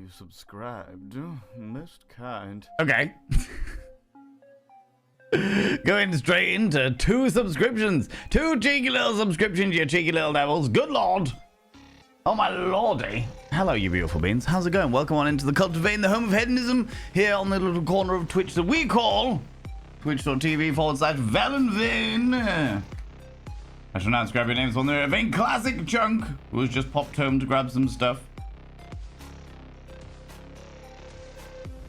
you subscribed. Most kind. Okay. Going straight into 2 subscriptions. 2 cheeky little subscriptions, you cheeky little devils. Good lord. Oh my lordy. Hello, you beautiful beings. How's it going? Welcome on into the Cultivating the Home of Hedonism here on the little corner of Twitch that we call twitch.tv/Valenvin. I shall now grab your names on there. Vain Classic Chunk, who's just popped home to grab some stuff.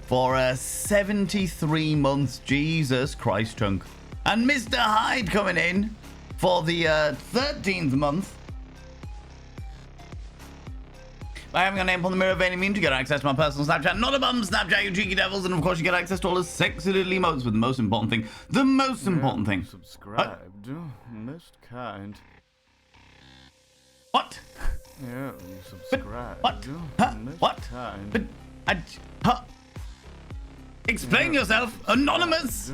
For 73 months, Jesus Christ, Chunk. And Mr. Hyde coming in for the 13th month. By having a name on the mirror vein means you get access to my personal Snapchat, not a bum Snapchat, you cheeky devils, and of course you get access to all the sexy little emotes, but the most important thing, Subscribed. Most kind. What? Yeah, you subscribed. What? Huh? Most What? kind. Huh? Explain yourself, Anonymous.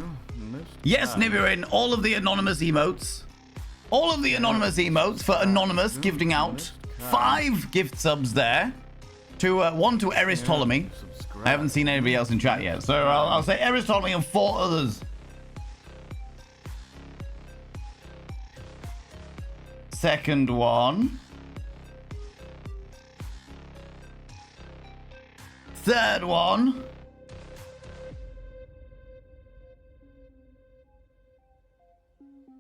Yes, Nibirin, all of the anonymous emotes. All of the anonymous emotes for Anonymous gifting out 5 gift subs there. To one to Eris Ptolemy. I haven't seen anybody else in chat yet, so I'll say Eris Ptolemy and 4 others. Second one. Third one.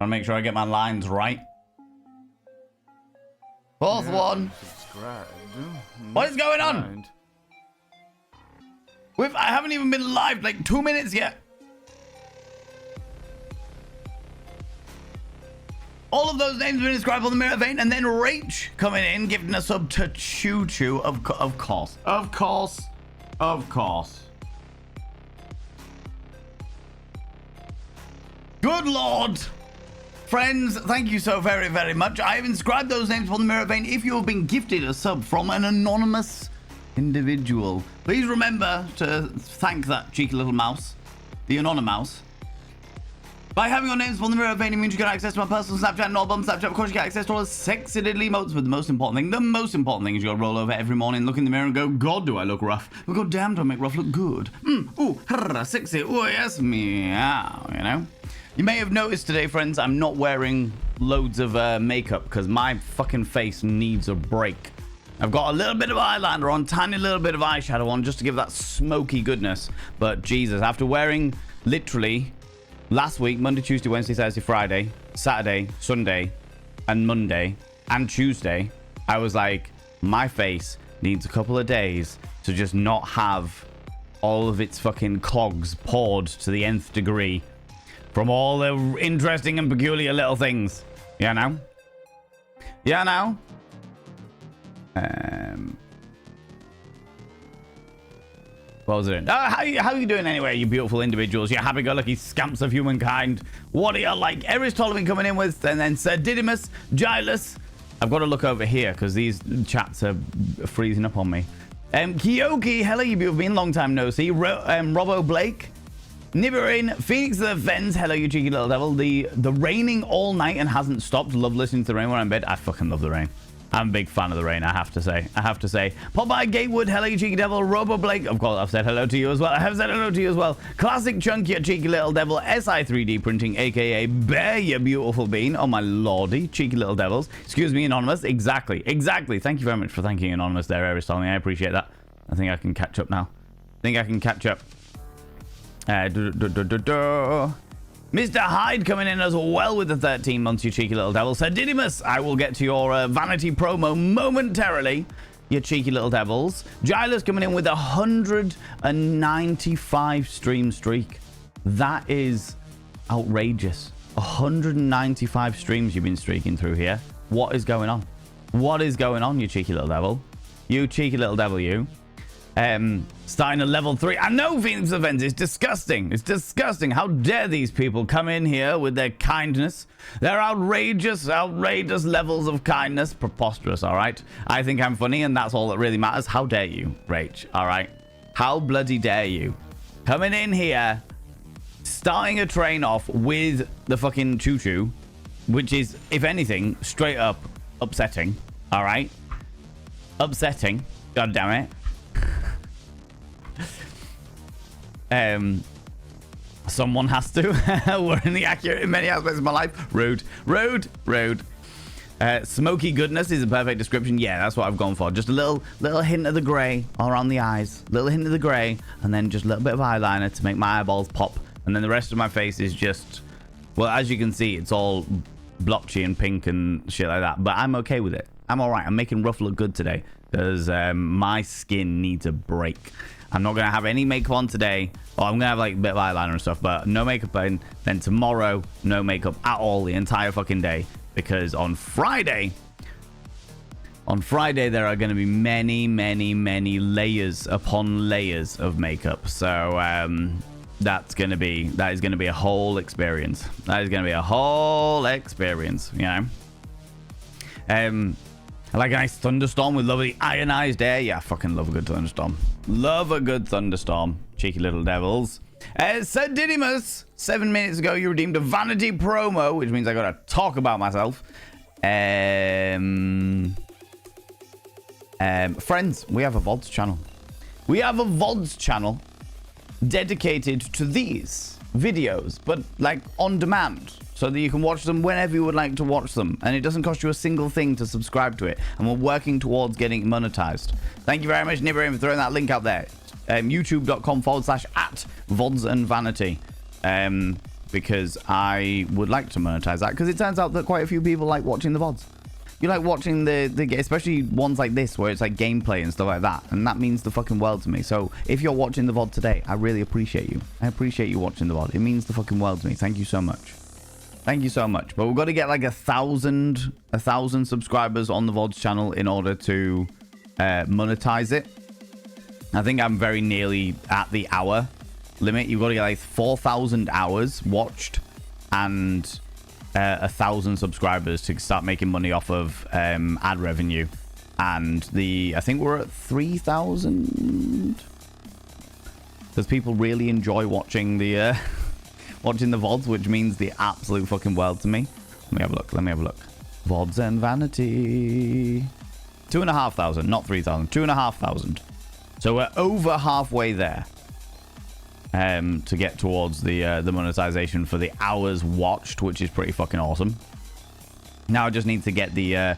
I'll make sure I get my lines right. Fourth one. What is going on? I haven't even been live like 2 minutes yet. All of those names have been inscribed on the mirror vein, and then Rach coming in, giving a sub to Choo Choo. Of course. Good lord. Friends, thank you so very, very much. I have inscribed those names on the mirror vein. If you have been gifted a sub from an anonymous individual, please remember to thank that cheeky little mouse, the anonymous. By having your names on the mirror vein, it means you get access to my personal Snapchat and all bum Snapchat. Of course, you get access to all the sexy little emotes, but the most important thing is you gotta roll over every morning, look in the mirror and go, God, do I look rough? But God damn, do I make rough look good? Ooh, sexy, ooh, yes, meow, you know? You may have noticed today, friends, I'm not wearing loads of makeup because my fucking face needs a break. I've got a little bit of eyeliner on, tiny little bit of eyeshadow on just to give that smoky goodness. But Jesus, after wearing literally last week, Monday, Tuesday, Wednesday, Thursday, Friday, Saturday, Sunday, and Monday, and Tuesday, I was like, my face needs a couple of days to just not have all of its fucking clogs poured to the nth degree. From all the interesting and peculiar little things. Yeah, now? Yeah, now? What was it? How are you doing anyway, you beautiful individuals? You happy-go-lucky scamps of humankind. What are you like? Eris Ptolemy coming in with, and then Sir Didymus, Gilus. I've got to look over here because these chats are freezing up on me. Kiyoki, hello, you beautiful being. Long time no see. Robbo Blake. Nibirin, Phoenix the Vens, hello you cheeky little devil. The raining all night and hasn't stopped. Love listening to the rain when I'm in bed. I fucking love the rain. I'm a big fan of the rain, I have to say. Popeye Gatewood, hello you cheeky devil. Robo Blake, of course I've said hello to you as well. I have said hello to you as well. Classic Chunk, you cheeky little devil. SI3D Printing, aka Bear, you beautiful bean. Oh my lordy, cheeky little devils. Excuse me, Anonymous. Exactly. Thank you very much for thanking Anonymous there, Aristotle. I appreciate that. I think I can catch up now. Mr. Hyde coming in as well with the 13 months, you cheeky little devil. Sir Didymus, I will get to your vanity promo momentarily, you cheeky little devils. Gilus coming in with 195 stream streak. That is outrageous. 195 streams you've been streaking through here. What is going on? You cheeky little devil? You cheeky little devil, you. Starting at level 3. I know Phoenix events is disgusting. It's disgusting. How dare these people come in here with their kindness? Their outrageous levels of kindness. Preposterous, all right? I think I'm funny, and that's all that really matters. How dare you, Rach, all right? How bloody dare you? Coming in here, starting a train off with the fucking Choo Choo, which is, if anything, straight up upsetting, all right? Upsetting. God damn it. Someone has to. We're in the accurate in many aspects of my life. Rude. Smoky goodness is a perfect description. Yeah, that's what I've gone for. Just a little hint of the grey all around the eyes. Little hint of the grey. And then just a little bit of eyeliner to make my eyeballs pop. And then the rest of my face is just... Well, as you can see, it's all blotchy and pink and shit like that. But I'm okay with it. I'm alright. I'm making rough look good today. Because my skin needs a break. I'm not going to have any makeup on today. Well, I'm going to have like a bit of eyeliner and stuff, but no makeup on. Then tomorrow, no makeup at all the entire fucking day. Because on Friday, there are going to be many layers upon layers of makeup. So that is going to be a whole experience. That is going to be a whole experience, you know. I like a nice thunderstorm with lovely ionized air. Yeah, I fucking love a good thunderstorm. Love a good thunderstorm. Cheeky little devils. Sir Didymus, 7 minutes ago, you redeemed a vanity promo, which means I gotta talk about myself. Friends, we have a VODs channel. We have a VODs channel dedicated to these videos, but like on demand, so that you can watch them whenever you would like to watch them, and it doesn't cost you a single thing to subscribe to it, and we're working towards getting it monetized. Thank you very much, Nibirim, for throwing that link out there. youtube.com/@vodsandvanity, because I would like to monetize that, because it turns out that quite a few people like watching the VODs. You like watching the especially ones like this where it's like gameplay and stuff like that, and that means the fucking world to me. So if you're watching the VOD today, I really appreciate you. I appreciate you watching the VOD. It means the fucking world to me. Thank you so much. Thank you so much. But we've got to get like 1,000 subscribers on the VODs channel in order to monetize it. I think I'm very nearly at the hour limit. You've got to get like 4,000 hours watched and 1,000 subscribers to start making money off of ad revenue. And I think we're at 3,000 because people really enjoy watching the VODs, which means the absolute fucking world to me. Let me have a look. VODs and vanity. 2,500, not 3,000. 2,500. So we're over halfway there. To get towards the monetization for the hours watched, which is pretty fucking awesome. Now I just need to get the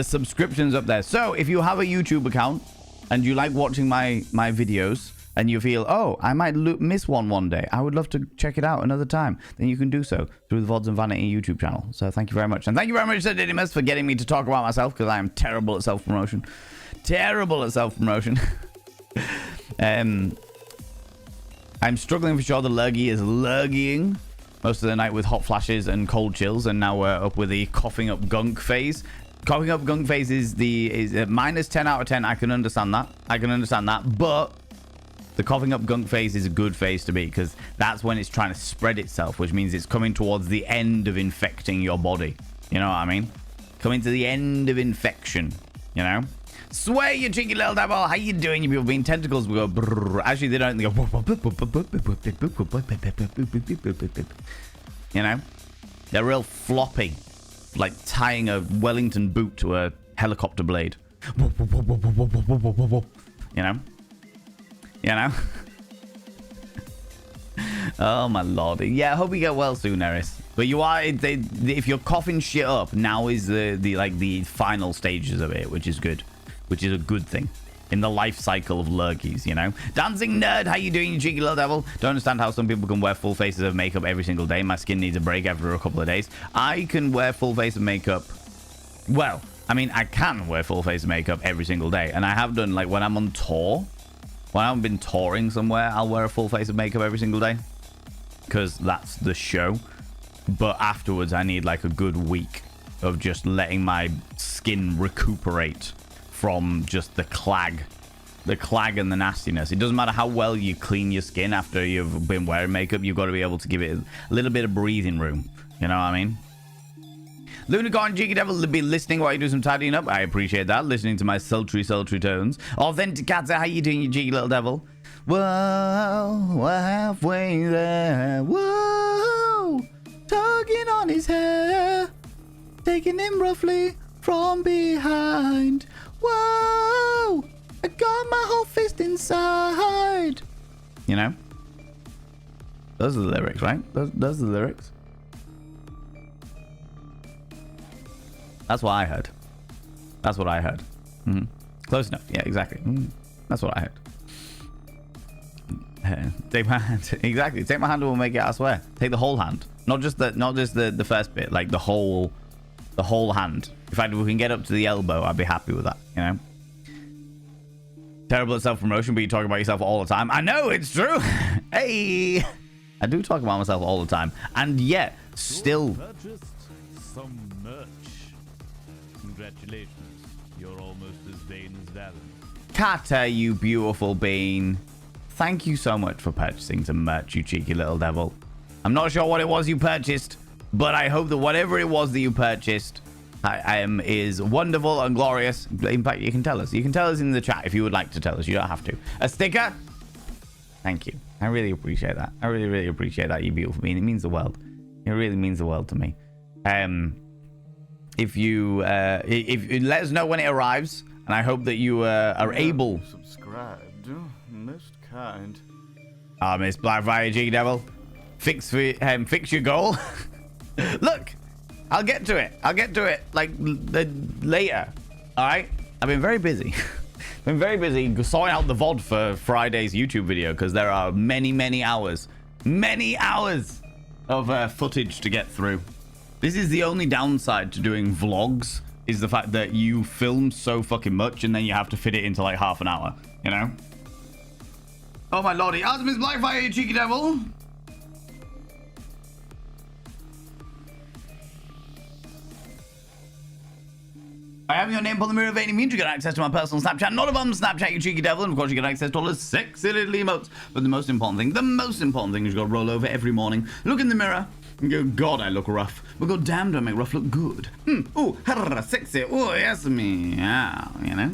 subscriptions up there. So if you have a YouTube account and you like watching my videos and you feel, oh, I might miss one day, I would love to check it out another time, then you can do so through the VODs and Vanity YouTube channel. So thank you very much. And thank you very much, Sir Didymus, for getting me to talk about myself, because I am terrible at self-promotion. I'm struggling for sure. The lurgy is lurgying most of the night with hot flashes and cold chills, and now we're up with the coughing up gunk phase. Coughing up gunk phase is minus 10 out of 10. I can understand that. But the coughing up gunk phase is a good phase to be, because that's when it's trying to spread itself, which means it's coming towards the end of infecting your body. You know what I mean? Coming to the end of infection, you know? Sway, you cheeky little devil. How you doing, you people being tentacles? We go brrr. Actually, they don't. They go. You know? They're real floppy. Like tying a Wellington boot to a helicopter blade. You know? Oh, my lord. Yeah, I hope you get well soon, Eris. But you are... if you're coughing shit up, now is the final stages of it, which is good. Which is a good thing in the life cycle of lurgies, you know? Dancing nerd, how you doing, you cheeky little devil? Don't understand how some people can wear full faces of makeup every single day. My skin needs a break after a couple of days. I can wear full face of makeup. Well, I mean, I can wear full face of makeup every single day. And I have done, like, when I'm on tour. When I've been touring somewhere, I'll wear a full face of makeup every single day. Because that's the show. But afterwards, I need, like, a good week of just letting my skin recuperate from just the clag and the nastiness. It doesn't matter how well you clean your skin after you've been wearing makeup, you've got to be able to give it a little bit of breathing room. You know what I mean? Lunicorn, cheeky devil, be listening while you do some tidying up. I appreciate that. Listening to my sultry tones. Authentic Cats, how you doing, you cheeky little devil? Whoa, we're halfway there. Whoa, tugging on his hair, taking him roughly from behind. Whoa, I got my whole fist inside. You know? Those are the lyrics, right? Those are the lyrics. That's what I heard. That's what I heard. Close enough. Yeah, exactly. That's what I heard. Take my hand. Exactly. Take my hand and we'll make it, I swear. Take the whole hand. Not just the first bit, like the whole hand. In fact, if we can get up to the elbow, I'd be happy with that, you know? Terrible at self-promotion, but you talk about yourself all the time. I know, it's true. Hey! I do talk about myself all the time. And yet, still... Purchased some merch. Congratulations. You're almost as vain as Valen. Kata, you beautiful bean. Thank you so much for purchasing some merch, you cheeky little devil. I'm not sure what it was you purchased, but I hope that whatever it was that you purchased is wonderful and glorious. In fact, you can tell us. You can tell us in the chat if you would like to tell us. You don't have to. A sticker? Thank you. I really appreciate that. I really, really appreciate that, you beautiful bean. It means the world. It really means the world to me. If you let us know when it arrives, and I hope that you are able. Subscribed. Most kind. Miss Blackfire G Devil, fix your goal. Look, I'll get to it. Like later. All right. I've been very busy. Been very busy sorting out the VOD for Friday's YouTube video because there are many hours of footage to get through. This is the only downside to doing vlogs, is the fact that you film so fucking much and then you have to fit it into like half an hour, you know? Oh my lordy. Miss Blackfire, you cheeky devil. I have your name on the mirror vein. It means you get access to my personal Snapchat. Not a bum Snapchat, you cheeky devil. And of course, you get access to all the sexy little emotes. But the most important thing is you got to roll over every morning, look in the mirror, and go, God, I look rough. But god damn, do I make rough look good. Ooh, sexy. Ooh, yes, me. Yeah, you know.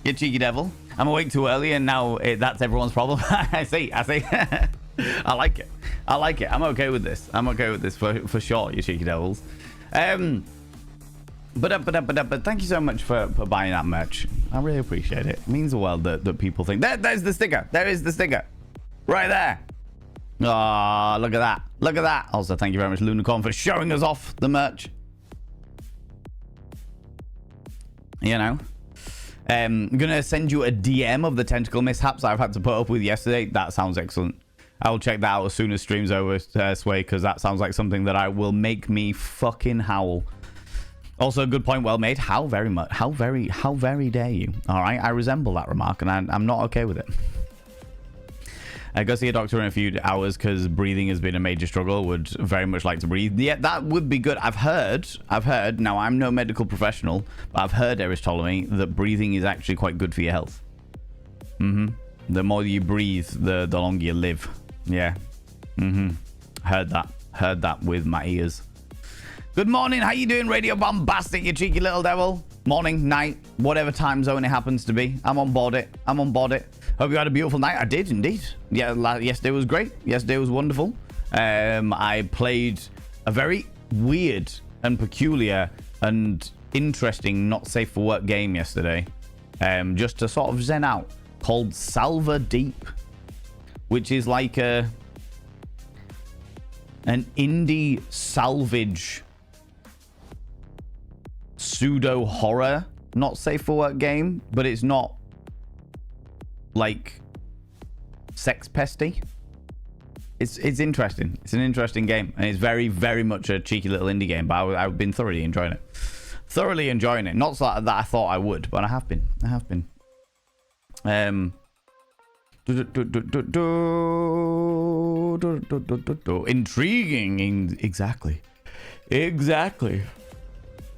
You cheeky devil. I'm awake too early, and now that's everyone's problem. I see. I like it. I'm okay with this. For sure, you cheeky devils. But thank you so much for buying that merch. I really appreciate it. It means the world that people think. There's the sticker. There is the sticker. Right there. Oh, look at that. Also, thank you very much, Lunicorn, for showing us off the merch. You know. I'm gonna send you a DM of the tentacle mishaps I've had to put up with yesterday. That sounds excellent. I'll check that out as soon as stream's over, Sway, because that sounds like something that will make me fucking howl. Also, a good point, well made. How very dare you? All right, I resemble that remark, and I'm not okay with it. Go see a doctor in a few hours because breathing has been a major struggle. Would very much like to breathe. Yeah, that would be good. I've heard. Now, I'm no medical professional, but I've heard, Eris Ptolemy, that breathing is actually quite good for your health. The more you breathe, the longer you live. Yeah. Heard that with my ears. Good morning. How you doing, Radio Bombastic, you cheeky little devil? Morning, night, whatever time zone it happens to be. I'm on board it. Hope you had a beautiful night. I did indeed. Yeah, yesterday was great. Yesterday was wonderful. I played a very weird and peculiar and interesting, not safe for work game yesterday. Just to sort of zen out, called Salva Deep, which is like an indie salvage pseudo horror, not safe for work game, but it's not like sex pesty. It's interesting. It's an interesting game, and it's very much a cheeky little indie game, but I've been thoroughly enjoying it. Not so that I thought I would, but I have been. Intriguing. Exactly.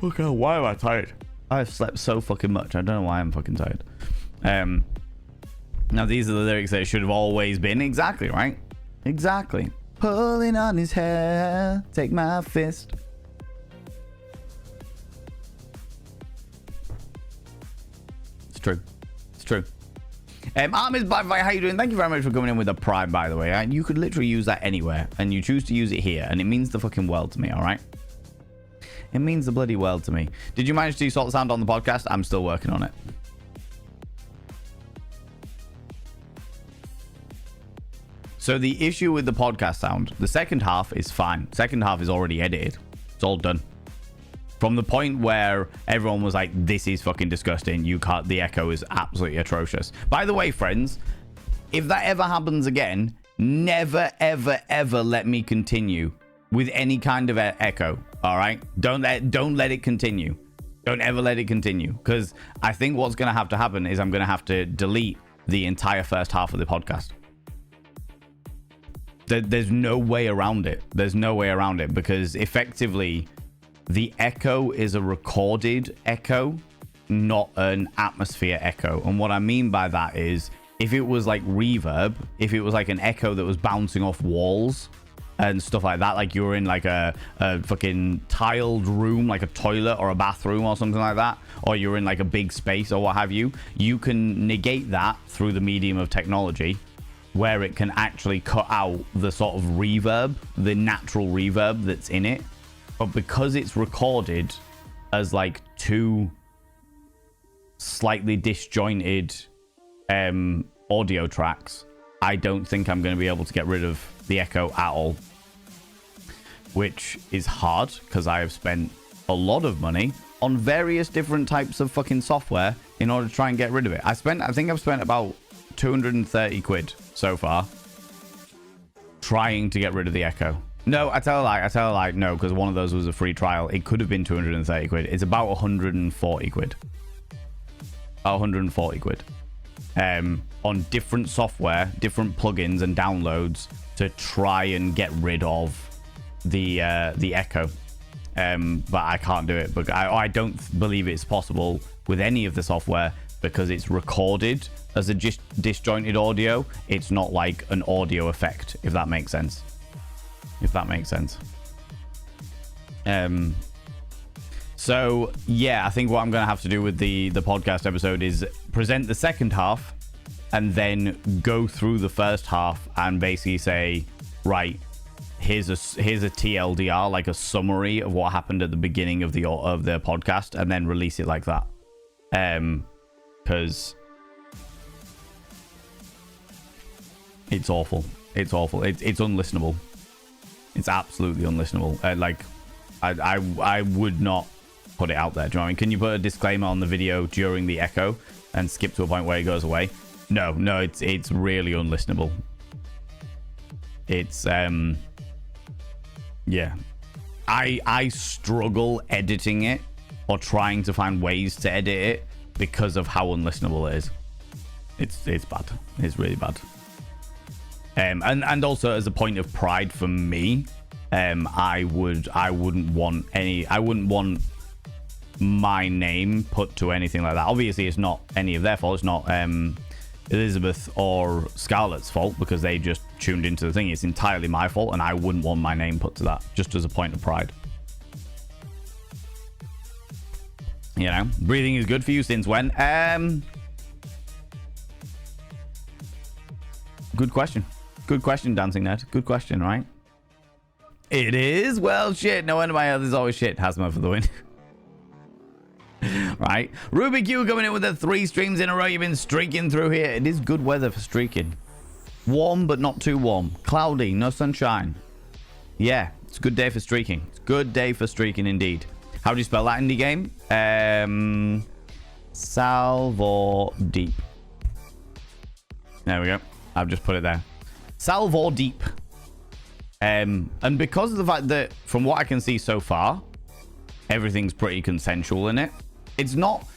Look, why am I tired? I've slept so fucking much. I don't know why I'm fucking tired. Now these are the lyrics that should have always been. Exactly, right? Exactly. Pulling on his hair, take my fist. It's true. Armis Blackfire, how you doing? Thank you very much for coming in with a prime, by the way. You could literally use that anywhere, and you choose to use it here, and it means the fucking world to me, all right? It means the bloody world to me. Did you manage to sort the sound on the podcast? I'm still working on it. So the issue with the podcast sound, the second half is fine. Second half is already edited. It's all done. From the point where everyone was like, this is fucking disgusting. You can't, the echo is absolutely atrocious. By the way, friends, if that ever happens again, never, ever, ever let me continue with any kind of echo. All right? Don't let it continue. Don't ever let it continue. Because I think what's going to have to happen is I'm going to have to delete the entire first half of the podcast. There's no way around it. There's no way around it because effectively the echo is a recorded echo, not an atmosphere echo. And what I mean by that is if it was like reverb, if it was like an echo that was bouncing off walls and stuff like that, like you were in like a fucking tiled room, like a toilet or a bathroom or something like that, or you're in like a big space or what have you, you can negate that through the medium of technology where it can actually cut out the sort of reverb, the natural reverb that's in it. But because it's recorded as like two slightly disjointed audio tracks, I don't think I'm going to be able to get rid of the echo at all. Which is hard because I have spent a lot of money on various different types of fucking software in order to try and get rid of it. I think I've spent about 230 quid so far trying to get rid of the echo. No, I tell a lie. No, because one of those was a free trial. It could have been 230 quid. It's about 140 quid. About 140 quid. On different software, different plugins and downloads to try and get rid of the echo. But I can't do it. But I don't believe it's possible with any of the software because it's recorded as a disjointed audio. It's not like an audio effect, if that makes sense. So yeah, I think what I'm gonna have to do with the podcast episode is present the second half and then go through the first half and basically say, right, here's a TLDR, like a summary of what happened at the beginning of the podcast, and then release it like that. Because it's awful. It's unlistenable. It's absolutely unlistenable. I would not put it out there. Do you know what I mean? Can you put a disclaimer on the video during the echo and skip to a point where it goes away? No, it's really unlistenable. It's yeah. I struggle editing it or trying to find ways to edit it because of how unlistenable it is. It's bad. It's really bad. And also as a point of pride for me, I wouldn't want my name put to anything like that. Obviously, it's not any of their fault. It's not Elizabeth or Scarlett's fault because they just tuned into the thing. It's entirely my fault, and I wouldn't want my name put to that, just as a point of pride. You know, breathing is good for you since when? Good question. Good question, Dancing Nerd. Good question, right? It is? Well, shit. No wonder my health is always shit. Hasma for the win. Right. Ruby Q coming in with the 3 streams in a row. You've been streaking through here. It is good weather for streaking. Warm, but not too warm. Cloudy, no sunshine. Yeah, it's a good day for streaking. It's a good day for streaking indeed. How do you spell that indie game? Salvor Deep. There we go. I've just put it there. Salvor Deep. And because of the fact that, from what I can see so far, everything's pretty consensual in it. It's not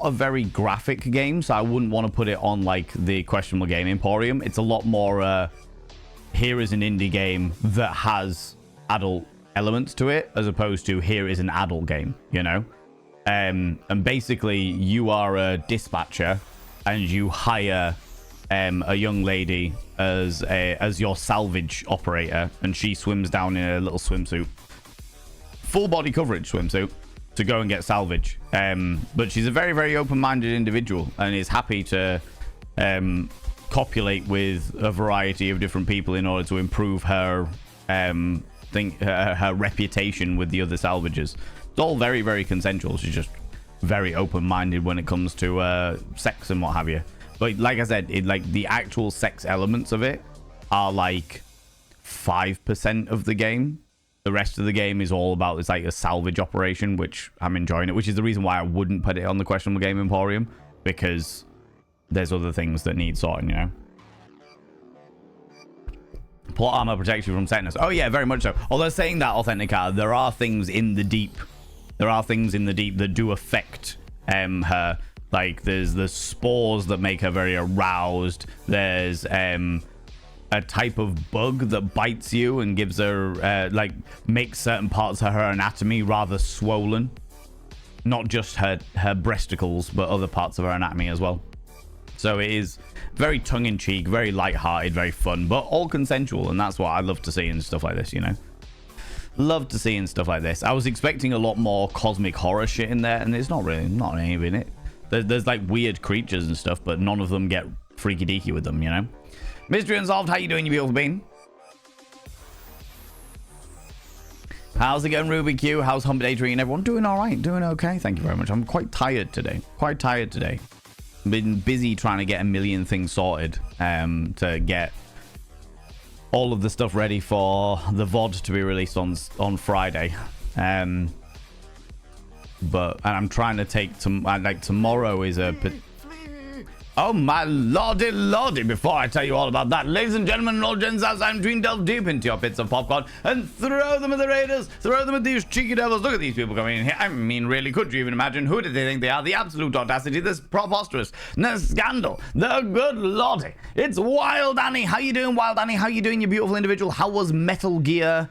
a very graphic game, so I wouldn't want to put it on like the Questionable Game Emporium. It's a lot more here is an indie game that has adult elements to it, as opposed to here is an adult game, you know? And basically you are a dispatcher and you hire a young lady as your salvage operator, and she swims down in a little swimsuit, full body coverage swimsuit, to go and get salvage. But she's a very, very open-minded individual and is happy to copulate with a variety of different people in order to improve her her reputation with the other salvagers. It's all very, very consensual. She's just very open-minded when it comes to sex and what have you. But like I said, like the actual sex elements of it are like 5% of the game. The rest of the game is all about, it's like a salvage operation, which I'm enjoying it, which is the reason why I wouldn't put it on the Questionable Game Emporium, because there's other things that need sorting, you know? Plot armor protects you from setness. Oh yeah, very much so. Although saying that, Authentica, there are things in the deep. There are things in the deep that do affect her. Like, there's the spores that make her very aroused. There's a type of bug that bites you and gives her, like, makes certain parts of her anatomy rather swollen. Not just her breasticles, but other parts of her anatomy as well. So it is very tongue-in-cheek, very light-hearted, very fun, but all consensual, and that's what I love to see in stuff like this, you know? Love to see in stuff like this. I was expecting a lot more cosmic horror shit in there, and it's not any of it. There's like weird creatures and stuff, but none of them get freaky-deaky with them, you know? Mystery Unsolved, how you doing, you beautiful bean? How's it going, Ruby Q? How's Hump Day treating everyone? Doing all right, doing okay. Thank you very much. I'm quite tired today. Been busy trying to get a million things sorted to get all of the stuff ready for the VOD to be released on Friday. And I'm trying to take tomorrow is a... Oh my lordy, before I tell you all about that, ladies and gentlemen and all gents outside between, delve deep into your pits of popcorn and throw them at the raiders, throw them at these cheeky devils. Look at these people coming in here. I mean, really, could you even imagine? Who did they think they are? The absolute audacity, this preposterous, the scandal, the good lordy. It's Wild Annie. How you doing, Wild Annie? How you doing, you beautiful individual? How was Metal Gear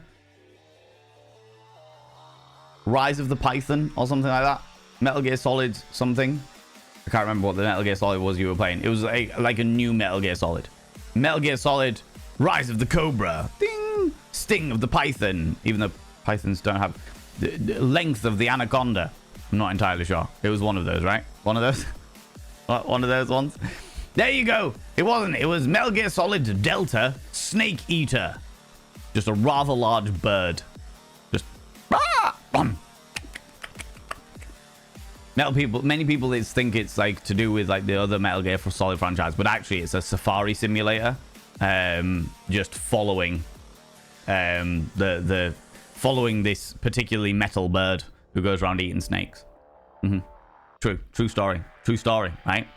Rise of the Python or something like that? Metal Gear Solid something? I can't remember what the Metal Gear Solid was you were playing. It was like a new Metal Gear Solid. Metal Gear Solid, Rise of the Cobra. Ding! Sting of the Python. Even though Pythons don't have the length of the Anaconda. I'm not entirely sure. It was one of those, right? One of those? One of those ones? There you go. It wasn't. It was Metal Gear Solid Delta Snake Eater. Just a rather large bird. Just... Many people think it's like to do with like the other Metal Gear Solid franchise, but actually it's a safari simulator, just following following this particularly metal bird who goes around eating snakes. True story, right?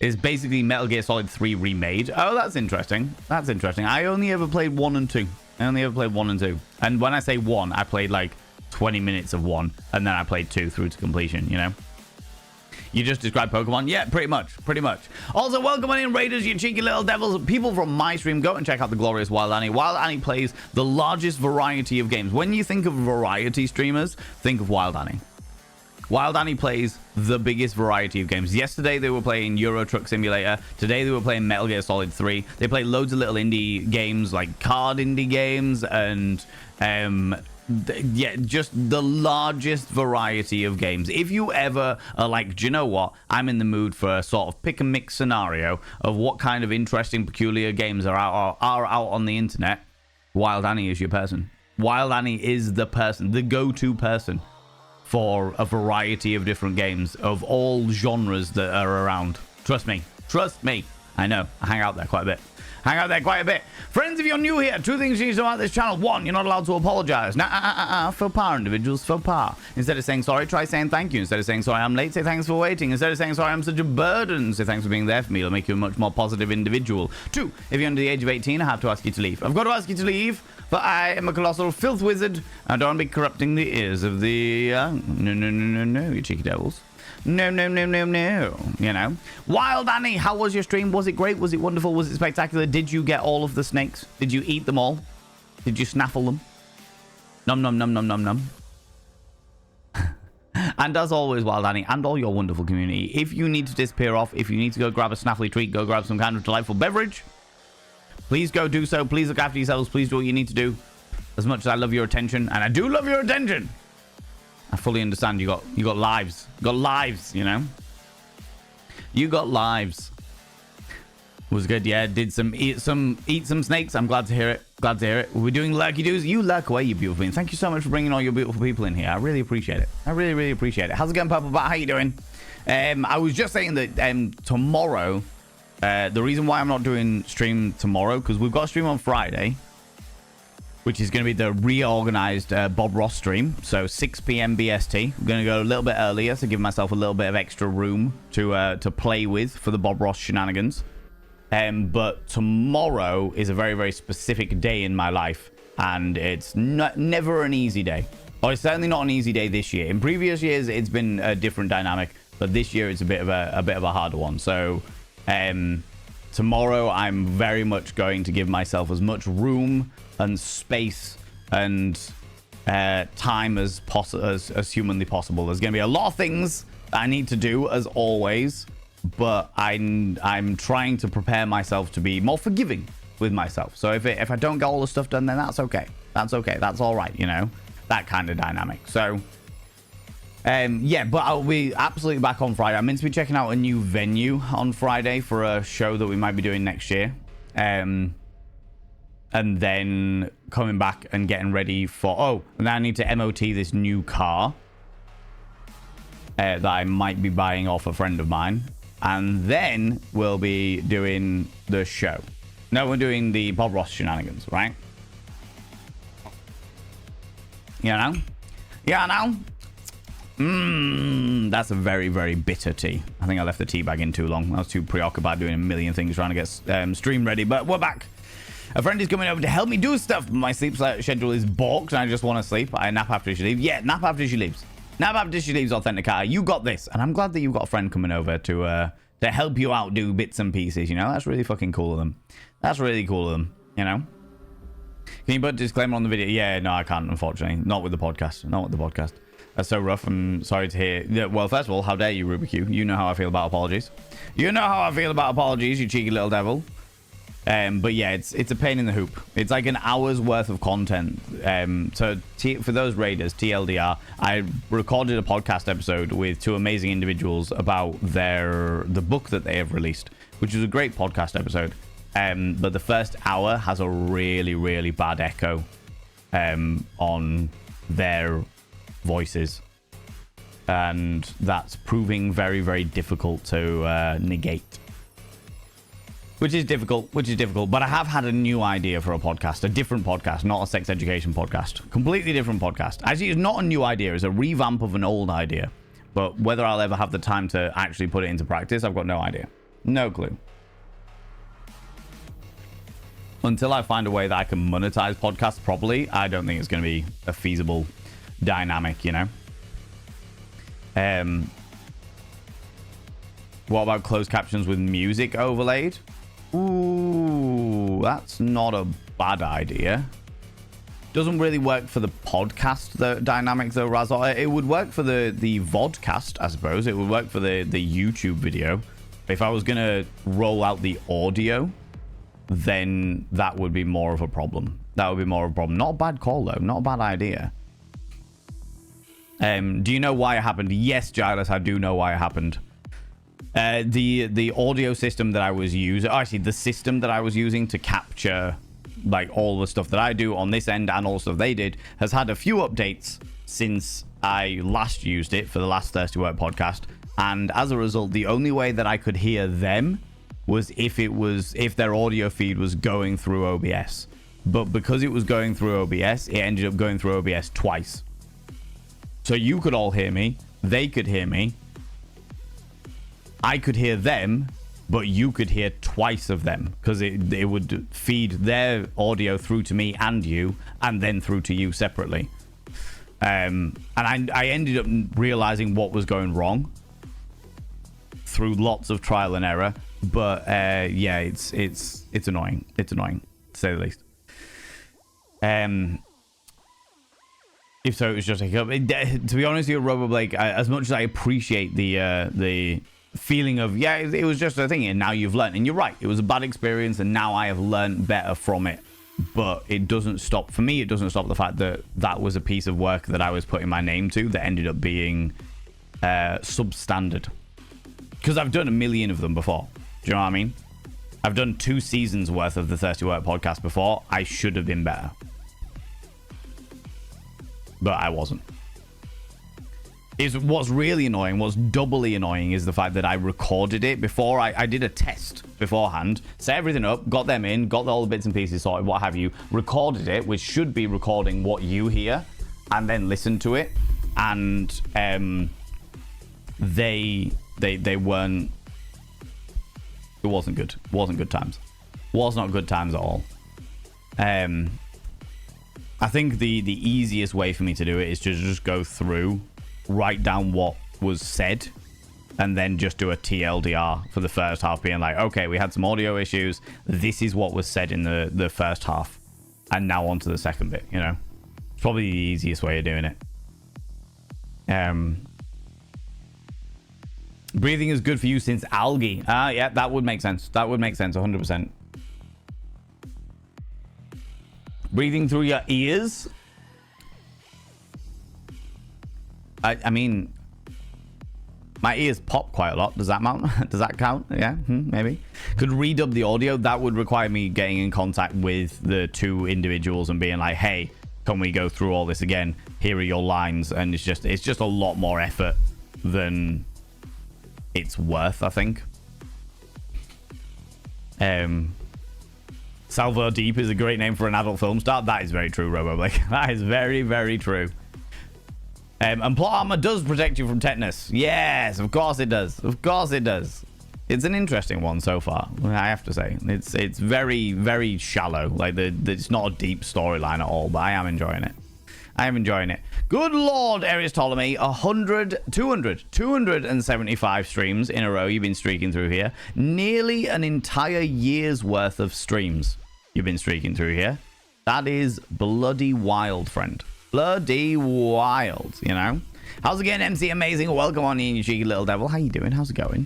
It's basically Metal Gear Solid 3 remade. Oh, that's interesting. I only ever played 1 and 2. And when I say 1, I played like 20 minutes of 1, and then I played 2 through to completion, you know? You just described Pokemon? Yeah, pretty much. Also, welcome on in, Raiders, you cheeky little devils. People from my stream, go and check out the glorious Wild Annie. Wild Annie plays the largest variety of games. When you think of variety streamers, think of Wild Annie. Wild Annie plays the biggest variety of games. Yesterday, they were playing Euro Truck Simulator. Today, they were playing Metal Gear Solid 3. They play loads of little indie games, like card indie games, and... yeah, just the largest variety of games. If you ever are like, do you know what? I'm in the mood for a sort of pick and mix scenario of what kind of interesting, peculiar games are out on the internet. Wild Annie is your person. Wild Annie is the person, the go-to person for a variety of different games of all genres that are around. Trust me. I know. I hang out there quite a bit. Friends, if you're new here, 2 things you need to know about this channel. 1, you're not allowed to apologize. Faux pas, individuals, faux pas. Instead of saying sorry, try saying thank you. Instead of saying sorry, I'm late, say thanks for waiting. Instead of saying sorry, I'm such a burden, say thanks for being there for me. It'll make you a much more positive individial. 2, if you're under the age of 18, I have to ask you to leave. I've got to ask you to leave, for I am a colossal filth wizard. I don't want to be corrupting the ears of the... No, you cheeky devils. No. You know. Wild Annie, how was your stream? Was it great? Was it wonderful? Was it spectacular? Did you get all of the snakes? Did you eat them all? Did you snaffle them? Nom. And as always, Wild Annie, and all your wonderful community, if you need to disappear off, if you need to go grab a snaffly treat, go grab some kind of delightful beverage, please go do so. Please look after yourselves. Please do what you need to do. As much as I love your attention, and I do love your attention, I fully understand you got lives. You got lives, you know? You got lives. Was good, yeah. Did eat some snakes. I'm glad to hear it. We're doing lurky doos. You lurk away, you beautiful being. Thank you so much for bringing all your beautiful people in here. I really appreciate it. I really appreciate it. How's it going, Purple Bat? How you doing? I was just saying that tomorrow The reason why I'm not doing stream tomorrow, because we've got a stream on Friday, which is going to be the reorganized Bob Ross stream. So 6 p.m. BST. I'm going to go a little bit earlier to give myself a little bit of extra room to play with for the Bob Ross shenanigans. But tomorrow is a very, very specific day in my life, and it's never an easy day. Or it's certainly not an easy day this year. In previous years, it's been a different dynamic, but this year it's a bit of a harder one. So tomorrow I'm very much going to give myself as much room and space and time as humanly possible. There's going to be a lot of things I need to do, as always, but I'm trying to prepare myself to be more forgiving with myself. So if I don't get all the stuff done, then that's okay. That's okay. That's all right, you know, that kind of dynamic. So yeah, but I'll be absolutely back on Friday. I'm meant to be checking out a new venue on Friday for a show that we might be doing next year. And then coming back and getting ready for... and then I need to MOT this new car that I might be buying off a friend of mine. And then we'll be doing the show. No, we're doing the Bob Ross shenanigans, right? You know? Yeah, now. That's a very, very bitter tea. I think I left the tea bag in too long. I was too preoccupied doing a million things trying to get stream ready, but we're back. A friend is coming over to help me do stuff. My sleep schedule is balked and I just want to sleep. I nap after she leaves. Yeah, nap after she leaves. Nap after she leaves, Authenticator. You got this. And I'm glad that you've got a friend coming over to help you out do bits and pieces, you know? That's really fucking cool of them. That's really cool of them, you know? Can you put a disclaimer on the video? Yeah, no, I can't, unfortunately. Not with the podcast. Not with the podcast. That's so rough. I'm sorry to hear. Yeah, well, first of all, how dare you, Rubik's? You know how I feel about apologies. You know how I feel about apologies, you cheeky little devil. But yeah, it's a pain in the hoop. It's like an hour's worth of content. So for those raiders, TLDR, I recorded a podcast episode with two amazing individuals about the book that they have released, which is a great podcast episode. But the first hour has a really, really bad echo on their voices. And that's proving very, very difficult to negate. Which is difficult, but I have had a new idea for a podcast, a different podcast, not a sex education podcast. Completely different podcast. Actually, it's not a new idea, it's a revamp of an old idea. But whether I'll ever have the time to actually put it into practice, I've got no idea. No clue. Until I find a way that I can monetize podcasts properly, I don't think it's going to be a feasible dynamic, you know? What about closed captions with music overlaid? Ooh, that's not a bad idea. Doesn't really work for the podcast dynamic though, Razor. It would work for the vodcast, I suppose. It would work for the YouTube video. If I was going to roll out the audio, then that would be more of a problem. That would be more of a problem. Not a bad call though. Not a bad idea. Do you know why it happened? Yes, Giles, I do know why it happened. The audio system that I was using, actually the system that I was using to capture like all the stuff that I do on this end and all the stuff they did has had a few updates since I last used it for the last Thirsty Work podcast. And as a result, the only way that I could hear them was if their audio feed was going through OBS. But because it was going through OBS, it ended up going through OBS twice. So you could all hear me, they could hear me, I could hear them, but you could hear twice of them because it would feed their audio through to me and you, and then through to you separately. And I ended up realizing what was going wrong through lots of trial and error. But yeah, it's annoying. It's annoying, to say the least. If so, it was just a hiccup. To be honest with you, Roboblake, as much as I appreciate the feeling of, yeah, it was just a thing, and now you've learned. And you're right, it was a bad experience, and now I have learned better from it. But it doesn't stop, for me, it doesn't stop the fact that that was a piece of work that I was putting my name to that ended up being substandard. Because I've done a million of them before. Do you know what I mean? I've done 2 seasons worth of the Thirsty Work podcast before. I should have been better. But I wasn't. is what's really annoying. What's doubly annoying is the fact that I recorded it before I did a test beforehand, set everything up, got them in, got all the bits and pieces sorted, what have you, recorded it, which should be recording what you hear, and then listened to it, and they weren't. It wasn't good. Wasn't good times. Was not good times at all. I think the easiest way for me to do it is to just go through, write down what was said, and then just do a TLDR for the first half, being like, okay, we had some audio issues. This is what was said in the first half, and now on to the second bit. You know, it's probably the easiest way of doing it. Breathing is good for you since algae. Yeah, that would make sense. That would make sense 100%. Breathing through your ears. I mean, my ears pop quite a lot. Does that count? Does that count? Yeah, maybe. Could redub the audio. That would require me getting in contact with the two individuals and being like, hey, can we go through all this again? Here are your lines. And it's just a lot more effort than it's worth, I think. Salvo Deep is a great name for an adult film star. That is very true, RoboBlake. That is very, very true. And plot armor does protect you from tetanus. Yes, of course it does. Of course it does. It's an interesting one so far, I have to say. It's very, very shallow. Like, it's not a deep storyline at all, but I am enjoying it. I am enjoying it. Good Lord, Arius Ptolemy, 275 streams in a row you've been streaking through here. Nearly an entire year's worth of streams you've been streaking through here. That is bloody wild, friend. Bloody wild, you know? How's it going, MC Amazing? Welcome on in, you cheeky little devil. How you doing? How's it going?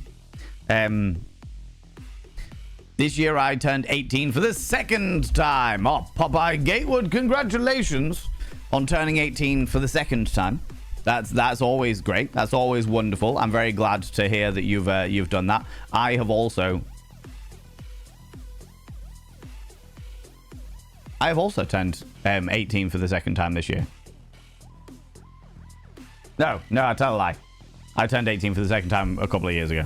This year I turned 18 for the second time. Oh, Popeye Gatewood, congratulations on turning 18 for the second time. That's always great. That's always wonderful. I'm very glad to hear that you've done that. I have also turned 18 for the second time this year. No, I tell a lie. I turned 18 for the second time a couple of years ago.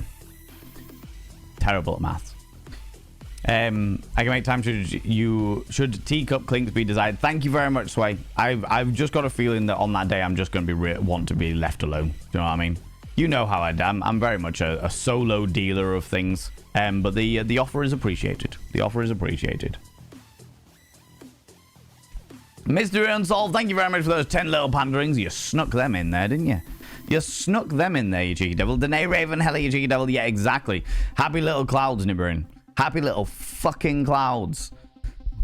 Terrible at maths. I can make time. Should teacup clinks be desired? Thank you very much, Sway. I've just got a feeling that on that day I'm just going to want to be left alone. Do you know what I mean? You know how I am. I'm very much a solo dealer of things. But the offer is appreciated. The offer is appreciated. Mystery Unsolved, thank you very much for those 10 little panderings. You snuck them in there, didn't you? You snuck them in there, you cheeky devil. Danae Raven, hello, you cheeky devil. Yeah, exactly. Happy little clouds, Nibberin. Happy little fucking clouds.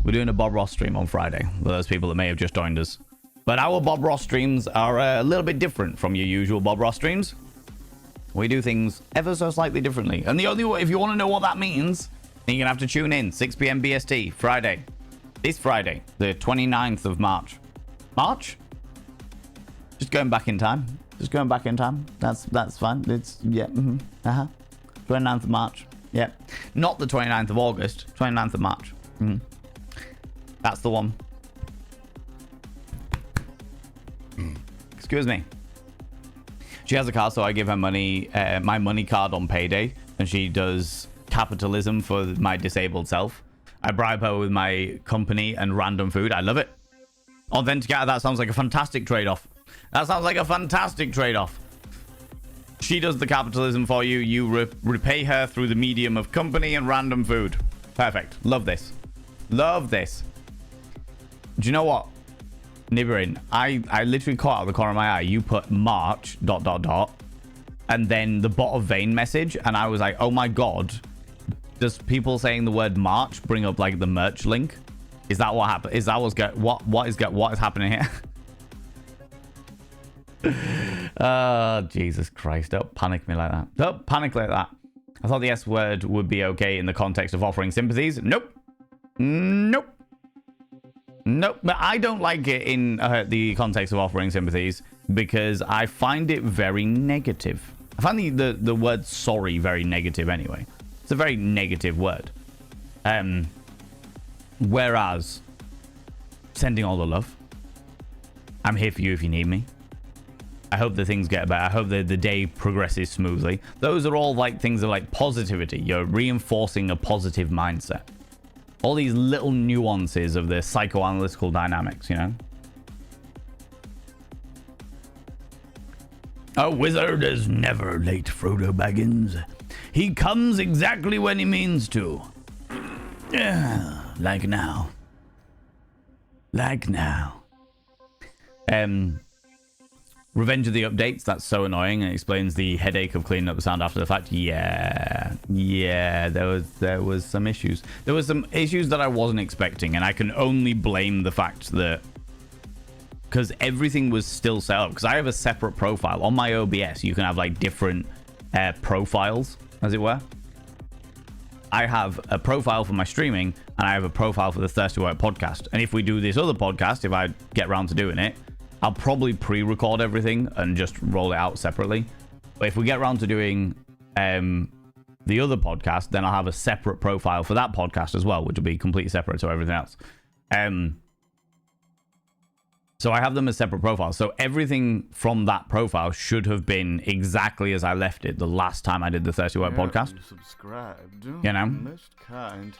We're doing a Bob Ross stream on Friday for those people that may have just joined us. But our Bob Ross streams are a little bit different from your usual Bob Ross streams. We do things ever so slightly differently. And the only way, if you want to know what that means, then you're going to have to tune in. 6 p.m. BST, Friday. This Friday, the 29th of March. March? Just going back in time. Just going back in time. That's fine. It's, yeah. 29th of March. Yeah. Not the 29th of August. 29th of March. That's the one. Excuse me. She has a car, so I give her money, my money card on payday, and she does capitalism for my disabled self. I bribe her with my company and random food. I love it. Authenticator, that sounds like a fantastic trade-off. That sounds like a fantastic trade-off. She does the capitalism for you. You repay her through the medium of company and random food. Perfect. Love this. Love this. Do you know what? Nibberin, I literally caught out of the corner of my eye. You put March ... and then the bot of Vane message, and I was like, oh my god. Does people saying the word March bring up like the merch link? Is that what happened? Is that what is happening here? Jesus Christ! Don't panic me like that. Don't panic like that. I thought the S word would be okay in the context of offering sympathies. Nope. Nope. Nope. But I don't like it in the context of offering sympathies because I find it very negative. I find the word sorry very negative anyway. It's a very negative word. Whereas sending all the love. I'm here for you if you need me. I hope the things get better. I hope that the day progresses smoothly. Those are all like things of like positivity. You're reinforcing a positive mindset. All these little nuances of the psychoanalytical dynamics, you know? A wizard is never late, Frodo Baggins. He comes exactly when he means to. Yeah, like now. Like now. Revenge of the updates, that's so annoying. It explains the headache of cleaning up the sound after the fact. Yeah, there was some issues. There was some issues that I wasn't expecting, and I can only blame the fact that because everything was still set up. Because I have a separate profile on my OBS. You can have like different profiles, as it were. I have a profile for my streaming, and I have a profile for the Thirsty Work podcast. And if we do this other podcast, if I get around to doing it, I'll probably pre-record everything and just roll it out separately. But if we get around to doing the other podcast, then I'll have a separate profile for that podcast as well, which will be completely separate to everything else. So I have them as separate profiles. So everything from that profile should have been exactly as I left it the last time I did the 30 Word podcast. Subscribed. You know? Most kind.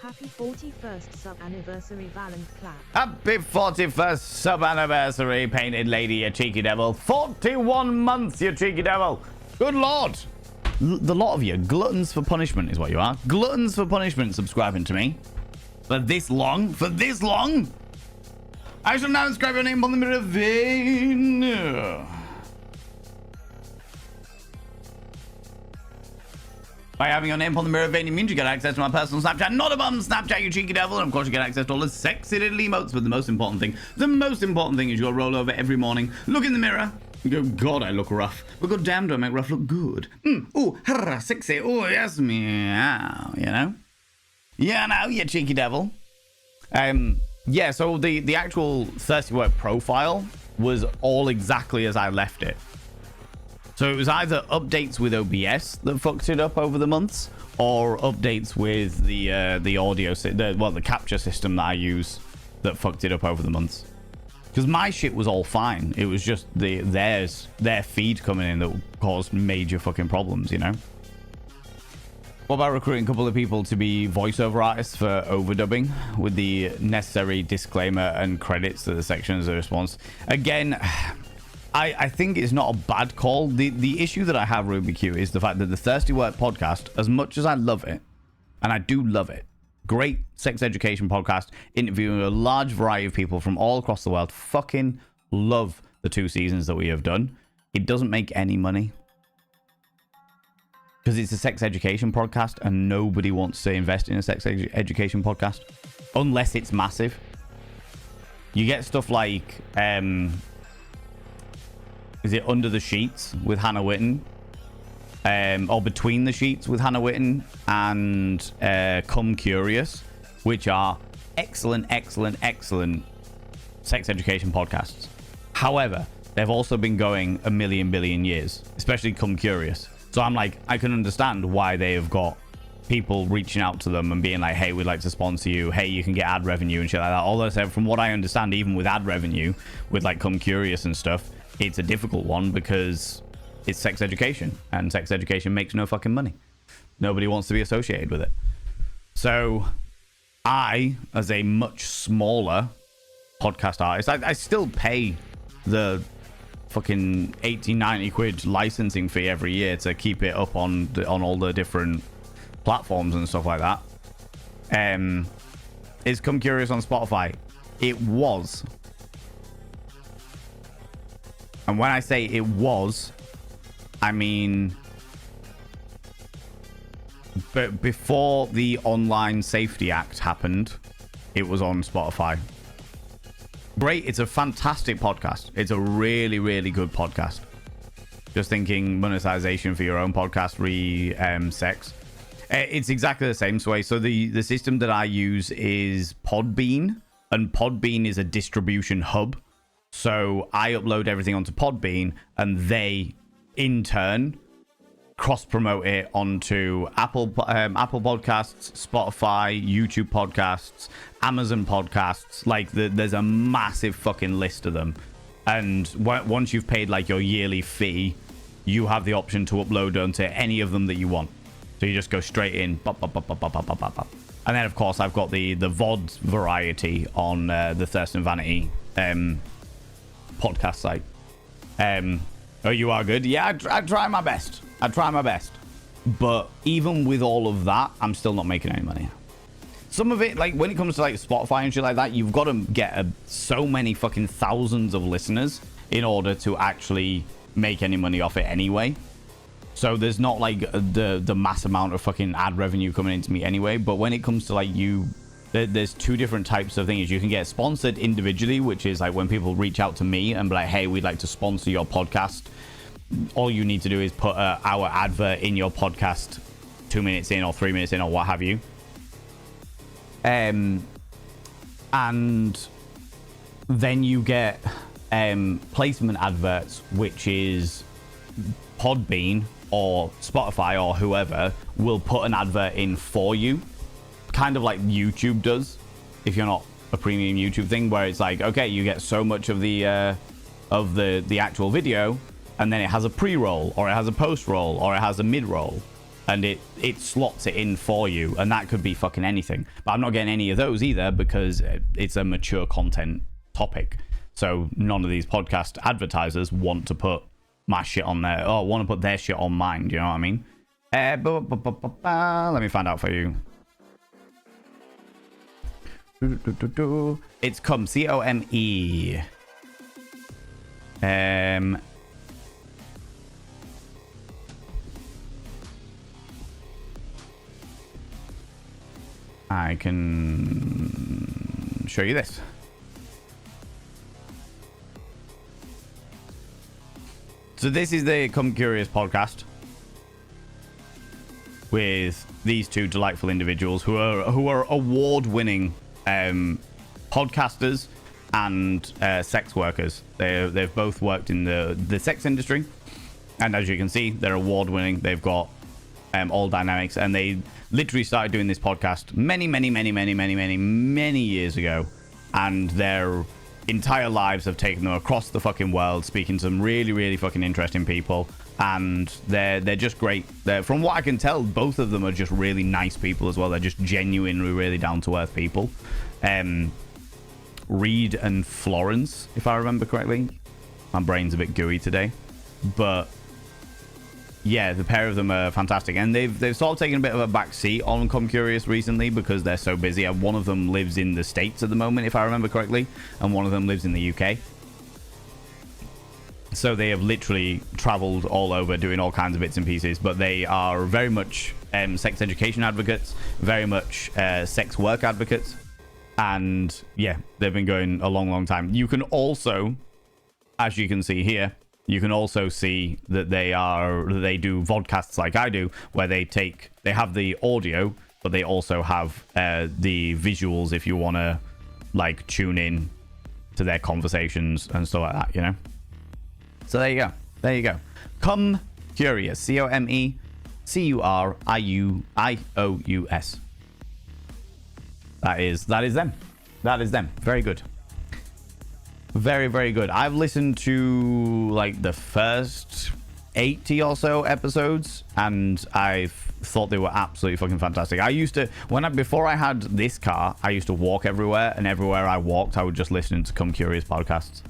Happy 41st sub-anniversary Valent clap. Happy 41st sub-anniversary, Painted Lady, you cheeky devil. 41 months, you cheeky devil. Good lord. The lot of you, gluttons for punishment is what you are. Gluttons for punishment subscribing to me. For this long? For this long? I shall now inscribe your name on the mirror vein. By having your name upon the mirror vein, it means you get access to my personal Snapchat, not a bum Snapchat, you cheeky devil. And of course, you get access to all the sexy little emotes. But the most important thing is you'll roll over every morning, look in the mirror, and go, God, I look rough. But god damn, do I make rough look good. Ooh, harra, sexy. Oh, yes, meow, you know? Yeah, now, you cheeky devil. Yeah, so the actual 30 word profile was all exactly as I left it. So it was either updates with OBS that fucked it up over the months, or updates with the audio, the capture system that I use that fucked it up over the months. Because my shit was all fine. It was just their feed coming in that caused major fucking problems, you know? What about recruiting a couple of people to be voiceover artists for overdubbing with the necessary disclaimer and credits to the sections of response? Again, I think it's not a bad call. The issue that I have, Ruby Q, is the fact that the Thirsty Work podcast, as much as I love it, and I do love it, great sex education podcast, interviewing a large variety of people from all across the world, fucking love the 2 seasons that we have done. It doesn't make any money. Because it's a sex education podcast, and nobody wants to invest in a sex education podcast. Unless it's massive. You get stuff like... is it Under the Sheets with Hannah Witten? Or Between the Sheets with Hannah Witten and Come Curious, which are excellent sex education podcasts. However, they've also been going a million billion years, especially Come Curious. So I'm like, I can understand why they have got people reaching out to them and being like, hey, we'd like to sponsor you. Hey, you can get ad revenue and shit like that. Although, from what I understand, even with ad revenue, with like Come Curious and stuff, it's a difficult one because it's sex education, and sex education makes no fucking money. Nobody wants to be associated with it. So I, as a much smaller podcast artist, I still pay the fucking 80-90 quid licensing fee every year to keep it up on all the different platforms and stuff like that. Is Come Curious on Spotify? It was. And when I say it was, I mean, but before the Online Safety Act happened, it was on Spotify. Great, it's a fantastic podcast. It's a really, really good podcast. Just thinking monetization for your own podcast, sex. It's exactly the same way. So the system that I use is Podbean, and Podbean is a distribution hub. So I upload everything onto Podbean, and they, in turn, cross-promote it onto Apple Podcasts, Spotify, YouTube Podcasts, Amazon Podcasts. Like, there's a massive fucking list of them. And once you've paid like your yearly fee, you have the option to upload onto any of them that you want. So you just go straight in. Bop, bop, bop, bop, bop, bop, bop, bop. And then, of course, I've got the VOD variety on the Thirst and Vanity podcast site. Oh, you are good? Yeah, I try my best. I try my best. But even with all of that, I'm still not making any money. Some of it, like when it comes to like Spotify and shit like that, you've got to get so many fucking thousands of listeners in order to actually make any money off it anyway. So there's not like the mass amount of fucking ad revenue coming into me anyway. But when it comes to like there's two different types of things. You can get sponsored individually, which is like when people reach out to me and be like, hey, we'd like to sponsor your podcast. All you need to do is put our advert in your podcast 2 minutes in or 3 minutes in or what have you. And then you get placement adverts, which is Podbean or Spotify or whoever will put an advert in for you, kind of like YouTube does if you're not a premium YouTube thing, where it's like, okay, you get so much of the actual video, and then it has a pre-roll or it has a post-roll or it has a mid-roll, and it slots it in for you, and that could be fucking anything. But I'm not getting any of those either because it's a mature content topic, so none of these podcast advertisers want to put my shit on there, or want to put their shit on mine. Do you know what I mean? Let me find out for you. It's come, C-O-M-E. I can show you this. So this is the Come Curious podcast with these two delightful individuals who are award-winning podcasters and sex workers. They've both worked in the sex industry, and as you can see, they're award-winning. They've got all dynamics, and they literally started doing this podcast many years ago, and their entire lives have taken them across the fucking world, speaking to some really fucking interesting people, and they're just great. From what I can tell, both of them are just really nice people as well. They're just genuinely really down-to-earth people. Reed and Florence, if I remember correctly. My brain's a bit gooey today, but yeah, the pair of them are fantastic, and they've sort of taken a bit of a back seat on Come Curious recently because they're so busy. And one of them lives in the States at the moment, if I remember correctly, and one of them lives in the UK. So they have literally traveled all over doing all kinds of bits and pieces, but they are very much sex education advocates, very much sex work advocates, and yeah, they've been going a long time. You can also, as you can see here, you can also see that they do vodcasts like I do, where they have the audio, but they also have the visuals if you want to like tune in to their conversations and stuff like that, you know. So there you go. Come Curious, COMECURIOUS. That is them. Very good. Very good. I've listened to like the first 80 or so episodes, and I've thought they were absolutely fucking fantastic. I used to, before I had this car, I used to walk everywhere, and everywhere I walked, I would just listen to Come Curious podcasts,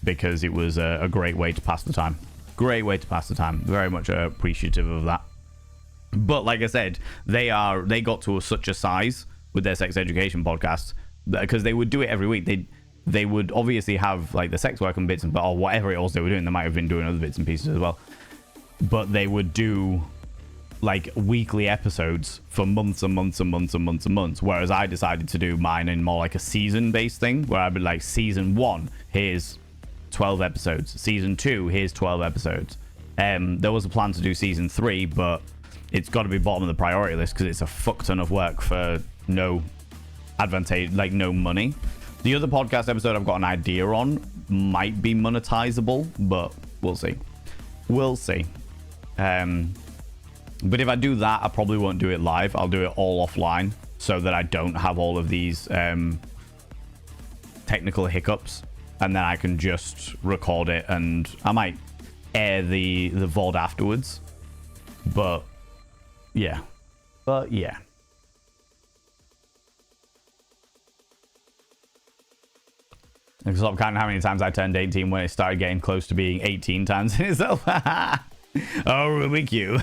because it was a great way to pass the time. Very much appreciative of that. But like I said, they got to such a size with their sex education podcasts because they would do it every week. They would obviously have like the sex work and bits and or whatever else they were doing. They might have been doing other bits and pieces as well, but they would do like weekly episodes for months. Whereas I decided to do mine in more like a season based thing, where I'd be like, season 1, here's 12 episodes. Season 2, here's 12 episodes. There was a plan to do season 3, but it's got to be bottom of the priority list because it's a fuck ton of work for no advantage, like no money. The other podcast episode I've got an idea on might be monetizable, but we'll see. But if I do that, I probably won't do it live. I'll do it all offline so that I don't have all of these technical hiccups and then I can just record it, and I might air the VOD afterwards. But yeah. I can stop counting how many times I turned 18 when it started getting close to being 18 times in itself. Oh, Rubik Q.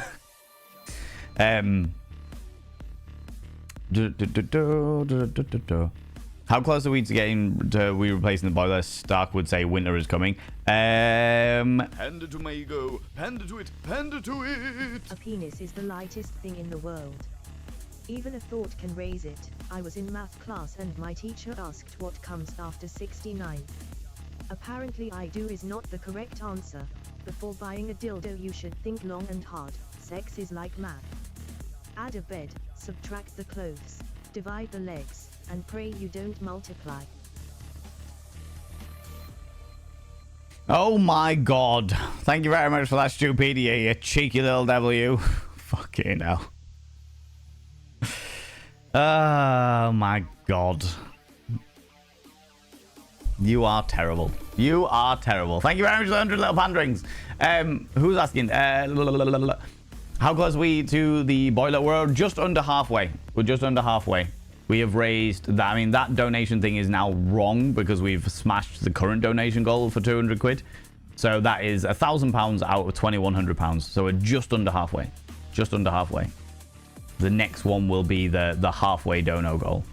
How close are we to getting to we replacing the boiler? Stark would say winter is coming. Panda to my ego. Panda to it. Panda to it. A penis is the lightest thing in the world. Even a thought can raise it. I was in math class and my teacher asked what comes after 69. Apparently I do is not the correct answer. Before buying a dildo you should think long and hard. Sex is like math. Add a bed, subtract the clothes, divide the legs, and pray you don't multiply. Oh my god. Thank you very much for that stupidity, you cheeky little devil, you. Fucking hell. Oh my god. You are terrible. You are terrible. Thank you very much for the 100 little panderings. Who's asking? How close are we to the boiler? We're just under halfway. We're just under halfway. We have raised that. I mean, that donation thing is now wrong because we've smashed the current donation goal for 200 quid. So that is £1,000 out of £2,100. So we're just under halfway. Just under halfway. The next one will be the halfway dono goal,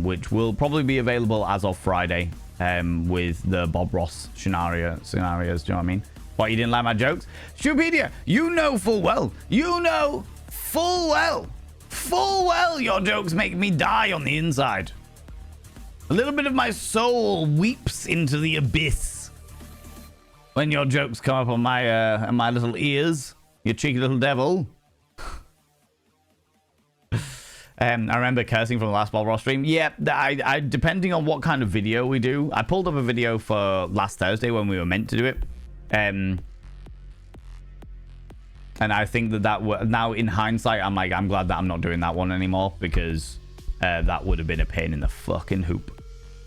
which will probably be available as of Friday with the Bob Ross scenarios. Do you know what I mean? What, you didn't like my jokes? Stupedia, you know full well your jokes make me die on the inside. A little bit of my soul weeps into the abyss when your jokes come up on my little ears, you cheeky little devil. I remember cursing from the last Bob Ross stream. Yeah, I depending on what kind of video we do. I pulled up a video for last Thursday when we were meant to do it. And I think that now in hindsight, I'm glad that I'm not doing that one anymore, because that would have been a pain in the fucking hoop.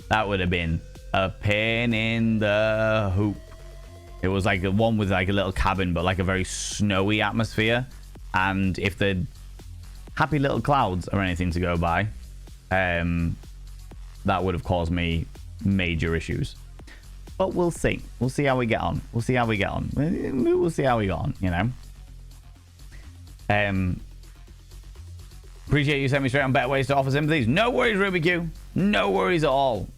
That would have been a pain in the hoop. It was like a one with like a little cabin, but like a very snowy atmosphere. And if the happy little clouds or anything to go by, that would have caused me major issues. But we'll see. We'll see how we get on. We'll see how we get on. We'll see how we get on, you know. Appreciate you sending me straight on better ways to offer sympathies. No worries, Ruby Q. No worries at all.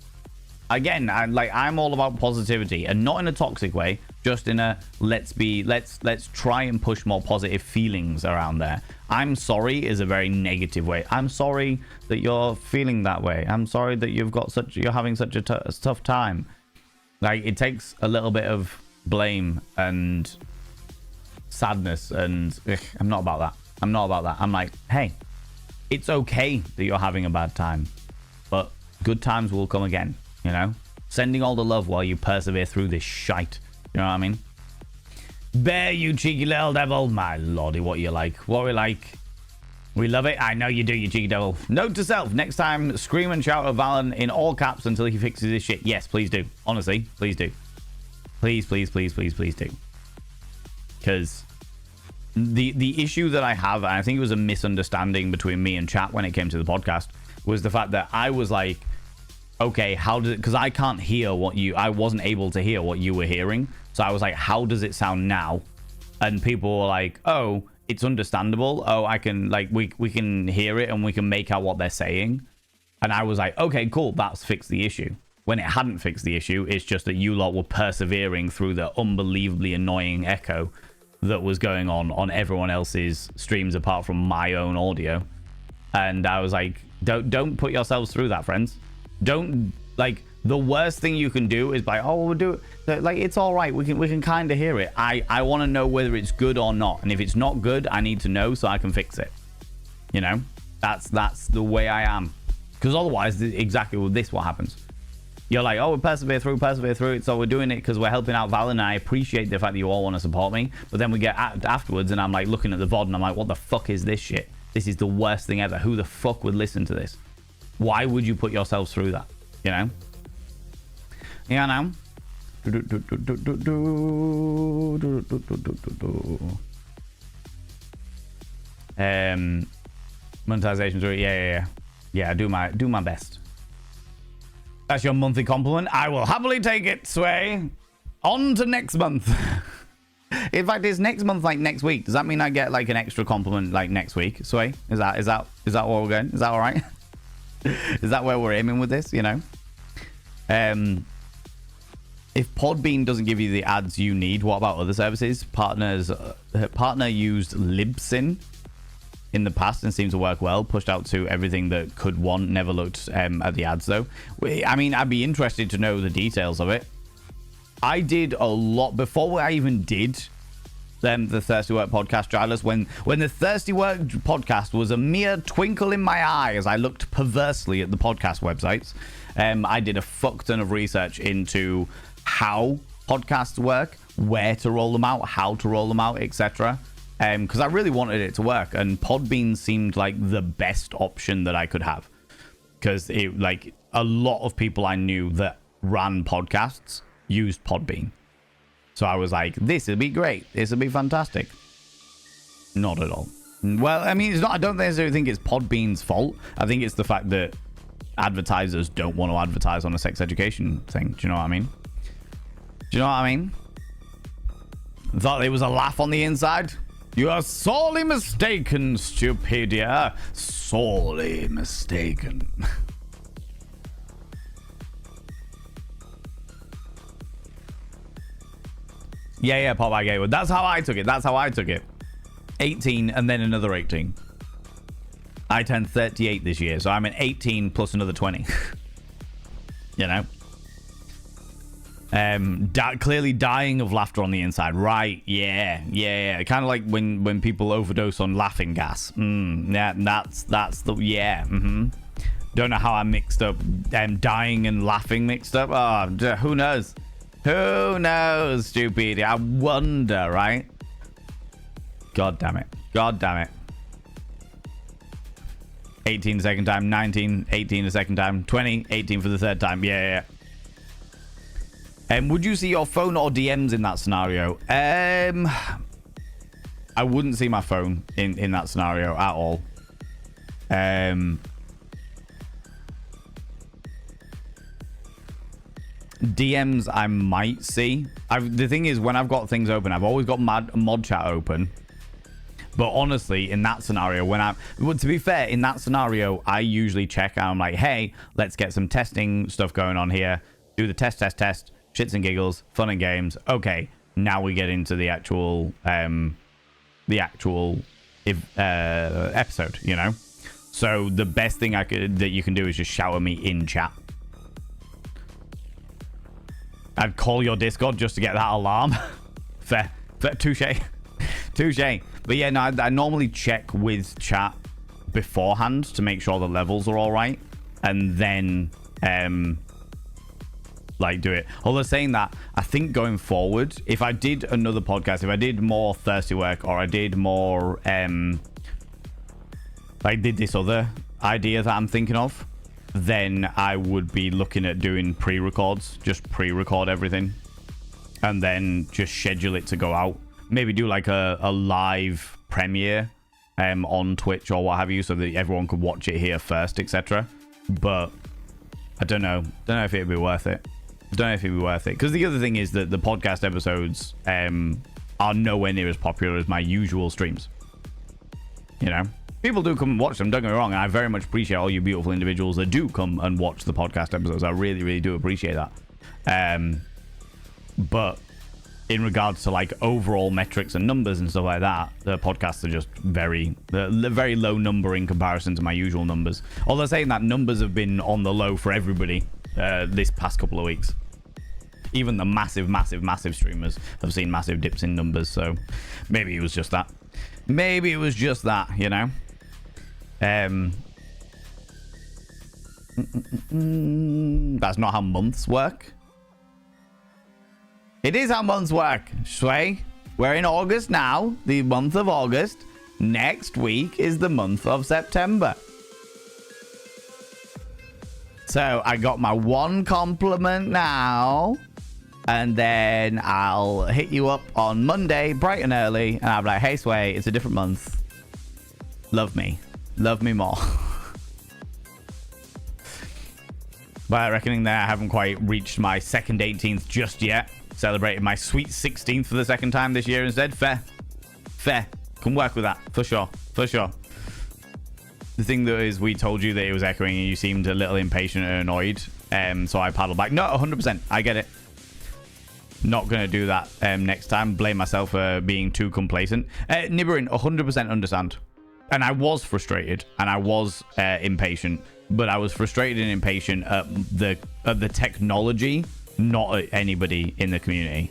Again, I'm all about positivity, and not in a toxic way, just in a let's try and push more positive feelings around there. I'm sorry is a very negative way. I'm sorry that you're feeling that way. I'm sorry that you're having such a tough time. Like, it takes a little bit of blame and sadness, and I'm not about that. I'm not about that. I'm like, hey, it's okay that you're having a bad time, but good times will come again, you know? Sending all the love while you persevere through this shite. You know what I mean? Bear, you cheeky little devil. My lordy, what you like? What we like? We love it. I know you do, you cheeky devil. Note to self, next time, scream and shout at Valen in all caps until he fixes his shit. Yes, please do. Honestly, please do. Please, please, please, please, please do. Because the issue that I have, and I think it was a misunderstanding between me and chat when it came to the podcast, was the fact that I was like, okay, how does it, because I can't hear I wasn't able to hear what you were hearing. So I was like, how does it sound now? And people were like, oh, it's understandable. Oh, I can, like, we can hear it and we can make out what they're saying. And I was like, okay, cool, that's fixed the issue. When it hadn't fixed the issue, it's just that you lot were persevering through the unbelievably annoying echo that was going on everyone else's streams apart from my own audio. And I was like, don't put yourselves through that, friends. Don't, like, the worst thing you can do is we'll do it. Like, it's all right. We can kind of hear it. I want to know whether it's good or not. And if it's not good, I need to know so I can fix it. You know, that's the way I am. Because otherwise, exactly with this, what happens? You're like, oh, we persevere through it. So we're doing it because we're helping out Val, and I appreciate the fact that you all want to support me. But then we get afterwards and I'm like looking at the VOD and I'm like, what the fuck is this shit? This is the worst thing ever. Who the fuck would listen to this? Why would you put yourselves through that? You know? You know? Monetization, yeah. Do my best. That's your monthly compliment. I will happily take it, Sway. On to next month. In fact, is next month like next week? Does that mean I get like an extra compliment like next week, Sway? Is that where we're going? Is that all right? Is that where we're aiming with this? You know. If Podbean doesn't give you the ads you need, what about other services? Partner used Libsyn in the past and seemed to work well. Pushed out to everything that could want. Never looked at the ads though. I mean, I'd be interested to know the details of it. I did a lot before I even did the Thirsty Work podcast trialers. When the Thirsty Work podcast was a mere twinkle in my eye as I looked perversely at the podcast websites, I did a fuck ton of research into how podcasts work, where to roll them out, how to roll them out, etc. Because I really wanted it to work, and Podbean seemed like the best option that I could have. Because like a lot of people I knew that ran podcasts used Podbean. So I was like, this would be great. This would be fantastic. Not at all. Well, I mean, it's not. I don't necessarily think it's Podbean's fault. I think it's the fact that advertisers don't want to advertise on a sex education thing. Do you know what I mean? Thought there was a laugh on the inside? You are sorely mistaken, Stupidia. Sorely mistaken. Yeah, Pop I Gateway. That's how I took it. 18 and then another 18. I turned 38 this year, so I'm an 18 plus another 20. You know? Clearly dying of laughter on the inside. Right, yeah. Kind of like when people overdose on laughing gas. That's the, yeah. Don't know how I mixed up dying and laughing mixed up. Oh, who knows? Who knows, stupid? I wonder, right? God damn it. 18 the second time, 19, 18 the second time, 20, 18 for the third time. Yeah. Would you see your phone or DMs in that scenario? I wouldn't see my phone in that scenario at all. DMs I might see. The thing is, when I've got things open, I've always got mod chat open. But honestly, in that scenario, to be fair, in that scenario, I usually check and I'm like, hey, let's get some testing stuff going on here. Do the test, shits and giggles, fun and games. Okay, now we get into the actual episode, you know? So the best thing that you can do is just shout at me in chat. I'd call your Discord just to get that alarm. Fair. Touche. But yeah, no, I normally check with chat beforehand to make sure the levels are all right, and then do it. Although saying that, I think going forward, if I did another podcast, if I did more Thirsty Work, or I did more did this other idea that I'm thinking of, then I would be looking at doing pre-records. Just pre-record everything and then just schedule it to go out. Maybe do like a live premiere on Twitch or what have you, so that everyone could watch it here first, etc. But I don't know if it'd be worth it. Because the other thing is that the podcast episodes are nowhere near as popular as my usual streams. You know, people do come and watch them, don't get me wrong, and I very much appreciate all you beautiful individuals that do come and watch the podcast episodes. I really, really do appreciate that. But in regards to like overall metrics and numbers and stuff like that, the podcasts are just very low number in comparison to my usual numbers. Although saying that, numbers have been on the low for everybody this past couple of weeks. Even the massive streamers have seen massive dips in numbers, so maybe it was just that. You know? That's not how months work. It is how months work, Sway. We're in August now, the month of August. Next week is the month of September. So I got my one compliment now. And then I'll hit you up on Monday, bright and early. And I'll be like, hey, Sway, it's a different month. Love me. Love me more. By reckoning there, I haven't quite reached my second 18th just yet. Celebrated my sweet 16th for the second time this year instead. Fair. Fair. Can work with that. For sure. For sure. The thing that is, we told you that it was echoing and you seemed a little impatient and annoyed. So I paddled back. No, 100%. I get it. Not going to do that next time. Blame myself for being too complacent. Nibberin, 100% understand. And I was frustrated and I was impatient. But I was frustrated and impatient at the technology, not at anybody in the community.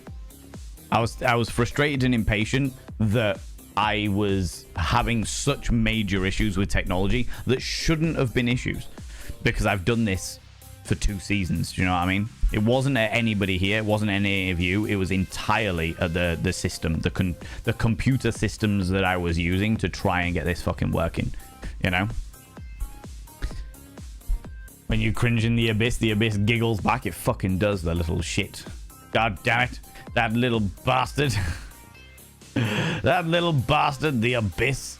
I was frustrated and impatient that I was having such major issues with technology that shouldn't have been issues, because I've done this for 2 seasons. Do you know what I mean? It wasn't at anybody here. It wasn't any of you. It was entirely at the system, the computer systems that I was using to try and get this fucking working. You know? When you cringe in the abyss giggles back. It fucking does, the little shit. God damn it. That little bastard. That little bastard, the abyss.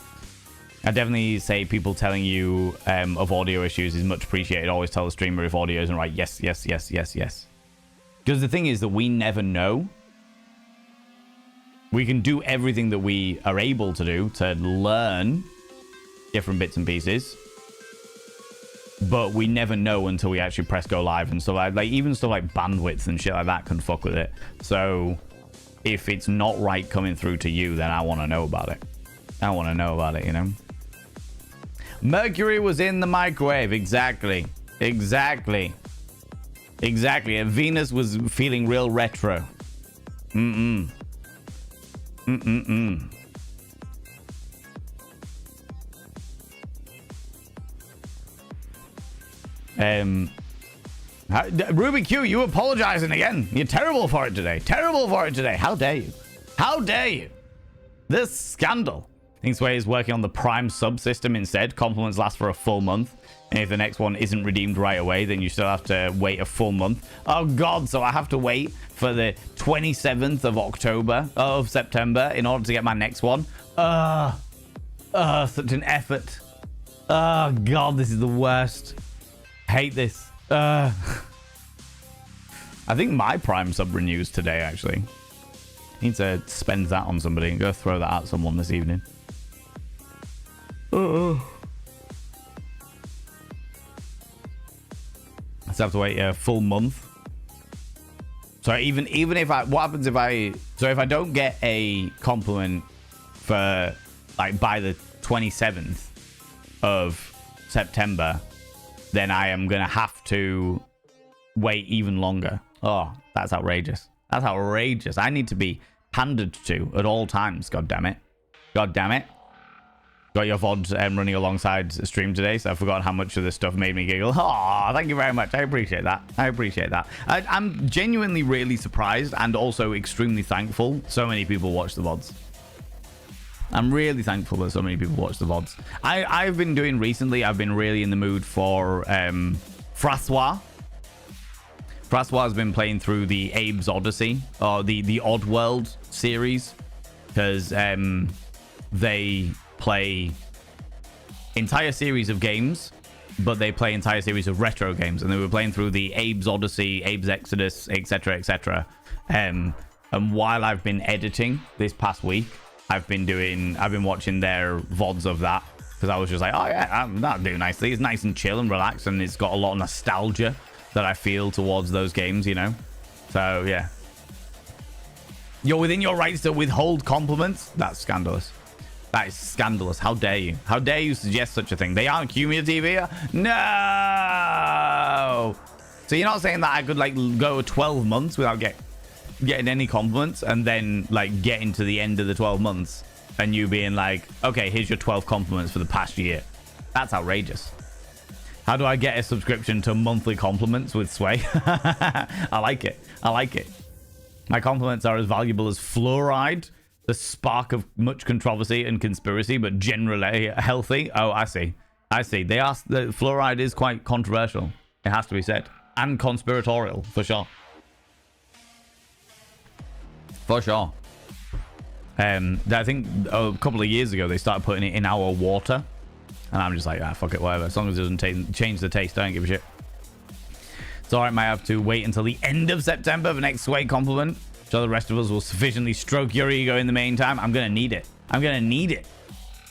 I definitely say people telling you of audio issues is much appreciated. Always tell the streamer if audio isn't right. Yes, yes, yes, yes, yes. Because the thing is that we never know. We can do everything that we are able to do to learn different bits and pieces. But we never know until we actually press go live and stuff like even stuff like bandwidth and shit like that can fuck with it. So if it's not right coming through to you, then I want to know about it. I want to know about it, you know? Mercury was in the microwave. Exactly. Exactly. Exactly. And Venus was feeling real retro. Mm-mm. Mm-mm-mm. Ruby Q, you apologizing again. You're terrible for it today. Terrible for it today. How dare you? How dare you? This scandal. Thingsway is working on the Prime subsystem instead. Compliments last for a full month. And if the next one isn't redeemed right away, then you still have to wait a full month. Oh, God. So I have to wait for the 27th of September in order to get my next one. Such an effort. Oh, God. This is the worst. Hate this. I think my Prime sub renews today, actually. Need to spend that on somebody and go throw that at someone this evening. I still have to wait a full month. So even if what happens if I don't get a compliment for like by the 27th of September, then I am gonna have to wait even longer. Oh, that's outrageous. That's outrageous. I need to be pandered to at all times. God damn it. God damn it. Got your VOD running alongside the stream today, so I forgot how much of this stuff made me giggle. Oh, thank you very much. I appreciate that. I appreciate that. I'm genuinely really surprised and also extremely thankful so many people watch the VODs. I'm really thankful that so many people watch the VODs. I've been doing recently, I've been really in the mood for Francois. Francois has been playing through the Abe's Odyssey, or the Oddworld series, because they play entire series of games, but they play entire series of retro games, and they were playing through the Abe's Odyssey, Abe's Exodus, etc., etc. And while I've been editing this past week, I've been watching their VODs of that, because I was just like, oh yeah, that'll do nicely. It's nice and chill and relaxed, and it's got a lot of nostalgia that I feel towards those games, you know? So, yeah. You're within your rights to withhold compliments? That's scandalous. That is scandalous. How dare you? How dare you suggest such a thing? They aren't cumulative here? No! So you're not saying that I could, like, go 12 months without getting any compliments, and then, like, getting to the end of the 12 months and you being like, okay, here's your 12 compliments for the past year. That's outrageous. How do I get a subscription to monthly compliments with Sway? I like it. I like it. My compliments are as valuable as fluoride, the spark of much controversy and conspiracy, but generally healthy. Oh, I see. I see. The fluoride is quite controversial. It has to be said. And conspiratorial, for sure. For sure. I think a couple of years ago, they started putting it in our water. And I'm just like, ah, fuck it, whatever. As long as it doesn't change the taste, I don't give a shit. It's alright, might have to wait until the end of September for the next Sway compliment. So the rest of us will sufficiently stroke your ego in the meantime. I'm going to need it. I'm going to need it.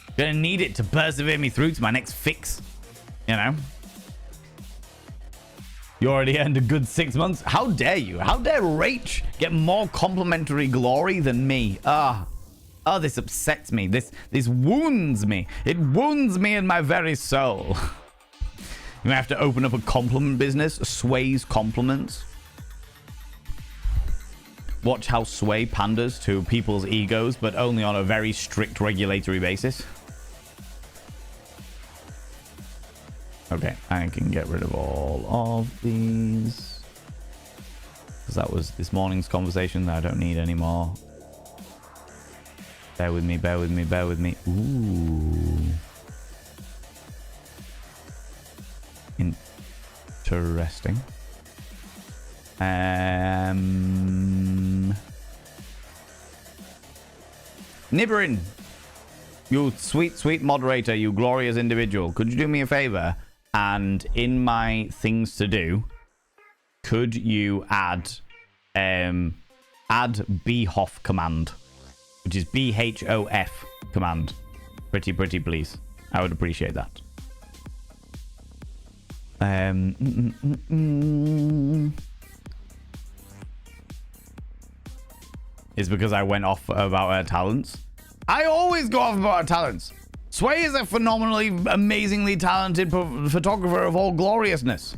I'm going to need it to persevere me through to my next fix. You know? You already earned a good 6 months. How dare you? How dare Rach get more complimentary glory than me? Oh, this upsets me. This wounds me. It wounds me in my very soul. You may have to open up a compliment business. Sway's compliments. Watch how Sway panders to people's egos, but only on a very strict regulatory basis. Okay, I can get rid of all of these. Because that was this morning's conversation that I don't need anymore. Bear with me, bear with me, bear with me. Ooh. Interesting. Nibberin, you sweet, sweet moderator, you glorious individual. Could you do me a favor? And in my things to do, could you add bhof command, which is BHOF command. Pretty please. I would appreciate that. It's because I went off about her talents. I always go off about her talents. Sway is a phenomenally, amazingly talented photographer of all gloriousness.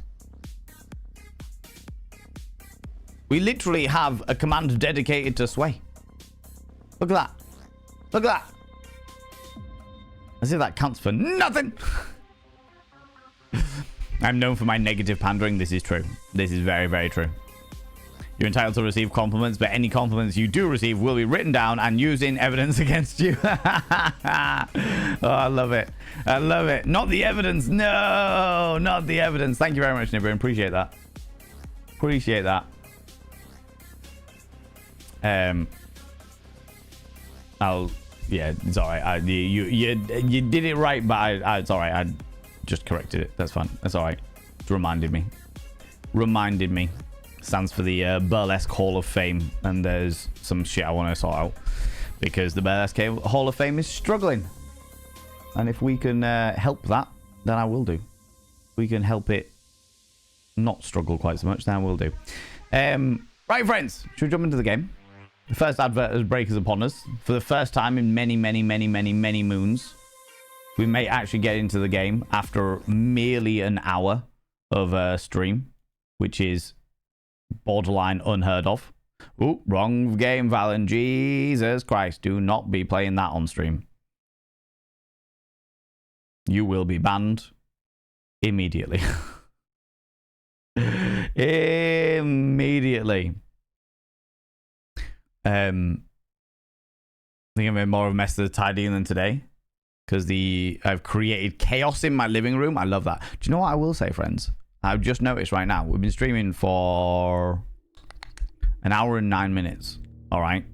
We literally have a command dedicated to Sway. Look at that. Look at that. As if that counts for nothing. I'm known for my negative pandering. This is true. This is very, very true. You're entitled to receive compliments, but any compliments you do receive will be written down and used in evidence against you. Oh, I love it. I love it. Not the evidence. No, not the evidence. Thank you very much, Nibrin. Appreciate that. Appreciate that. Yeah, it's all right. You did it right, but it's all right. I just corrected it. That's fine. That's all right. It reminded me. Stands for the Burlesque Hall of Fame, and there's some shit I want to sort out because the Burlesque Hall of Fame is struggling, and if we can help that, then I will do. If we can help it not struggle quite so much, then I will do. Right, friends, should we jump into the game? The first advert break is upon us. For the first time in many moons, we may actually get into the game after merely an hour of stream, which is borderline unheard of. Ooh, wrong game, Valen. Jesus Christ, do not be playing that on stream. You will be banned immediately. Immediately. I think I made more of a mess of the tidying than today because I've created chaos in my living room. I love that. Do you know what I will say, friends? I've just noticed right now, we've been streaming for an hour and 9 minutes. All right.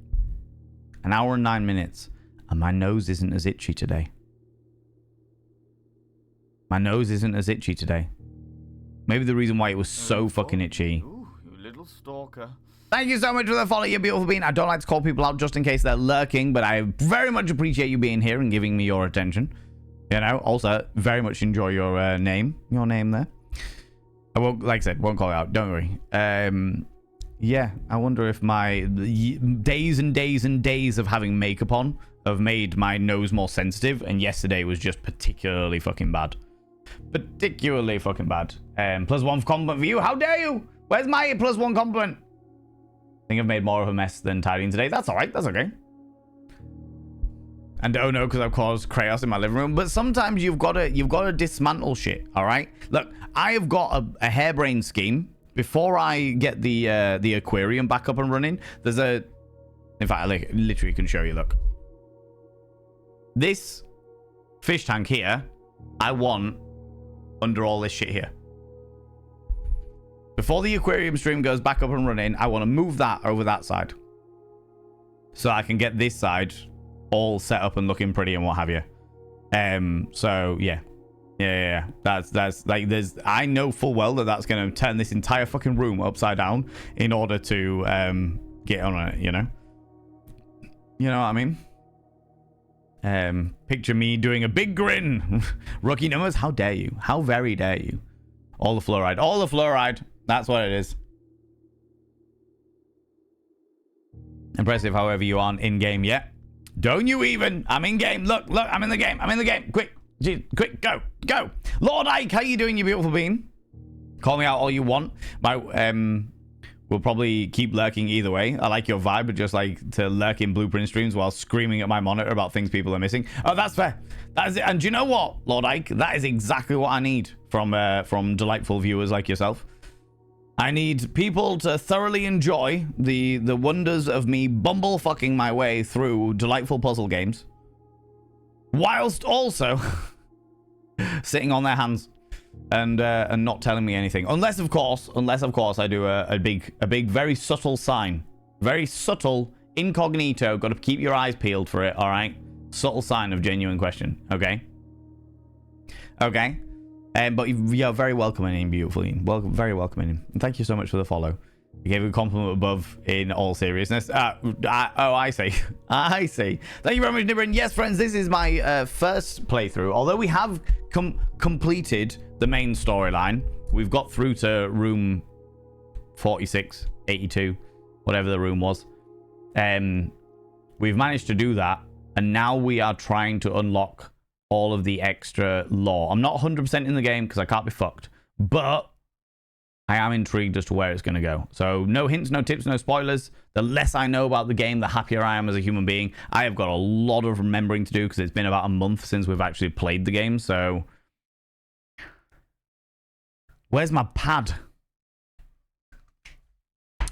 An hour and 9 minutes. And my nose isn't as itchy today. My nose isn't as itchy today. Maybe the reason why it was so fucking itchy. Ooh, you little stalker. Thank you so much for the follow, you beautiful being. I don't like to call people out just in case they're lurking, but I very much appreciate you being here and giving me your attention. You know, also very much enjoy your name there. I won't, like I said, won't call it out. Don't worry. Yeah, I wonder if my days and days of having makeup on have made my nose more sensitive, and yesterday was just particularly fucking bad. Particularly fucking bad. +1 compliment for you. How dare you? Where's my +1 compliment? I think I've made more of a mess than tidying today. That's all right. That's okay. And oh no, because I've caused chaos in my living room. But sometimes you've got to dismantle shit. All right. Look, I have got a harebrained scheme. Before I get the aquarium back up and running, there's a. In fact, I literally can show you. Look, this fish tank here, I want under all this shit here. Before the aquarium stream goes back up and running, I want to move that over that side. So I can get this side all set up and looking pretty and what have you. So yeah. Yeah. That's like, I know full well that that's going to turn this entire fucking room upside down in order to get on it, you know? You know what I mean? Picture me doing a big grin. Rookie numbers, how dare you? How very dare you? All the fluoride. All the fluoride. That's what it is. Impressive, however, you aren't in-game yet. Don't you even? I'm in-game. Look, I'm in the game. I'm in the game. Quick. Jeez, quick, go. Lord Ike, how you doing, you beautiful bean? Call me out all you want. We'll probably keep lurking either way. I like your vibe, but just like to lurk in Blueprint streams while screaming at my monitor about things people are missing. Oh, that's fair. That is it. And do you know what, Lord Ike? That is exactly what I need from delightful viewers like yourself. I need people to thoroughly enjoy the wonders of me bumble-fucking my way through delightful puzzle games, whilst also sitting on their hands and not telling me anything. Unless of course I do a big, very subtle sign. Very subtle, incognito, got to keep your eyes peeled for it, all right? Subtle sign of genuine question, okay? Okay. But you're very welcoming, beautiful Ian. Very welcoming. And thank you so much for the follow. You gave a compliment above in all seriousness. I see. I see. Thank you very much, Nibrin. Yes, friends, this is my first playthrough. Although we have completed the main storyline. We've got through to room 46, 82, whatever the room was. We've managed to do that. And now we are trying to unlock all of the extra lore. I'm not 100% in the game because I can't be fucked. But I am intrigued as to where it's going to go. So no hints, no tips, no spoilers. The less I know about the game, the happier I am as a human being. I have got a lot of remembering to do because it's been about a month since we've actually played the game. So where's my pad?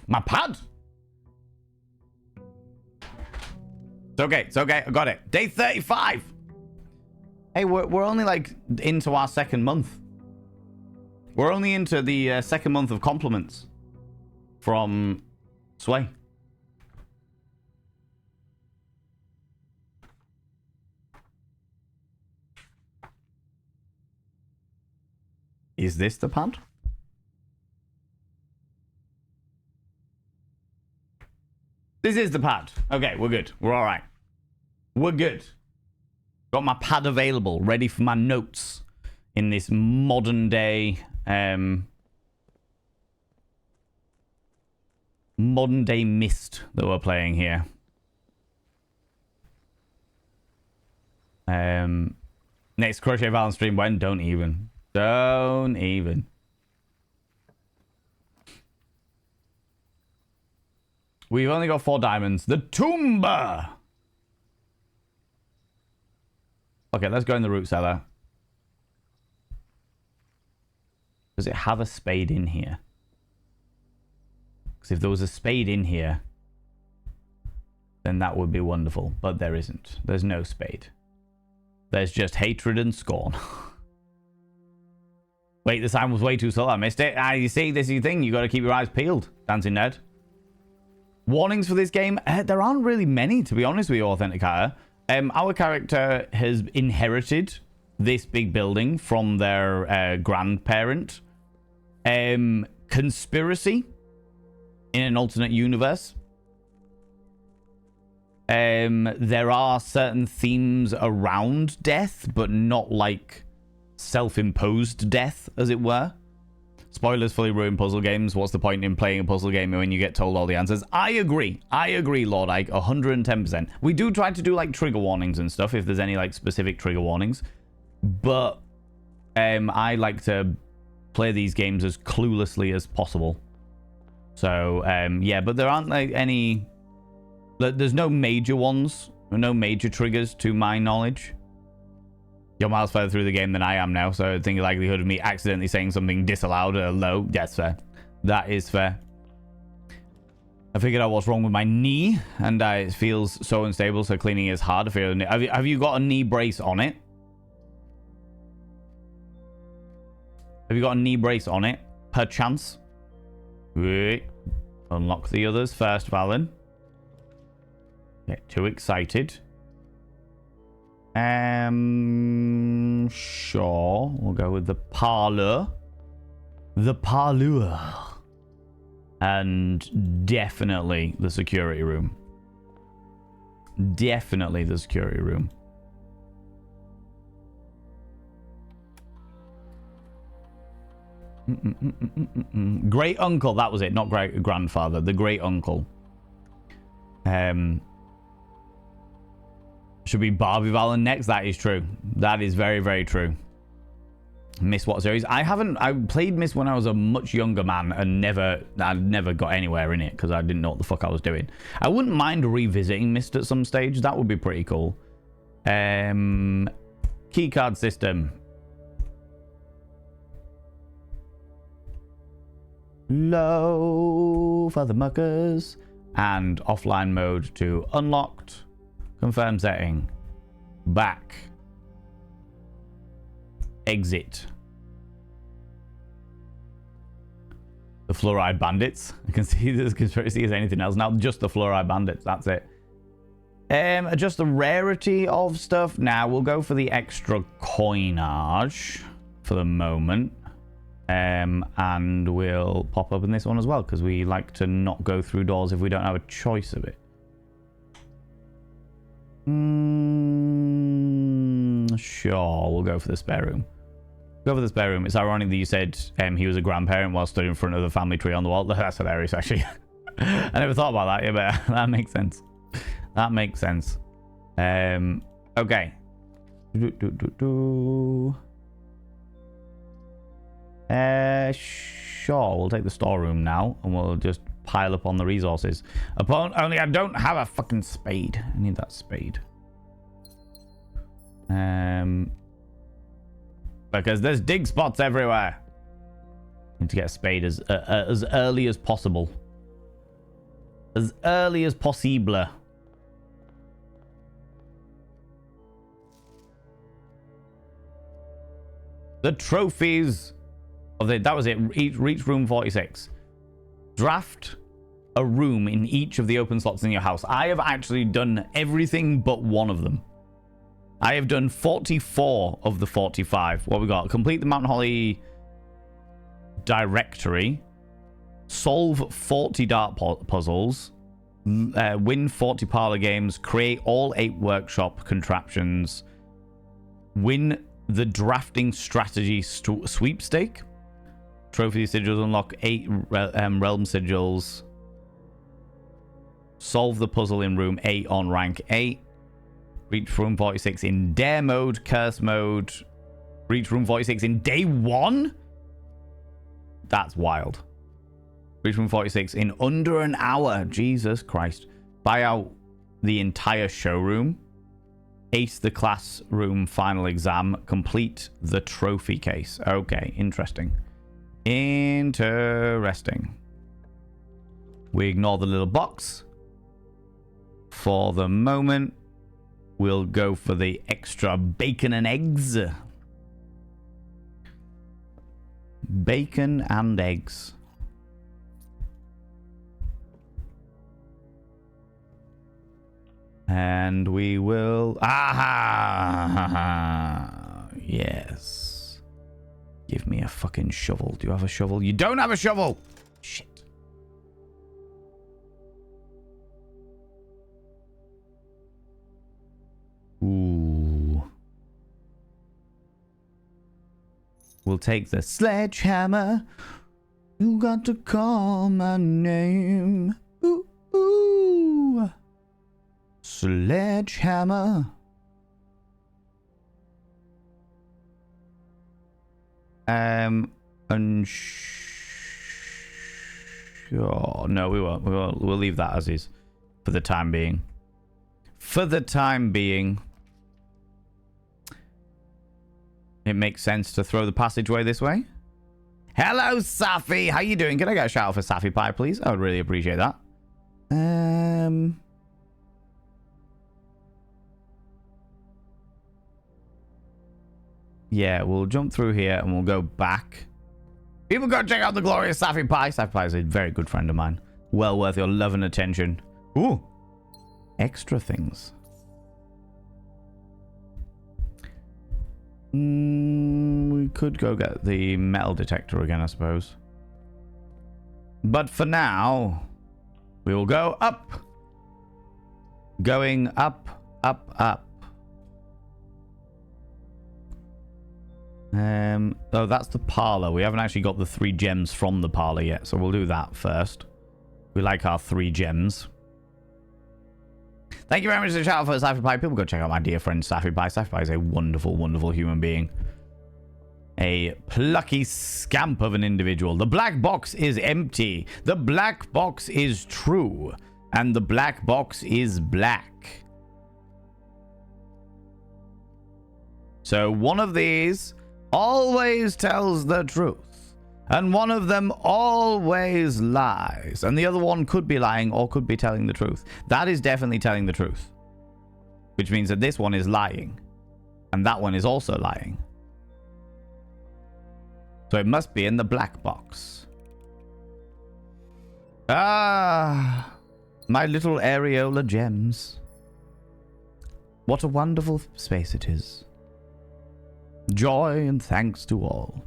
My pad? It's okay. It's okay. I got it. Day 35. Hey, we're only like into our second month. We're only into the second month of compliments from Sway. Is this the pad? This is the pad. Okay, we're good. We're all right. We're good. Got my pad available, ready for my notes in this modern day mist that we're playing here. Next Crochet Val stream when? Don't even. We've only got 4 diamonds. The Toomba! Okay, let's go in the root cellar. Does it have a spade in here? Because if there was a spade in here, then that would be wonderful. But there isn't. There's no spade. There's just hatred and scorn. Wait, the sign was way too slow. I missed it. You see, this is the thing. You got to keep your eyes peeled, Dancing Ned. Warnings for this game? There aren't really many, to be honest with you, Authenticator. Our character has inherited this big building from their grandparent. Conspiracy in an alternate universe. There are certain themes around death, but not like self-imposed death, as it were. Spoilers fully ruin puzzle games. What's the point in playing a puzzle game when you get told all the answers? I agree, Lord Ike, 110%. We do try to do like trigger warnings and stuff if there's any like specific trigger warnings. But I like to play these games as cluelessly as possible. So yeah, but there aren't like any... There's no major ones, no major triggers to my knowledge. You're miles further through the game than I am now, so I think the likelihood of me accidentally saying something disallowed or low, that's fair. That is fair. I figured out what's wrong with my knee, and it feels so unstable, so cleaning is hard. Have you got a knee brace on it? Have you got a knee brace on it, per chance? Wait. Unlock the others first, Valen. Get too excited. Sure. We'll go with the parlor. The parlor. And definitely the security room. Definitely the security room. Great uncle, that was it, not great grandfather. The great uncle. Should be Barbie Valen next. That is true. That is very, very true. Miss what series? I played Miss when I was a much younger man and I never got anywhere in it because I didn't know what the fuck I was doing. I wouldn't mind revisiting Mist at some stage. That would be pretty cool. Keycard system. Low for the muckers. And offline mode to unlocked. Confirm setting. Back. Exit. The fluoride bandits. I can see this conspiracy as anything else now. Just the fluoride bandits. That's it. Adjust the rarity of stuff. Now we'll go for the extra coinage for the moment. And we'll pop up in this one as well because we like to not go through doors if we don't have a choice of it. Sure, we'll go for the spare room. Go for the spare room. It's ironic that you said he was a grandparent while stood in front of the family tree on the wall. That's hilarious, actually. I never thought about that. Yeah, but that makes sense. That makes sense. Okay. Sure, we'll take the storeroom now, and we'll just pile up on the resources. Only I don't have a fucking spade. I need that spade. Because there's dig spots everywhere. Need to get a spade as early as possible. As early as possible. The trophies of the... That was it. Reach room 46. Draft a room in each of the open slots in your house. I have actually done everything but one of them. I have done 44 of the 45. What we got? Complete the Mount Holly directory. Solve 40 dart puzzles. Win 40 parlor games. Create all 8 workshop contraptions. Win the drafting strategy sweepstake. Trophy sigils. Unlock 8 realm sigils. Solve the puzzle in room 8 on rank 8. Reach room 46 in dare mode, curse mode. Reach room 46 in day 1? That's wild. Reach room 46 in under an hour. Jesus Christ. Buy out the entire showroom. Ace the classroom final exam. Complete the trophy case. Okay, interesting. Interesting. We ignore the little box. For the moment, we'll go for the extra bacon and eggs. Bacon and eggs. And we will... Ah! Yes. Give me a fucking shovel. Do you have a shovel? You don't have a shovel! Shit. Ooh. We'll take the sledgehammer. You got to call my name. Ooh, ooh. Sledgehammer. And sure. No, we won't. We'll leave that as is for the time being. For the time being, it makes sense to throw the passageway this way. Hello, Safi. How you doing? Can I get a shout out for Safi Pie, please? I would really appreciate that. Yeah, we'll jump through here and we'll go back People go check out the glorious Safi Pie. Safi Pie is a very good friend of mine. Well worth your love and attention. Ooh. Extra things. We could go get the metal detector again, I suppose. But for now, we will go up. Going up, up, up. Oh, that's the parlor. We haven't actually got the 3 gems from the parlor yet, so we'll do that first. We like our 3 gems. Thank you very much for the shout out for Safi Pie. People go check out my dear friend Safi Pie. Safi Pie is a wonderful, wonderful human being. A plucky scamp of an individual. The black box is empty. The black box is true. And the black box is black. So one of these always tells the truth. And one of them always lies. And the other one could be lying or could be telling the truth. That is definitely telling the truth. Which means that this one is lying. And that one is also lying. So it must be in the black box. Ah, my little areola gems. What a wonderful space it is. Joy and thanks to all.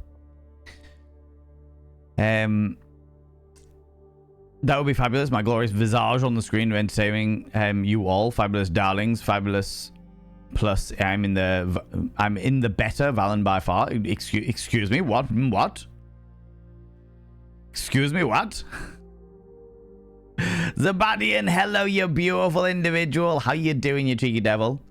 That would be fabulous. My glorious visage on the screen entertaining you all, fabulous darlings, fabulous. Plus, I'm in the better Valen by far. Excuse me, what? What? Excuse me, what? Zabadian, hello, you beautiful individual. How you doing, you cheeky devil?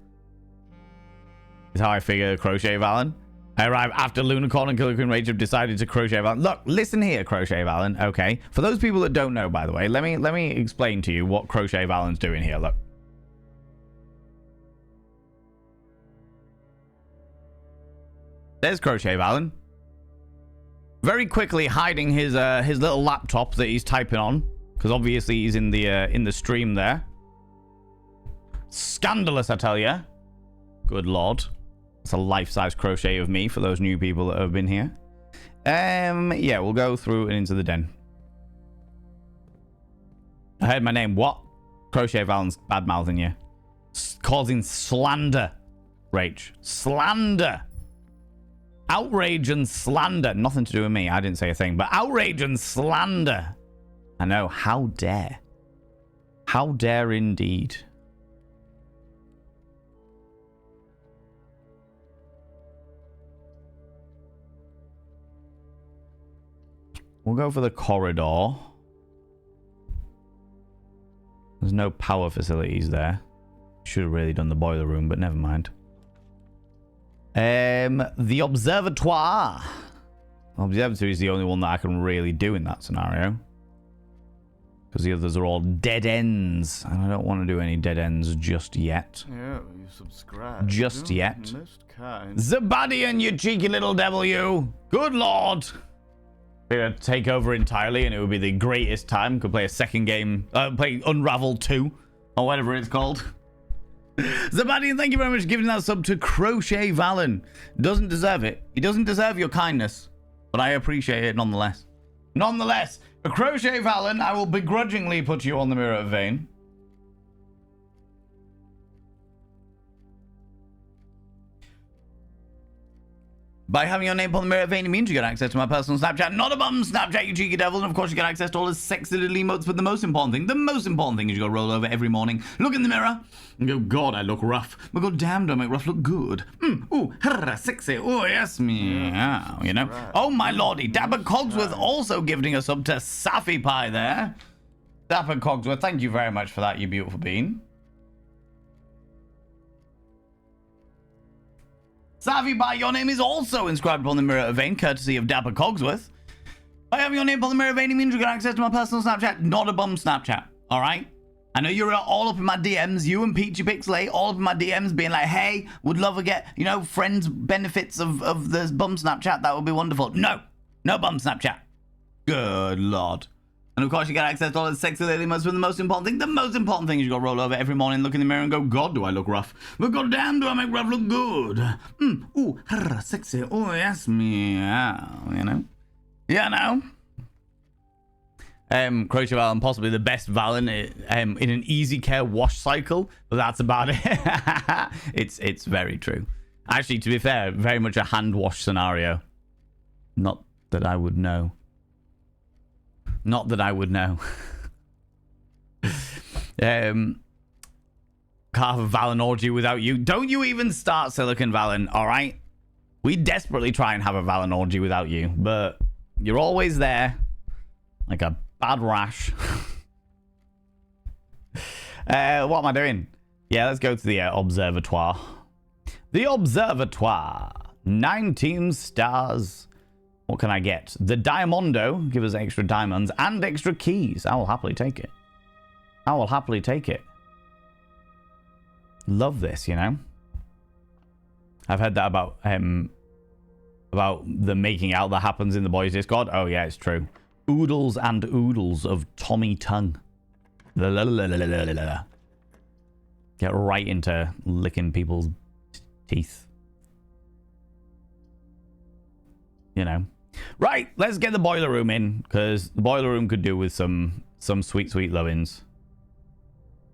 Is how I figure crochet Valen. I arrive after Lunicorn and Killer Queen Rage have decided to crochet Valen. Look, listen here, crochet Valen. Okay, for those people that don't know, by the way, let me explain to you what crochet Valen's doing here. Look, there's crochet Valen, very quickly hiding his little laptop that he's typing on, because obviously he's in the stream there. Scandalous, I tell you. Good lord. It's a life-size crochet of me for those new people that have been here. Yeah, we'll go through and into the den. I heard my name. What? Crochet Valen's bad-mouthing you. Causing slander. Rach. Slander. Outrage and slander. Nothing to do with me. I didn't say a thing. But outrage and slander. I know. How dare. How dare indeed. We'll go for the corridor. There's no power facilities there. Should have really done the boiler room, but never mind. The observatoire. Observatory is the only one that I can really do in that scenario. Because the others are all dead ends. And I don't want to do any dead ends just yet. Yeah, you subscribe. Just yet. Most kind. Zabadian, you cheeky little devil, you. Good lord. We're gonna take over entirely and it would be the greatest time. Could play a second game. Play Unravel 2. Or whatever it's called. Zabadian, thank you very much for giving that sub to Crochet Valen. Doesn't deserve it. He doesn't deserve your kindness. But I appreciate it nonetheless. Nonetheless, for Crochet Valen, I will begrudgingly put you on the Mirror of Vein. By having your name on the Mirror of Vein, it means you get access to my personal Snapchat. Not a bum Snapchat, you cheeky devil. And of course, you get access to all his sexy little emotes. But the most important thing is you got to roll over every morning, look in the mirror, and go, God, I look rough. But God damn, do I make rough look good. Ooh, sexy. Oh, yes, meow, you know. Right. Oh, my lordy. Dapper Cogsworth also giving a sub to Safi Pie there. Dapper Cogsworth, thank you very much for that, you beautiful bean. Safi Pie, your name is also inscribed upon the Mirror of Vein, courtesy of Dapper Cogsworth. By having your name upon the Mirror of Vein, it means you get access to my personal Snapchat, not a bum Snapchat, alright? I know you're all up in my DMs, you and Peachy Pixelate, all up in my DMs being like, hey, would love to get, you know, friends benefits of this bum Snapchat, that would be wonderful. No, no bum Snapchat. Good lord. And of course, you get access to all the sexy lady emotes. But the most important thing is you got to roll over every morning, look in the mirror, and go, God, do I look rough? But goddamn, do I make rough look good? Ooh, sexy. Oh, yes, meow, you know. Yeah, no. Croatia Valen, possibly the best Valen in an easy care wash cycle, but that's about it. It's very true. Actually, to be fair, very much a hand wash scenario. Not that I would know. Not that I would know. Can't have a Valen orgy without you. Don't you even start Silicon Valen, all right? We desperately try and have a Valen orgy without you, but you're always there, like a bad rash. What am I doing? Yeah, let's go to the observatoire. The observatoire. 19 stars. What can I get? The Diamondo. Give us extra diamonds and extra keys. I will happily take it. I will happily take it. Love this, you know. I've heard that about the making out that happens in the boys' Discord. Oh yeah, it's true. Oodles and oodles of Tommy tongue. Get right into licking people's teeth. You know. Right, let's get the boiler room in, because the boiler room could do with some sweet, sweet lovins.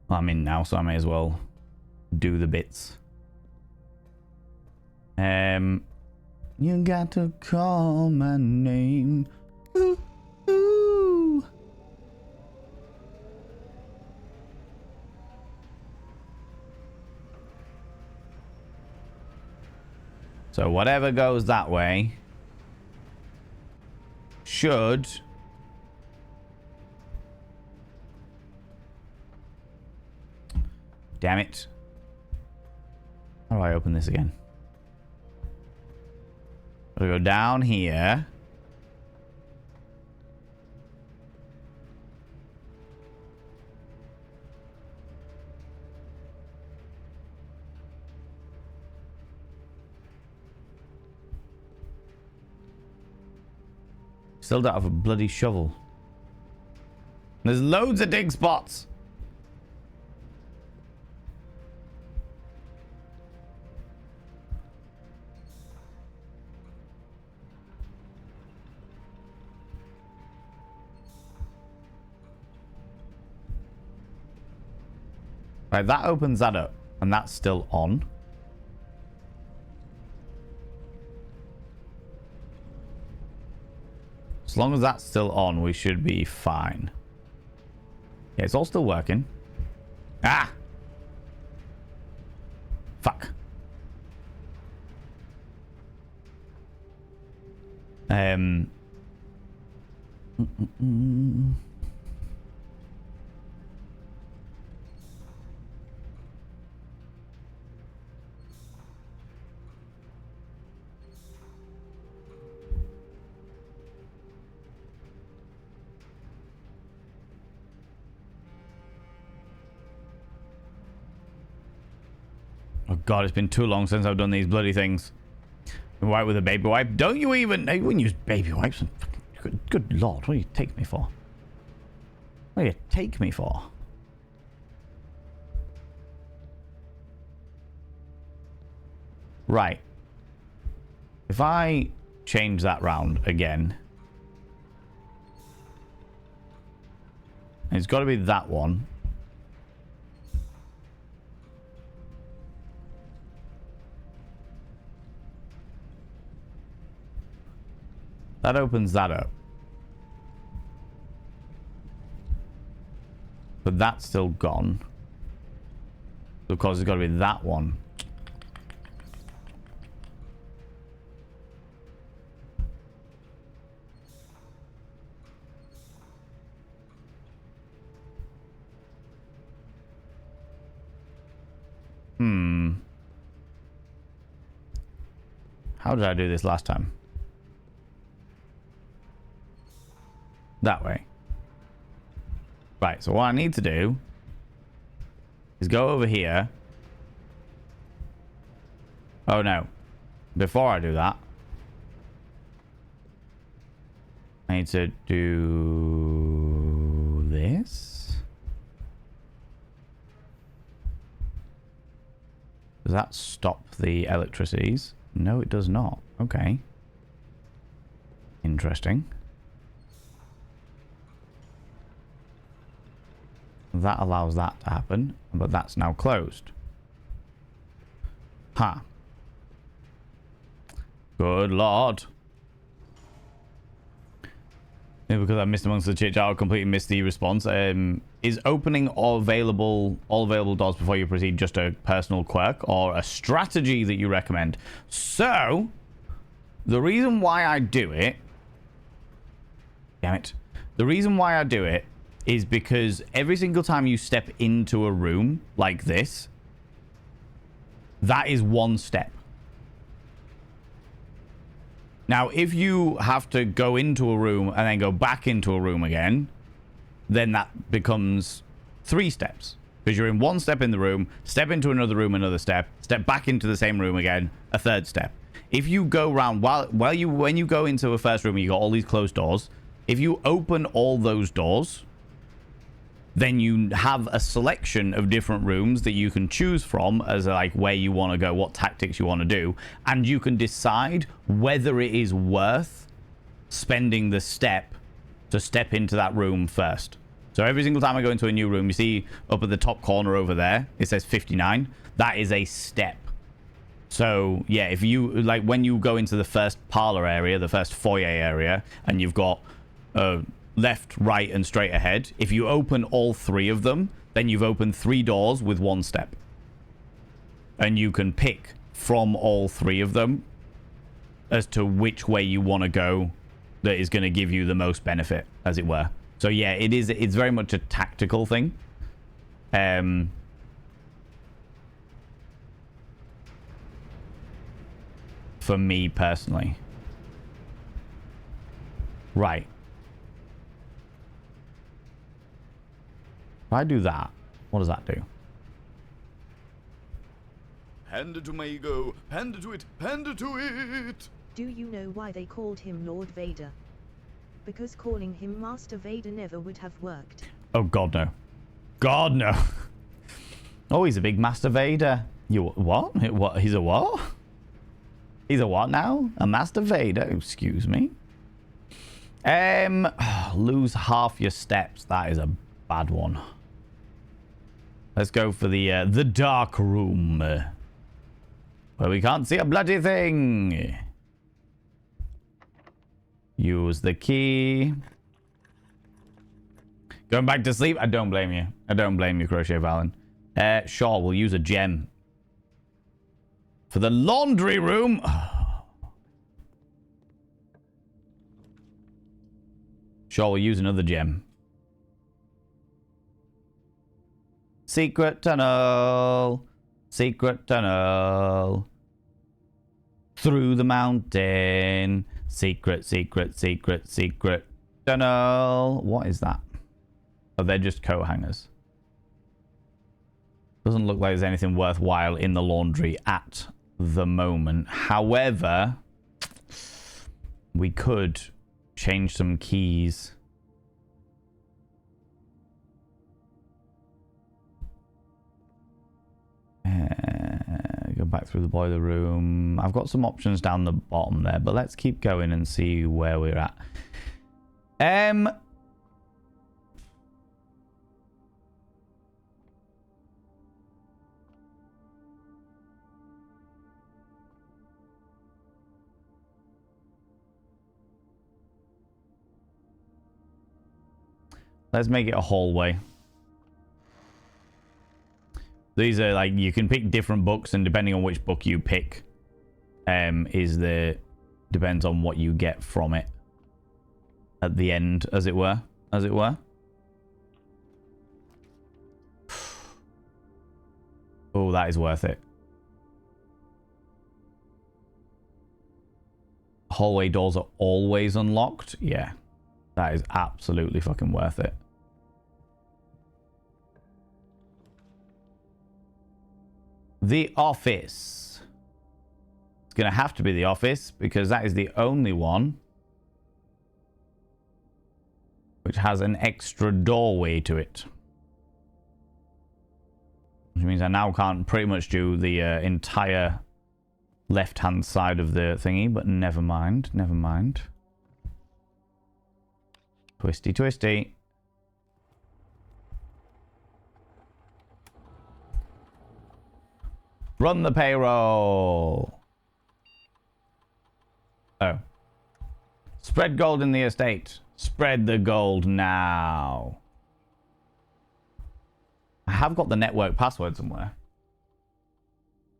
Well, I'm in now, so I may as well do the bits. You got to call my name. Ooh, ooh. So whatever goes that way should damn it. How do I open this again? Gotta go down here. Still don't have a bloody shovel. There's loads of dig spots. Right, that opens that up, and that's still on. As long as that's still on, we should be fine. Yeah, it's all still working. Ah! Fuck. Oh god, it's been too long since I've done these bloody things. Wipe with a baby wipe. Don't you even... You wouldn't use baby wipes. Good lord, what do you take me for? What do you take me for? Right. If I change that round again... It's got to be that one. That opens that up. But that's still gone. So of course it's got to be that one. How did I do this last time? That way. Right, so what I need to do is go over here. Oh no. Before I do that, I need to do this. Does that stop the electricities? No, it does not. Okay. Interesting. That allows that to happen, but that's now closed. Huh. Good lord. Yeah, because I missed amongst the chit chat, I completely missed the response. Is opening all available doors before you proceed just a personal quirk or a strategy that you recommend? So, the reason why I do it... Damn it. The reason why I do it is because every single time you step into a room like this, that is one step. Now, if you have to go into a room and then go back into a room again, then that becomes 3 steps. Because you're in one step in the room, step into another room, another step back into the same room again, a 3rd step. If you go around, when you go into a first room and you got all these closed doors, if you open all those doors, then you have a selection of different rooms that you can choose from as like where you want to go, what tactics you want to do, and you can decide whether it is worth spending the step to step into that room first. So every single time I go into a new room, you see up at the top corner over there, it says 59. That is a step. So yeah, if you like when you go into the first parlor area, the first foyer area, and you've got left, right, and straight ahead. If you open all 3 of them, then you've opened 3 doors with 1 step. And you can pick from all 3 of them as to which way you want to go that is going to give you the most benefit, as it were. So yeah, it's very much a tactical thing. For me personally. Right. If I do that, what does that do? Pander to my ego, pander to it, pander to it! Do you know why they called him Lord Vader? Because calling him Master Vader never would have worked. Oh, God, no. God, no. Oh, he's a big Master Vader. You what? What? He's a what? He's a what now? A Master Vader? Excuse me. Lose half your steps. That is a bad one. Let's go for the dark room. Where we can't see a bloody thing. Use the key. Going back to sleep? I don't blame you. I don't blame you, Crochet Valen. Sure, we'll use a gem. For the laundry room. Sure, we'll use another gem. Secret tunnel. Secret tunnel. Through the mountain. Secret, secret, secret, secret tunnel. What is that? Oh, they're just coat hangers. Doesn't look like there's anything worthwhile in the laundry at the moment. However, we could change some keys. Go back through the boiler room. I've got some options down the bottom there, but let's keep going and see where we're at. Let's make it a hallway. These are like, you can pick different books, and depending on which book you pick, depends on what you get from it at the end, as it were. Oh, that is worth it. Hallway doors are always unlocked. Yeah, that is absolutely fucking worth it. The office. It's going to have to be the office because that is the only one which has an extra doorway to it. Which means I now can't pretty much do the entire left-hand side of the thingy, but never mind, never mind. Twisty, twisty. Run the payroll. Oh. Spread gold in the estate. Spread the gold now. I have got the network password somewhere.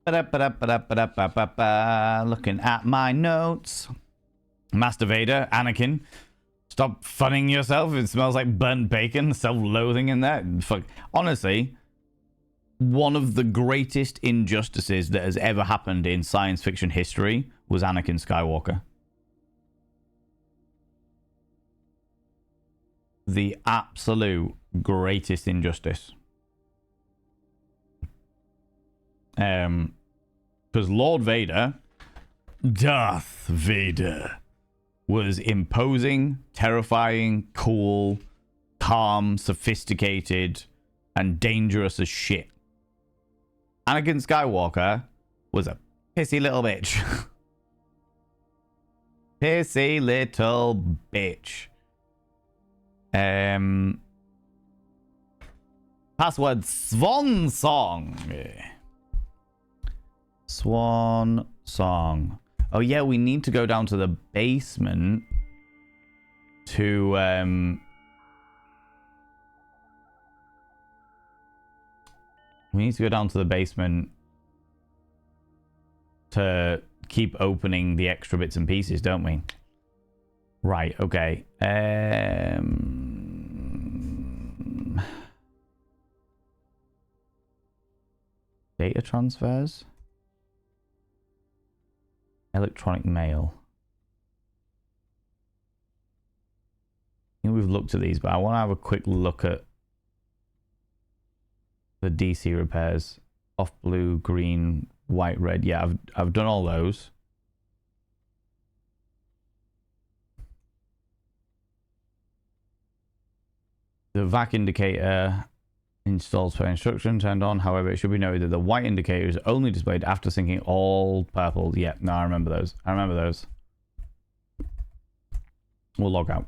Looking at my notes. Master Vader, Anakin. Stop funning yourself. It smells like burnt bacon. Self-loathing in there. Fuck. Honestly, one of the greatest injustices that has ever happened in science fiction history was Anakin Skywalker. The absolute greatest injustice. Because Lord Vader, Darth Vader, was imposing, terrifying, cool, calm, sophisticated, and dangerous as shit. Anakin Skywalker was a pissy little bitch. Pissy little bitch. Password Swan Song. Swan Song. Oh yeah, we need to go down to the basement to we need to go down to the basement to keep opening the extra bits and pieces, don't we? Right, okay. Data transfers. Electronic mail. I think we've looked at these, but I want to have a quick look at the DC repairs. Off blue, green, white, red. Yeah, I've done all those. The VAC indicator installs per instruction, turned on. However, it should be noted that the white indicator is only displayed after syncing all purple. Yeah, no, I remember those. I remember those. We'll log out.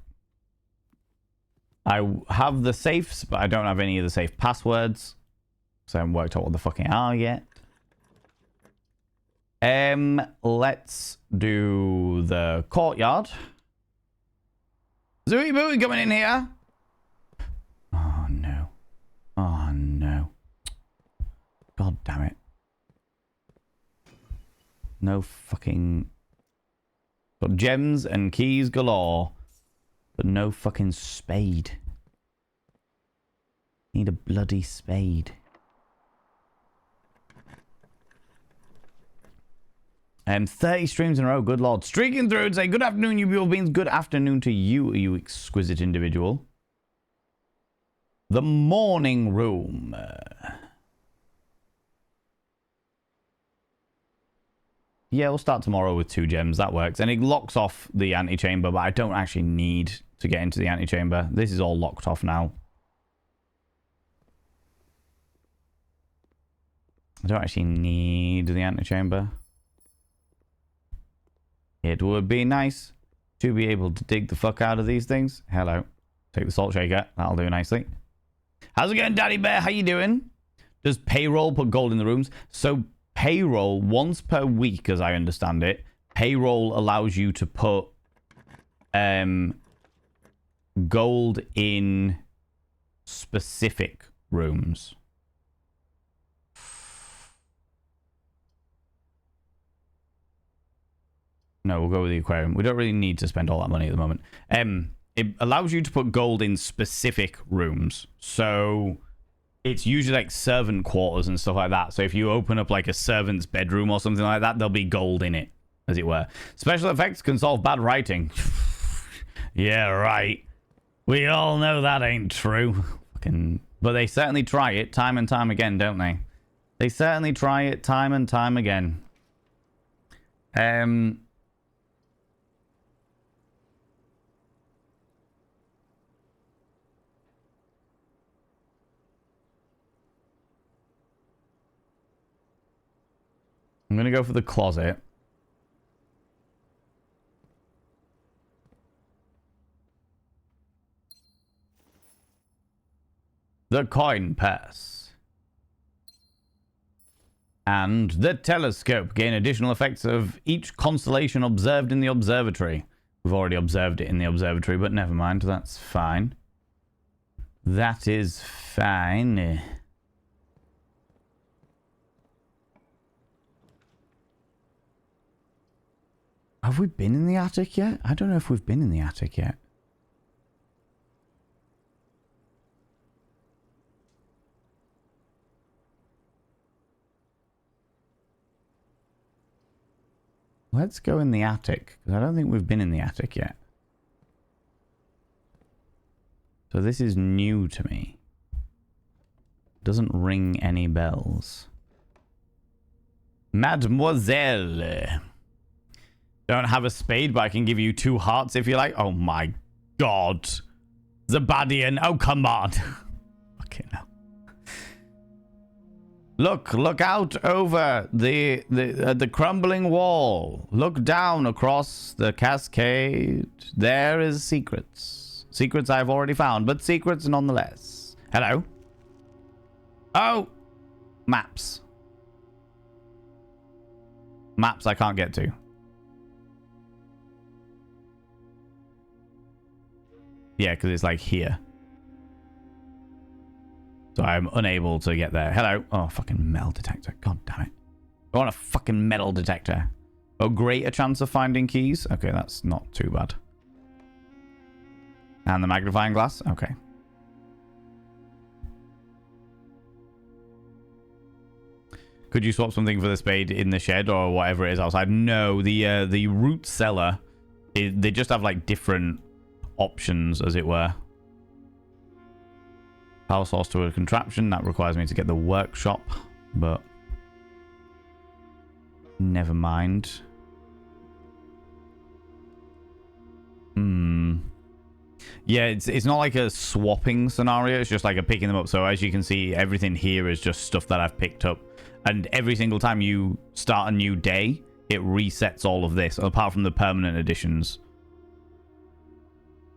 I have the safes, but I don't have any of the safe passwords. So I haven't worked out what the fucking are yet. Let's do the courtyard. Zooey Booey coming in here. Oh no. Oh no. God damn it. No fucking... Got gems and keys galore. But no fucking spade. Need a bloody spade. 30 streams in a row, good lord. Streaking through and say, good afternoon, you beautiful beings. Good afternoon to you, you exquisite individual. The morning room. Yeah, we'll start tomorrow with 2 gems. That works. And it locks off the antechamber, but I don't actually need to get into the antechamber. This is all locked off now. I don't actually need the antechamber. It would be nice to be able to dig the fuck out of these things. Hello. Take the salt shaker. That'll do nicely. How's it going, Daddy Bear? How you doing? Does payroll put gold in the rooms? So payroll, once per week, as I understand it, payroll allows you to put gold in specific rooms. No, we'll go with the aquarium. We don't really need to spend all that money at the moment. It allows you to put gold in specific rooms. So it's usually like servant quarters and stuff like that. So if you open up like a servant's bedroom or something like that, there'll be gold in it, as it were. Special effects can solve bad writing. Yeah, right. We all know that ain't true. But they certainly try it time and time again, don't they? They certainly try it time and time again. I'm going to go for the closet. The coin purse. And the telescope. Gain additional effects of each constellation observed in the observatory. We've already observed it in the observatory, but never mind. That's fine. That is fine. Have we been in the attic yet? I don't know if we've been in the attic yet. Let's go in the attic, because I don't think we've been in the attic yet. So this is new to me. Doesn't ring any bells. Mademoiselle. Don't have a spade, but I can give you 2 hearts if you like. Oh my god. Zabadian. Oh, come on. Okay, no. Look out over the crumbling wall. Look down across the cascade. There is secrets. Secrets I've already found, but secrets nonetheless. Hello? Oh! Maps. Maps I can't get to. Yeah, because it's like here. So I'm unable to get there. Hello. Oh, fucking metal detector. God damn it. I want a fucking metal detector. Oh, greater chance of finding keys. Okay, that's not too bad. And the magnifying glass. Okay. Could you swap something for the spade in the shed or whatever it is outside? No, the root cellar, they just have like different options, as it were. Power source to a contraption. That requires me to get the workshop, but never mind. Yeah, it's not like a swapping scenario. It's just like a picking them up. So as you can see, everything here is just stuff that I've picked up. And every single time you start a new day, it resets all of this, apart from the permanent additions,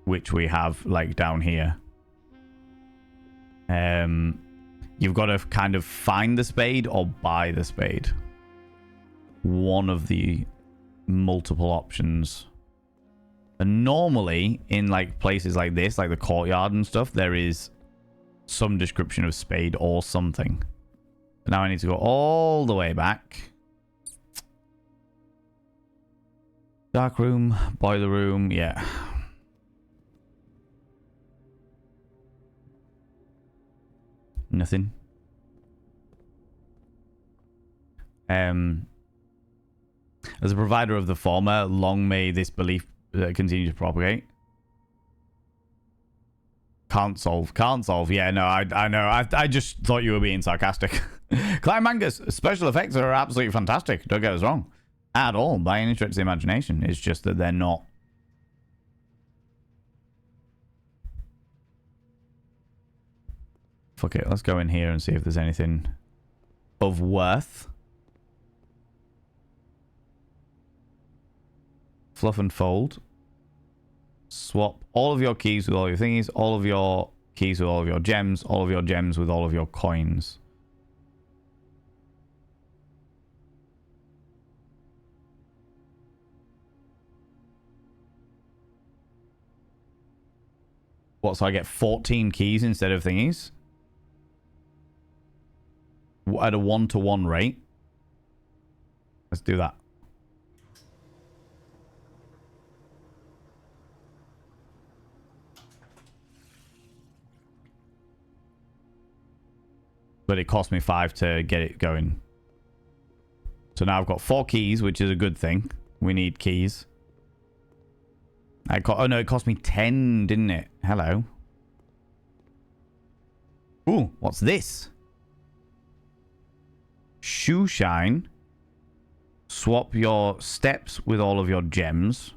which we have like down here. You've got to kind of find the spade or buy the spade. One of the multiple options. And normally in like places like this, like the courtyard and stuff, there is some description of spade or something. Now I need to go all the way back. Dark room, boiler room, yeah. Nothing. As a provider of the former, long may this belief continue to propagate. Can't solve. Yeah, no, I know. I just thought you were being sarcastic. Climangus, special effects are absolutely fantastic. Don't get us wrong. At all, by any stretch of the imagination. It's just that they're not. Fuck it, let's go in here and see if there's anything of worth. Fluff and fold. Swap all of your keys with all your thingies, all of your keys with all of your gems, all of your gems with all of your coins. What, so I get 14 keys instead of thingies? At a 1-to-1 rate. Let's do that. But it cost me 5 to get it going. So now I've got 4 keys, which is a good thing. We need keys. Oh no, it cost me 10, didn't it? Hello. Ooh, what's this? Shoe shine. Swap your steps with all of your gems.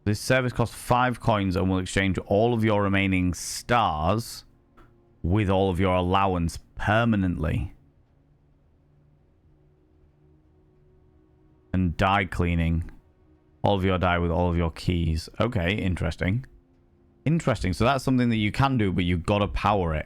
This service costs 5 coins and will exchange all of your remaining stars with all of your allowance permanently. And die cleaning. All of your die with all of your keys. Okay, interesting. Interesting. So that's something that you can do, but you've got to power it.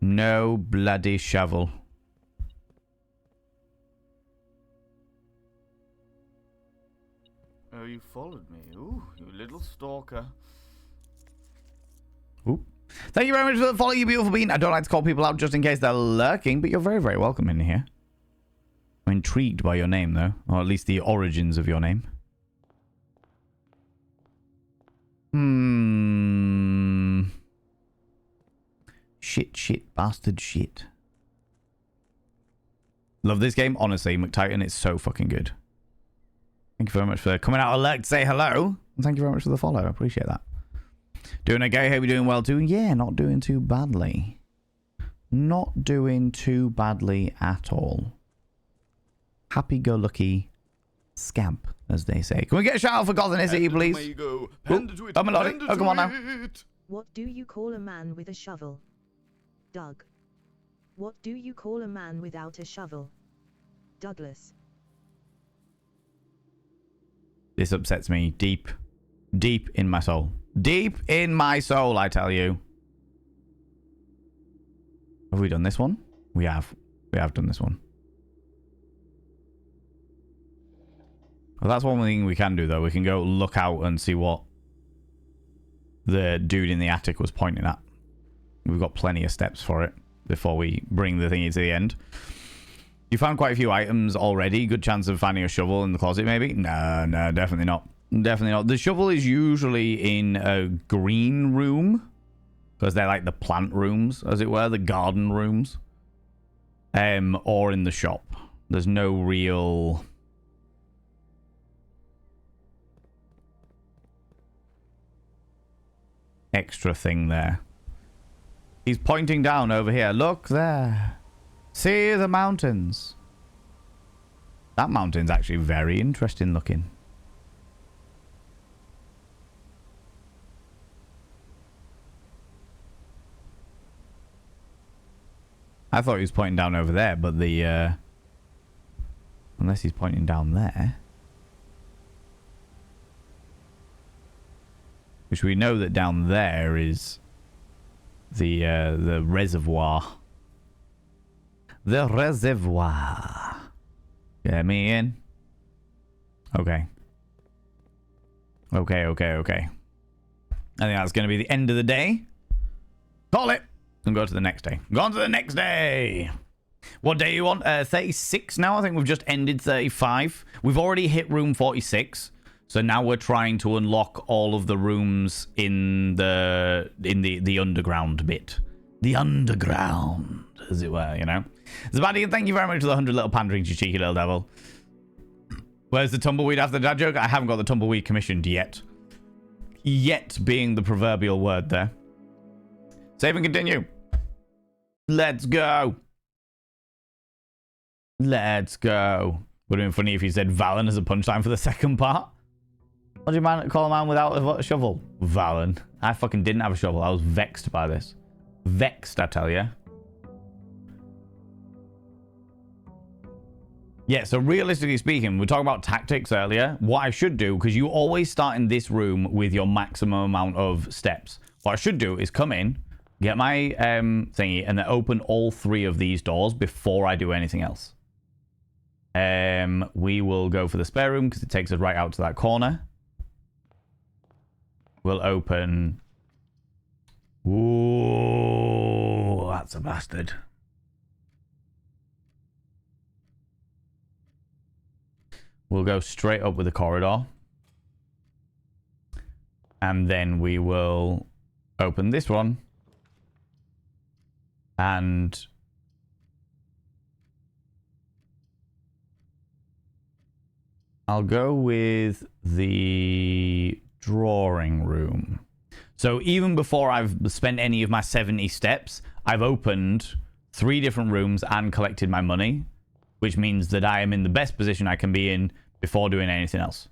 No bloody shovel. Oh, you followed me. Ooh, you little stalker. Ooh. Thank you very much for the follow, you beautiful bean. I don't like to call people out just in case they're lurking, but you're very, very welcome in here. I'm intrigued by your name, though. Or at least the origins of your name. Shit, bastard shit. Love this game. Honestly, McTitan, it's so fucking good. Thank you very much for coming out alert to say hello. And thank you very much for the follow. I appreciate that. Doing okay? Hope you're doing well too. Yeah, not doing too badly. Not doing too badly at all. Happy-go-lucky scamp, as they say. Can we get a shout out for Gothnicity, please? I'm melodic. Oh, come on now. What do you call a man with a shovel? Doug. What do you call a man without a shovel? Douglas. This upsets me deep in my soul. Deep in my soul, I tell you. Have we done this one? We have. We have done this one. Well, that's one thing we can do, though. We can go look out and see what the dude in the attic was pointing at. We've got plenty of steps for it before we bring the thingy to the end. You found quite a few items already. Good chance of finding a shovel in the closet, maybe? No, definitely not. Definitely not. The shovel is usually in a green room, because they're like the plant rooms, as it were, the garden rooms, or in the shop. There's no real extra thing there. He's pointing down over here. Look there. See the mountains. That mountain's actually very interesting looking. I thought he was pointing down over there, but the unless he's pointing down there, which we know that down there is the reservoir. The reservoir. Get me in. Okay. Okay. I think that's going to be the end of the day. Call it. And go to the next day. Go on to the next day. What day you want? 36 now. I think we've just ended 35. We've already hit room 46. So now we're trying to unlock all of the rooms in the underground bit. The underground, as it were, you know. Zabadi, thank you very much for the 100 little panderings, you cheeky little devil. Where's the tumbleweed after the dad joke? I haven't got the tumbleweed commissioned yet. Yet being the proverbial word there. Save and continue. Let's go. Let's go. Would have been funny if you said Valen as a punchline for the second part. What do you call a man without a shovel? Valen. I fucking didn't have a shovel. I was vexed by this. Vexed, I tell you. Yeah, so realistically speaking, we were talking about tactics earlier. What I should do, because you always start in this room with your maximum amount of steps. What I should do is come in, get my thingy, and then open all 3 of these doors before I do anything else. We will go for the spare room because it takes us right out to that corner. We'll open... Ooh, that's a bastard. We'll go straight up with the corridor. And then we will open this one. And... I'll go with the drawing room. So even before I've spent any of my 70 steps, I've opened 3 different rooms and collected my money, which means that I am in the best position I can be in before doing anything else.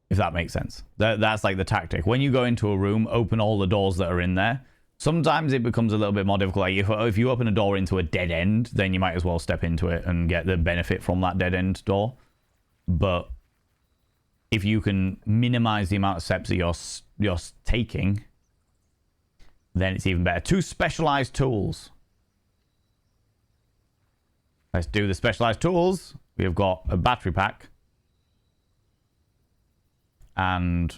If that makes sense. That's like the tactic. When you go into a room, open all the doors that are in there. Sometimes it becomes a little bit more difficult. Like if you open a door into a dead end, then you might as well step into it and get the benefit from that dead end door. But if you can minimize the amount of steps that you're taking, then it's even better. 2 specialized tools. Let's do the specialized tools. We have got a battery pack. And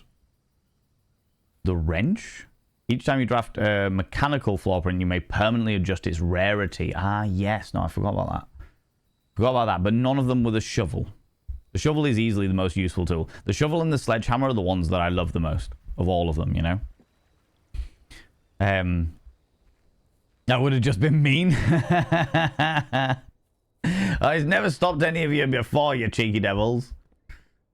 the wrench. Each time you draft a mechanical floor print, you may permanently adjust its rarity. Ah, yes. No, I forgot about that. Forgot about that. But none of them were the shovel. The shovel is easily the most useful tool. The shovel and the sledgehammer are the ones that I love the most of all of them, you know? That would have just been mean. I've never stopped any of you before, you cheeky devils.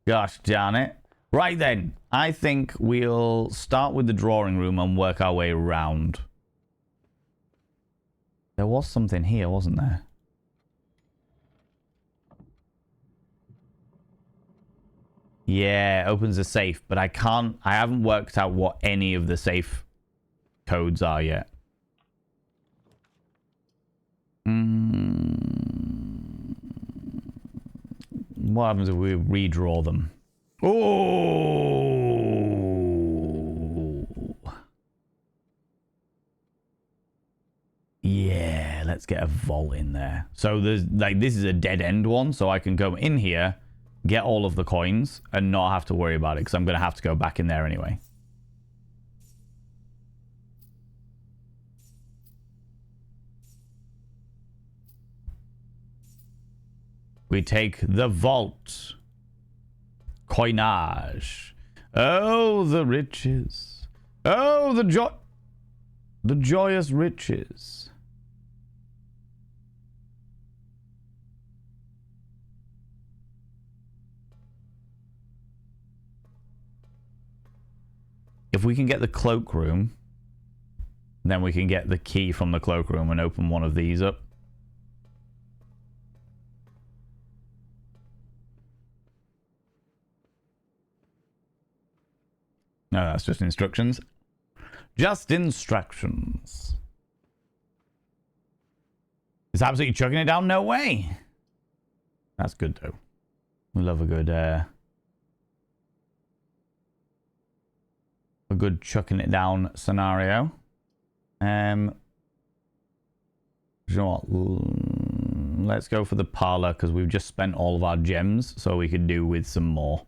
Gosh darn it. Right then, I think we'll start with the drawing room and work our way around. There was something here, wasn't there? Yeah, opens a safe, but I haven't worked out what any of the safe codes are yet. What happens if we redraw them? Oh! Yeah, let's get a vault in there. So there's like, this is a dead end one, so I can go in here, get all of the coins, and not have to worry about it, because I'm going to have to go back in there anyway. We take the vault. Coinage. Oh, the riches. Oh, the joyous riches. If we can get the cloakroom, then we can get the key from the cloakroom and open one of these up. No, that's just instructions. Just instructions. It's absolutely chucking it down. No way. That's good, though. We love a good chucking it down scenario. You know what? Let's go for the parlor, because we've just spent all of our gems, so we could do with some more.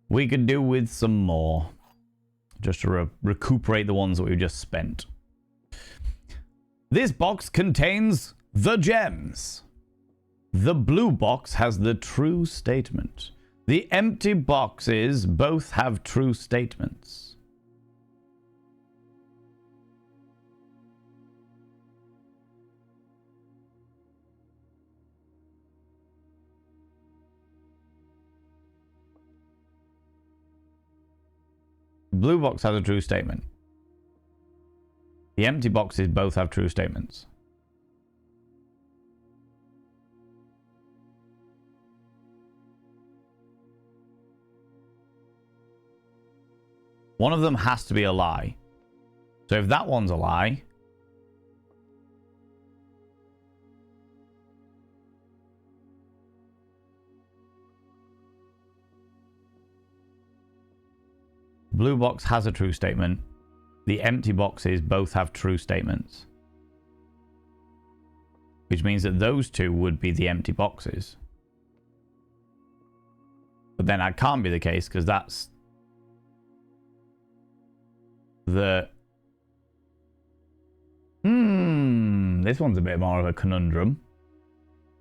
We could do with some more. Just to recuperate the ones that we've just spent. This box contains the gems. The blue box has the true statement. The empty boxes both have true statements. Blue box has a true statement. The empty boxes both have true statements. One of them has to be a lie. So if that one's a lie, blue box has a true statement. The empty boxes both have true statements. Which means that those two would be the empty boxes. But then that can't be the case, because that's the... This one's a bit more of a conundrum.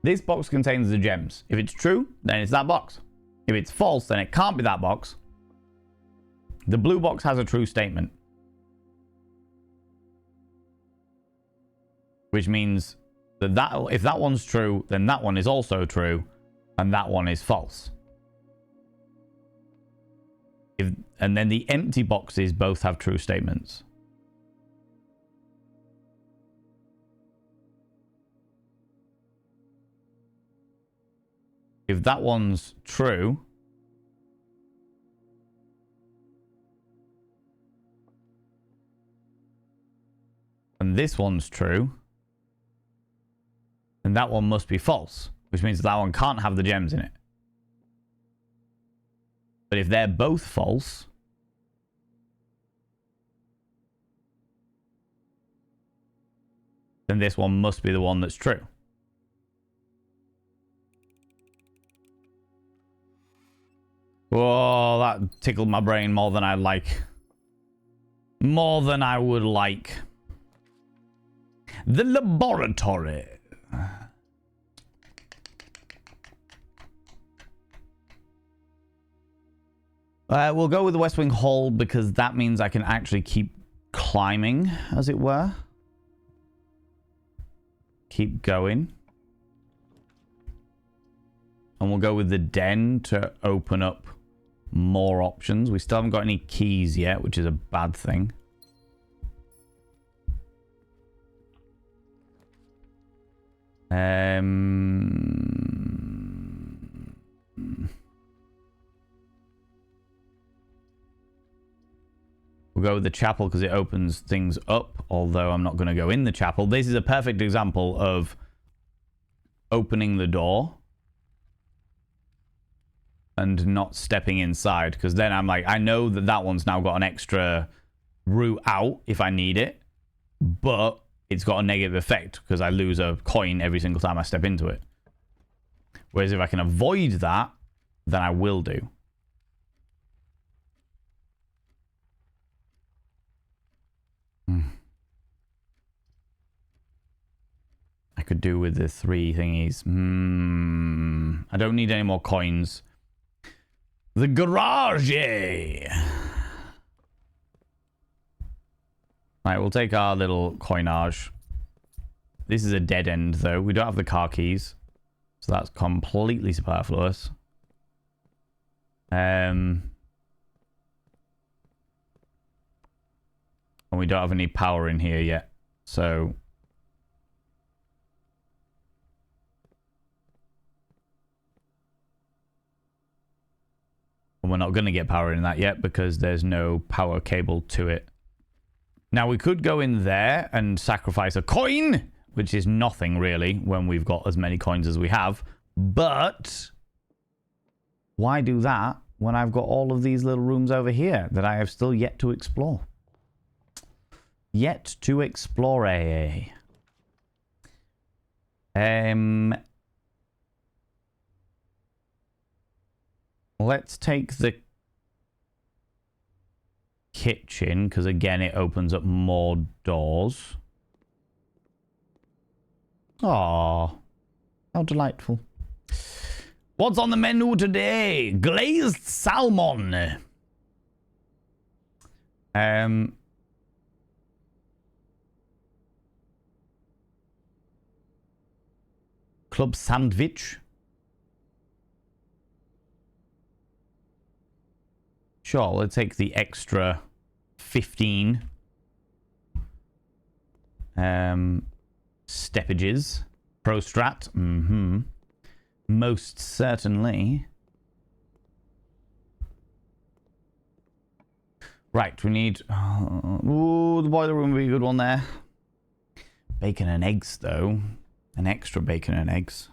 This box contains the gems. If it's true, then it's that box. If it's false, then it can't be that box. The blue box has a true statement. Which means that, if that one's true, then that one is also true, and that one is false. And then the empty boxes both have true statements. If that one's true, and this one's true, then that one must be false, which means that one can't have the gems in it. But if they're both false, then this one must be the one that's true. Whoa, that tickled my brain more than I like. More than I would like. The laboratory. We'll go with the West Wing Hall because that means I can actually keep climbing, as it were. Keep going. And we'll go with the den to open up more options. We still haven't got any keys yet, which is a bad thing. We'll go with the chapel because it opens things up, although I'm not going to go in the chapel. This is a perfect example of opening the door and not stepping inside, because then I'm like, I know that that one's now got an extra route out if I need it, but it's got a negative effect because I lose a coin every single time I step into it. Whereas if I can avoid that, then I will do. I could do with the 3 thingies. I don't need any more coins. The garage! Right, we'll take our little coinage. This is a dead end, though. We don't have the car keys. So that's completely superfluous. And we don't have any power in here yet. So we're not going to get power in that yet because there's no power cable to it. Now, we could go in there and sacrifice a coin, which is nothing really when we've got as many coins as we have. But why do that when I've got all of these little rooms over here that I have still yet to explore? Yet to explore. Let's take the kitchen, because again, it opens up more doors. Aww. How delightful. What's on the menu today? Glazed salmon. Club sandwich. Sure, let's take the extra 15 steppages. Pro strat. Most certainly. Right, we need... ooh, the boiler room would be a good one there. Bacon and eggs, though. An extra bacon and eggs.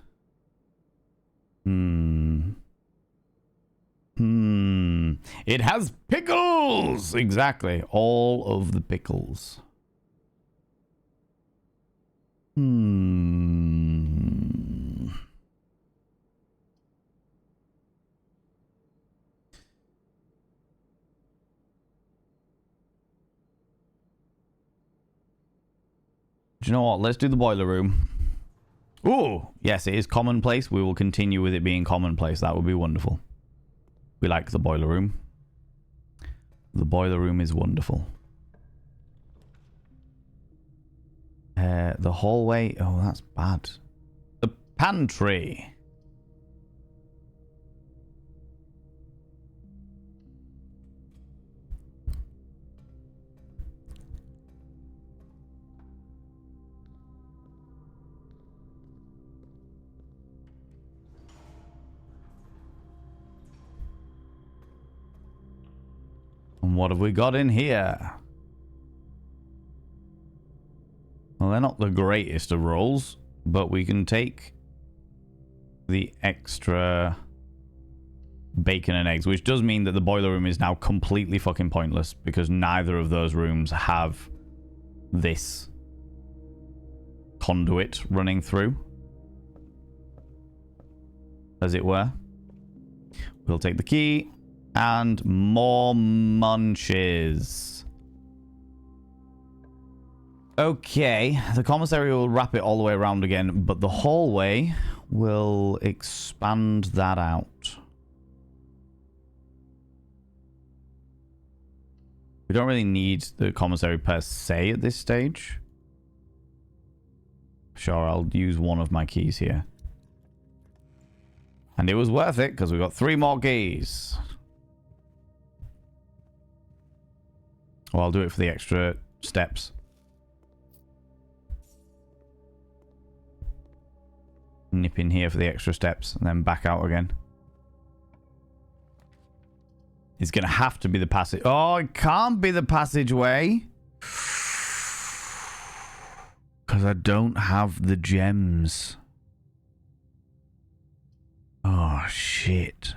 It has pickles! Exactly. All of the pickles. Do you know what? Let's do the boiler room. Oh, yes, it is commonplace. We will continue with it being commonplace. That would be wonderful. We like the boiler room. The boiler room is wonderful. The hallway. Oh, that's bad. The pantry. And what have we got in here? Well, they're not the greatest of rolls, but we can take the extra bacon and eggs, which does mean that the boiler room is now completely fucking pointless because neither of those rooms have this. conduit running through, as it were. We'll take the key and more munches. Okay, the commissary will wrap it all the way around again, but the hallway will expand that out. We don't really need the commissary per se at this stage. Sure, I'll use one of my keys here. And it was worth it because we got 3 more keys. Well, I'll do it for the extra steps. Nip in here for the extra steps and then back out again. It's going to have to be the passage. Oh, it can't be the passageway. Because I don't have the gems. Oh, shit.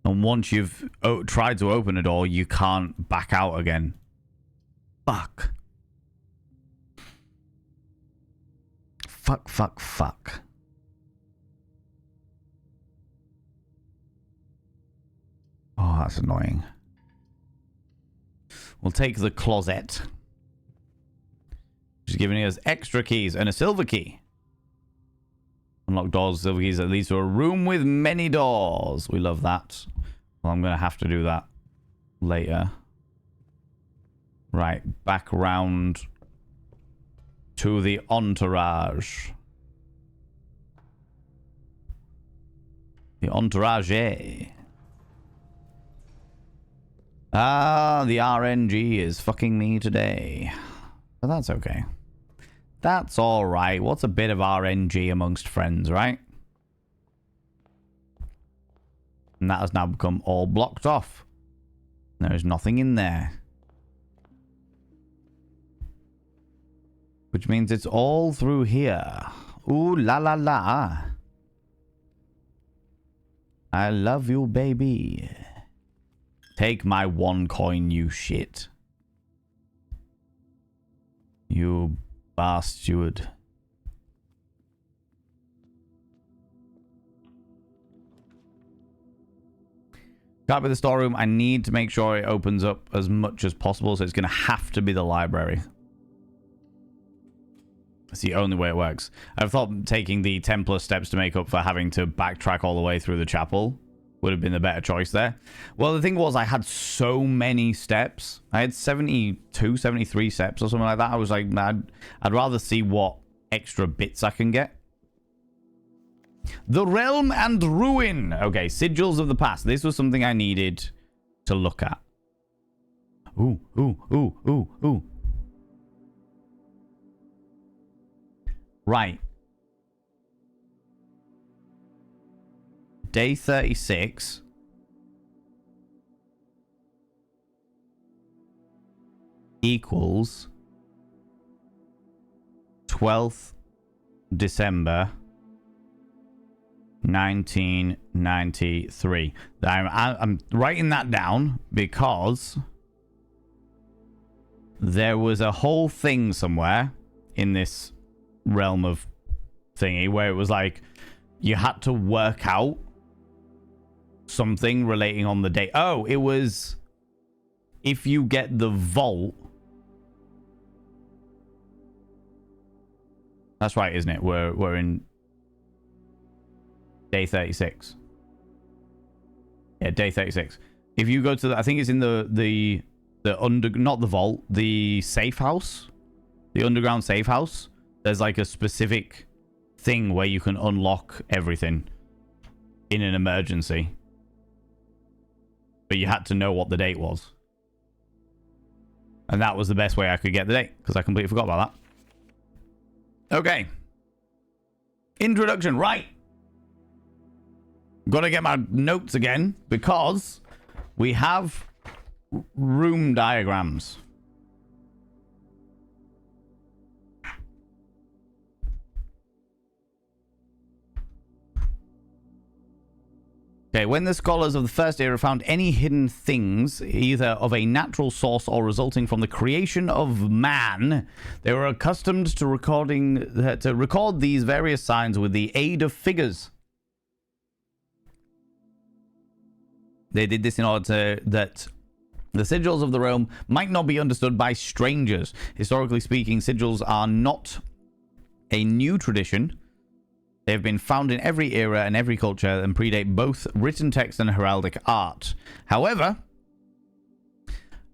And once you've tried to open a door, you can't back out again. Fuck. Fuck, fuck, fuck. Oh, that's annoying. We'll take the closet. She's giving us extra keys and a silver key. Unlock doors, silver keys that leads to a room with many doors. We love that. Well, I'm going to have to do that later. Right, back round to the entourage. The entourage. Ah, the RNG is fucking me today. But that's okay. That's alright. What's a bit of RNG amongst friends, right? And that has now become all blocked off. There is nothing in there. Which means it's all through here. Ooh la la la. I love you, baby. Take my 1 coin, you shit. You bastard. Can't be the storeroom. I need to make sure it opens up as much as possible, so it's going to have to be the library. That's the only way it works. I've thought taking the 10+ steps to make up for having to backtrack all the way through the chapel would have been the better choice there. Well, the thing was, I had so many steps. I had 72, 73 steps or something like that. I was like, I'd rather see what extra bits I can get. The Realm and Ruin. Okay, Sigils of the Past. This was something I needed to look at. Ooh, ooh, ooh, ooh, ooh. Right. Day 36 equals 12th December 1993. I'm writing that down because there was a whole thing somewhere in this realm of thingy where it was like you had to work out something relating on the date. Oh, it was if you get the vault. That's right, isn't it? We're in day 36. Yeah, day 36. If you go to the, I think it's in the under, not the vault, the safe house, the underground safe house. There's like a specific thing where you can unlock everything in an emergency. But you had to know what the date was. And that was the best way I could get the date, because I completely forgot about that. Okay. Introduction, right. Gotta get my notes again, because we have room diagrams. Okay, when the scholars of the first era found any hidden things, either of a natural source or resulting from the creation of man, they were accustomed to record these various signs with the aid of figures. They did this in order that the sigils of the realm might not be understood by strangers. Historically speaking, sigils are not a new tradition. They have been found in every era and every culture and predate both written text and heraldic art. However,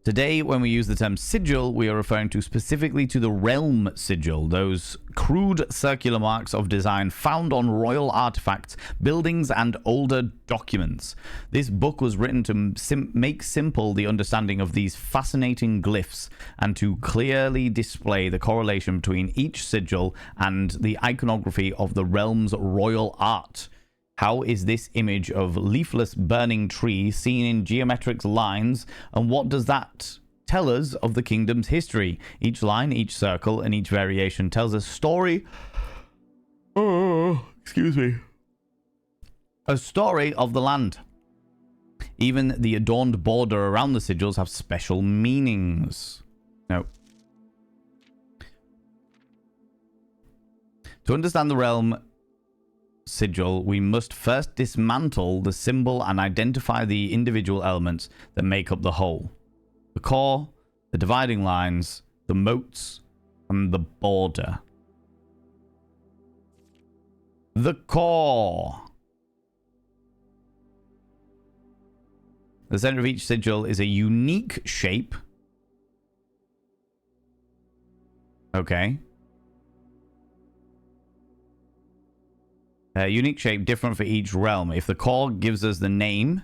today when we use the term sigil, we are referring to specifically to the realm sigil, those crude circular marks of design found on royal artifacts, buildings, and older documents. This book was written to make simple the understanding of these fascinating glyphs and to clearly display the correlation between each sigil and the iconography of the realm's royal art. How is this image of leafless burning tree seen in geometric lines, and what does that tell us of the kingdom's history? Each line, each circle, and each variation tells a story. Oh, excuse me. A story of the land. Even the adorned border around the sigils have special meanings. No. To understand the realm sigil, we must first dismantle the symbol and identify the individual elements that make up the whole. The core, the dividing lines, the moats, and the border. The core. The center of each sigil is a unique shape. Okay. A unique shape different for each realm. If the core gives us the name,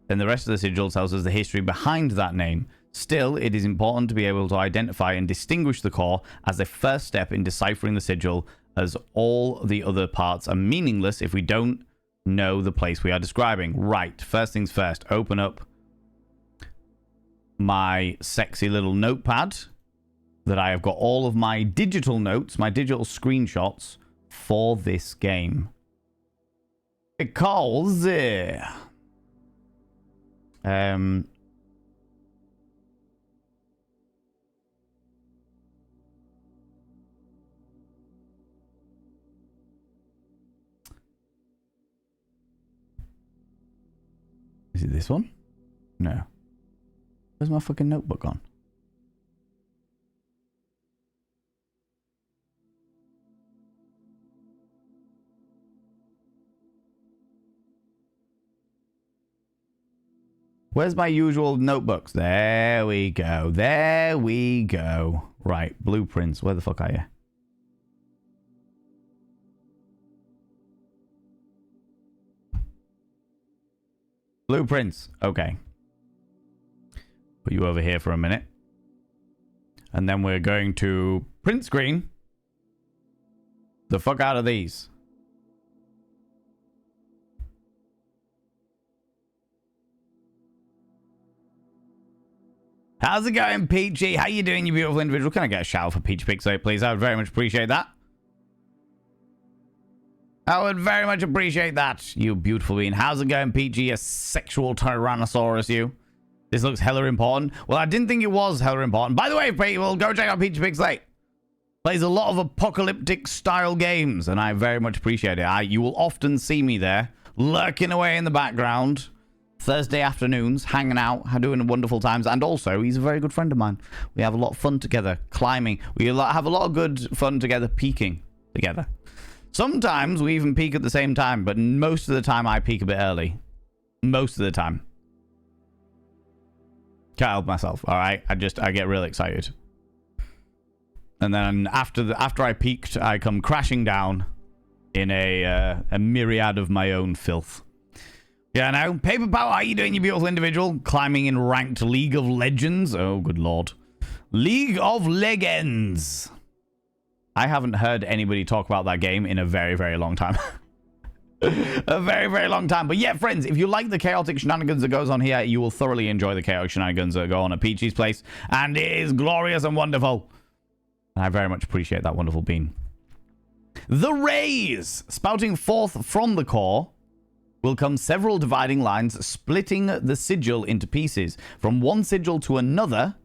then the rest of the sigil tells us the history behind that name. Still, it is important to be able to identify and distinguish the core as the first step in deciphering the sigil, as all the other parts are meaningless if we don't know the place we are describing. Right, first things first, open up my sexy little notepad that I have got all of my digital notes, my digital screenshots for this game. Because is it this one? No. Where's my fucking notebook gone? Where's my usual notebooks? There we go. There we go. Right, blueprints. Where the fuck are you? Blueprints. Okay. Put you over here for a minute. And then we're going to print screen the fuck out of these. How's it going, Peachy? How you doing, you beautiful individual? Can I get a shout out for Peach Pixel, please? I would very much appreciate that. I would very much appreciate that, you beautiful being. How's it going, Peachy? You sexual Tyrannosaurus, you. This looks hella important. Well, I didn't think it was hella important. By the way, people, go check out Peach Pixel. Plays a lot of apocalyptic style games, and I very much appreciate it. You will often see me there, lurking away in the background. Thursday afternoons, hanging out, doing wonderful times, and also he's a very good friend of mine. We have a lot of fun together, climbing. We have a lot of good fun together, peaking together. Sometimes we even peak at the same time, but most of the time I peak a bit early. Most of the time. Can't help myself, all right? I get really excited. And then after I peaked, I come crashing down in a myriad of my own filth. Yeah, no. Paper Power, how you doing, you beautiful individual? Climbing in ranked League of Legends. Oh, good lord. League of Legends. I haven't heard anybody talk about that game in a very, very long time. A very, very long time. But yeah, friends, if you like the chaotic shenanigans that goes on here, you will thoroughly enjoy the chaotic shenanigans that go on at Peachy's place. And it is glorious and wonderful. And I very much appreciate that wonderful bean. The rays spouting forth from the core will come several dividing lines, splitting the sigil into pieces. From one sigil to another,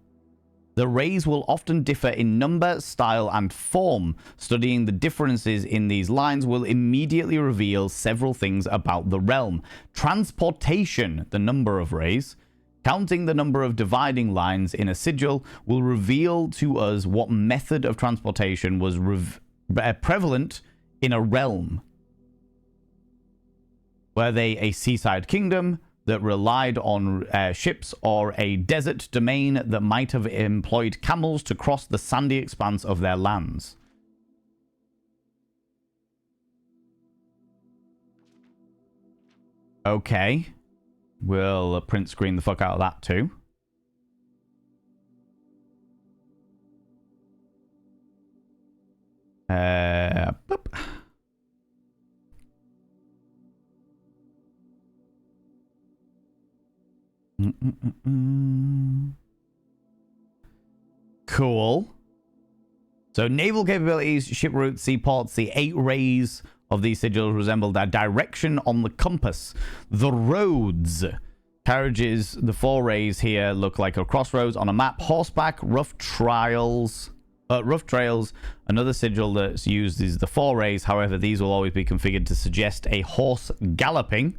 the rays will often differ in number, style, and form. Studying the differences in these lines will immediately reveal several things about the realm. Transportation, the number of rays. Counting the number of dividing lines in a sigil will reveal to us what method of transportation was prevalent in a realm. Were they a seaside kingdom that relied on ships, or a desert domain that might have employed camels to cross the sandy expanse of their lands? Okay. We'll print screen the fuck out of that too. Boop. Cool. So naval capabilities, ship routes, seaports, the 8 rays of these sigils resemble their direction on the compass. The roads. Carriages, the 4 rays here look like a crossroads on a map. Horseback, rough trails. Another sigil that's used is the 4 rays. However, these will always be configured to suggest a horse galloping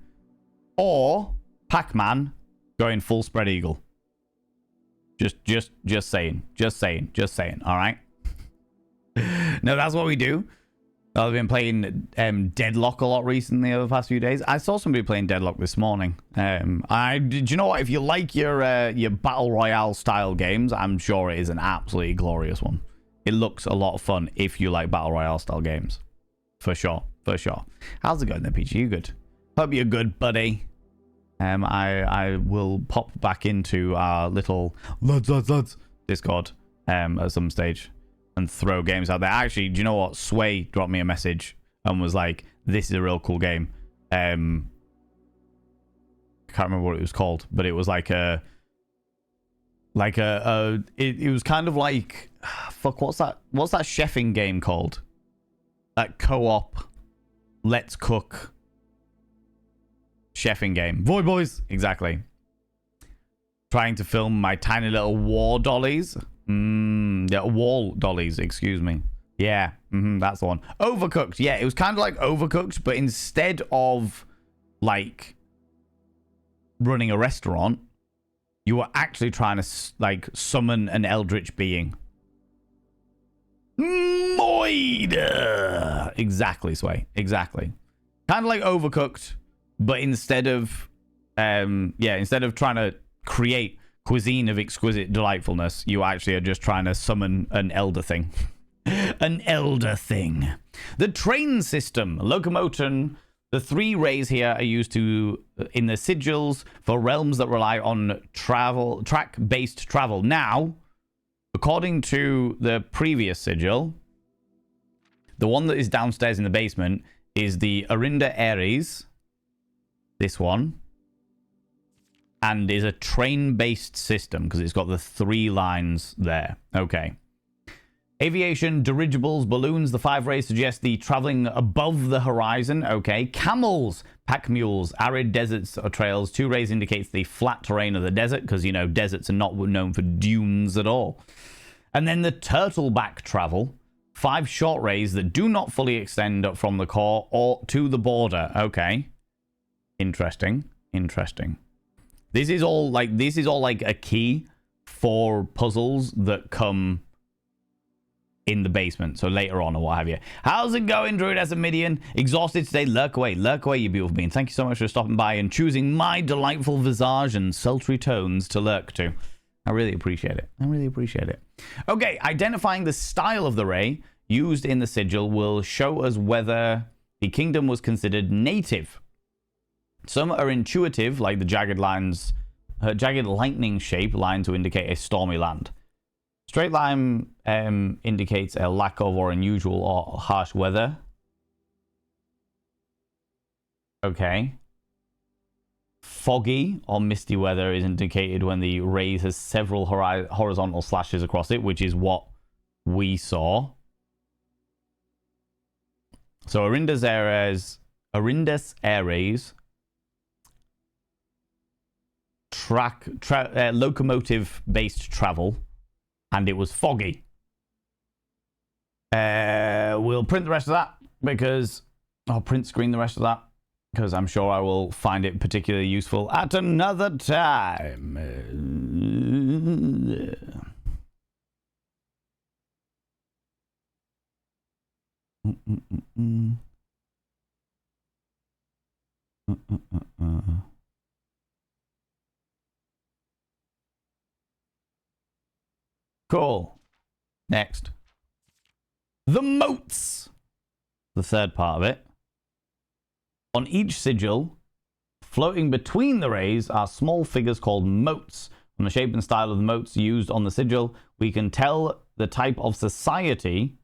or Pac-Man going full spread eagle. Just saying. All right. No, that's what we do. I've been playing Deadlock a lot recently over the past few days. I saw somebody playing Deadlock this morning. Do you know what? If you like your battle royale style games, I'm sure it is an absolutely glorious one. It looks a lot of fun if you like battle royale style games, for sure. How's it going there, Peachy? You good? Hope you're good, buddy. I will pop back into our little lads Discord at some stage and throw games out there. Actually, do you know what? Sway dropped me a message and was like, "This is a real cool game." I can't remember what it was called, but it was it was kind of like, fuck, what's that chefing game called? That co-op, let's cook chefing game. Void Boys, exactly. Trying to film my tiny little war dollies. Yeah, wall dollies, excuse me. Yeah, that's the one. Overcooked. Yeah, it was kind of like Overcooked, but instead of like running a restaurant, you were actually trying to like summon an eldritch being. Moid. Exactly, Sway. Exactly. Kind of like Overcooked, but instead of trying to create cuisine of exquisite delightfulness, you actually are just trying to summon an elder thing. An elder thing. The train system, locomotion. The 3 rays here are used in the sigils for realms that rely on track-based travel. Now, according to the previous sigil, the one that is downstairs in the basement is the Arinda Ares. This one. And is a train-based system because it's got the 3 lines there. Okay. Aviation, dirigibles, balloons. The 5 rays suggest the traveling above the horizon. Okay. Camels, pack mules, arid deserts or trails. 2 rays indicates the flat terrain of the desert because, you know, deserts are not known for dunes at all. And then the turtleback travel. 5 short rays that do not fully extend from the core or to the border. Okay. Interesting. This is all like a key for puzzles that come in the basement, so later on or what have you. How's it going, Druid as a Midian? Exhausted today? Lurk away, you beautiful being. Thank you so much for stopping by and choosing my delightful visage and sultry tones to lurk to. I really appreciate it. Okay, identifying the style of the ray used in the sigil will show us whether the kingdom was considered native. Some are intuitive, like the jagged lightning shape line to indicate a stormy land. Straight line indicates a lack of or unusual or harsh weather. Okay. Foggy or misty weather is indicated when the rays has several horizontal slashes across it, which is what we saw. So Arinda's Ares locomotive-based travel, and it was foggy. We'll print the rest of that because I'll print screen the rest of that because I'm sure I will find it particularly useful at another time. Cool. Next. The moats. The third part of it. On each sigil, floating between the rays, are small figures called moats. From the shape and style of the moats used on the sigil, we can tell the type of society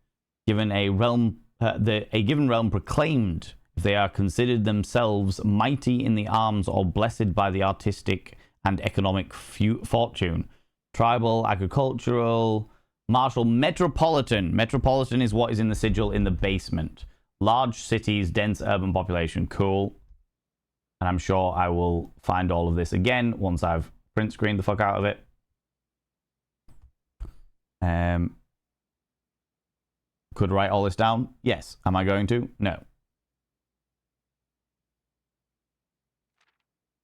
given a realm, a given realm proclaimed, if they are considered themselves mighty in the arms or blessed by the artistic and economic fortune. Tribal, agricultural, martial, metropolitan. Metropolitan is what is in the sigil in the basement. Large cities, dense urban population. Cool. And I'm sure I will find all of this again once I've print screened the fuck out of it. Could write all this down? Yes. Am I going to? No.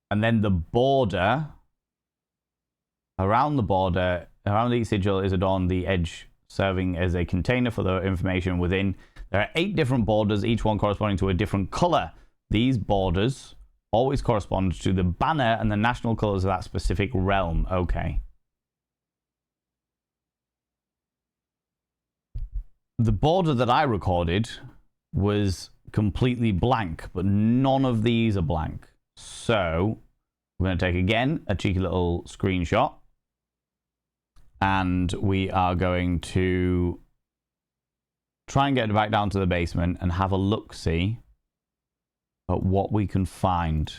And then the border. Around the border, around each sigil is adorned the edge, serving as a container for the information within. There are 8 different borders, each one corresponding to a different color. These borders always correspond to the banner and the national colors of that specific realm. Okay. The border that I recorded was completely blank, but none of these are blank. So we're going to take again a cheeky little screenshot. And we are going to try and get back down to the basement and have a look-see at what we can find.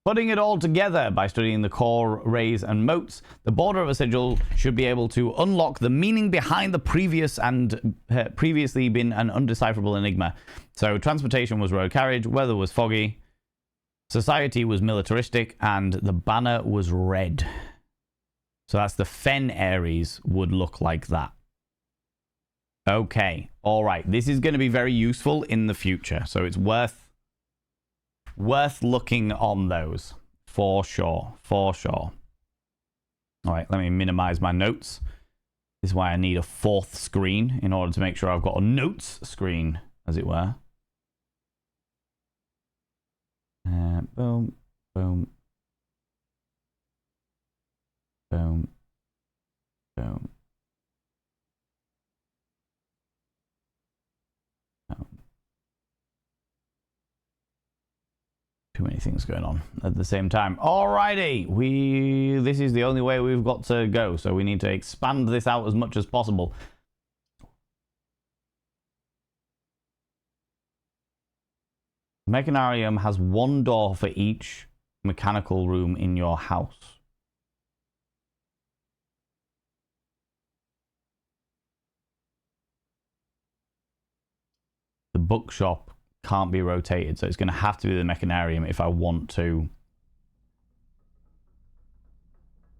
Putting it all together by studying the core, rays, and moats, the border of a sigil should be able to unlock the meaning behind the previous and previously been an undecipherable enigma. So transportation was road carriage, weather was foggy, society was militaristic, and the banner was red. So that's the Fen Ares would look like that. Okay. All right. This is going to be very useful in the future. So it's worth looking on those. For sure. For sure. All right. Let me minimize my notes. This is why I need a 4th screen in order to make sure I've got a notes screen, as it were. Boom. Boom. Boom. Boom. Too many things going on at the same time. Alrighty, this is the only way we've got to go, so we need to expand this out as much as possible. Mechanarium has 1 door for each mechanical room in your house. The bookshop can't be rotated, so it's going to have to be the mechanarium if I want to.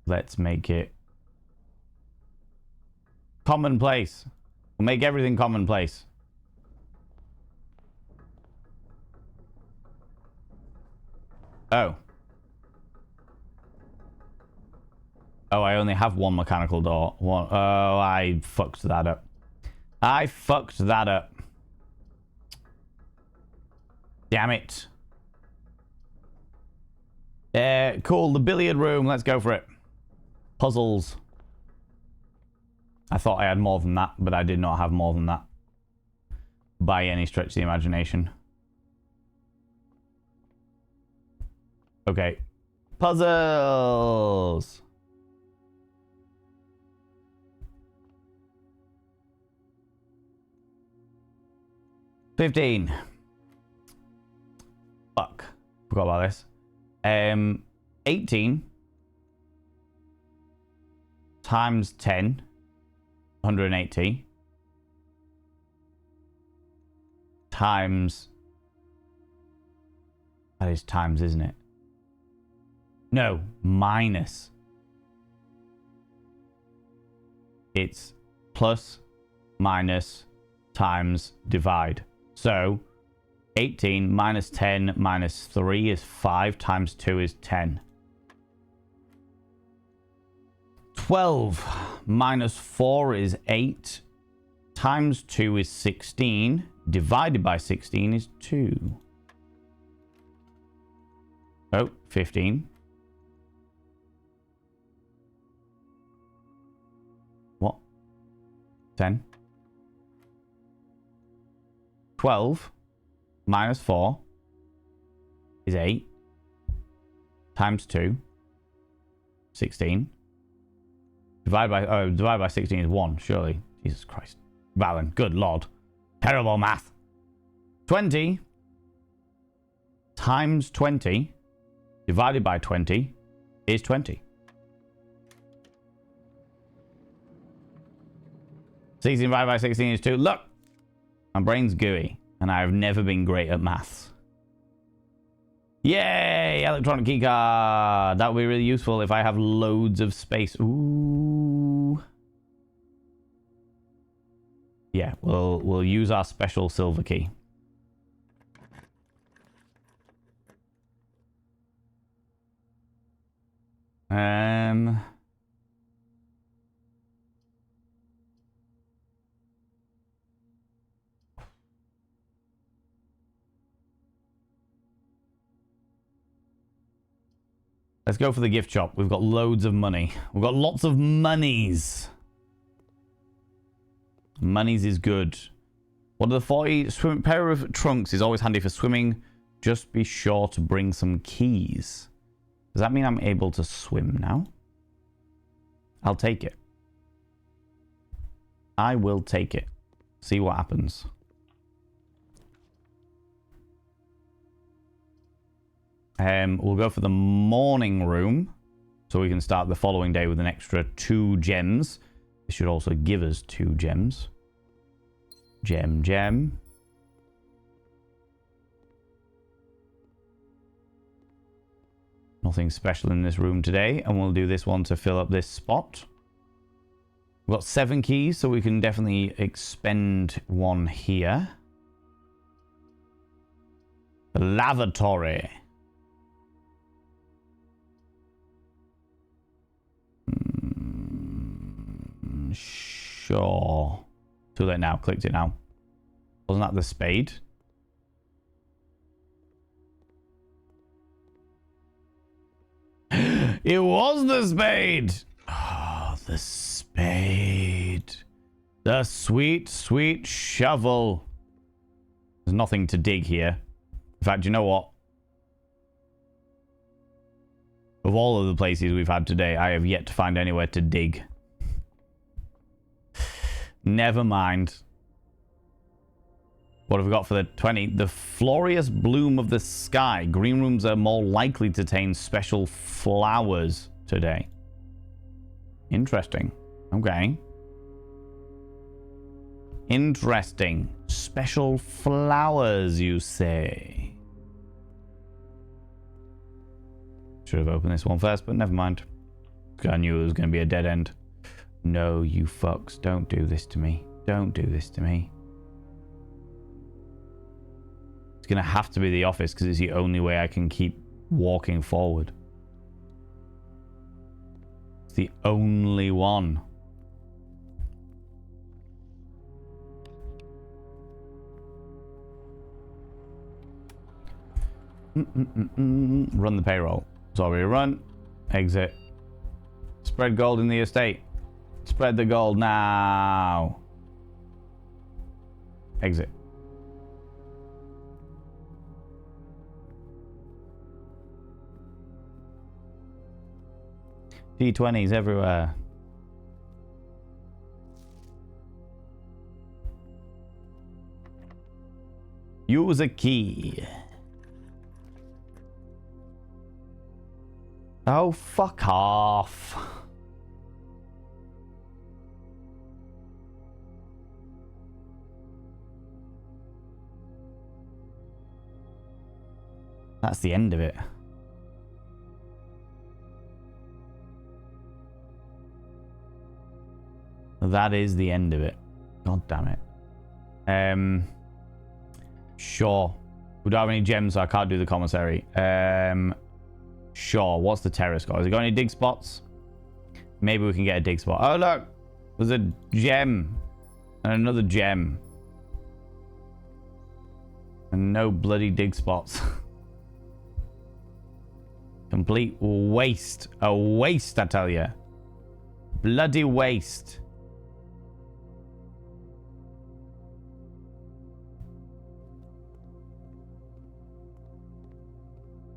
Let's make it commonplace. We'll make everything commonplace. Oh. Oh, I only have 1 mechanical door. One. Oh, I fucked that up. I fucked that up. Damn it. Cool, the billiard room. Let's go for it. Puzzles. I thought I had more than that, but I did not have more than that. By any stretch of the imagination. Okay. Puzzles. $15. Fuck. Forgot about this. 18 times 10. 180. Times. That is times, isn't it? No, minus. It's plus, minus, times, divide. So 18 minus 10 minus 3 is 5 times 2 is 10. 12 minus 4 is 8 times 2 is 16 divided by 16 is 2. Oh, 15. What? 10. 12 minus 4 is 8 times 2, 16. Divided by 16 is 1, surely. Jesus Christ. Valen, good lord. Terrible math. 20 times 20 divided by 20 is 20. 16 divided by 16 is 2. Look! My brain's gooey, and I've never been great at maths. Yay! Electronic keycard! That would be really useful if I have loads of space. Ooh. Yeah, we'll use our special silver key. Let's go for the gift shop. We've got loads of money. We've got lots of monies. Monies is good. What are the 40? Pair of trunks is always handy for swimming. Just be sure to bring some keys. Does that mean I'm able to swim now? I'll take it. I will take it. See what happens. We'll go for the morning room, so we can start the following day with an extra 2 gems. This should also give us 2 gems. Gem. Nothing special in this room today, and we'll do this one to fill up this spot. We've got 7 keys, so we can definitely expend one here. The lavatory. Sure. Too late now. Clicked it now. Wasn't that the spade? It was the spade! Oh, the spade. The sweet, sweet shovel. There's nothing to dig here. In fact, you know what? Of all of the places we've had today, I have yet to find anywhere to dig. Never mind. What have we got for the 20? The florious bloom of the sky. Green rooms are more likely to contain special flowers today. Interesting. Okay. Interesting. Special flowers, you say? Should have opened this one first, but never mind. I knew it was going to be a dead end. No, you fucks. Don't do this to me. Don't do this to me. It's going to have to be the office because it's the only way I can keep walking forward. It's the only one. Run the payroll. Sorry, run. Exit. Spread gold in the estate. Spread the gold now. Exit. D20s everywhere. Use a key. Oh, fuck off. That's the end of it. That is the end of it. God damn it. Sure. We don't have any gems, so I can't do the commissary. Sure. What's the terrace got? Has it got any dig spots? Maybe we can get a dig spot. Oh, look. There's a gem. And another gem. And no bloody dig spots. Complete waste. A waste, I tell you. Bloody waste.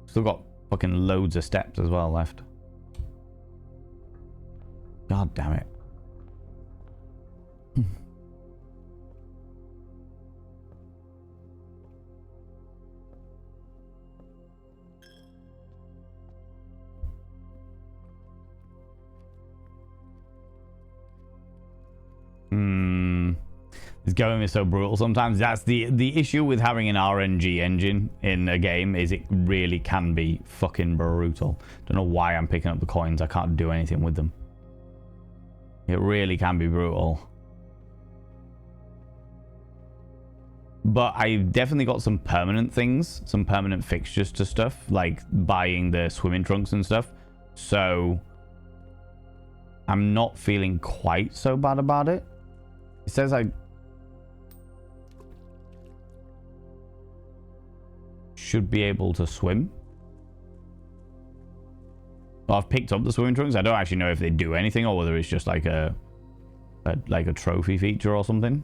Still got fucking loads of steps as well left. God damn it. This game is so brutal sometimes. That's the issue with having an RNG engine in a game, is it really can be fucking brutal. Don't know why I'm picking up the coins. I can't do anything with them. It really can be brutal. But I've definitely got some permanent things, some permanent fixtures to stuff, like buying the swimming trunks and stuff. So I'm not feeling quite so bad about it. It says I should be able to swim. Well, I've picked up the swimming trunks. I don't actually know if they do anything or whether it's just like a trophy feature or something.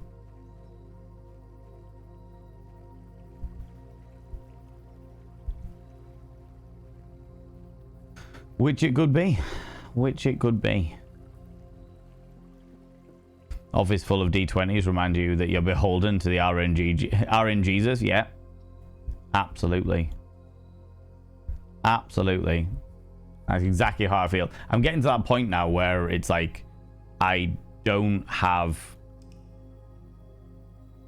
Which it could be. Which it could be. Office full of D20s remind you that you're beholden to the RNGesus. Yeah. Absolutely. Absolutely. That's exactly how I feel. I'm getting to that point now where it's like I don't have...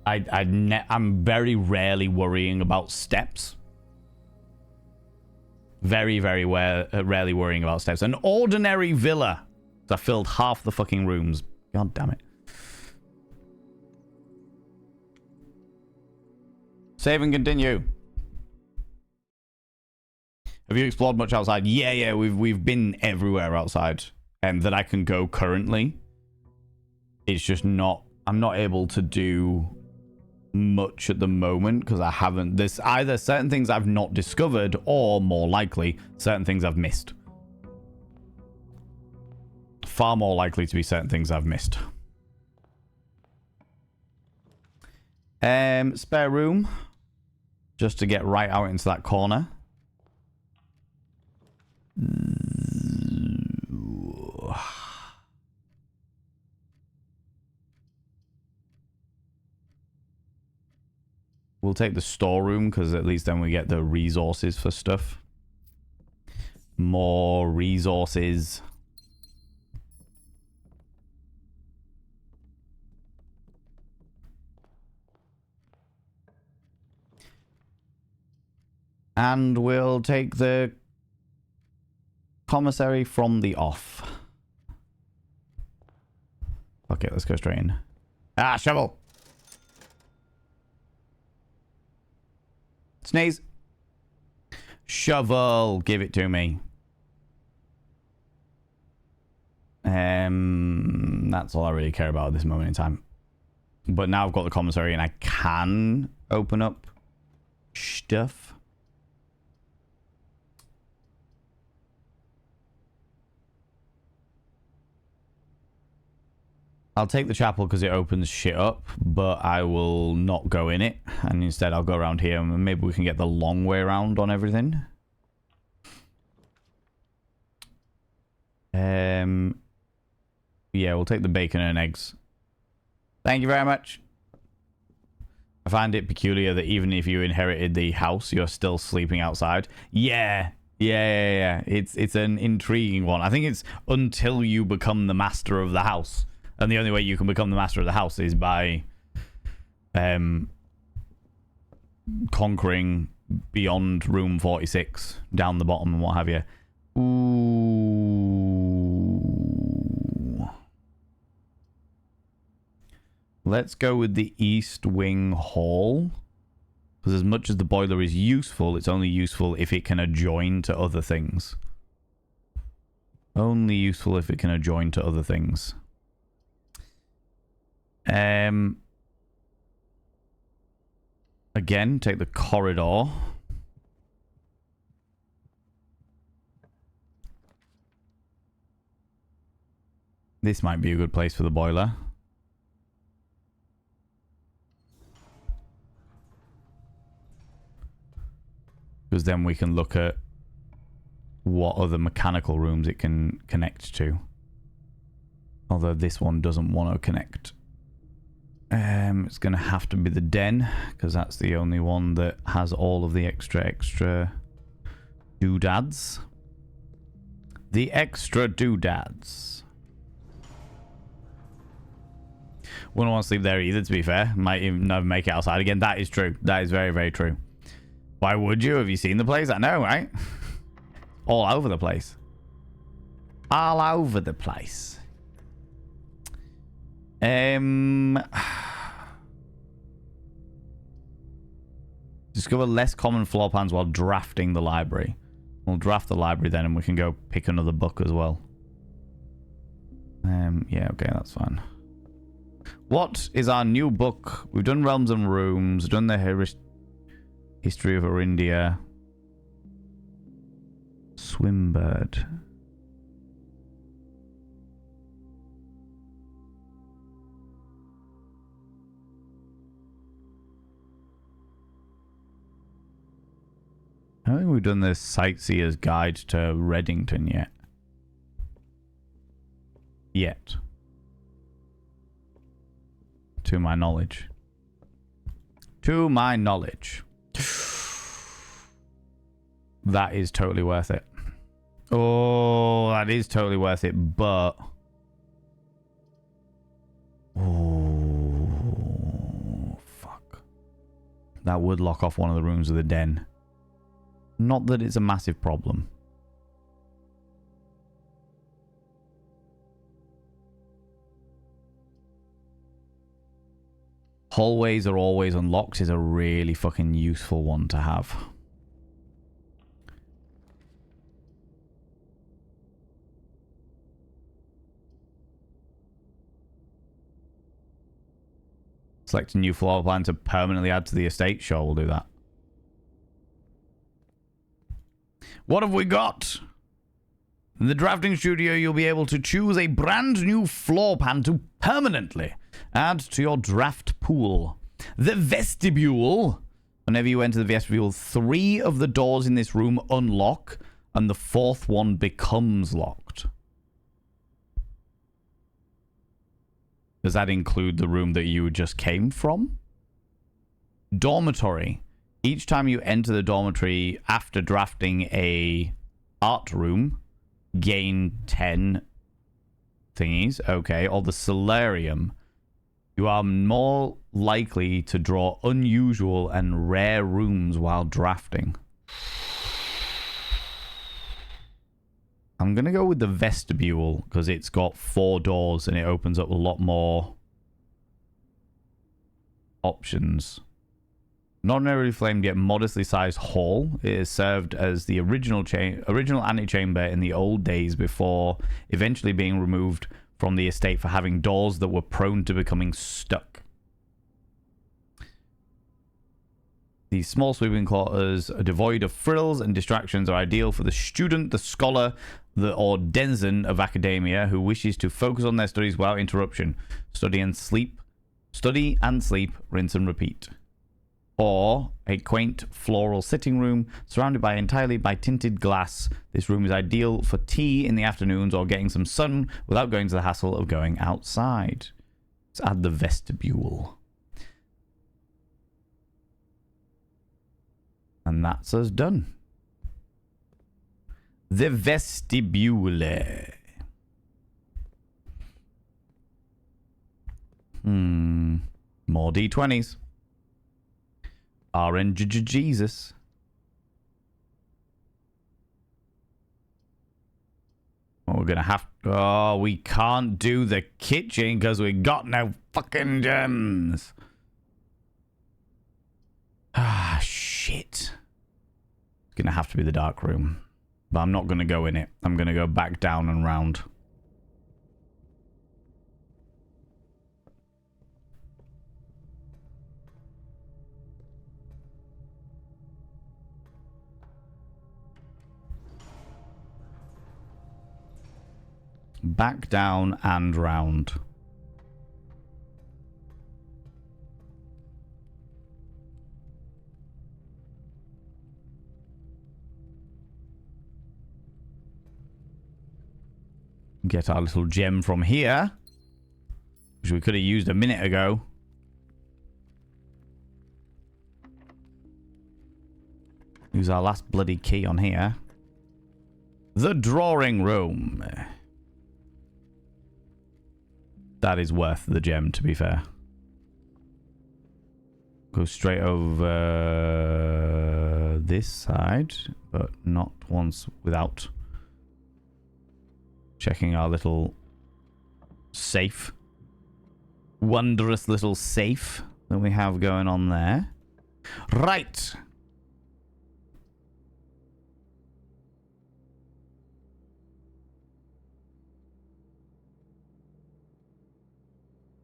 I'm very rarely worrying about steps. Very, very rarely worrying about steps. An ordinary villa. I filled half the fucking rooms. God damn it. Save and continue. Have you explored much outside? Yeah, we've been everywhere outside that I can go currently. It's just not... I'm not able to do much at the moment because I haven't... There's either certain things I've not discovered or, more likely, certain things I've missed. Far more likely to be certain things I've missed. Spare room. Just to get right out into that corner. We'll take the storeroom because at least then we get the resources for stuff. More resources. And we'll take the commissary from the off. Okay, let's go straight in. Ah, shovel! Sneeze. Shovel, give it to me. That's all I really care about at this moment in time. But now I've got the commissary and I can open up stuff. I'll take the chapel because it opens shit up, but I will not go in it. And instead I'll go around here and maybe we can get the long way around on everything. Yeah, we'll take the bacon and eggs. Thank you very much. I find it peculiar that even if you inherited the house, you're still sleeping outside. Yeah. It's an intriguing one. I think it's until you become the master of the house. And the only way you can become the master of the house is by conquering beyond room 46, down the bottom and what have you. Ooh. Let's go with the East Wing Hall. Because as much as the boiler is useful, it's only useful if it can adjoin to other things. Only useful if it can adjoin to other things. Again, take the corridor. This might be a good place for the boiler. Because then we can look at what other mechanical rooms it can connect to. Although this one doesn't want to connect. It's going to have to be the den, because that's the only one that has all of the extra doodads. The extra doodads. Wouldn't want to sleep there either, to be fair. Might even never make it outside again. That is true. That is very, very true. Why would you? Have you seen the place? I know, right? All over the place. All over the place. Discover less common floor plans while drafting the library. We'll draft the library then and we can go pick another book as well. Yeah, okay, that's fine. What is our new book? We've done Realms and Rooms, done the History of Orindia. Swimbird. I don't think we've done this Sightseer's Guide to Reddington yet. Yet. To my knowledge. To my knowledge. That is totally worth it. Oh, that is totally worth it, but... Oh, fuck. That would lock off one of the rooms of the den. Not that it's a massive problem. Hallways are always unlocked is a really fucking useful one to have. Select a new floor plan to permanently add to the estate. Sure, we'll do that. What have we got? In the drafting studio, you'll be able to choose a brand new floor plan to permanently add to your draft pool. The vestibule. Whenever you enter the vestibule, 3 of the doors in this room unlock, and the 4th one becomes locked. Does that include the room that you just came from? Dormitory. Each time you enter the dormitory after drafting a art room, gain 10 thingies. Okay. Or the solarium. You are more likely to draw unusual and rare rooms while drafting. I'm going to go with the vestibule because it's got 4 doors and it opens up a lot more options. Not narrowly flamed yet modestly sized hall. It is served as the original antechamber in the old days before eventually being removed from the estate for having doors that were prone to becoming stuck. These small sweeping quarters are devoid of frills and distractions are ideal for the student, the scholar, or denizen of academia who wishes to focus on their studies without interruption. Study and sleep, rinse and repeat. Or a quaint floral sitting room surrounded entirely by tinted glass. This room is ideal for tea in the afternoons or getting some sun without going to the hassle of going outside. Let's add the vestibule. And that's us done. The vestibule. More D20s. RNG Jesus. Well, we're gonna have Oh, we can't do the kitchen because we got no fucking gems. Ah, shit. It's going to have to be the dark room. But I'm not going to go in it. I'm going to go back down and round. Back down and round. Get our little gem from here, which we could have used a minute ago. Use our last bloody key on here. The drawing room. That is worth the gem, to be fair. Go straight over this side, but not once without checking our little safe. Wondrous little safe that we have going on there. Right.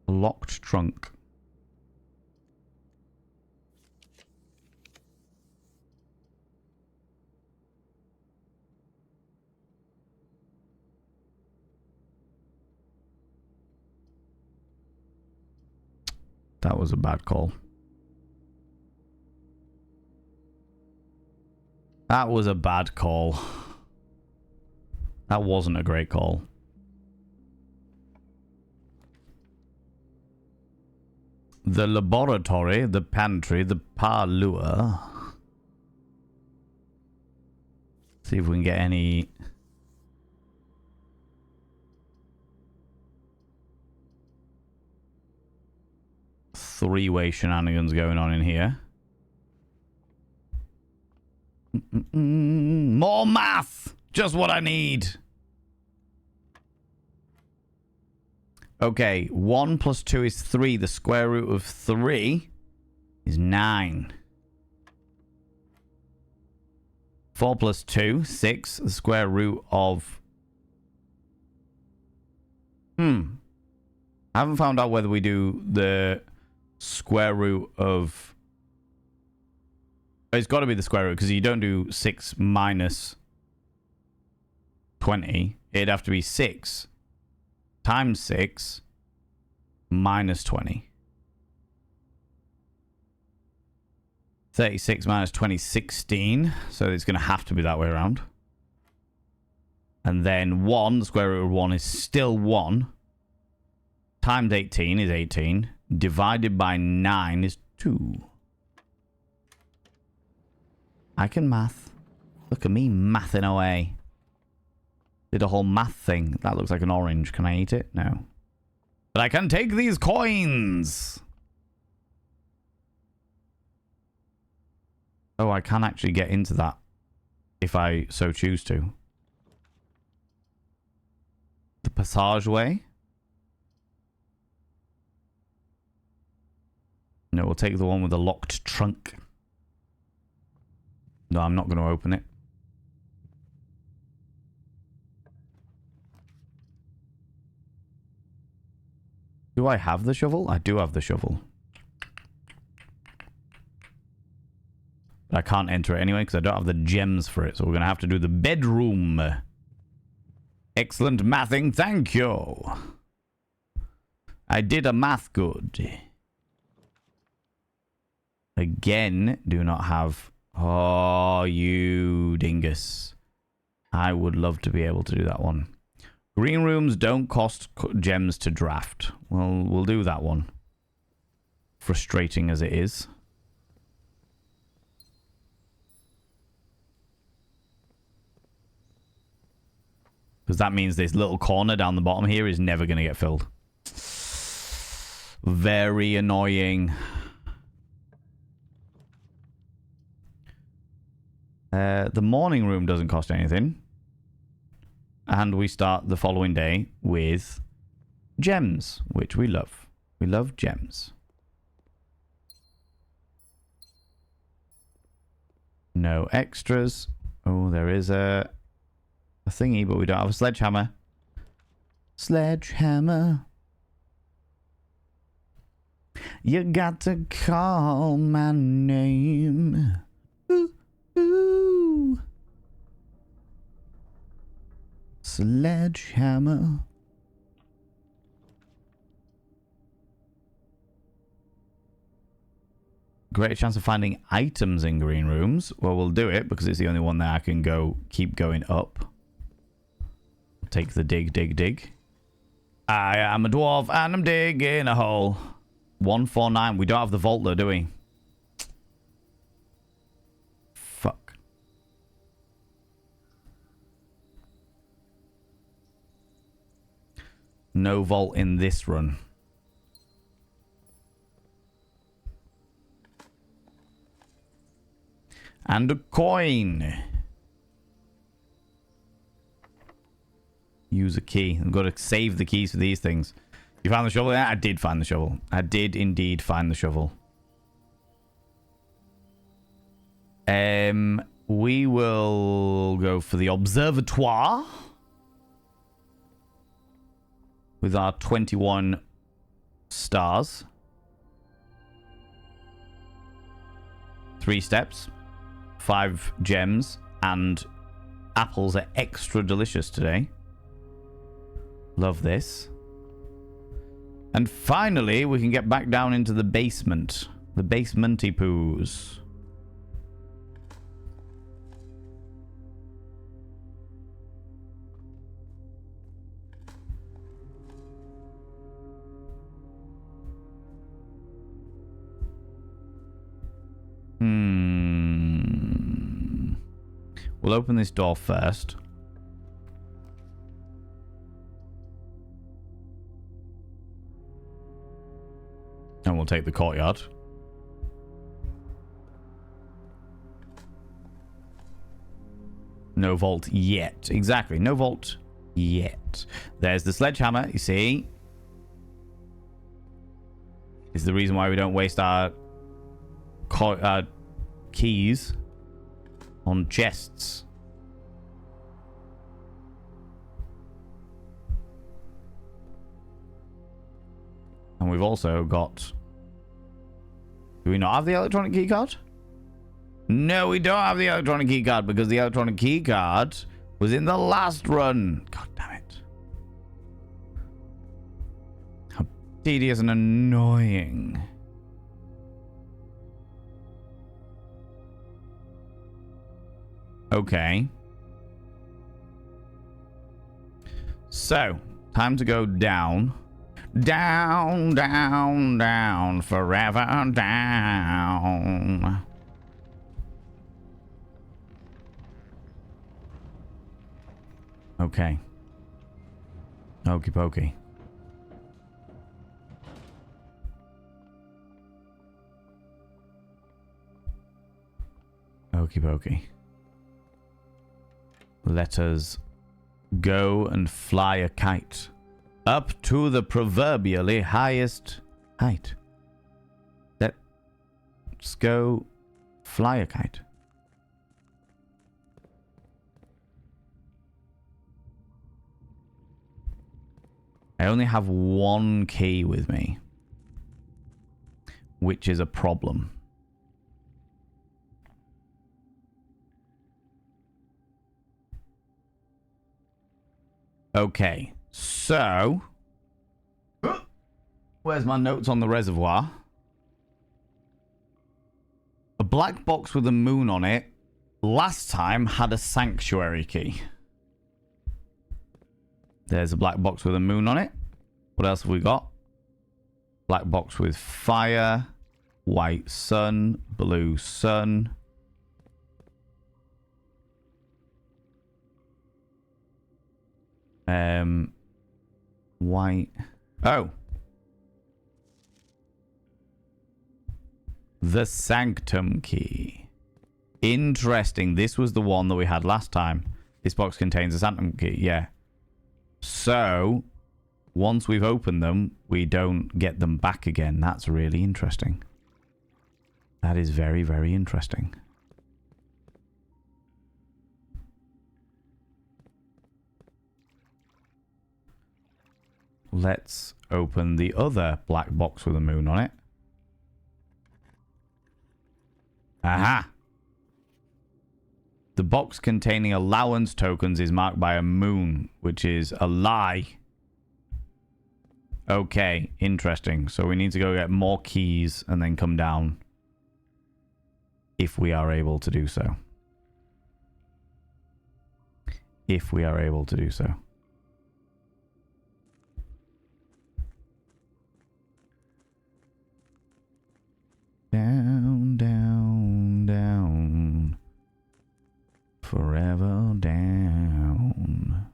Locked trunk. That was a bad call. That was a bad call. That wasn't a great call. The laboratory, the pantry, the parlour. See if we can get any... three-way shenanigans going on in here. More math! Just what I need. Okay, 1 plus 2 is 3. The square root of 3 is 9. 4 plus 2, 6. The square root of... I haven't found out whether we do the square root of... It's got to be the square root, because you don't do 6 minus 20. It'd have to be 6 times 6 minus 20. 36 minus 20 is 16. So it's going to have to be that way around. And then 1, the square root of 1 is still 1. Times 18 is 18. Divided by 9 is 2. I can math. Look at me mathing away. Did a whole math thing. That looks like an orange. Can I eat it? No. But I can take these coins. Oh, I can actually get into that if I so choose to. The passageway. No, we'll take the one with the locked trunk. No, I'm not going to open it. Do I have the shovel? I do have the shovel. But I can't enter it anyway because I don't have the gems for it. So we're going to have to do the bedroom. Excellent mathing. Thank you. I did a math good. Again, do not have... Oh, you dingus. I would love to be able to do that one. Green rooms don't cost gems to draft. Well, we'll do that one. Frustrating as it is. Because that means this little corner down the bottom here is never going to get filled. Very annoying. The morning room doesn't cost anything. and we start the following day with gems, which we love. We love gems. No extras. Oh, there is a thingy, but we don't have a sledgehammer. Sledgehammer. You got to call my name. Ooh, ooh. Sledgehammer. Great chance of finding items in green rooms. Well, we'll do it because it's the only one that I can keep going up. Take the dig, dig, dig. I am a dwarf and I'm digging a hole. 149. We don't have the vault though, do we? Fuck. No vault in this run. And a coin. Use a key. I've got to save the keys for these things. You found the shovel? Yeah, I did find the shovel. I did indeed find the shovel. We will go for the observatoire. With our 21 stars. 3 steps. 5 gems. And apples are extra delicious today. Love this. And finally, we can get back down into the basement. The basementy poos. We'll open this door first. And we'll take the courtyard. No vault yet. Exactly. No vault yet. There's the sledgehammer, you see. Is the reason why we don't waste our keys on chests. And we've also got... Do we not have the electronic key card? No, we don't have the electronic key card because the electronic key card was in the last run. God damn it. How tedious and annoying. Okay. So, time to go down. Down, down, down, forever down. Okay. Okie pokey. Okie pokey. Let us go and fly a kite. Up to the proverbially highest height. Let's go fly a kite. I only have 1 key with me, which is a problem. Okay, so where's my notes on the reservoir? A black box with a moon on it last time had a sanctuary key. There's a black box with a moon on it. What else have we got? Black box with fire, white sun, blue sun. White. Oh. The sanctum key. Interesting. This was the one that we had last time. This box contains a sanctum key. Yeah. So, once we've opened them, we don't get them back again. That's really interesting. That is very, very interesting. Let's open the other black box with a moon on it. Aha! The box containing allowance tokens is marked by a moon, which is a lie. Okay, interesting. So we need to go get more keys and then come down. If we are able to do so. If we are able to do so. Down, down, down. Forever down.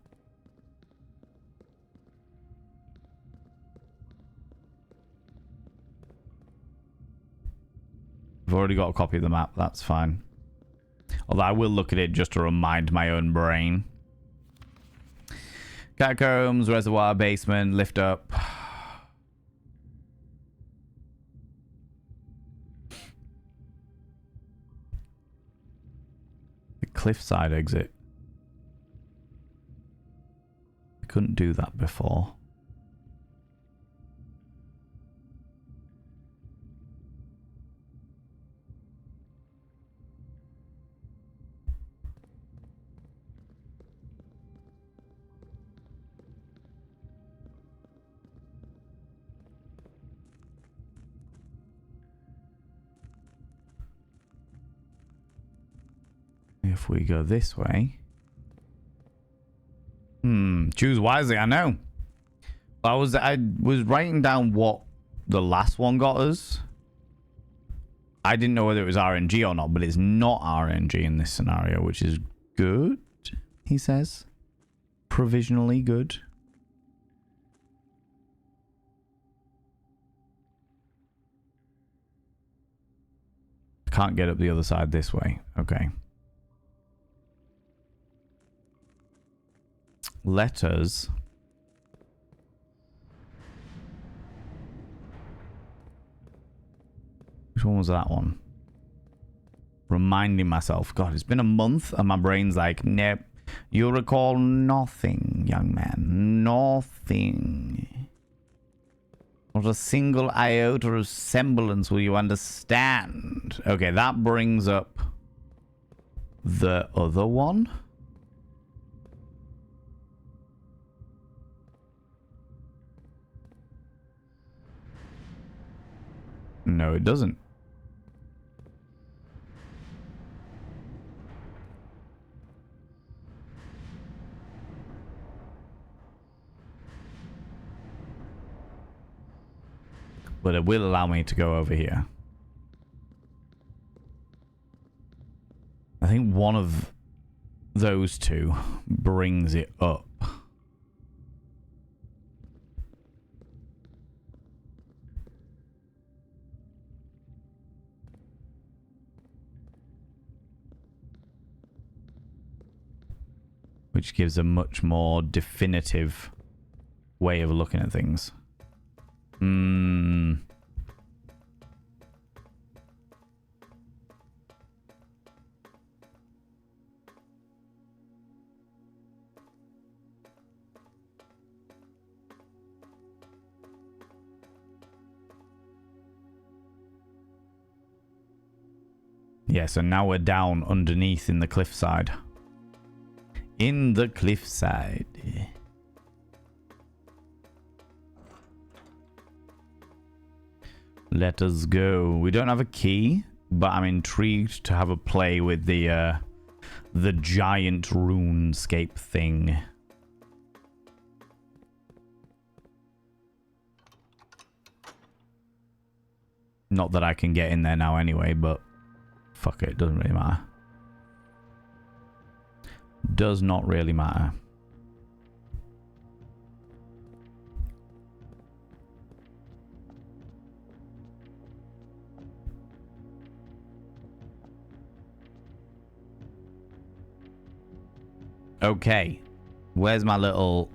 I've already got a copy of the map, that's fine. Although I will look at it just to remind my own brain. Catacombs, reservoir, basement, lift up. The cliffside exit. I couldn't do that before. If we go this way. Choose wisely, I know. I was writing down what the last one got us. I didn't know whether it was RNG or not, but it's not RNG in this scenario, which is good, he says. Provisionally good. Can't get up the other side this way. Okay. Let us which one was that one? Reminding myself. God, it's been a month and my brain's like, nope. You recall nothing, young man. Nothing. Not a single iota of semblance will you understand. Okay, that brings up the other one. No, it doesn't. But it will allow me to go over here. I think one of those two brings it up. Which gives a much more definitive way of looking at things. Yeah, so now we're down underneath in the cliffside. In the cliffside. Let us go. We don't have a key, but I'm intrigued to have a play with the giant RuneScape thing. Not that I can get in there now anyway, but fuck it, doesn't really matter. Does not really matter. Okay. Where's my little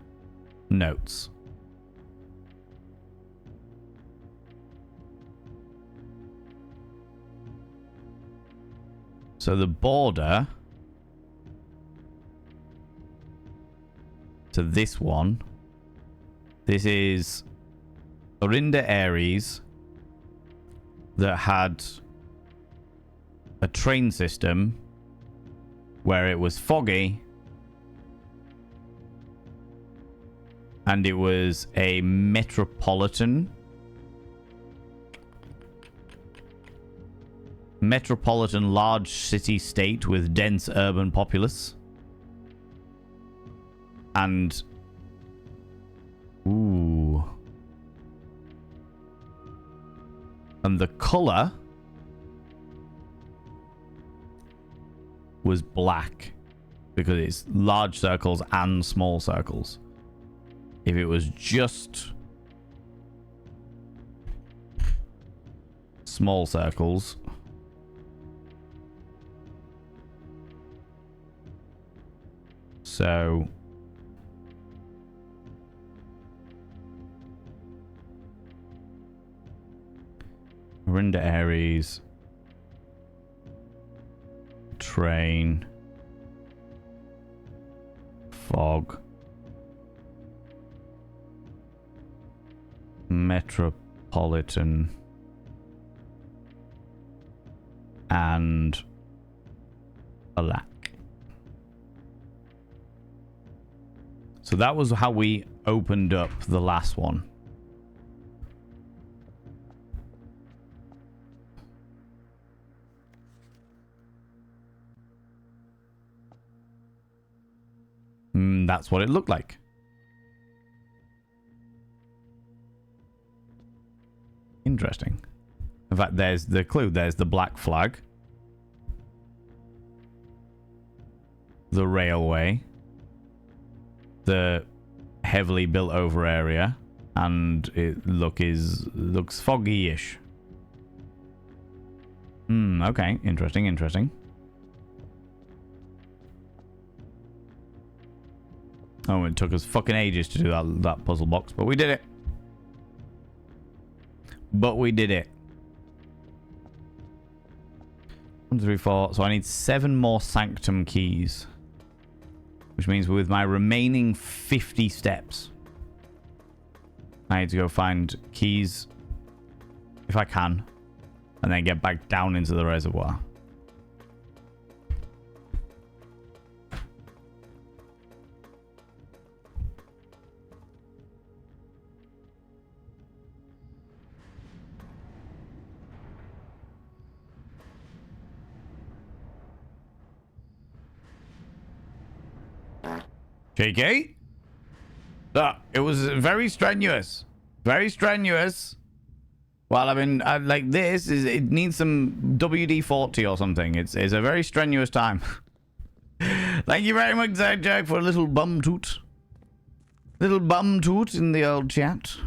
notes. So the border to this one, this is Orinda Aries that had a train system where it was foggy and it was a metropolitan large city state with dense urban populace. And ooh, and the color was black because it's large circles and small circles. If it was just small circles, so Orinda Aries, train, fog, metropolitan, and black. So that was how we opened up the last one. That's what it looked like. Interesting. In fact, there's the clue. There's the black flag. The railway. The heavily built over area. And it looks foggy-ish. Okay. Interesting. Oh, it took us fucking ages to do that puzzle box, but we did it. But we did it. 1, 2, 3, 4. So I need 7 more Sanctum keys. Which means with my remaining 50 steps, I need to go find keys, if I can, and then get back down into the reservoir. JK? It was very strenuous. Very strenuous. Well, I mean, like this, it needs some WD-40 or something. It's a very strenuous time. Thank you very much, Jack, for a little bum toot. Little bum toot in the old chat.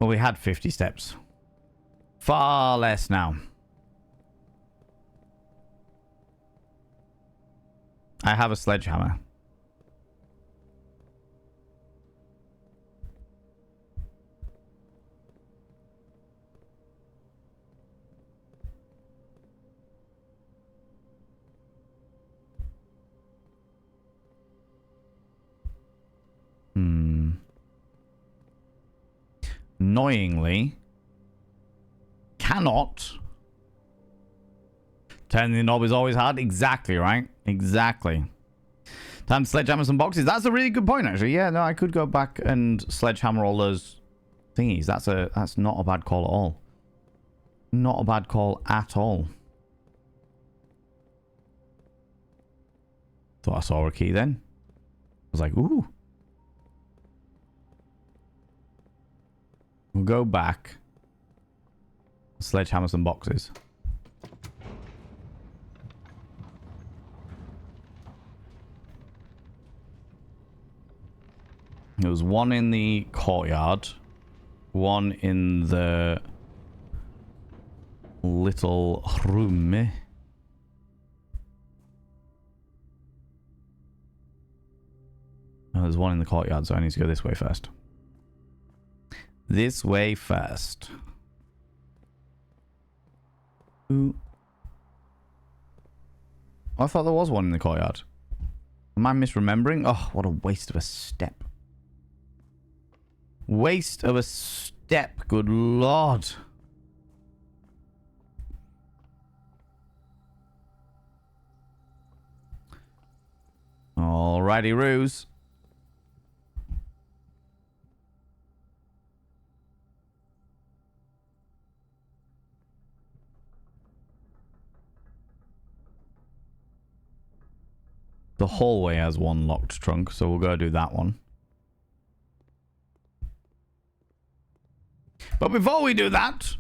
Well, we had 50 steps. Far less now. I have a sledgehammer. Annoyingly, cannot. Turning the knob is always hard. Exactly, right? Exactly. Time to sledgehammer some boxes. That's a really good point, actually. Yeah, no, I could go back and sledgehammer all those thingies. That's not a bad call at all. Not a bad call at all. Thought I saw a key then. I was like, ooh. We'll go back. Sledgehammer some boxes. There was one in the courtyard. One in the little room. Oh, there's one in the courtyard, so I need to go this way first. This way first. Ooh. I thought there was one in the courtyard. Am I misremembering? Oh, what a waste of a step. Waste of a step, good lord. Alrighty, Ruse. The hallway has one locked trunk, so we'll go do that one. But before we do that,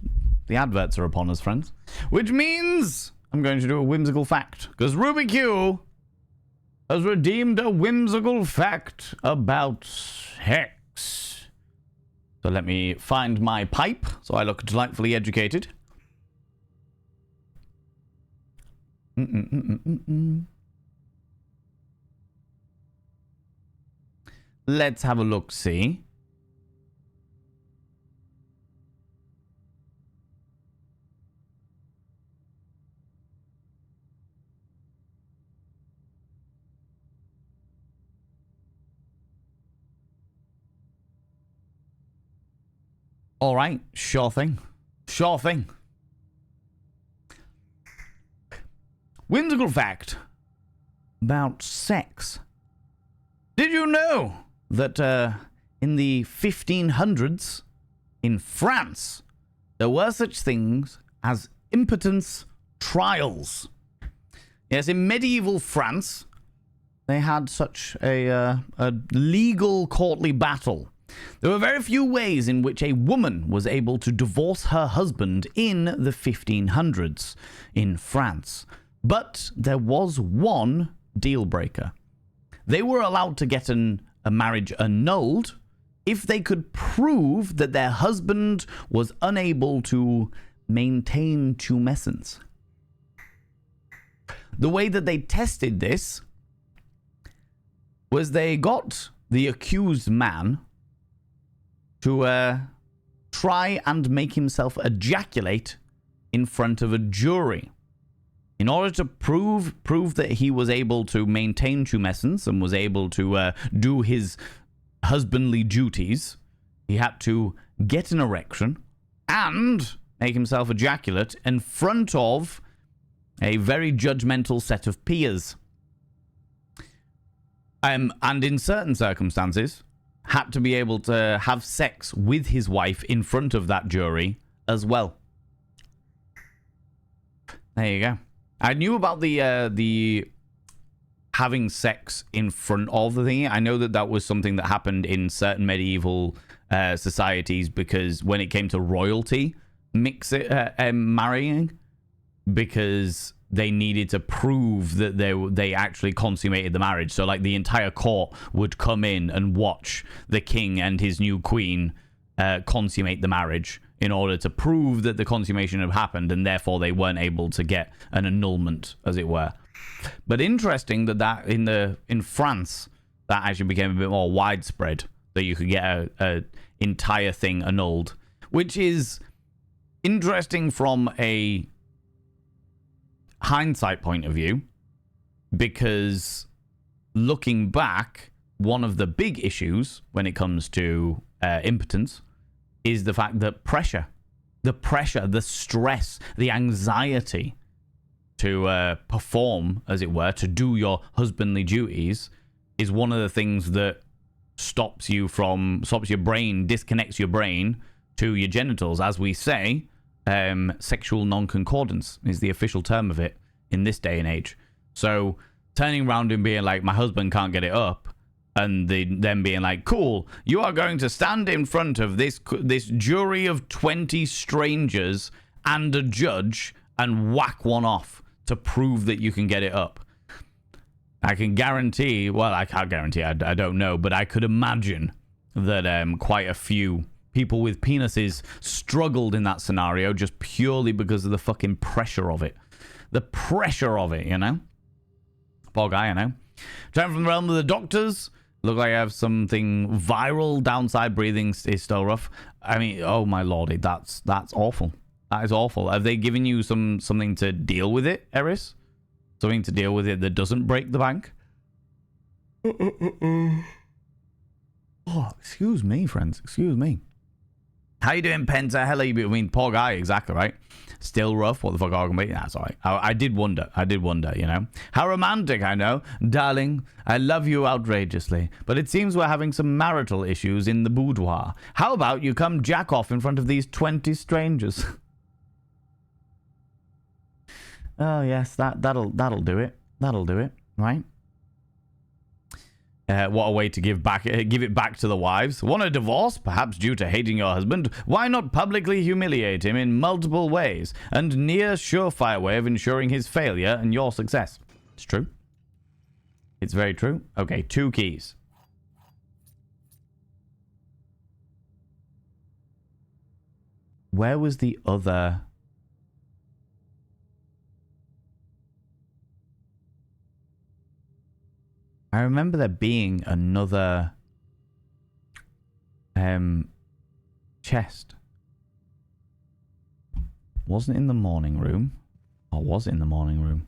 the adverts are upon us, friends. Which means I'm going to do a whimsical fact. Because Ruby Q has redeemed a whimsical fact about sex. So let me find my pipe so I look delightfully educated. Let's have a look-see. All right, sure thing. Sure thing. Whimsical fact about sex. Did you know that in the 1500s in France, there were such things as impotence trials? Yes, in medieval France, they had such a legal courtly battle. There were very few ways in which a woman was able to divorce her husband in the 1500s in France. But there was one deal breaker. They were allowed to get a marriage annulled if they could prove that their husband was unable to maintain tumescence. The way that they tested this was they got the accused man to try and make himself ejaculate in front of a jury. In order to prove that he was able to maintain tumescence and was able to do his husbandly duties, he had to get an erection and make himself ejaculate in front of a very judgmental set of peers. And in certain circumstances, had to be able to have sex with his wife in front of that jury as well. There you go. I knew about the having sex in front of the thingy. I know that was something that happened in certain medieval societies, because when it came to royalty marrying, because they needed to prove that they actually consummated the marriage. So like the entire court would come in and watch the king and his new queen consummate the marriage in order to prove that the consummation had happened, and therefore they weren't able to get an annulment, as it were. But interesting that in France, that actually became a bit more widespread, that you could get a entire thing annulled, which is interesting from a hindsight point of view, because looking back, one of the big issues when it comes to impotence is the fact that the pressure, the stress, the anxiety to perform, as it were, to do your husbandly duties, is one of the things that stops your brain, disconnects your brain to your genitals. As we say, sexual non-concordance is the official term of it in this day and age. So turning around and being like, my husband can't get it up, and them being like, cool, you are going to stand in front of this jury of 20 strangers and a judge and whack one off to prove that you can get it up. I can guarantee, well, I can't guarantee, I don't know, but I could imagine that quite a few people with penises struggled in that scenario just purely because of the fucking pressure of it. The pressure of it, you know? Poor guy, you know? Time from the realm of the doctors. Look like I have something viral. Downside breathing is still rough. I mean, oh my lordy, that's awful. That is awful. Have they given you something to deal with it, Eris? Something to deal with it that doesn't break the bank? Oh, excuse me, friends. Excuse me. How you doing, Penta? Hello, I mean, poor guy, exactly, right? Still rough. What the fuck are going to be? That's all right. I did wonder, you know? How romantic, I know. Darling, I love you outrageously, but it seems we're having some marital issues in the boudoir. How about you come jack off in front of these 20 strangers? Oh, yes, that'll do it. That'll do it, right? What a way to give it back to the wives. Want a divorce? Perhaps due to hating your husband? Why not publicly humiliate him in multiple ways? And near surefire way of ensuring his failure and your success. It's true. It's very true. Okay, 2 keys. Where was the other... I remember there being another chest. Wasn't in the morning room. Or was it in the morning room?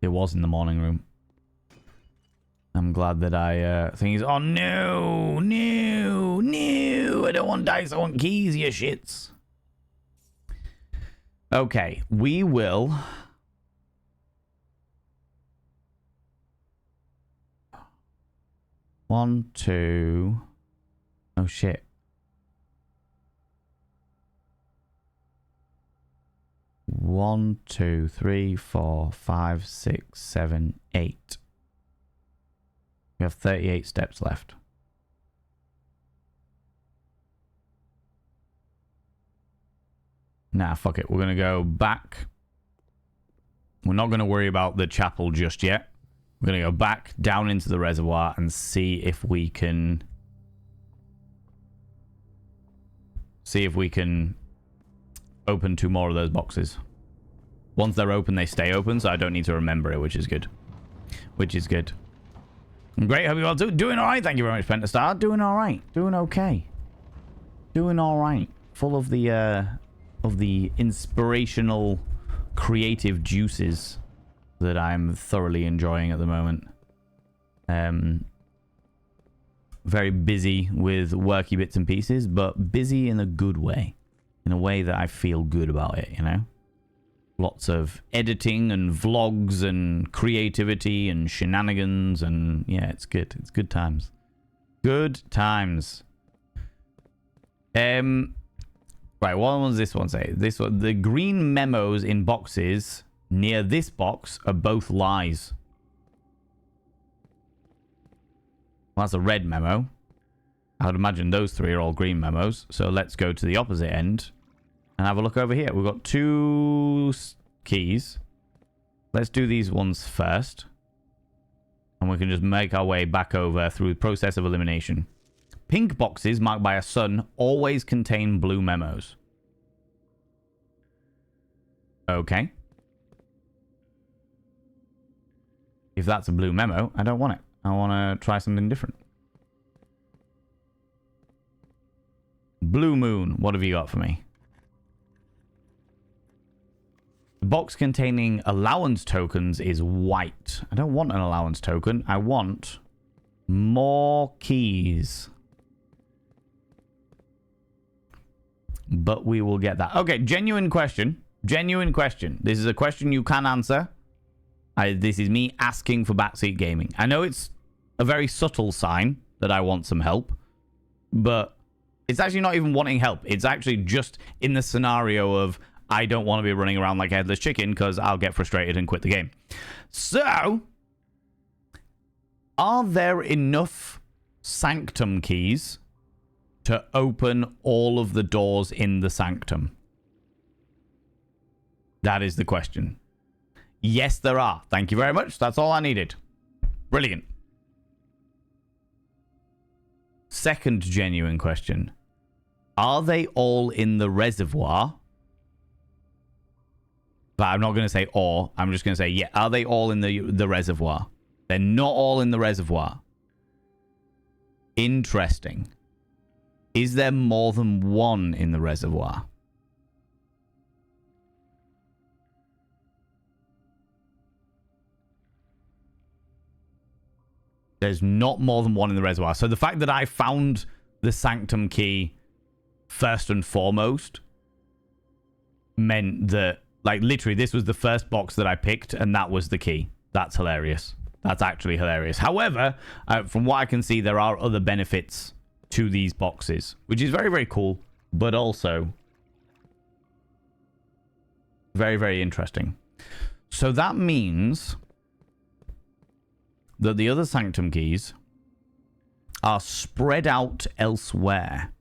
It was in the morning room. I'm glad that I think oh no, no, no. I don't want dice, I want keys, you shits. Okay, we will... 1, 2. Oh shit. 1, 2, 3, 4, 5, 6, 7, 8. We have 38 steps left. Nah, fuck it. We're gonna go back. We're not gonna worry about the chapel just yet. We're going to go back down into the reservoir and see if we can... open 2 more of those boxes. Once they're open, they stay open, so I don't need to remember it, which is good. Which is good. Great, hope you all too. Doing alright, thank you very much, Pentastar. Doing alright. Doing okay. Doing alright. Full of the inspirational, creative juices that I'm thoroughly enjoying at the moment. Very busy with worky bits and pieces, but busy in a good way. In a way that I feel good about it, you know? Lots of editing and vlogs and creativity and shenanigans and... yeah, it's good. It's good times. Good times. Right, what does this one say? This one, the green memos in boxes... near this box are both lies. Well, that's a red memo. I would imagine those 3 are all green memos. So let's go to the opposite end and have a look over here. We've got 2 keys. Let's do these ones first. And we can just make our way back over through the process of elimination. Pink boxes marked by a sun always contain blue memos. Okay. If that's a blue memo, I don't want it. I want to try something different. Blue moon, what have you got for me? The box containing allowance tokens is white. I don't want an allowance token. I want more keys. But we will get that. Okay, genuine question. Genuine question. This is a question you can answer. This is me asking for backseat gaming. I know it's a very subtle sign that I want some help, but it's actually not even wanting help. It's actually just in the scenario of I don't want to be running around like a headless chicken because I'll get frustrated and quit the game. So, are there enough sanctum keys to open all of the doors in the sanctum? That is the question. Yes, there are. Thank you very much. That's all I needed. Brilliant. Second genuine question. Are they all in the reservoir? But I'm not going to say or. I'm just going to say, yeah, are they all in the reservoir? They're not all in the reservoir. Interesting. Is there more than one in the reservoir? There's not more than one in the reservoir. So the fact that I found the sanctum key first and foremost meant that, like, literally this was the first box that I picked and that was the key. That's hilarious. That's actually hilarious. However, from what I can see, there are other benefits to these boxes, which is very, very cool, but also very, very interesting. So that means that the other sanctum keys are spread out elsewhere.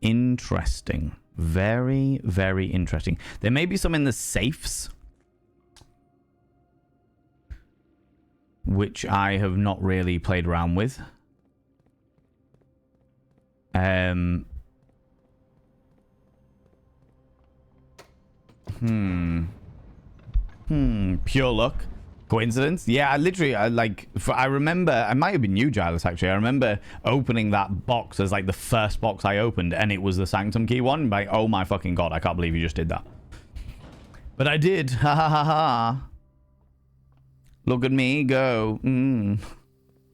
Interesting. Very, very interesting. There may be some in the safes, which I have not really played around with. Pure luck. Coincidence? Yeah, I remember, I might have been you, Giles, actually. I remember opening that box as like the first box I opened, and it was the sanctum key one. Like, oh my fucking god, I can't believe you just did that. But I did. Ha ha ha ha. Look at me go.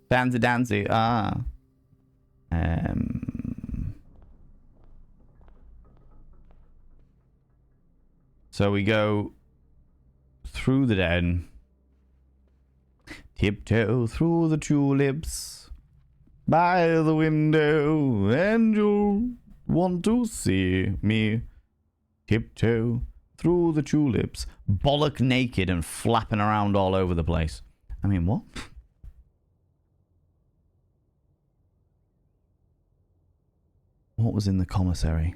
Fancy dancy. So we go through the den. Tiptoe through the tulips by the window, and you'll want to see me. Tiptoe through the tulips, bollock naked and flapping around all over the place. I mean, what? What was in the commissary?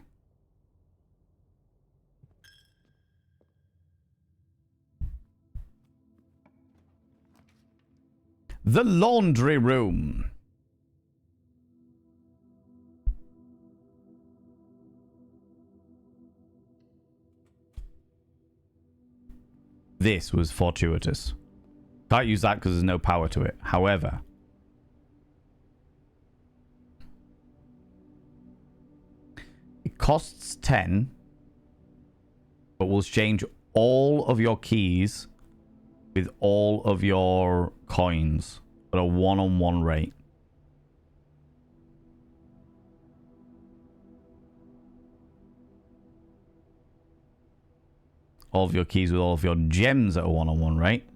The laundry room. This was fortuitous. Can't use that because there's no power to it. However, it costs 10, but will exchange all of your keys with all of your coins at a one-on-one rate. All of your keys with all of your gems at a one-on-one rate.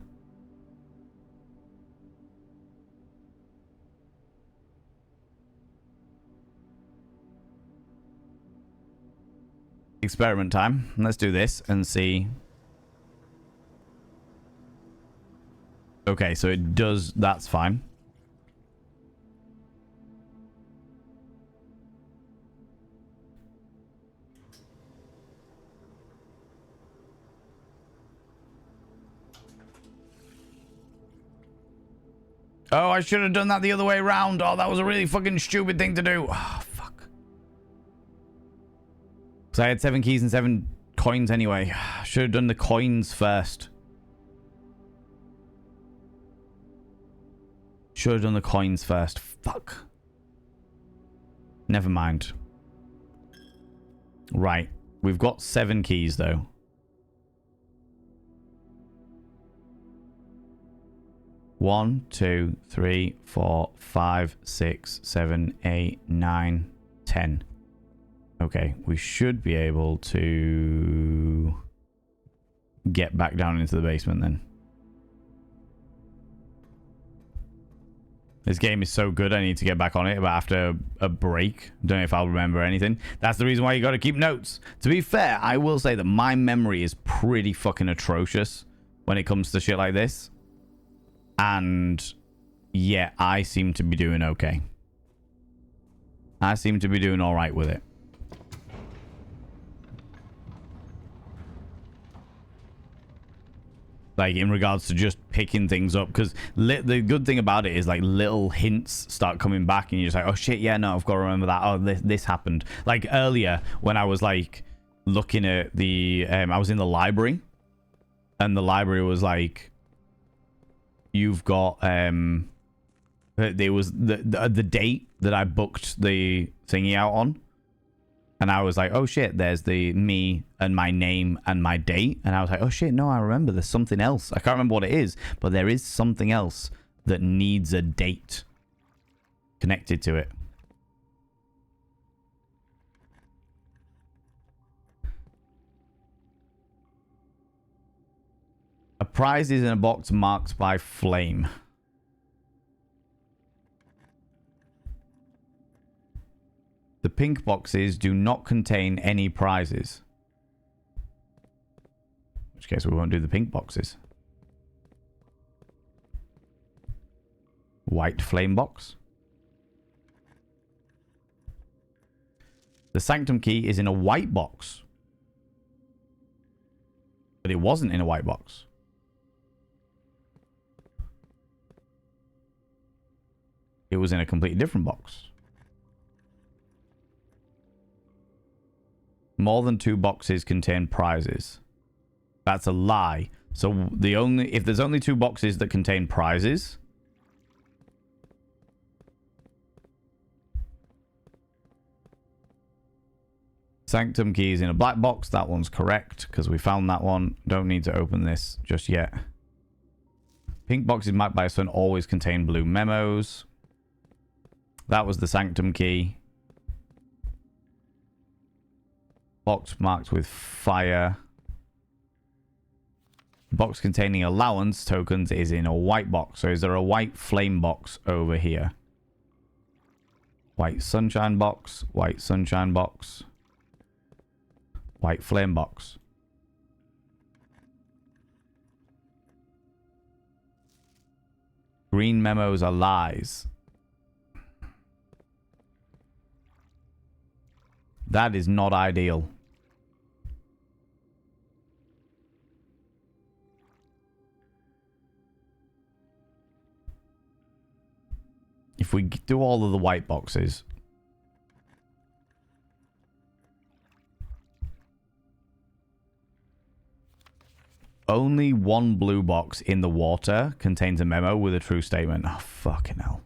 Experiment time. Let's do this and see. Okay, so it does. That's fine. Oh, I should have done that the other way around. Oh, that was a really fucking stupid thing to do. Oh, fuck. Because I had 7 keys and 7 coins anyway. I should have done the coins first. Should have done the coins first. Fuck. Never mind. Right. We've got 7 keys, though. One, 2, 3, 4, 5, 6, 7, 8, 9, 10. Okay, we should be able to get back down into the basement then. This game is so good, I need to get back on it, but after a break, don't know if I'll remember anything. That's the reason why you got to keep notes. To be fair, I will say that my memory is pretty fucking atrocious when it comes to shit like this. And yeah, I seem to be doing okay. I seem to be doing all right with it. Like, in regards to just picking things up. Because the good thing about it is, like, little hints start coming back. And you're just like, oh, shit, yeah, no, I've got to remember that. Oh, this happened. Like, earlier, when I was, like, looking at the... I was in the library. And the library was like... You've got... There was the date that I booked the thingy out on. And I was like, oh shit, there's the me and my name and my date. And I was like, oh shit, no, I remember there's something else. I can't remember what it is, but there is something else that needs a date connected to it. A prize is in a box marked by flame. The pink boxes do not contain any prizes. In which case we won't do the pink boxes. White flame box. The sanctum key is in a white box. But it wasn't in a white box. It was in a completely different box. More than 2 boxes contain prizes. That's a lie. So if there's only 2 boxes that contain prizes, sanctum key is in a black box. That one's correct because we found that one. Don't need to open this just yet. Pink boxes marked by a sun always contain blue memos. That was the sanctum key. Box marked with fire. Box containing allowance tokens is in a white box. So is there a white flame box over here? White sunshine box. White sunshine box. White flame box. Green memos are lies. That is not ideal. If we do all of the white boxes. Only one blue box in the water contains a memo with a true statement. Oh, fucking hell.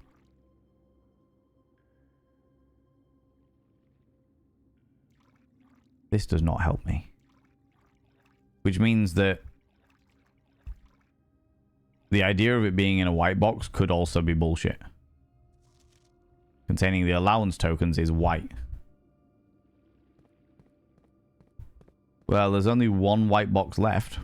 This does not help me. Which means that the idea of it being in a white box could also be bullshit. Containing the allowance tokens is white. Well, there's only one white box left.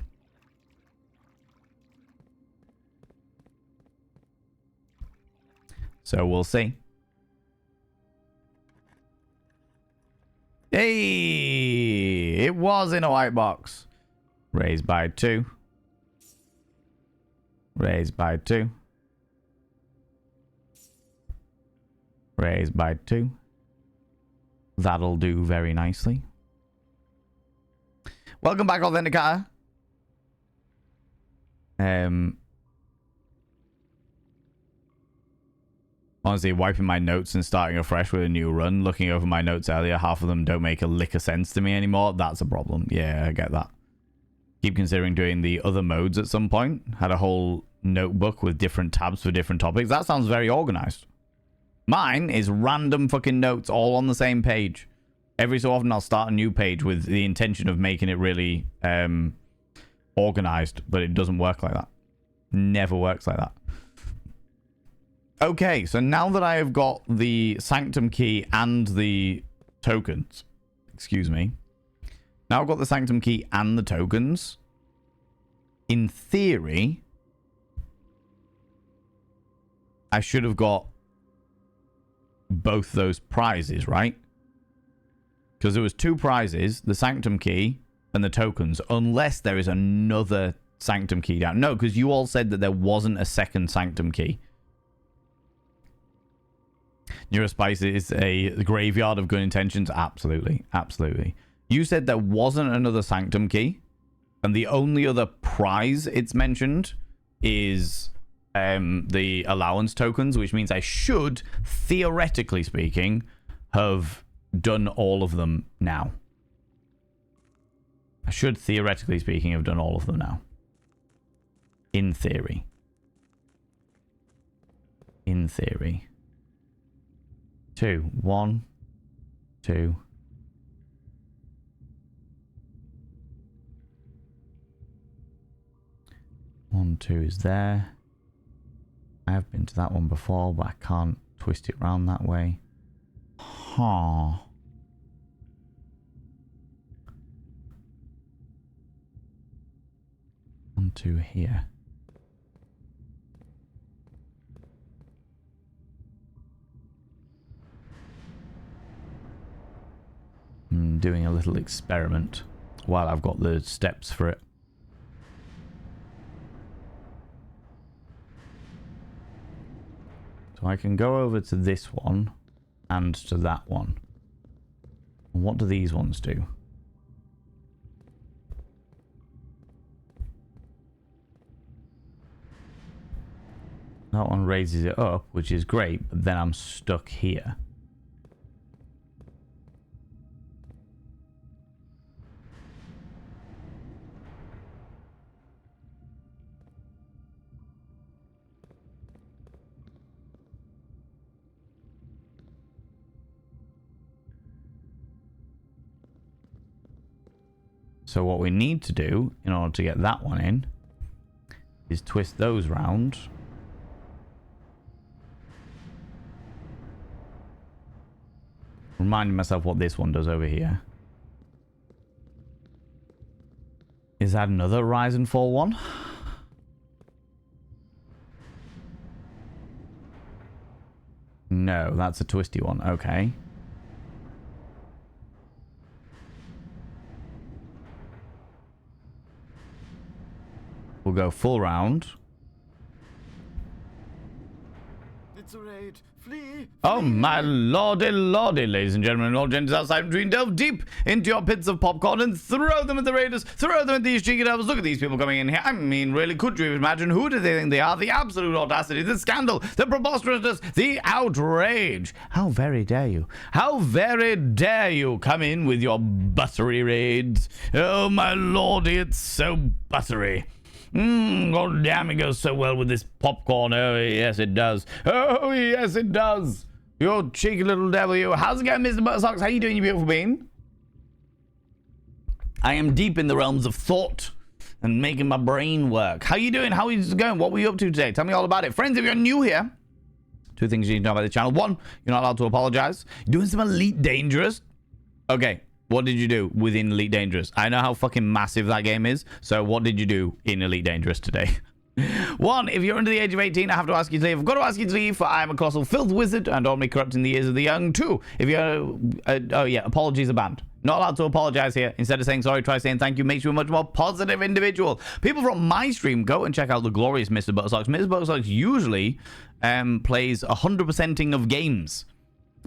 So we'll see. Hey! It was in a white box. Raised by 2. Raised by 2. Raised by 2. That'll do very nicely. Welcome back, Authenticator. Honestly, wiping my notes and starting afresh with a new run, looking over my notes earlier, half of them don't make a lick of sense to me anymore. That's a problem. Yeah, I get that. Keep considering doing the other modes at some point. Had a whole notebook with different tabs for different topics. That sounds very organized. Mine is random fucking notes all on the same page. Every so often I'll start a new page with the intention of making it really organized, but it doesn't work like that. Never works like that. Okay, so now that I have got the sanctum key and the tokens, excuse me. Now I've got the sanctum key and the tokens. in theory, I should have got both those prizes, right? Because there was 2 prizes, the Sanctum Key and the tokens, unless there is another Sanctum Key down. No, because you all said that there wasn't a second Sanctum Key. Neurospice is a graveyard of good intentions. Absolutely. Absolutely. You said there wasn't another Sanctum Key, and the only other prize it's mentioned is the allowance tokens, which means I should, theoretically speaking, have done all of them now. I should, theoretically speaking, have done all of them now. In theory. In theory. 2. 1, 2. One, 2 is there. I have been to that one before, but I can't twist it around that way. Huh. One, 2 here. I'm doing a little experiment while I've got the steps for it. So I can go over to this one and to that one. And what do these ones do? That one raises it up, which is great, but then I'm stuck here. So what we need to do in order to get that one in is twist those round. Reminding myself what this one does over here. Is that another rise and fall one? No, that's a twisty one. Okay. We'll go full round. It's a raid. Flee! Oh my lordy, lordy, ladies and gentlemen, all gents outside between, delve deep into your pits of popcorn and throw them at the raiders, throw them at these cheeky devils. Look at these people coming in here. I mean, really, could you imagine who do they think they are? The absolute audacity, the scandal, the preposterousness, the outrage. How very dare you? How very dare you come in with your buttery raids? Oh my lordy, it's so buttery. God damn, it goes so well with this popcorn. Oh, yes, it does. Oh, yes, it does. You cheeky little devil, you. How's it going, Mr. Buttersocks? How you doing, you beautiful bean? I am deep in the realms of thought and making my brain work. How you doing? How is it going? What were you up to today? Tell me all about it. Friends, if you're new here, 2 things you need to know about the channel. 1, you're not allowed to apologize. You're doing some Elite Dangerous. Okay. What did you do within Elite Dangerous? I know how fucking massive that game is. So what did you do in Elite Dangerous today? 1, if you're under the age of 18, I have to ask you to leave. I've got to ask you to leave, for I am a colossal filth wizard and only corrupting the ears of the young. 2, if you're... oh yeah, apologies are banned. Not allowed to apologize here. Instead of saying sorry, try saying thank you. Makes you a much more positive individual. People from my stream, go and check out the glorious Mr. Buttersocks. Mr. Buttersocks usually plays 100%ing of games.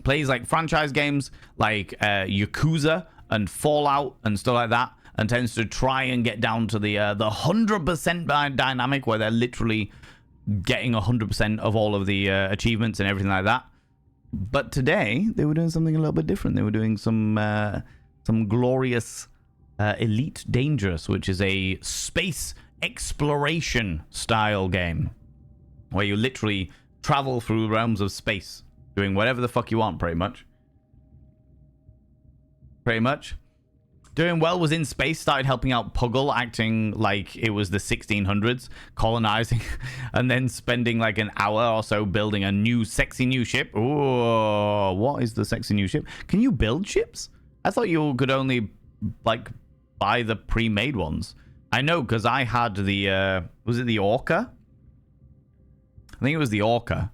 Plays like franchise games like Yakuza and Fallout and stuff like that, and tends to try and get down to the 100% dynamic where they're literally getting 100% of all of the achievements and everything like that. But today they were doing something a little bit different. They were doing some glorious Elite Dangerous, which is a space exploration style game where you literally travel through realms of space, doing whatever the fuck you want, pretty much. Doing well, was in space, started helping out Puggle, acting like it was the 1600s, colonizing, and then spending like an hour or so building a new, sexy new ship. Ooh, what is the sexy new ship? Can you build ships? I thought you could only, like, buy the pre-made ones. I know, because I had the, was it the Orca? I think it was the Orca.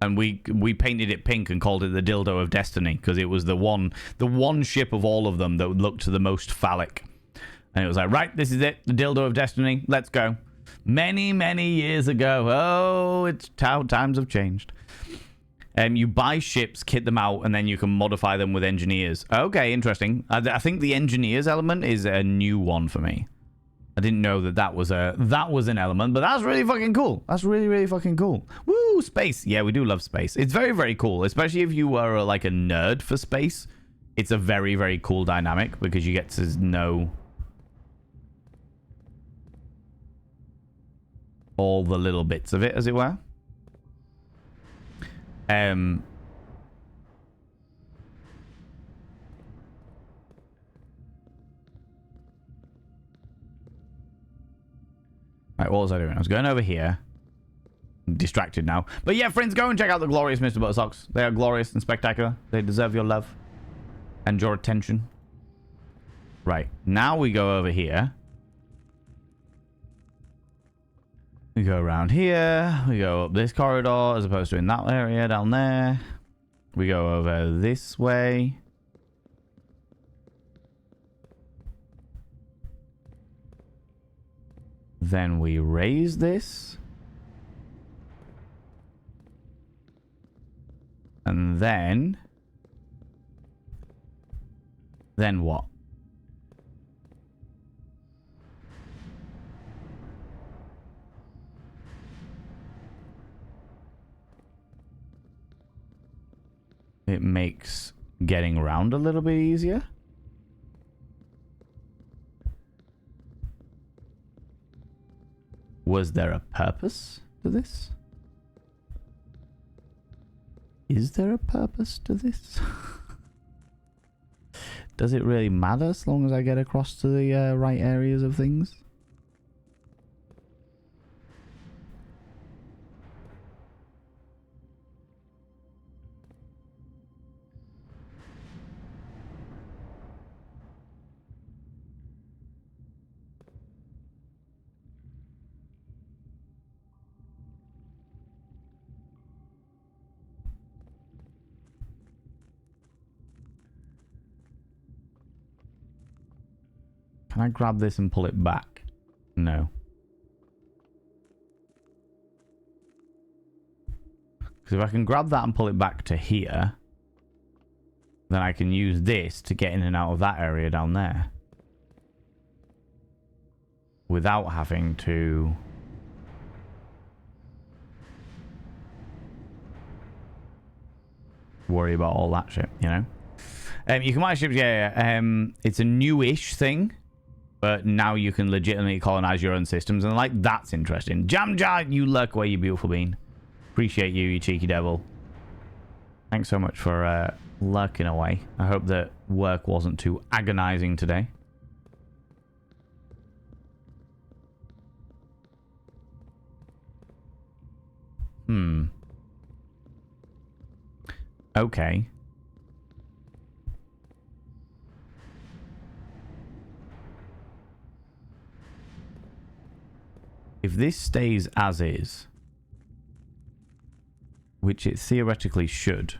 And we painted it pink and called it the Dildo of Destiny, because it was the one ship of all of them that looked the most phallic. And it was like, right, this is it, the Dildo of Destiny, let's go. Many, many years ago. Oh, it's how times have changed. You buy ships, kit them out, and then you can modify them with engineers. Okay, interesting. I think the engineers element is a new one for me. I didn't know that was an element, but that's really fucking cool. That's really, really fucking cool. Woo, space. Yeah, we do love space. It's very, very cool, especially if you are like a nerd for space. It's a very, very cool dynamic because you get to know all the little bits of it, as it were. Right, what was I doing? I was going over here. I'm distracted now. But yeah, friends, go and check out the glorious Mr. Buttersocks. They are glorious and spectacular. They deserve your love and your attention. Right, now we go over here. We go around here. We go up this corridor as opposed to in that area down there. We go over this way. Then we raise this. And then what? It makes getting around a little bit easier. Was there a purpose to this? Is there a purpose to this? Does it really matter as long as I get across to the right areas of things? Can I grab this and pull it back? No. Because if I can grab that and pull it back to here, then I can use this to get in and out of that area down there. Without having to... worry about all that shit, you know? You can buy ships, yeah. It's a newish thing. But now you can legitimately colonize your own systems. And, like, that's interesting. Jam Jar, you lurk away, you beautiful bean. Appreciate you, you cheeky devil. Thanks so much for lurking away. I hope that work wasn't too agonizing today. Okay. If this stays as is, which it theoretically should,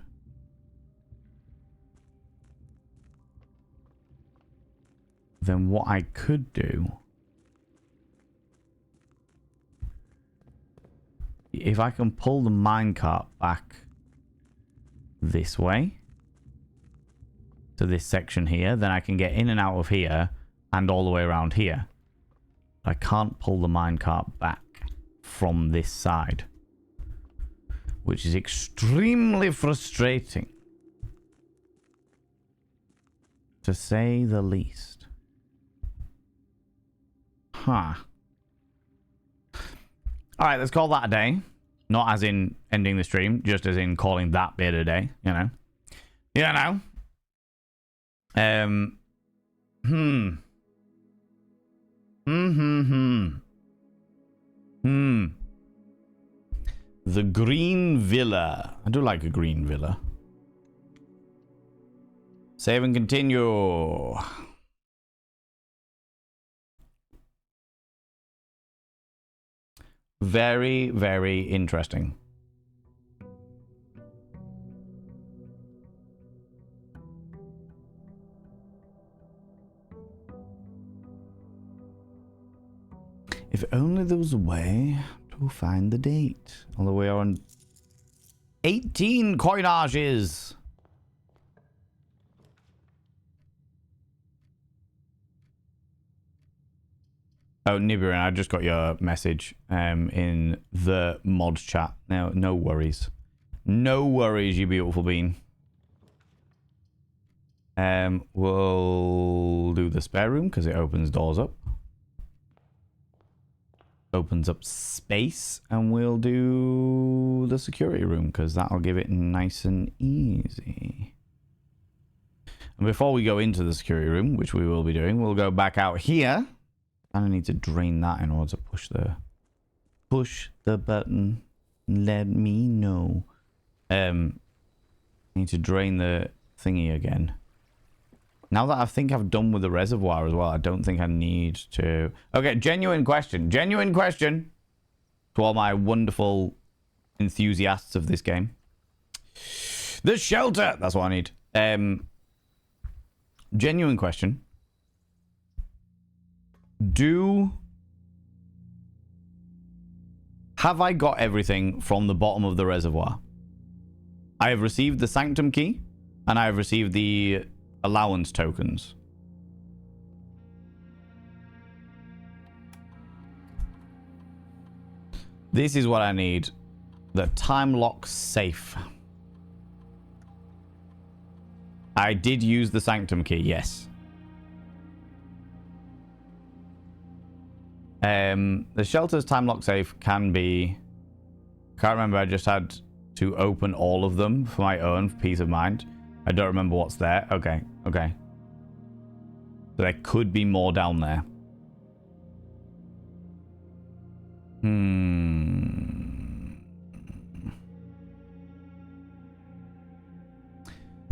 then what I could do, if I can pull the minecart back this way to this section here, then I can get in and out of here and all the way around here. I can't pull the minecart back from this side, which is extremely frustrating, to say the least. Huh. Alright, let's call that a day. Not as in ending the stream, just as in calling that bit a day, you know. You know. The green villa. I do like a green villa. Save and continue. Very, very interesting. If only there was a way to find the date. Although we are on 18 coinages. Oh, Nibirin, I just got your message in the mod chat. Now, no worries. No worries, you beautiful bean. We'll do the spare room because it opens doors up. Opens up space, and we'll do the security room because that'll give it nice and easy. And before we go into the security room, which we will be doing, we'll go back out here. I need to drain that in order to push the button. Let me know. I need to drain the thingy again. Now that I think I've done with the reservoir as well, I don't think I need to... Okay, genuine question. Genuine question to all my wonderful enthusiasts of this game. The shelter! That's what I need. Genuine question. Have I got everything from the bottom of the reservoir? I have received the sanctum key, and I have received the allowance tokens. This is what I need. The time lock safe. I did use the sanctum key, yes. The shelter's time lock safe can be... I can't remember, I just had to open all of them for my own peace of mind. I don't remember what's there. Okay, okay. So there could be more down there.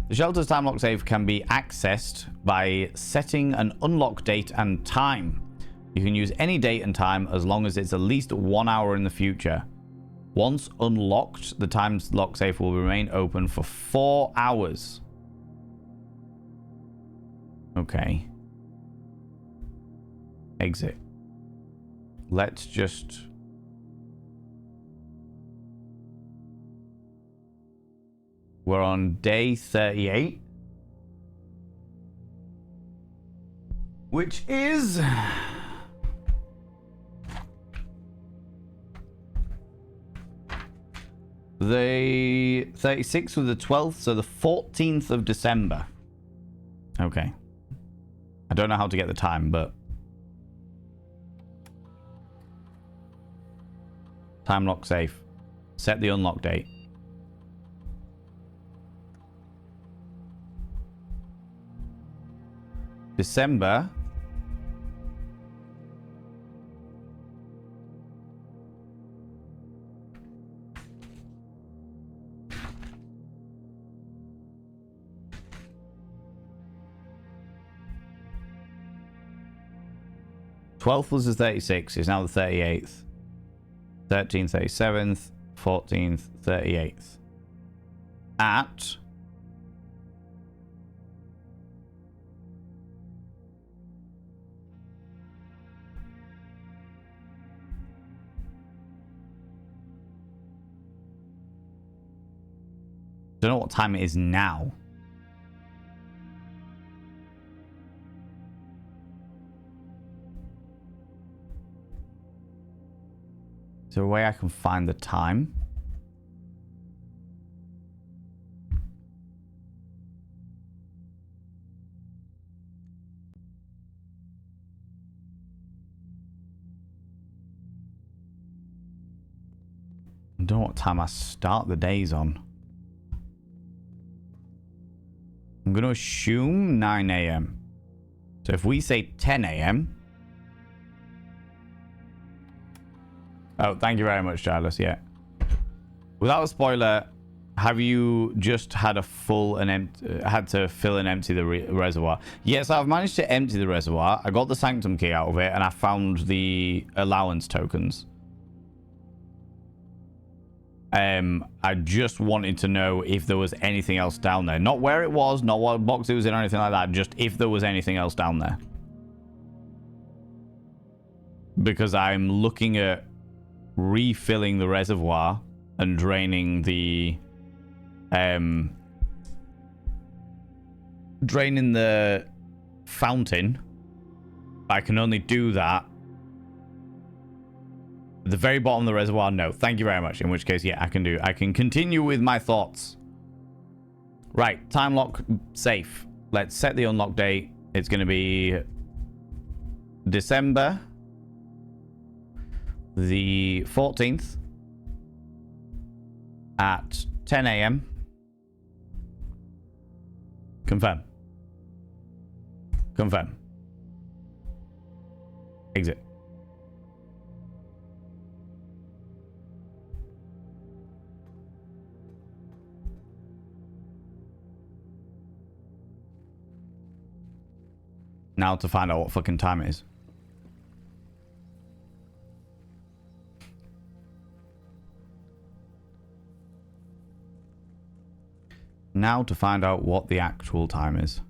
The shelter's time lock safe can be accessed by setting an unlock date and time. You can use any date and time as long as it's at least 1 hour in the future. Once unlocked, the time lock safe will remain open for 4 hours. Okay. Exit. Let's just... We're on day 38. Which is... the 36th of the 12th, so the 14th of December. Okay. I don't know how to get the time, but... Time lock safe. Set the unlock date. December... 12th was the 36th, it's now the 38th. 13th, 37th, 14th, 38th. At... Don't know what time it is now. Is there a way I can find the time? I don't know what time I start the days on. I'm going to assume 9 a.m. So if we say 10 a.m. Oh, thank you very much, Charles. Yeah. Without a spoiler, have you just had a full and had to fill and empty the reservoir? Yes, I've managed to empty the reservoir. I got the sanctum key out of it, and I found the allowance tokens. I just wanted to know if there was anything else down there. Not where it was, not what box it was in or anything like that. Just if there was anything else down there. Because I'm looking at refilling the reservoir and draining the fountain. I can only do that at the very bottom of the reservoir. No, thank you very much. In which case, yeah, I can continue with my thoughts. Right, time lock safe. Let's set the unlock date. It's going to be December the 14th at 10 a.m. Confirm. Confirm. Exit. Now to find out what fucking time it is. Now to find out what the actual time is.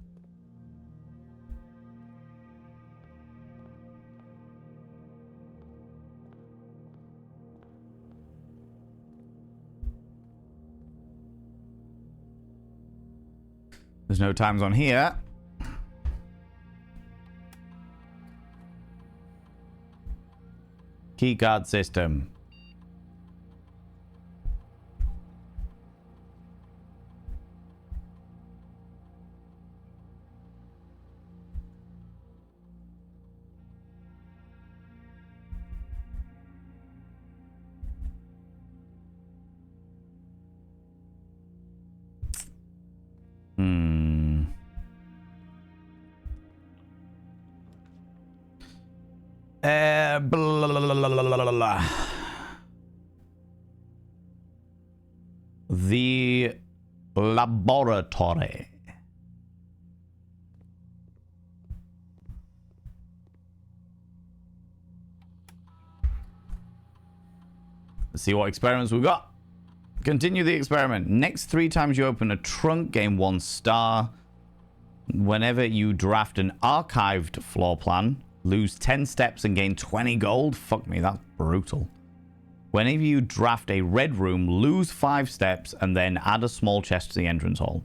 There's no times on here. Keycard system. Blah, blah, blah. The laboratory. Let's see what experiments we've got. Continue the experiment. Next 3 times you open a trunk, gain 1 star. Whenever you draft an archived floor plan, lose 10 steps and gain 20 gold. Fuck me, that's brutal. Whenever you draft a red room, lose 5 steps and then add a small chest to the entrance hall.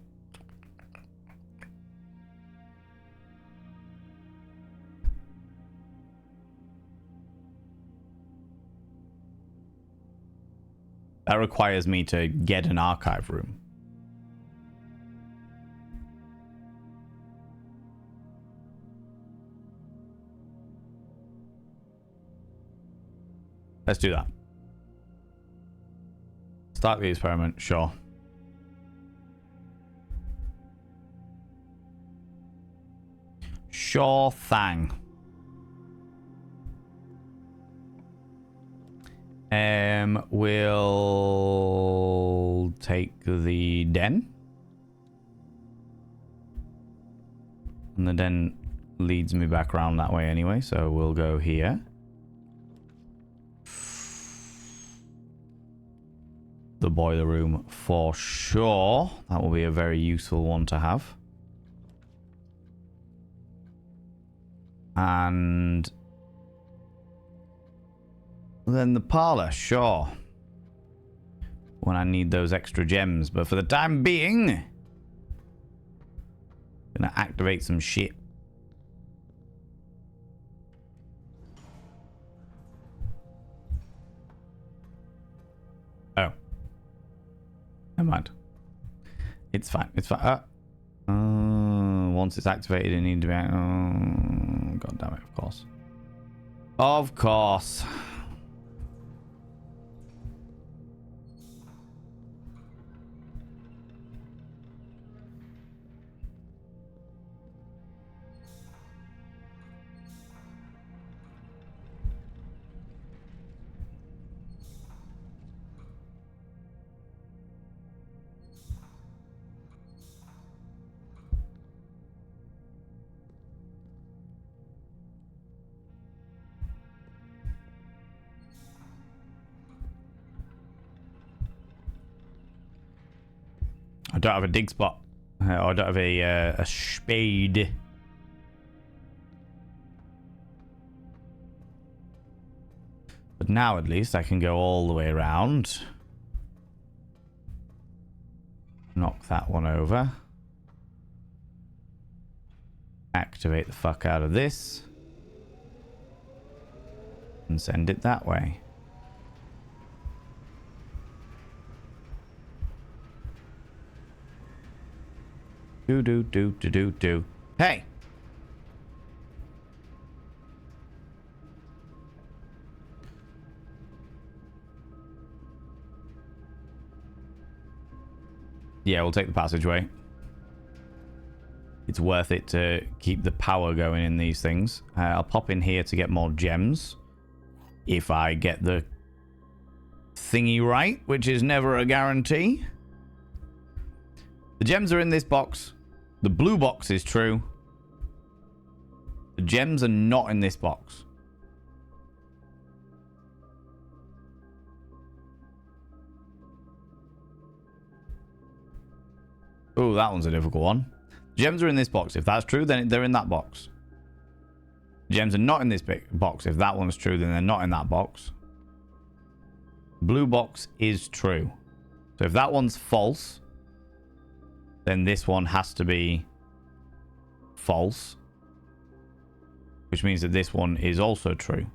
That requires me to get an archive room. Let's do that. Start the experiment, sure. Sure thing. We'll take the den. And the den leads me back around that way anyway, so we'll go here. The boiler room for sure. That will be a very useful one to have. And then the parlor, sure. When I need those extra gems. But for the time being, gonna activate some shit. Oh. Never mind. It's fine. It's fine. Once it's activated, it needs to be... God damn it, of course. Of course. I don't have a dig spot. I don't have a spade. But now at least I can go all the way around. Knock that one over. Activate the fuck out of this. And send it that way. Do. Hey! Yeah, we'll take the passageway. It's worth it to keep the power going in these things. I'll pop in here to get more gems. If I get the thingy right, which is never a guarantee. The gems are in this box. The blue box is true. The gems are not in this box. Oh, that one's a difficult one. Gems are in this box. If that's true, then they're in that box. Gems are not in this big box. If that one's true, then they're not in that box. Blue box is true. So if that one's false, then this one has to be false. Which means that this one is also true.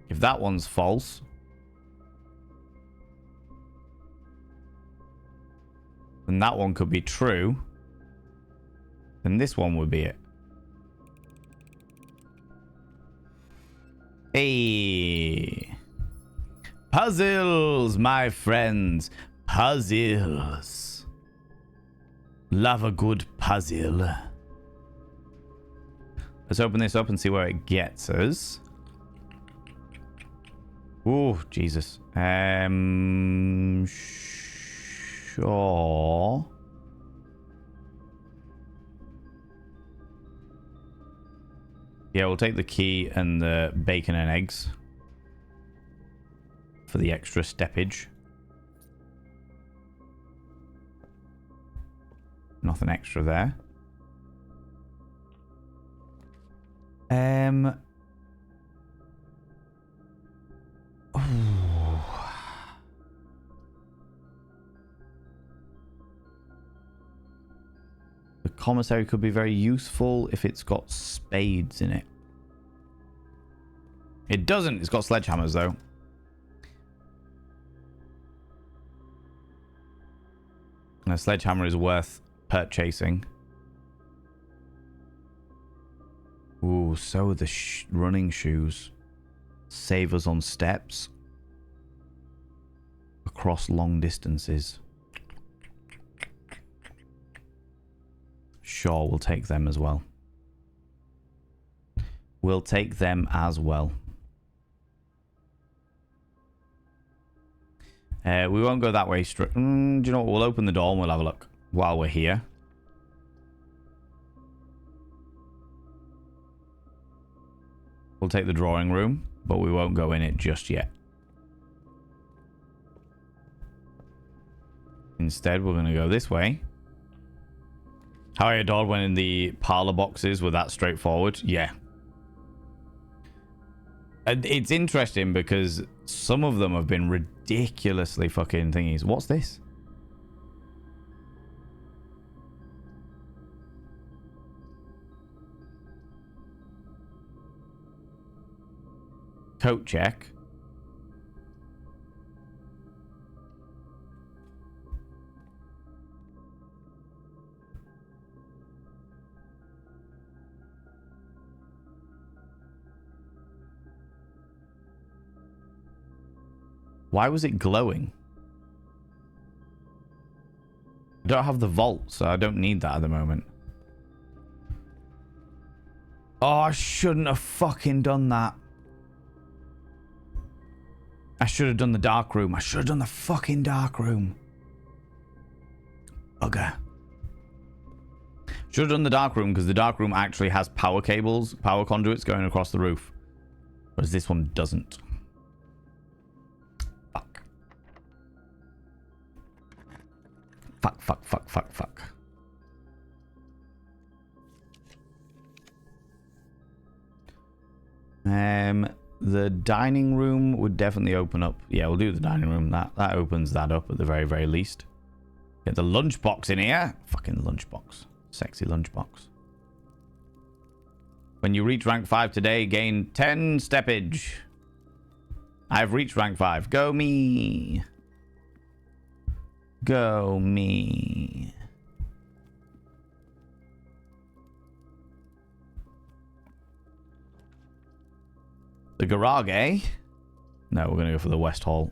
If that one's false, then that one could be true. Then this one would be it. Hey. Puzzles, my friends. Puzzles. Love a good puzzle. Let's open this up and see where it gets us. Oh, Jesus. Sure. Yeah, we'll take the key and the bacon and eggs for the extra steppage. Nothing extra there. The commissary could be very useful if it's got spades in it. It doesn't. It's got sledgehammers, though. And a sledgehammer is worth purchasing. Ooh, so are the running shoes. Save us on steps. Across long distances. Sure, we'll take them as well. We'll take them as well. We won't go that way straight. Do you know what? We'll open the door and we'll have a look while we're here. We'll take the drawing room, but we won't go in it just yet. Instead, we're going to go this way. How I adored when in the parlor boxes were that straightforward. Yeah. And it's interesting because some of them have been ridiculously fucking thingies. What's this? Coat check. Why was it glowing? I don't have the vault, so I don't need that at the moment. Oh, I shouldn't have fucking done that. I should have done the dark room. I should have done the fucking dark room. Bugger. Should have done the dark room because the dark room actually has power cables, power conduits going across the roof. Whereas this one doesn't. Fuck. Fuck, fuck, fuck, fuck, fuck. The dining room would definitely open up. Yeah, we'll do the dining room. That opens that up at the very, very least. Get the lunchbox in here. Fucking lunchbox. Sexy lunchbox. When you reach rank 5 today, gain 10 steppage. I've reached rank 5. Go me. Go me. The garage, eh? No, we're going to go for the West Hall.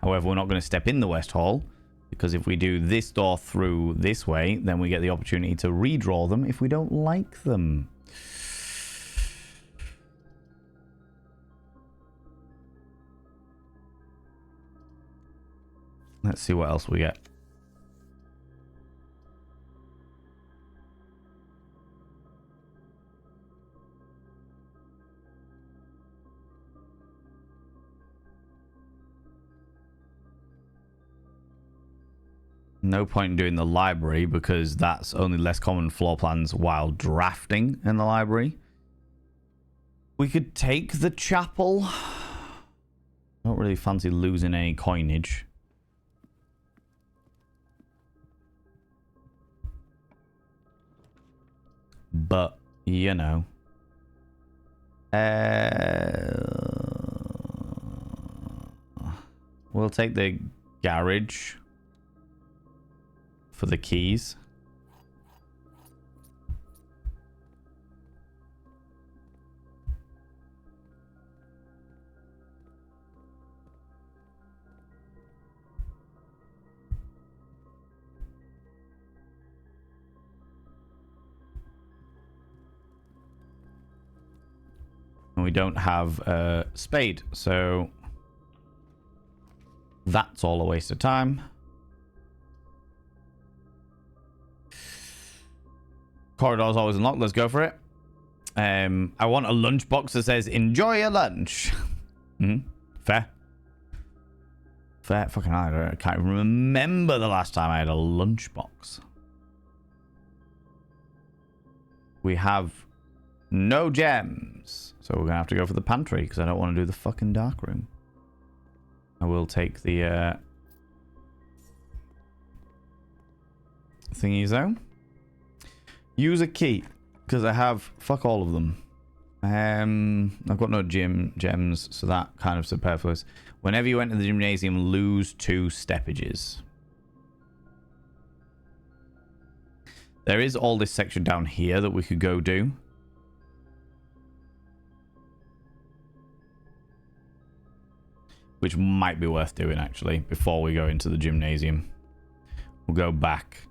However, we're not going to step in the West Hall, because if we do this door through this way, then we get the opportunity to redraw them if we don't like them. Let's see what else we get. No point in doing the library because that's only less common floor plans while drafting in the library. We could take the chapel. Don't really fancy losing any coinage. But, you know. We'll take the garage for the keys. And we don't have a spade, so that's all a waste of time. Corridor's always unlocked. Let's go for it. I want a lunchbox that says, enjoy your lunch. Fair. Fair. Fucking hell, I can't even remember the last time I had a lunchbox. We have no gems. So we're going to have to go for the pantry because I don't want to do the fucking dark room. I will take the thingies though. Use a key because I have fuck all of them. I've got no gems, so that kind of superfluous. Whenever you enter the gymnasium, lose 2 steppages. There is all this section down here that we could go do. Which might be worth doing, actually, before we go into the gymnasium. We'll go back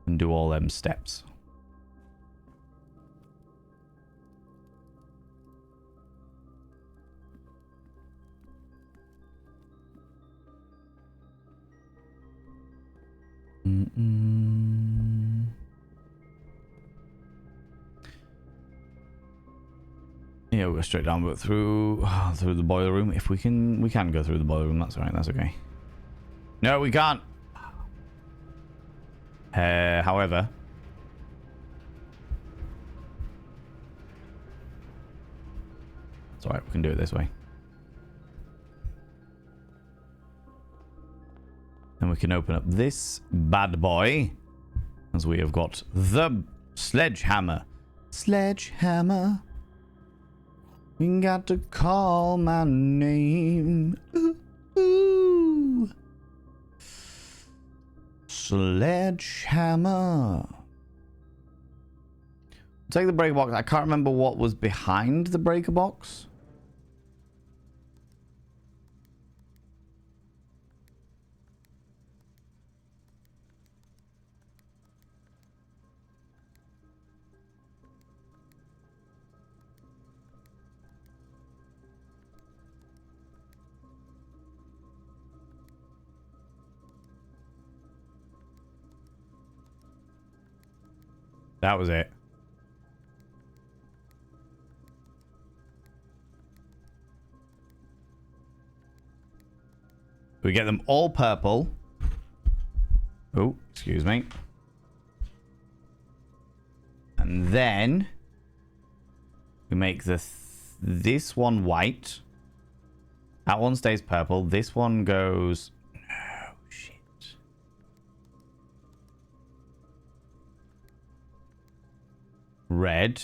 and do all them steps. Yeah, we'll go straight down, but through the boiler room. If we can go through the boiler room. That's all right. That's okay. No, we can't. However, it's all right. We can do it this way. And we can open up this bad boy, as we have got the sledgehammer. Sledgehammer. You got to call my name. Ooh, ooh. Sledgehammer. Take the breaker box. I can't remember what was behind the breaker box. That was it. We get them all purple. Oh, excuse me. And then we make this one white. That one stays purple. This one goes... No, shit. Red.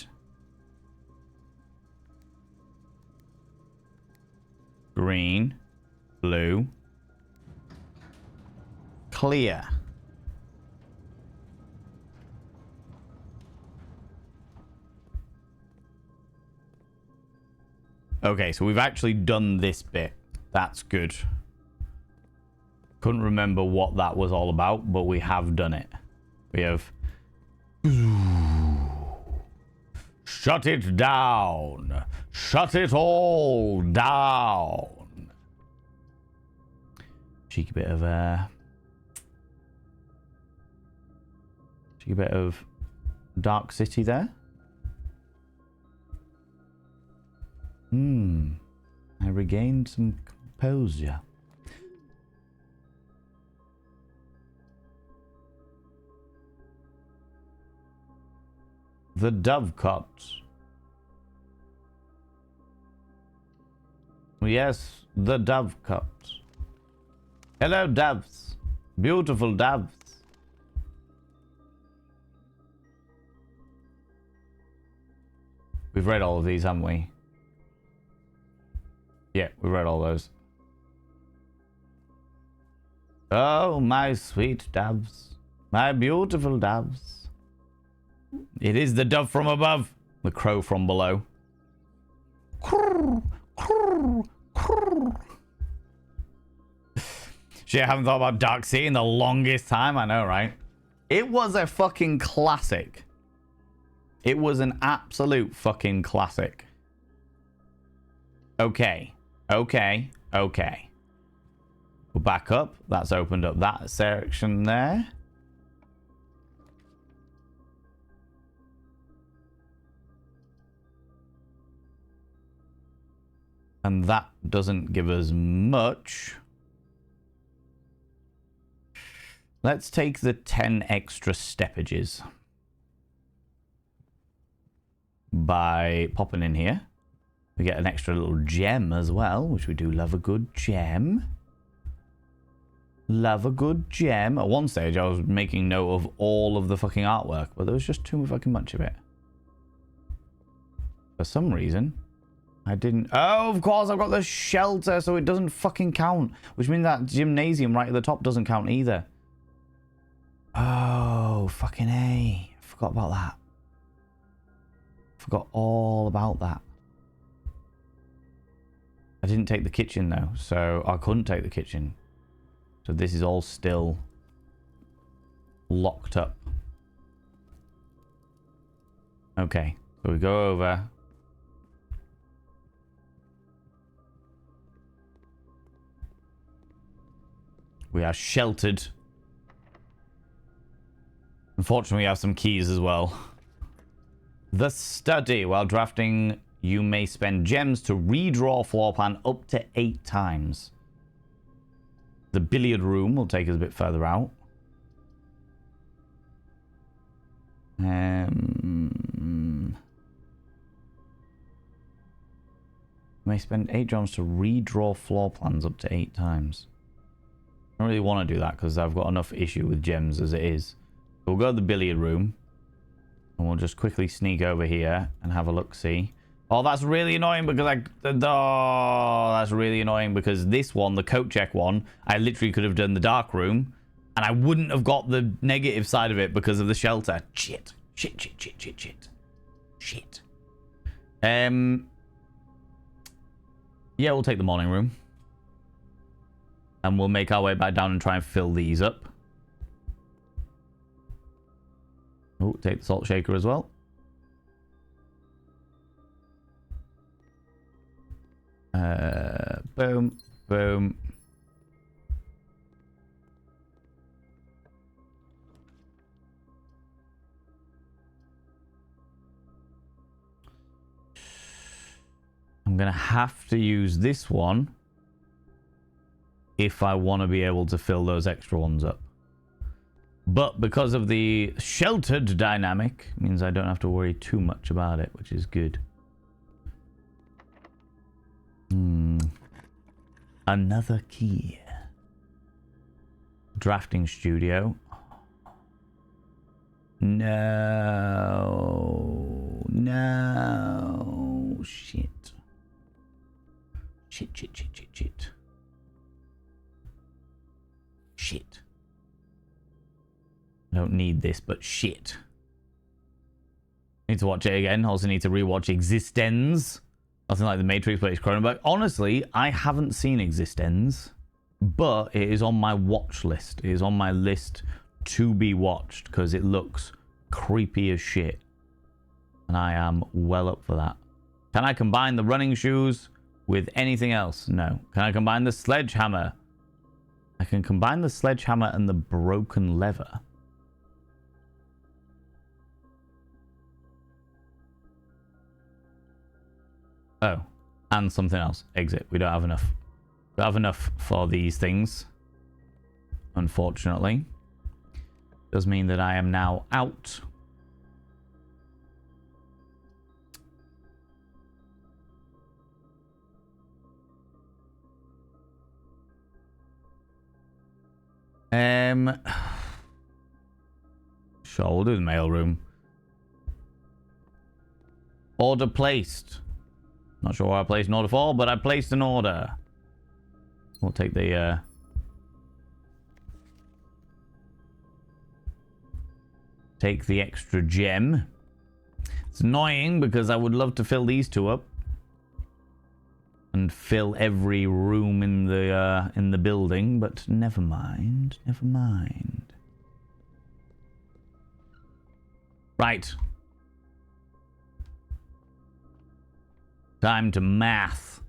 Green. Blue. Clear. Okay, so we've actually done this bit. That's good. Couldn't remember what that was all about, but we have done it. We have... Shut it down. Shut it all down. Cheeky bit of cheeky bit of Dark City there. I regained some composure. The dovecot. Yes, the dovecot. Hello, doves. Beautiful doves. We've read all of these, haven't we? Yeah, we read all those. Oh, my sweet doves. My beautiful doves. It is the dove from above. The crow from below. Shit, I haven't thought about Dark Sea in the longest time. I know, right? It was a fucking classic. It was an absolute fucking classic. Okay. Okay. Okay. We'll back up. That's opened up that section there. And that doesn't give us much. Let's take the 10 extra steppages by popping in here. We get an extra little gem as well, which we do love a good gem. Love a good gem. At one stage, I was making note of all of the fucking artwork, but there was just too fucking much of it. For some reason, I didn't... Oh, of course, I've got the shelter, so it doesn't fucking count. Which means that gymnasium right at the top doesn't count either. Oh, fucking A. I forgot about that. Forgot all about that. I didn't take the kitchen, though, so I couldn't take the kitchen. So this is all still locked up. Okay, so we go over... We are sheltered. Unfortunately, we have some keys as well. The study. While drafting, you may spend gems to redraw floor plan up to 8 times. The billiard room will take us a bit further out. May spend 8 gems to redraw floor plans up to 8 times. I don't really want to do that because I've got enough issue with gems as it is. We'll go to the billiard room. And we'll just quickly sneak over here and have a look-see. Oh, that's really annoying because that's really annoying because this one, the coat check one, I literally could have done the dark room. And I wouldn't have got the negative side of it because of the shelter. Shit. Shit, shit, shit, shit, shit. Shit. Yeah, we'll take the morning room. And we'll make our way back down and try and fill these up. Oh, take the salt shaker as well. Boom, boom. I'm going to have to use this one if I want to be able to fill those extra ones up. But because of the sheltered dynamic, means I don't have to worry too much about it, which is good. Another key. Drafting studio. No. No. Shit. Shit. Shit. I don't need this, but shit. Need to watch it again. Also need to rewatch Existenz. Nothing like The Matrix, but it's Cronenberg. Honestly, I haven't seen Existenz, but it is on my watch list. It is on my list to be watched because it looks creepy as shit. And I am well up for that. Can I combine the running shoes with anything else? No. Can I combine the sledgehammer? I can combine the sledgehammer and the broken lever. Oh, and something else. Exit. We don't have enough. We don't have enough for these things. Unfortunately. Does mean that I am now out. Sure, we'll do the mailroom. Order placed. Not sure where I placed an order for, but I placed an order. We'll take the take the extra gem. It's annoying because I would love to fill these two up and fill every room in the building, but never mind. Never mind. Right. Time to math.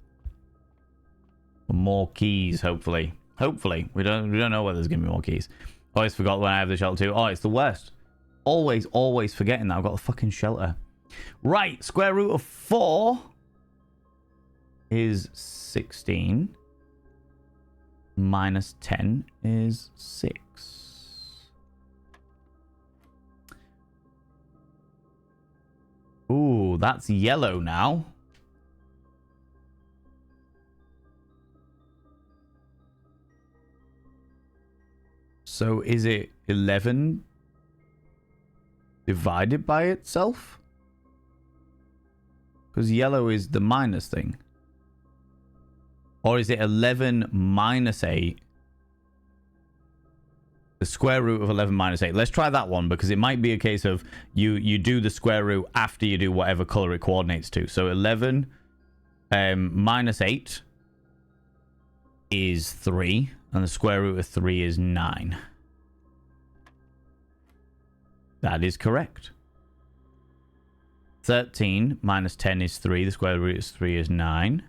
More keys, hopefully. Hopefully. We don't know whether there's gonna be more keys. Always forgot when I have the shelter too. Oh, it's the worst. Always forgetting that I've got the fucking shelter. Right, square root of 4 is 16. Minus 10 is 6. Ooh, that's yellow now. So is it 11 divided by itself? Because yellow is the minus thing. Or is it 11 minus 8? The square root of 11 minus 8. Let's try that one because it might be a case of you do the square root after you do whatever color it coordinates to. So 11 minus 8 is 3. And the square root of 3 is 9. That is correct. 13 minus 10 is 3. The square root of 3 is 9.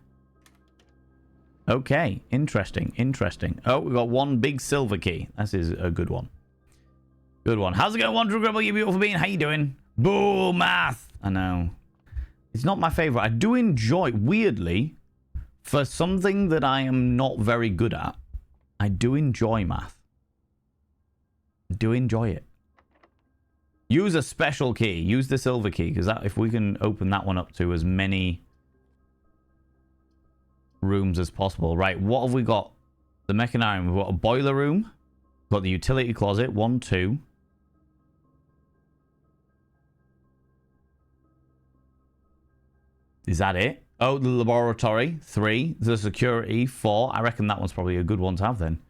Okay, interesting. Oh, we've got one big silver key. That is a good one. Good one. How's it going, Wanderer Grubble? You beautiful being. How you doing? Boo, math. I know. It's not my favorite. I do enjoy, weirdly, for something that I am not very good at, I do enjoy math. I do enjoy it. Use a special key. Use the silver key, because that, if we can open that one up to as many rooms as possible. Right, what have we got? The mechanarium. We've got a boiler room. We've got the utility closet. 1, 2. Is that it? Oh, the laboratory. 3. The security. 4. I reckon that one's probably a good one to have then.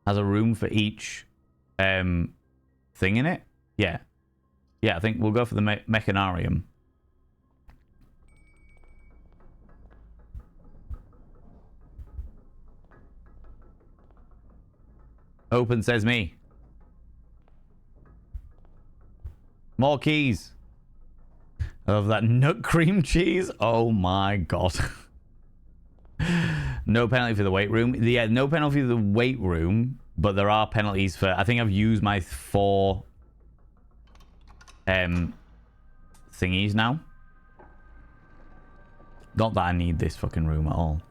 Has a room for each thing in it. Yeah. Yeah, I think we'll go for the mechanarium. Open, says me. More keys. I love that nut cream cheese. Oh my god. No penalty for the weight room. Yeah, no penalty for the weight room, but there are penalties for... I think I've used my 4 thingies now. Not that I need this fucking room at all.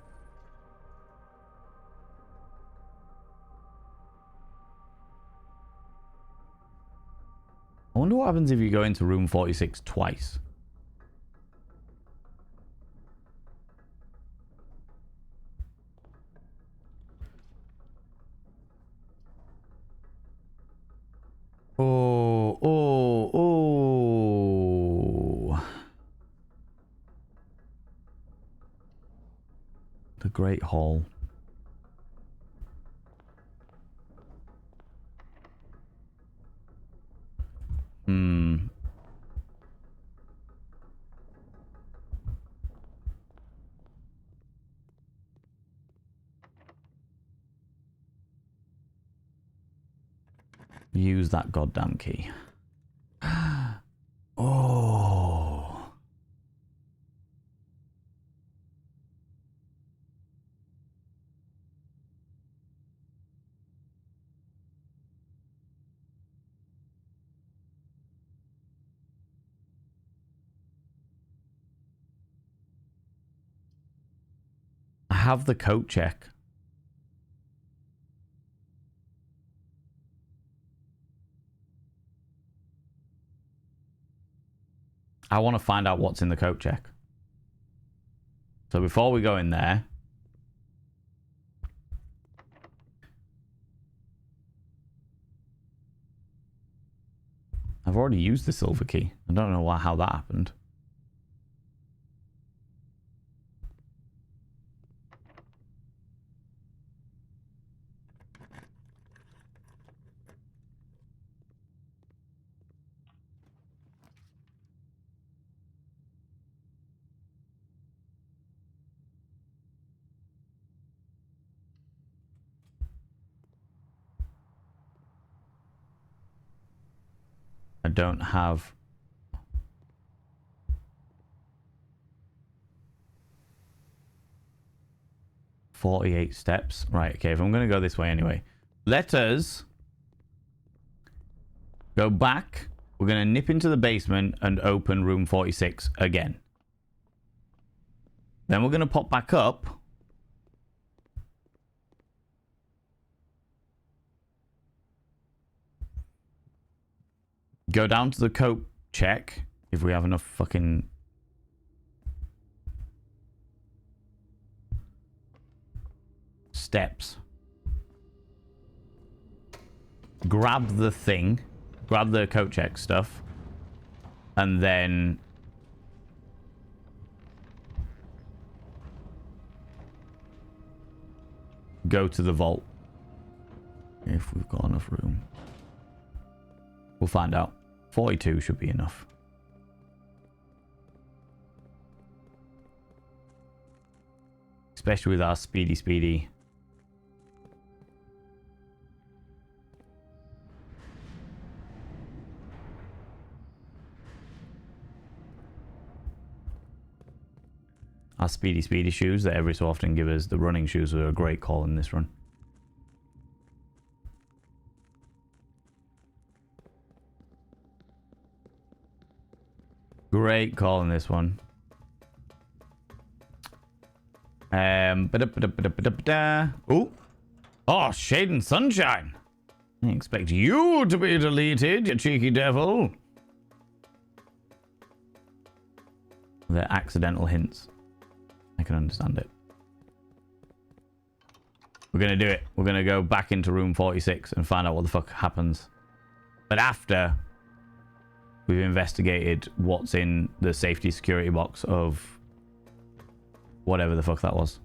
wonder what happens if you go into room 46 twice. Oh, oh, oh. The Great Hall. Use that goddamn key. Oh. I have the coat check. I want to find out what's in the coat check. So before we go in there, I've already used the silver key. I don't know how that happened. I don't have... ...48 steps. Right, okay, if I'm going to go this way anyway. Let us... go back. We're going to nip into the basement and open room 46 again. Then we're going to pop back up. Go down to the coat check if we have enough fucking steps. Grab the thing, grab the coat check stuff, and then go to the vault. If we've got enough room. We'll find out. 42 should be enough. Especially with our speedy. Our speedy shoes that every so often give us the running shoes are a great call in this run. Great call in this one. Oh, Shade and Sunshine. I expect you to be deleted, you cheeky devil. They're accidental hints. I can understand it. We're going to do it. We're going to go back into room 46 and find out what the fuck happens. But after we've investigated what's in the safety security box of whatever the fuck that was.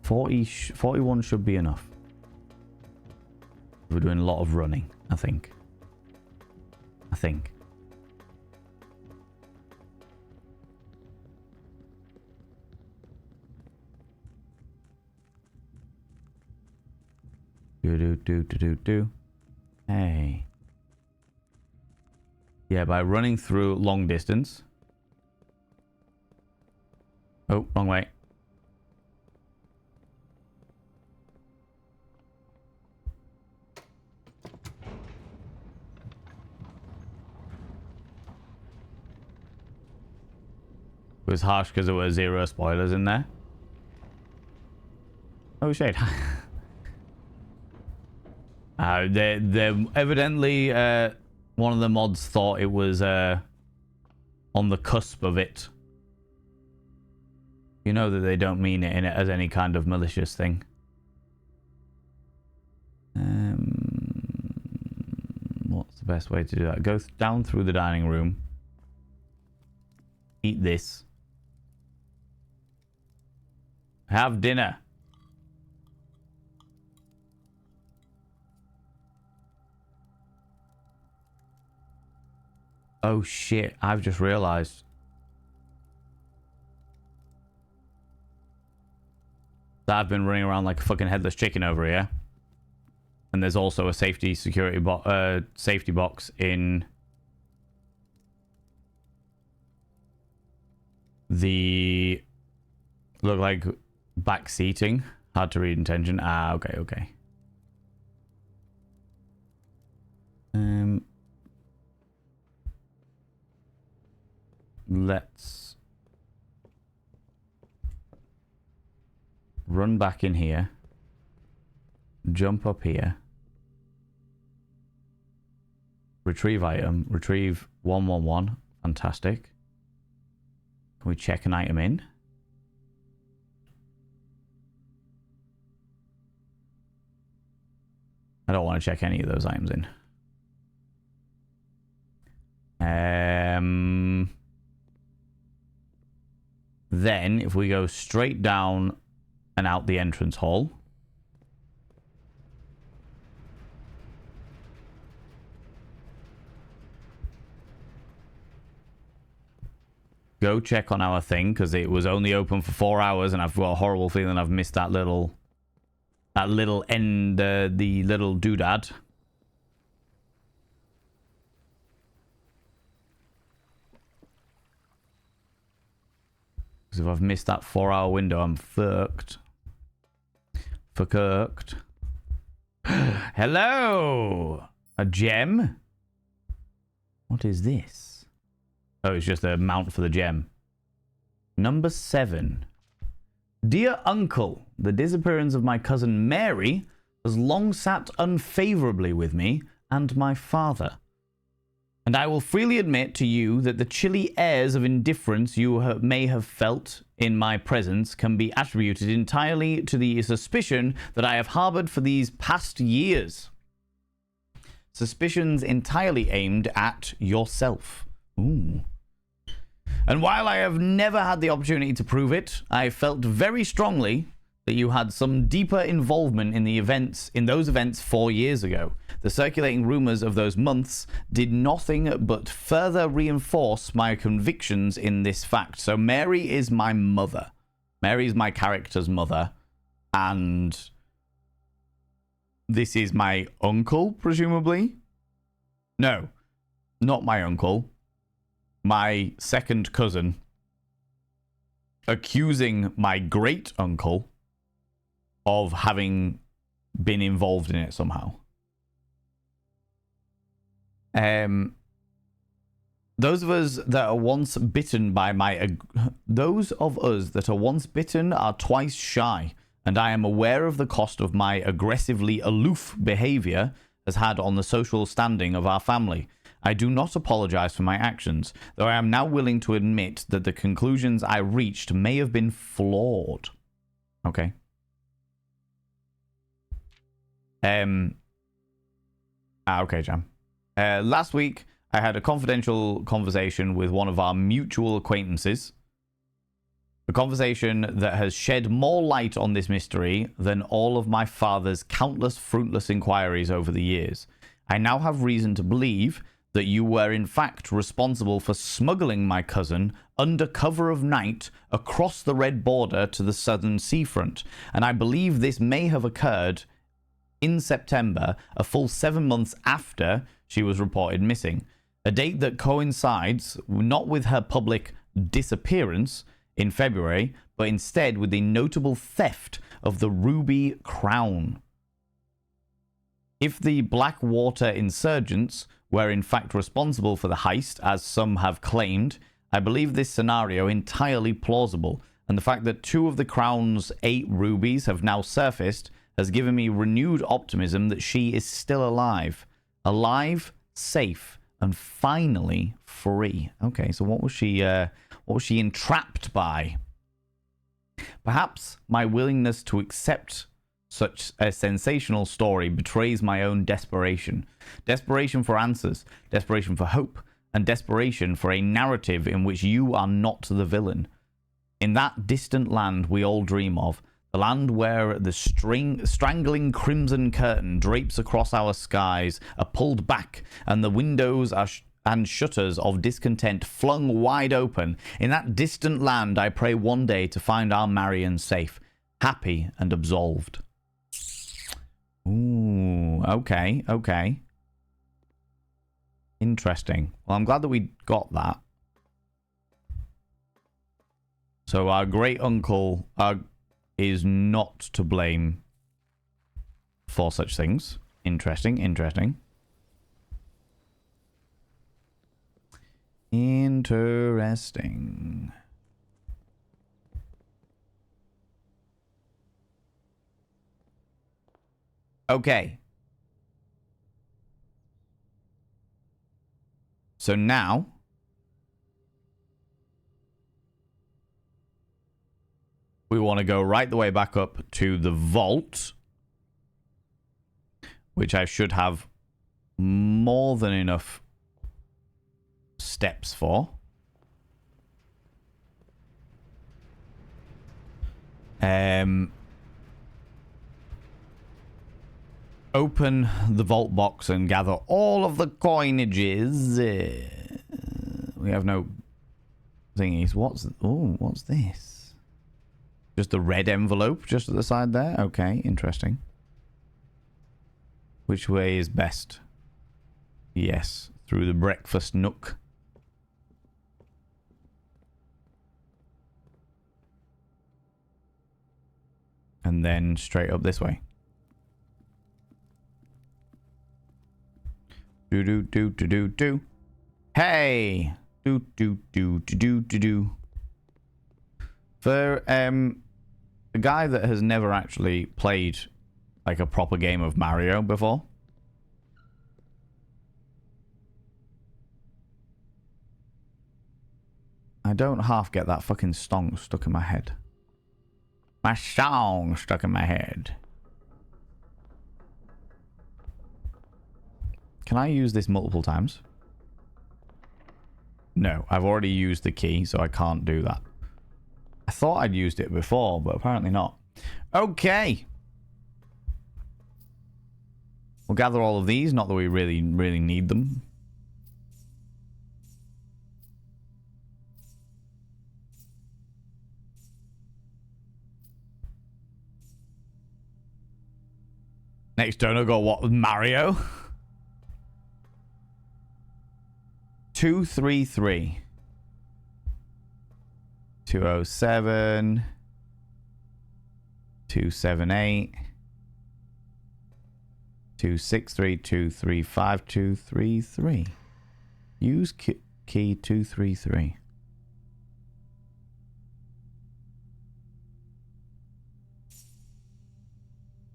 41 should be enough. We're doing a lot of running, I think. Do. Hey. Yeah, by running through long distance. Oh, wrong way. It was harsh because there were 0 spoilers in there. Oh, shit. They're evidently one of the mods thought it was on the cusp of it. You know that they don't mean it in it as any kind of malicious thing. What's the best way to do that? Go down through the dining room. Eat this. Have dinner. Oh shit, I've just realized. That I've been running around like a fucking headless chicken over here. And there's also a safety box in the look like back seating. Hard to read intention. Ah, okay. Let's run back in here. Jump up here. Retrieve item. Retrieve 111. Fantastic. Can we check an item in? I don't want to check any of those items in. Then, if we go straight down and out the entrance hall. Go check on our thing, because it was only open for 4 hours, and I've got a horrible feeling I've missed that little end, the little doodad. Because if I've missed that 4-hour window, I'm fucked. Fucked. Hello! A gem? What is this? Oh, it's just a mount for the gem. Number 7. Dear Uncle, the disappearance of my cousin Mary has long sat unfavorably with me and my father. And I will freely admit to you that the chilly airs of indifference you may have felt in my presence can be attributed entirely to the suspicion that I have harbored for these past years. Suspicions entirely aimed at yourself. Ooh. And while I have never had the opportunity to prove it, I felt very strongly that you had some deeper involvement in those events 4 years ago. The circulating rumors of those months did nothing but further reinforce my convictions in this fact. So Mary is my mother. Mary is my character's mother. And this is my uncle, presumably? No, not my uncle. My second cousin accusing my great uncle of having been involved in it somehow. Those of us that are once bitten are twice shy, and I am aware of the cost of my aggressively aloof behavior has had on the social standing of our family. I do not apologize for my actions, though I am now willing to admit that the conclusions I reached may have been flawed. Okay. Okay, Jam. Last week, I had a confidential conversation with one of our mutual acquaintances. A conversation that has shed more light on this mystery than all of my father's countless fruitless inquiries over the years. I now have reason to believe that you were in fact responsible for smuggling my cousin under cover of night across the red border to the southern seafront, and I believe this may have occurred in September, a full 7 months after she was reported missing, a date that coincides not with her public disappearance in February, but instead with the notable theft of the ruby crown. If the Blackwater insurgents were in fact responsible for the heist, as some have claimed, I believe this scenario entirely plausible, and the fact that 2 of the crown's 8 rubies have now surfaced has given me renewed optimism that she is still alive. Alive, safe, and finally free. Okay, so what was she entrapped by? Perhaps my willingness to accept such a sensational story betrays my own desperation. Desperation for answers, desperation for hope, and desperation for a narrative in which you are not the villain. In that distant land we all dream of, the land where the strangling crimson curtain drapes across our skies are pulled back and the windows are and shutters of discontent flung wide open. In that distant land I pray one day to find our Marion safe, happy and absolved. Ooh, okay, okay. Interesting. Well, I'm glad that we got that. So our great uncle is not to blame for such things. Interesting, interesting. Interesting. Okay. So now we want to go right the way back up to the vault, which I should have more than enough steps for. Open the vault box and gather all of the coinages. We have no thingies. What's this? Just the red envelope just at the side there? Okay, interesting. Which way is best? Yes, through the breakfast nook. And then straight up this way. Do do do do do do. Hey! Do do do do do do do. For a guy that has never actually played like a proper game of Mario before, I don't half get that fucking song stuck in my head. My song stuck in my head. Can I use this multiple times? No, I've already used the key, so I can't do that. I thought I'd used it before, but apparently not. Okay. We'll gather all of these, not that we really need them. Next donor got what? Mario? 233. 207. 278. 263. 235. 233. Use key 233.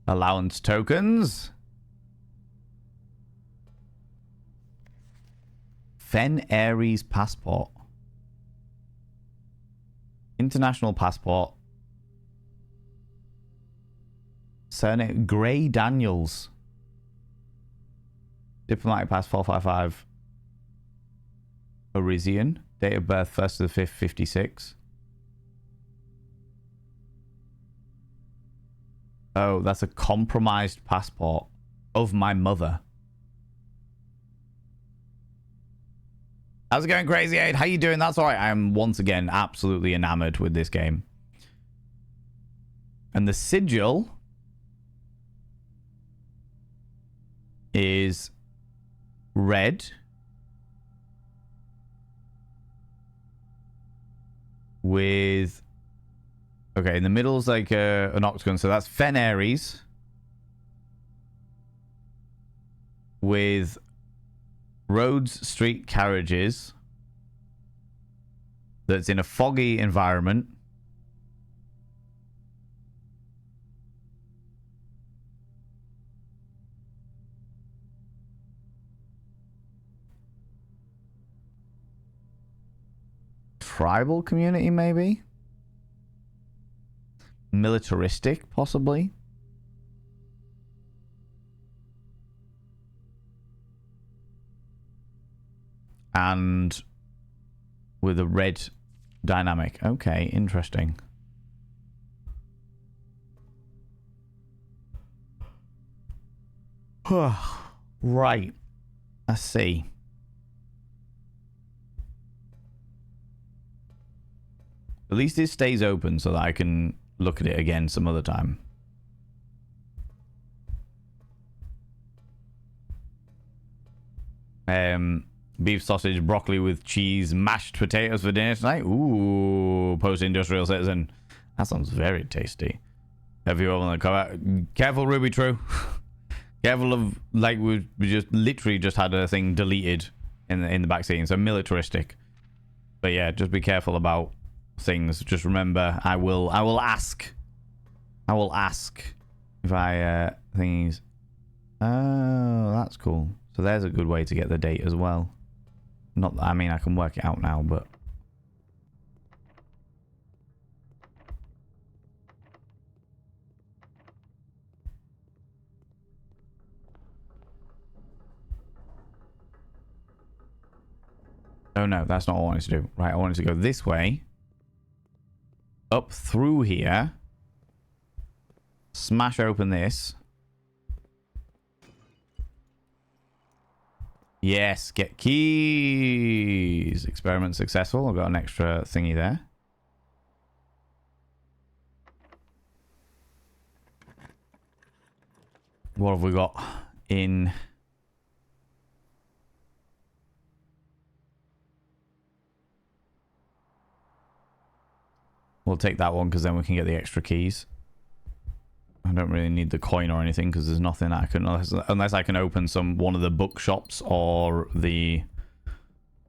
Allowance tokens. Fen Aries passport. International passport. Surname Gray Daniels. Diplomatic pass 455. Orisian. Date of birth 1st to the 5th, 56. Oh, that's a compromised passport of my mother. How's it going, Crazy 8? How you doing? That's all right. I am once again absolutely enamored with this game. And the sigil is red with... Okay, in the middle is like an octagon, so that's Fen Aries with roads, street carriages that's in a foggy environment tribal community, maybe? Militaristic, possibly? And with a red dynamic. Okay, interesting. Right. I see. At least it stays open so that I can look at it again some other time. Beef sausage, broccoli with cheese, mashed potatoes for dinner tonight. Ooh, post-industrial citizen. That sounds very tasty. Have you on the cover? Careful, Ruby True. Careful of, like, we just literally just had a thing deleted in the back scene. So militaristic. But yeah, just be careful about things. Just remember, I will ask. I will ask if I things. Oh, that's cool. So there's a good way to get the date as well. Not, I mean, I can work it out now, but. Oh no, that's not what I wanted to do. Right, I wanted to go this way. Up through here. Smash open this. Yes, get keys. Experiment successful. I've got an extra thingy there. What have we got in... We'll take that one because then we can get the extra keys. I don't really need the coin or anything because there's nothing I can... Unless I can open one of the bookshops or the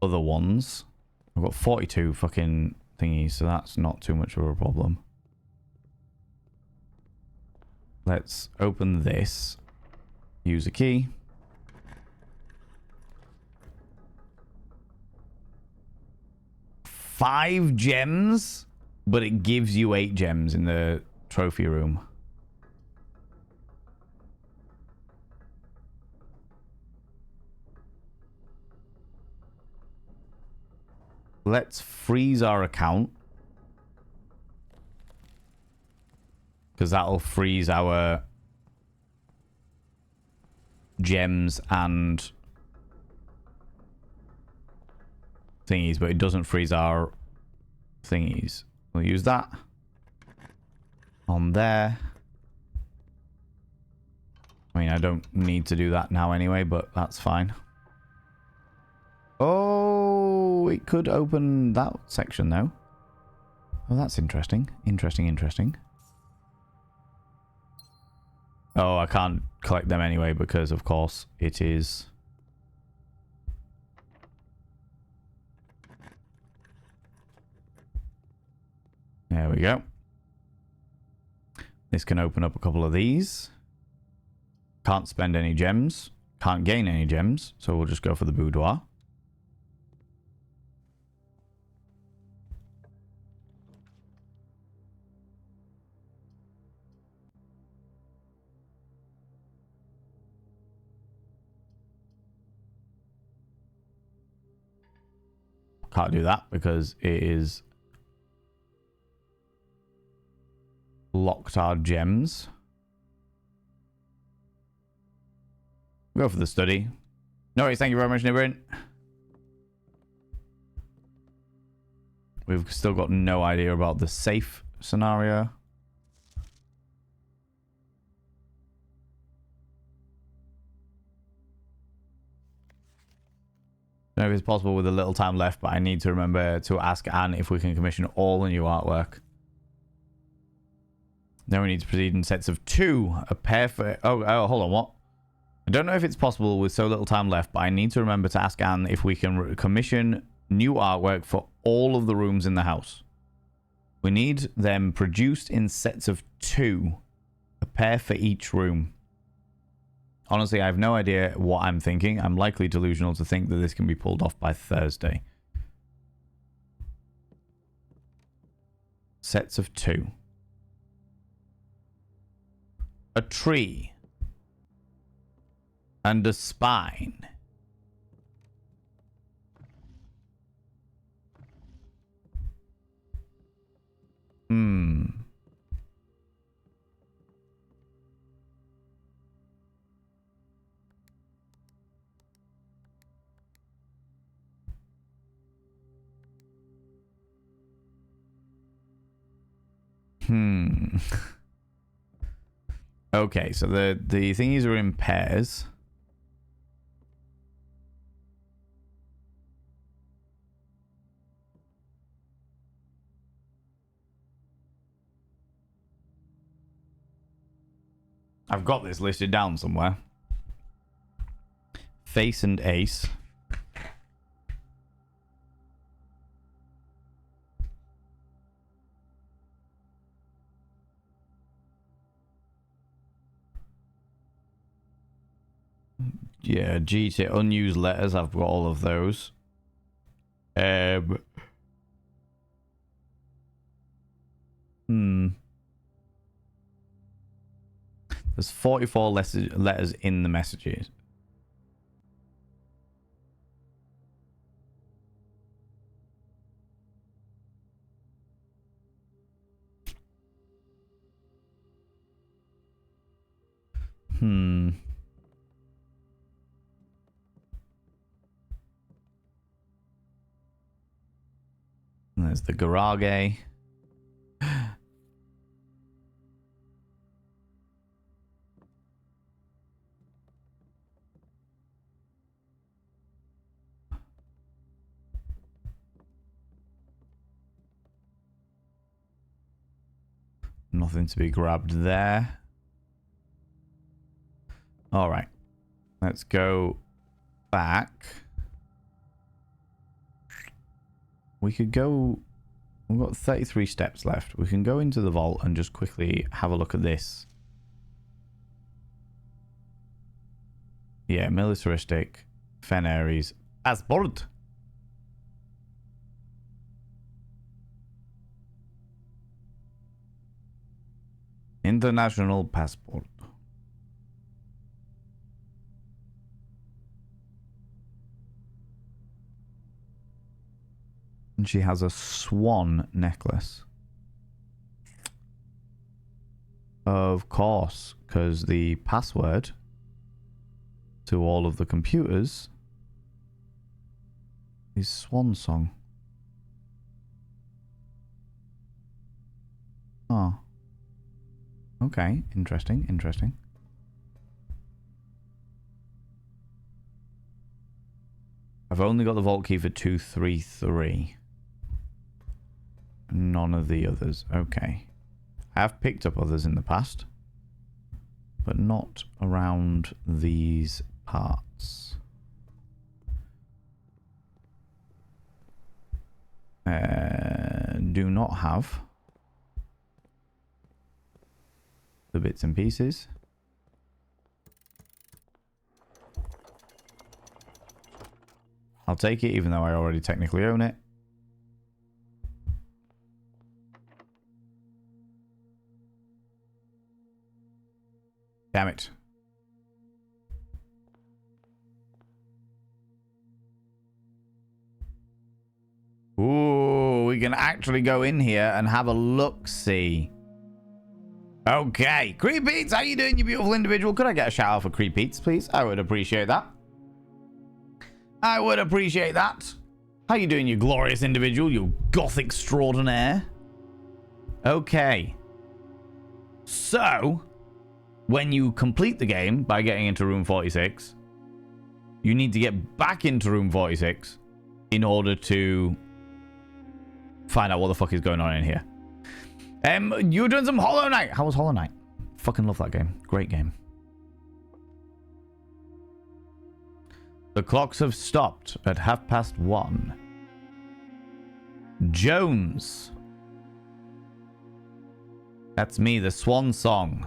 other ones. I've got 42 fucking thingies, so that's not too much of a problem. Let's open this. Use a key. Five gems? But it gives you 8 gems in the trophy room. Let's freeze our account. Because that'll freeze our gems and thingies, but it doesn't freeze our thingies. We'll use that on there. I mean, I don't need to do that now anyway, but that's fine. Oh, it could open that section though. Oh, that's interesting. Interesting. Oh, I can't collect them anyway because, of course, it is... There we go. This can open up a couple of these. Can't spend any gems. Can't gain any gems. So we'll just go for the boudoir. Can't do that because it is locked our gems. Go for the study. No worries, thank you very much, Nibrin. We've still got no idea about the safe scenario. I don't know if it's possible with a little time left, but I need to remember to ask Anne if we can commission all the new artwork. Then we need to proceed in sets of 2. A pair for... Oh, hold on, what? I don't know if it's possible with so little time left, but I need to remember to ask Anne if we can commission new artwork for all of the rooms in the house. We need them produced in sets of 2. A pair for each room. Honestly, I have no idea what I'm thinking. I'm likely delusional to think that this can be pulled off by Thursday. Sets of 2. A tree. And a spine. Okay, so the thingies are in pairs. I've got this listed down somewhere. Face and ace. Yeah, GT unused letters. I've got all of those. There's 44 letters in the messages. There's the garage. Nothing to be grabbed there. All right. Let's go back. We could go... We've got 33 steps left. We can go into the vault and just quickly have a look at this. Yeah, militaristic. Fen Aries. Passport. International passport. And she has a swan necklace. Of course, because the password to all of the computers is Swan Song. Oh. Okay, interesting, interesting. I've only got the vault key for 233. None of the others. Okay. I have picked up others in the past, but not around these parts. Do not have the bits and pieces. I'll take it even though I already technically own it. Damn it. Ooh, we can actually go in here and have a look-see. Okay. Creep Pete's, how you doing, you beautiful individual? Could I get a shout out for Creep Pete's, please? I would appreciate that. I would appreciate that. How you doing, you glorious individual, you goth extraordinaire? Okay. So, when you complete the game by getting into room 46, you need to get back into room 46 in order to find out what the fuck is going on in here. You were doing some Hollow Knight. How was Hollow Knight? Fucking love that game. Great game. The clocks have stopped at 1:30. Jones. That's me, the Swan Song.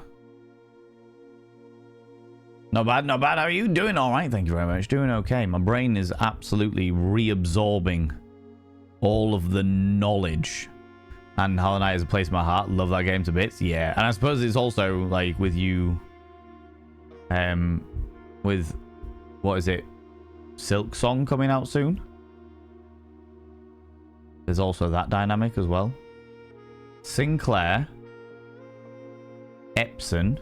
Not bad, not bad. How are you doing? All right, thank you very much. Doing okay. My brain is absolutely reabsorbing all of the knowledge And Hollow Knight is a place in my heart. Love that game to bits. Yeah. And I suppose it's also like with you, with, what is it? Silk Song coming out soon. There's also that dynamic as well. Sinclair. Epson.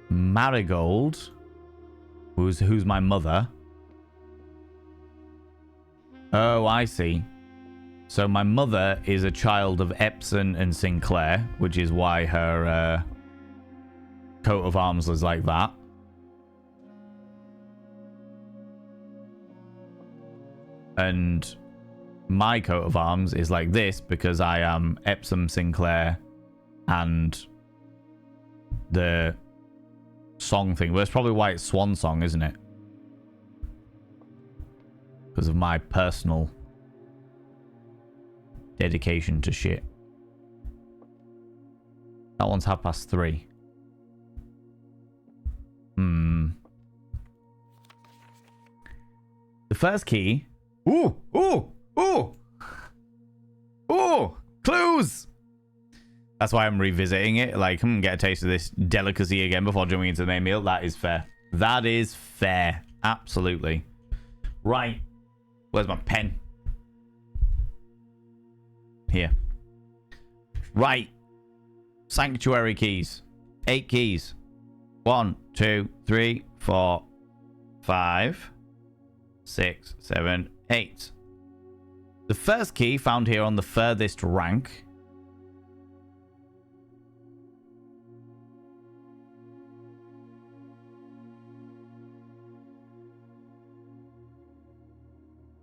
Marigold. Who's my mother. Oh, I see. So my mother is a child of Epson and Sinclair, which is why her coat of arms was like that. And my coat of arms is like this because I am Epsom Sinclair and the song thing. But it's probably why it's Swan Song, isn't it? Because of my personal dedication to shit. That one's 3:30. The first key. Ooh! Clues! That's why I'm revisiting it. Like, get a taste of this delicacy again before jumping into the main meal. That is fair. That is fair. Absolutely. Right. Where's my pen? Here. Right. Sanctuary keys. 8 keys. 1, 2, 3, 4, 5, 6, 7, 8. The first key found here on the furthest rank.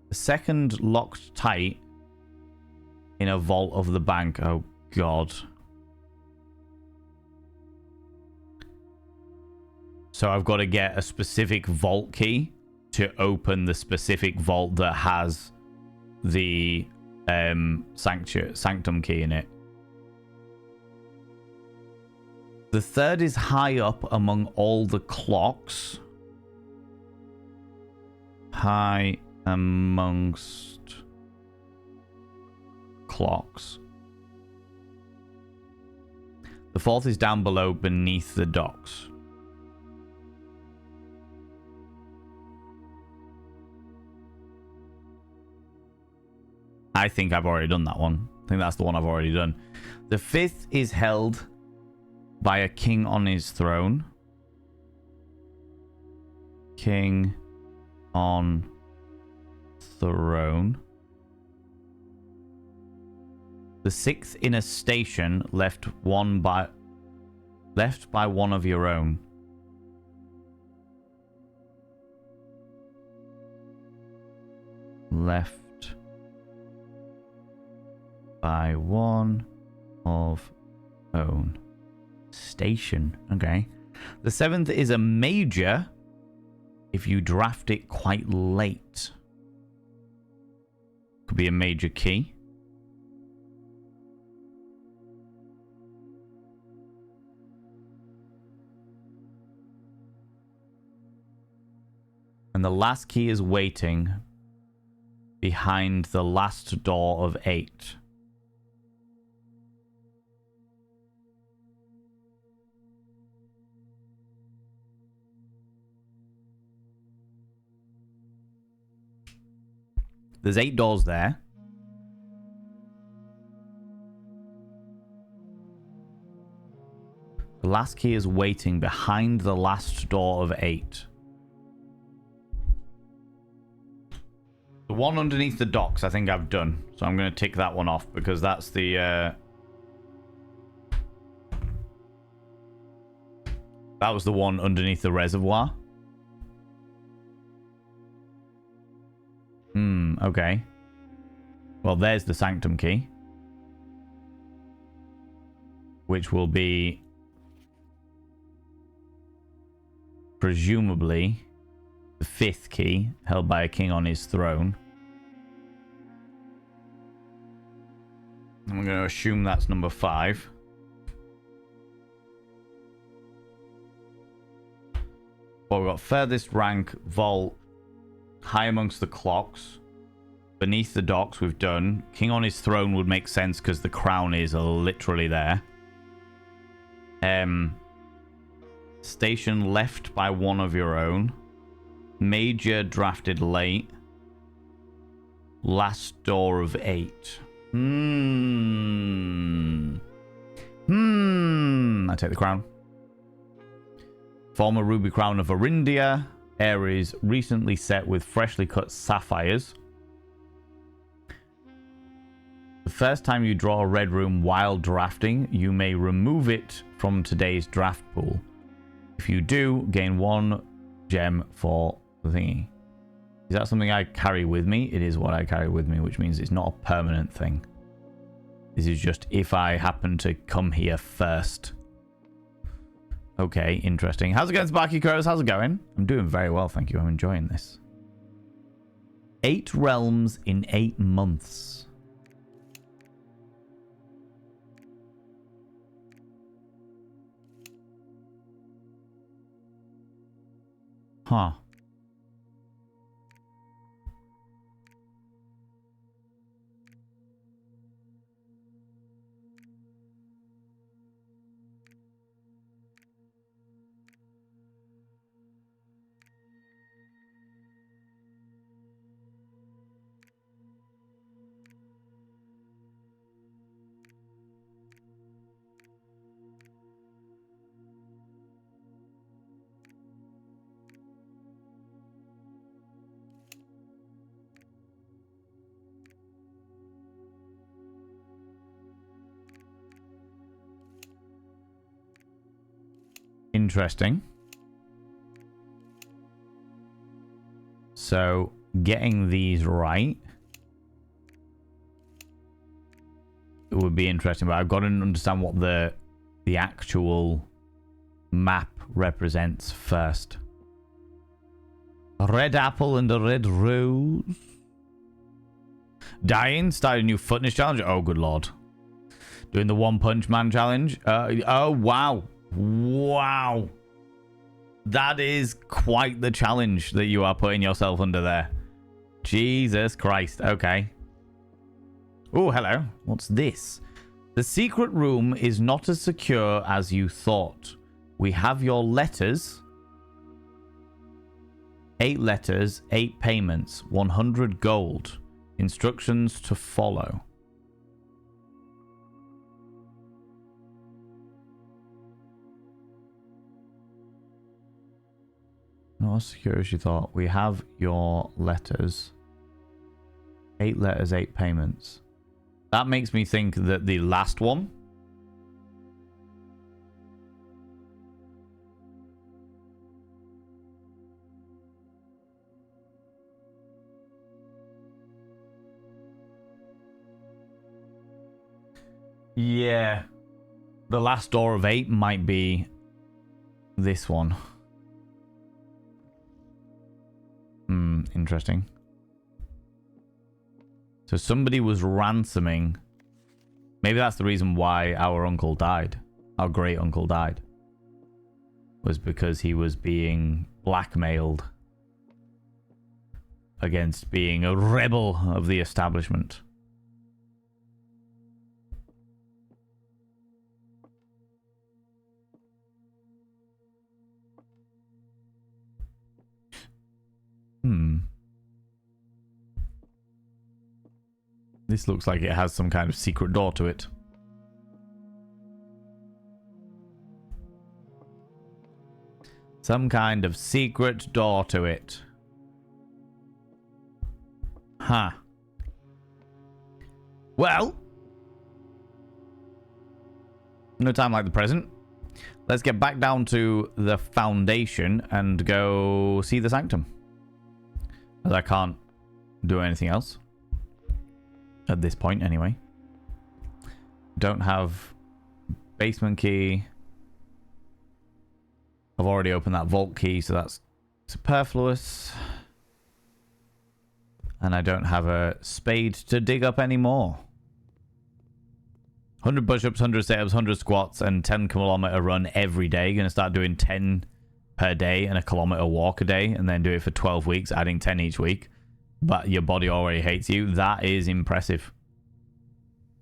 The second locked tight in a vault of the bank. Oh, God. So I've got to get a specific vault key to open the specific vault that has the sanctum key in it. The third is high up among all the clocks. High amongst clocks. The fourth is down below beneath the docks. I think I've already done that one. I think that's the one I've already done. The fifth is held by a king on his throne. King on throne. The sixth in a station left by one of your own. Left by one of own. Station. Okay. The seventh is a major if you draft it quite late. Could be a major key. And the last key is waiting behind the last door of 8. There's 8 doors there. The last key is waiting behind the last door of 8. The one underneath the docks, I think I've done. So I'm going to tick that one off because that's the... That was the one underneath the reservoir. Okay. Well, there's the sanctum key. Which will be... presumably... the 5th key, held by a king on his throne. I'm going to assume that's number 5. Well, we've got furthest rank, vault, high amongst the clocks. Beneath the docks we've done. King on his throne would make sense because the crown is literally there. Station left by one of your own. Major drafted late. Last door of 8. I take the crown. Former ruby crown of Arindia. Ares recently set with freshly cut sapphires. The first time you draw a red room while drafting, you may remove it from today's draft pool. If you do, gain 1 gem for the thingy. Is that something I carry with me? It is what I carry with me, which means it's not a permanent thing. This is just if I happen to come here first. Okay, interesting. How's it going, Sparky Crows? How's it going? I'm doing very well, thank you. I'm enjoying this. 8 realms in 8 months. Huh. Interesting. So, getting these right, it would be interesting, but I've got to understand what the actual map represents first. A red apple and a red rose. Dying, started a new fitness challenge. Oh, good lord. Doing the One Punch Man challenge. Oh, wow. Wow. That is quite the challenge that you are putting yourself under there. Jesus Christ. Okay. Oh, hello. What's this? The secret room is not as secure as you thought. We have your letters. 8 letters, 8 payments, 100 gold. Instructions to follow. Not as secure as you thought. We have your letters. 8 letters, 8 payments. That makes me think that the last one. Yeah. The last door of 8 might be this one. Interesting. So somebody was ransoming. Maybe that's the reason why our uncle died. Our great uncle died. Was because he was being blackmailed against being a rebel of the establishment. This looks like it has some kind of secret door to it. Some kind of secret door to it. Huh. Well, no time like the present. Let's get back down to the foundation and go see the sanctum. As I can't do anything else. At this point, anyway. Don't have basement key. I've already opened that vault key, so that's superfluous. And I don't have a spade to dig up anymore. 100 push-ups, 100 sit-ups, 100 squats, and 10-kilometer run every day. Going to start doing 10 per day and a kilometer walk a day, and then do it for 12 weeks, adding 10 each week. but your body already hates you. That is impressive.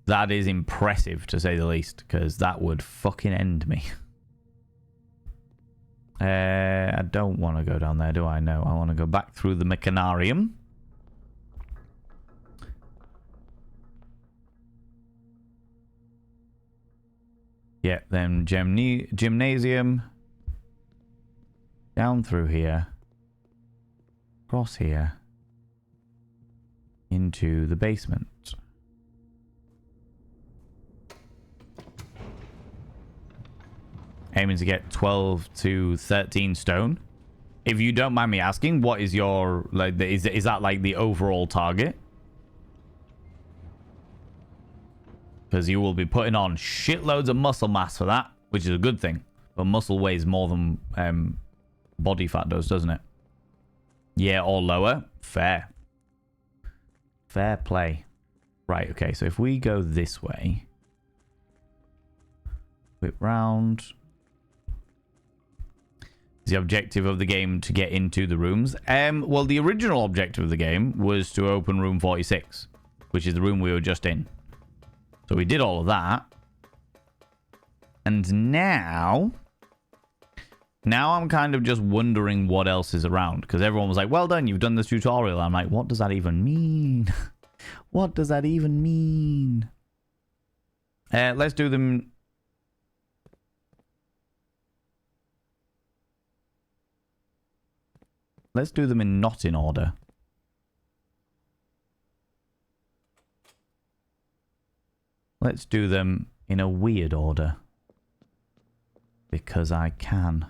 That is impressive, to say the least, because that would fucking end me. I don't want to go down there, do I? No, I want to go back through the mechanarium. Yeah, then gymnasium. Down through here. Across here. Into the basement. Aiming to get 12 to 13 stone. If you don't mind me asking, what is your, like, is that like the overall target? Because you will be putting on shitloads of muscle mass for that, which is a good thing. But muscle weighs more than body fat does, doesn't it? Yeah, or lower. Fair. Fair play. Right, okay, so if we go this way. Whip round. Is the objective of the game to get into the rooms? Well, the original objective of the game was to open room 46, which is the room we were just in. So we did all of that. And now I'm kind of just wondering what else is around. Because everyone was like, well done, you've done the tutorial. I'm like, what does that even mean? What does that even mean? Let's do them. Let's do them in not in order. Let's do them in a weird order. Because I can.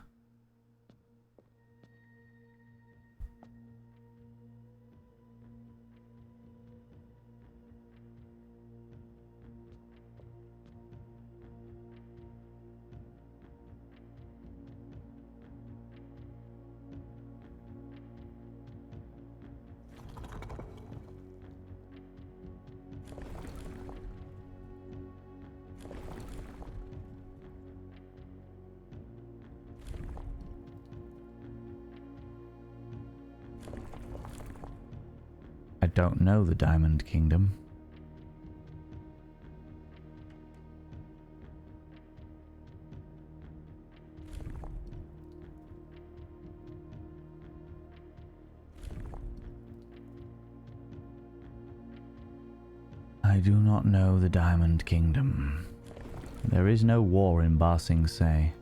I don't know the Diamond Kingdom. I do not know the Diamond Kingdom. There is no war in Ba Sing Se.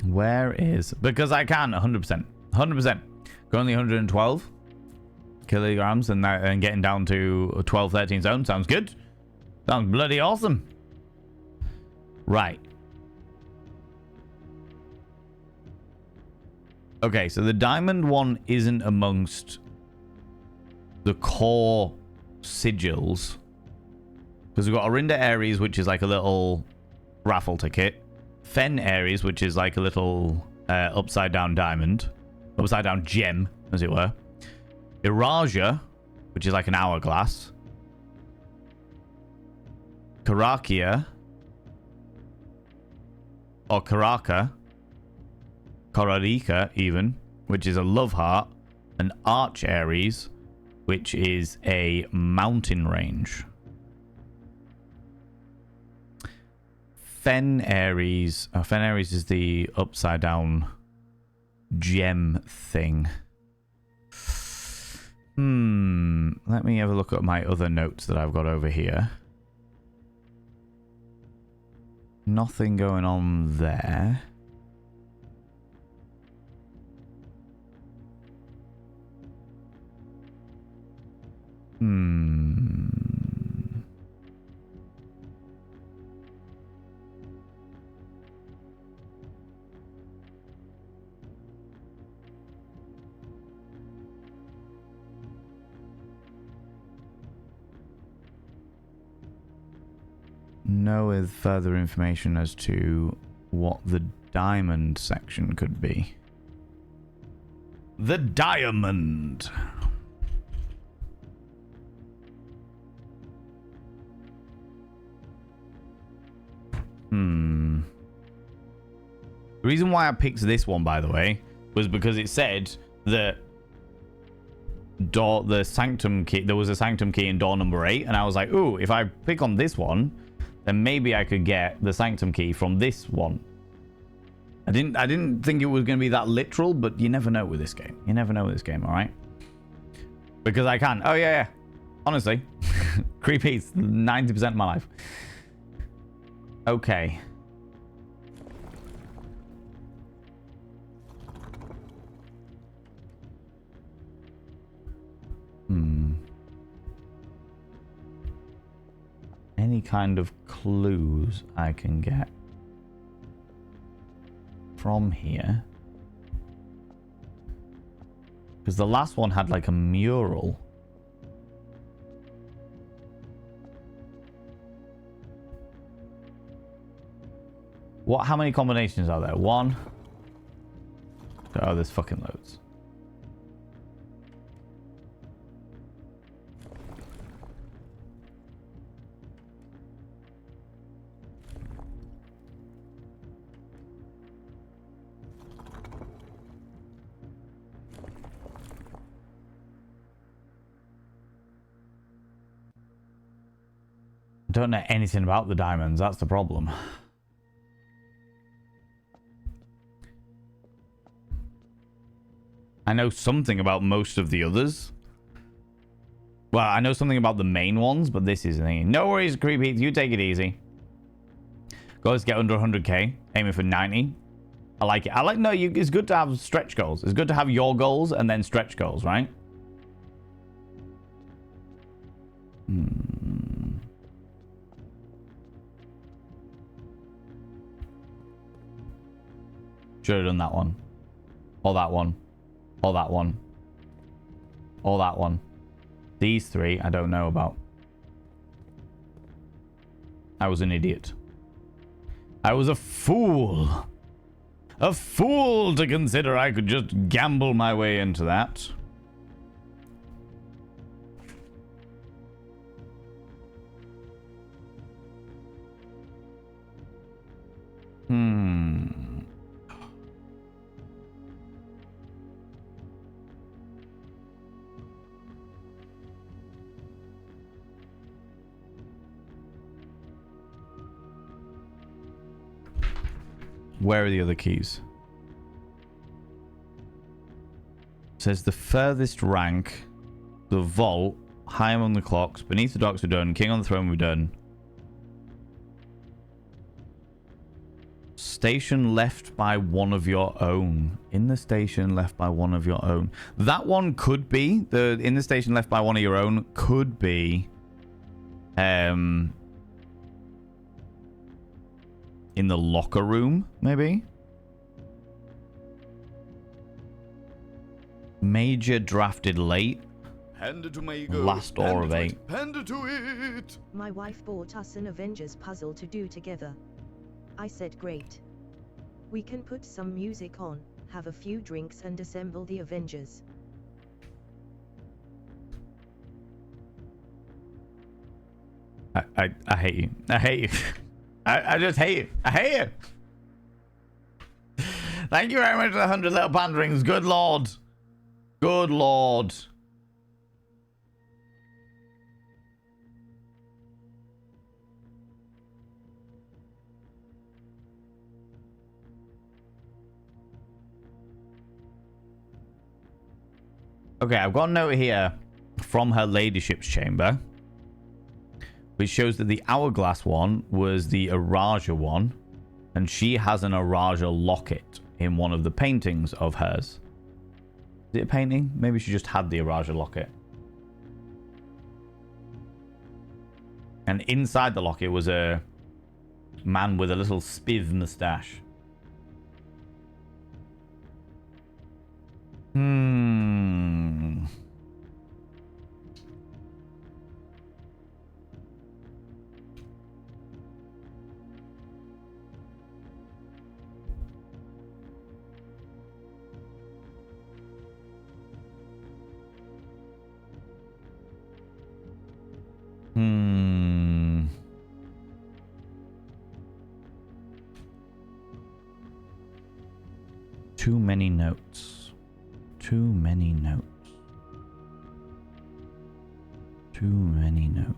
Where is... Because I can, 100%. 100%. Currently 112 kilograms and getting down to 12, 13 zone. Sounds good. Sounds bloody awesome. Right. Okay, so the diamond one isn't amongst the core sigils. Because we've got Orinda Ares, which is like a little raffle ticket. Fen Ares, which is like a little upside down diamond. Upside down gem, as it were. Iraja, which is like an hourglass. Karakia. Or Karaka. Korarika, even. Which is a love heart. And Arch Ares, which is a mountain range. Fen Ares. Fen Ares is the upside down gem thing. Let me have a look at my other notes that I've got over here. Nothing going on there. No with further information as to what the diamond section could be. The diamond. The reason why I picked this one, by the way, was because it said that the sanctum key, there was a sanctum key in door number 8, and I was like, ooh, if I pick on this one, then maybe I could get the sanctum key from this one. I didn't think it was going to be that literal, but you never know with this game. You never know with this game, all right? Because I can. Oh, yeah. Honestly. Creepy. It's 90% of my life. Okay. Any kind of clues I can get from here? Because the last one had like a mural. How many combinations are there? One. Oh, there's fucking loads. Don't know anything about the diamonds. That's the problem. I know something about most of the others. Well, I know something about the main ones, but this is the thing. No worries, Creepy. You take it easy. Goals get under 100k. Aiming for 90. I like it. No, it's good to have stretch goals. It's good to have your goals and then stretch goals, right? Should have done that one. Or that one. Or that one. Or that one. These three, I don't know about. I was an idiot. I was a fool. A fool to consider I could just gamble my way into that. Where are the other keys? It says the furthest rank, the vault, high among the clocks, beneath the docks we're done, king on the throne we're done. Station left by one of your own. In the station left by one of your own. That one could be, in the station left by one of your own, could be in the locker room, maybe? Major drafted late. Hand it to my ego. Last door of 8. Hand it to it. My wife bought us an Avengers puzzle to do together. I said great. We can put some music on, have a few drinks and assemble the Avengers. I hate you. I hate you. I just hate you. I hate you. Thank you very much for the 100 little panderings. Good lord. Good lord. Okay, I've got a note here from her ladyship's chamber, which shows that the hourglass one was the Araja one, and she has an Araja locket in one of the paintings of hers. Is it a painting? Maybe she just had the Araja locket. And inside the locket was a man with a little spiv moustache. too many notes. Too many notes. Too many notes.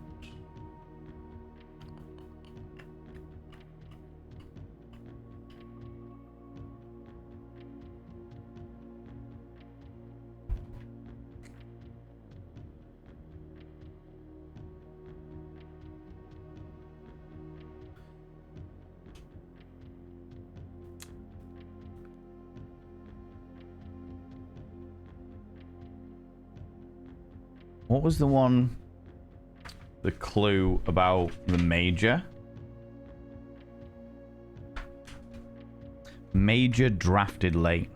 What was the one? The clue about the major? Major drafted late.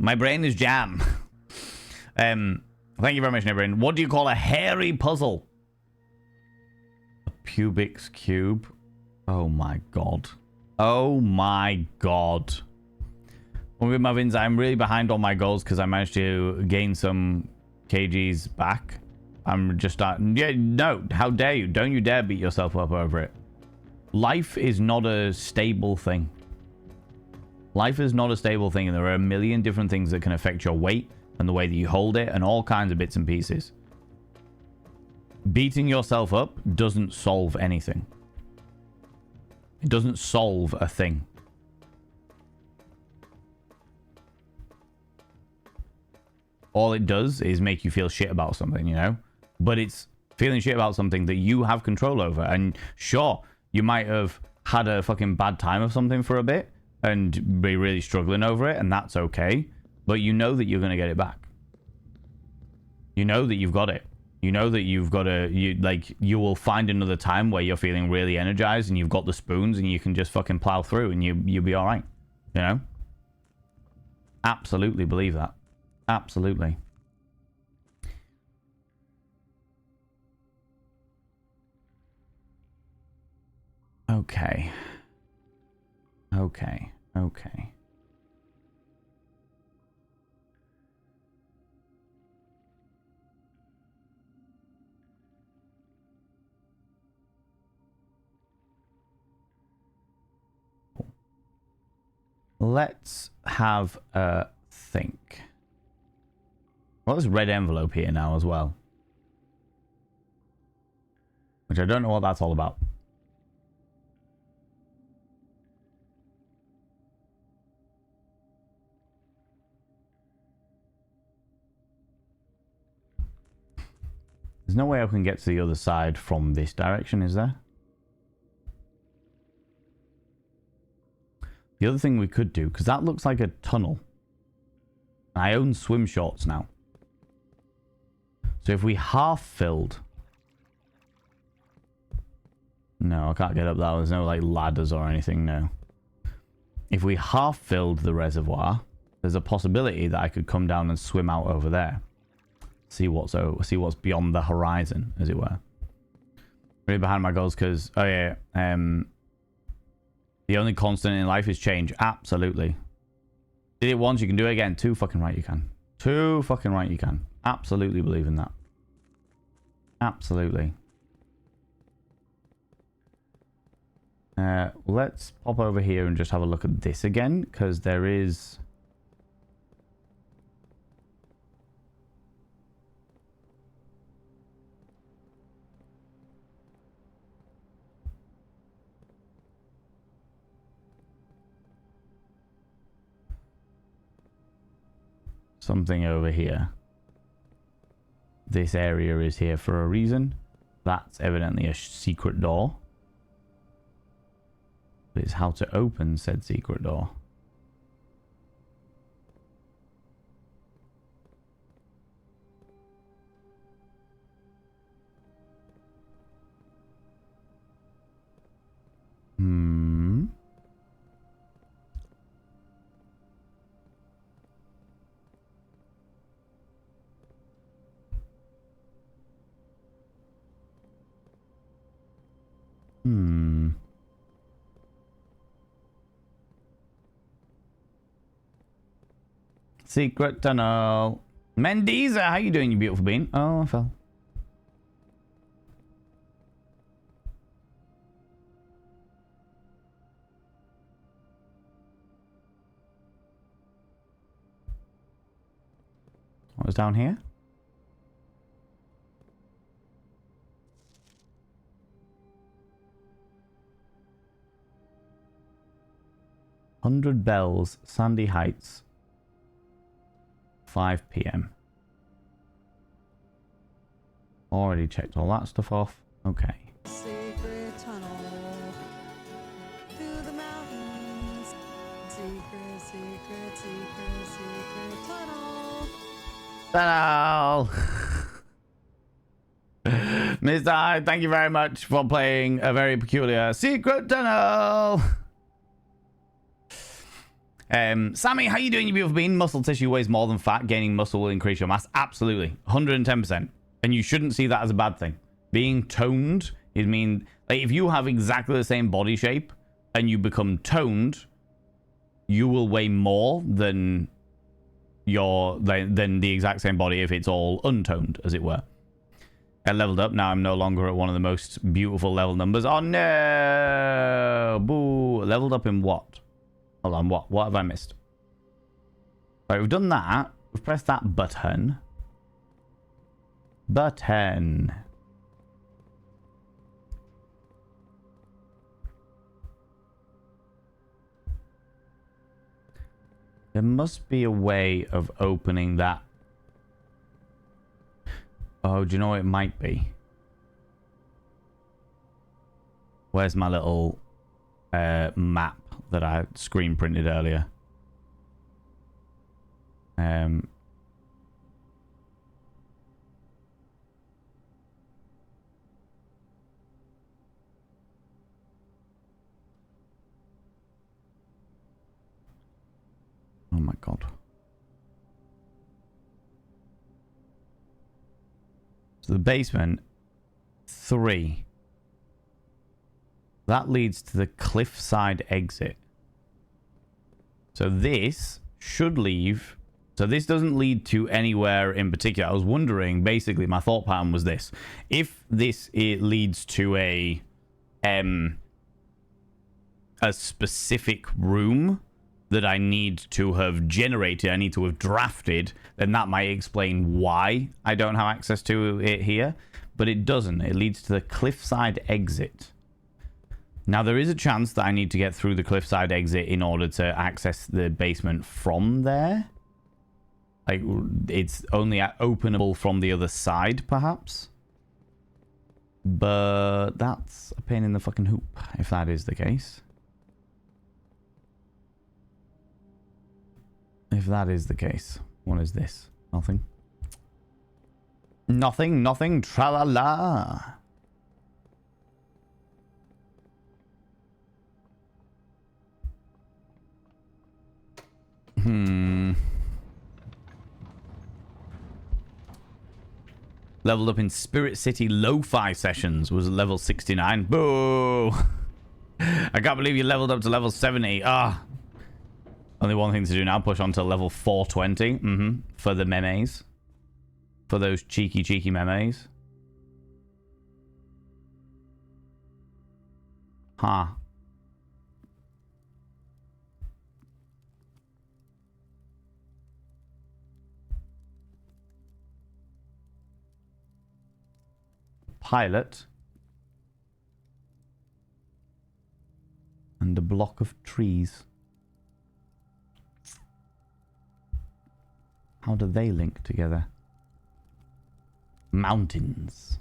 My brain is jam. Thank you very much, Nebrain. What do you call a hairy puzzle? A Pubik's cube. Oh my god. Oh my god. One with Muffins, I'm really behind on my goals because I managed to gain some kgs back. I'm just starting. Yeah, no. How dare you? Don't you dare beat yourself up over it. Life is not a stable thing. Life is not a stable thing, and there are a million different things that can affect your weight and the way that you hold it and all kinds of bits and pieces. Beating yourself up doesn't solve anything. It doesn't solve a thing. All it does is make you feel shit about something, you know? But it's feeling shit about something that you have control over. And sure, you might have had a fucking bad time of something for a bit and be really struggling over it, and that's okay. But you know that you're going to get it back. You know that you've got it. You know that you've got you will find another time where you're feeling really energized and you've got the spoons and you can just fucking plow through and you'll be all right. You know? Absolutely believe that. Absolutely. Okay. Okay. Okay. Let's have a think. Well, there's a red envelope here now as well. Which I don't know what that's all about. There's no way I can get to the other side from this direction, is there? The other thing we could do, because that looks like a tunnel. I own swim shorts now. So if we half filled... No, I can't get up that. There's no like ladders or anything, no. If we half filled the reservoir, there's a possibility that I could come down and swim out over there. See what's beyond the horizon, as it were. Really behind my goals because, oh yeah, the only constant in life is change. Absolutely. Did it once, you can do it again. Too fucking right you can. Too fucking right you can. Absolutely believe in that. Absolutely. Let's pop over here and just have a look at this again, because there is... something over here. This area is here for a reason. That's evidently a secret door. But it's how to open said secret door. Secret tunnel. Mendiza, how you doing, you beautiful bean? Oh, I fell. What was down here? $100 Sandy Heights. 5 p.m. Already checked all that stuff off. Okay. Secret tunnel through the mountains. Secret, secret, secret, secret tunnel. Tunnel! Mr. Hyde, thank you very much for playing a very peculiar secret tunnel. Sammy, how you doing, you beautiful bean? Muscle tissue weighs more than fat. Gaining muscle will increase your mass. Absolutely. 110%. And you shouldn't see that as a bad thing. Being toned, it means, like, if you have exactly the same body shape and you become toned, you will weigh more than than the exact same body if it's all untoned, as it were. I leveled up. Now I'm no longer at one of the most beautiful level numbers. Oh no! Boo! Leveled up in what? Hold on, what have I missed? Right, we've done that. We've pressed that button. Button. There must be a way of opening that. Oh, do you know what it might be? Where's my little map that I screen printed earlier? Oh my god. So the basement 3. That leads to the cliffside exit. So this should leave. So this doesn't lead to anywhere in particular. I was wondering, basically, my thought pattern was this. If it leads to a specific room that I need to have generated, I need to have drafted, then that might explain why I don't have access to it here. But it doesn't. It leads to the cliffside exit. Now, there is a chance that I need to get through the cliffside exit in order to access the basement from there. Like, it's only openable from the other side, perhaps. But that's a pain in the fucking hoop, if that is the case. If that is the case. What is this? Nothing. Nothing, nothing, tra-la-la. Leveled up in Spirit City Lo-Fi Sessions. Was level 69. Boo! I can't believe you leveled up to level 70. Ah. Only one thing to do now. Push on to level 420. For the memes. For those cheeky, cheeky memes. Huh. Pilot. And a block of trees. How do they link together? Mountains.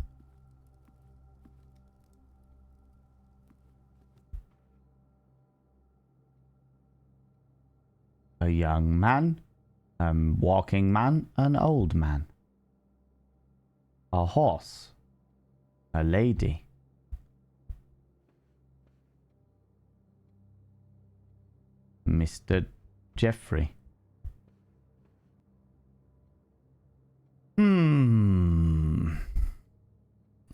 A young man, a walking man, an old man. A horse, a lady. Mr. Jeffrey.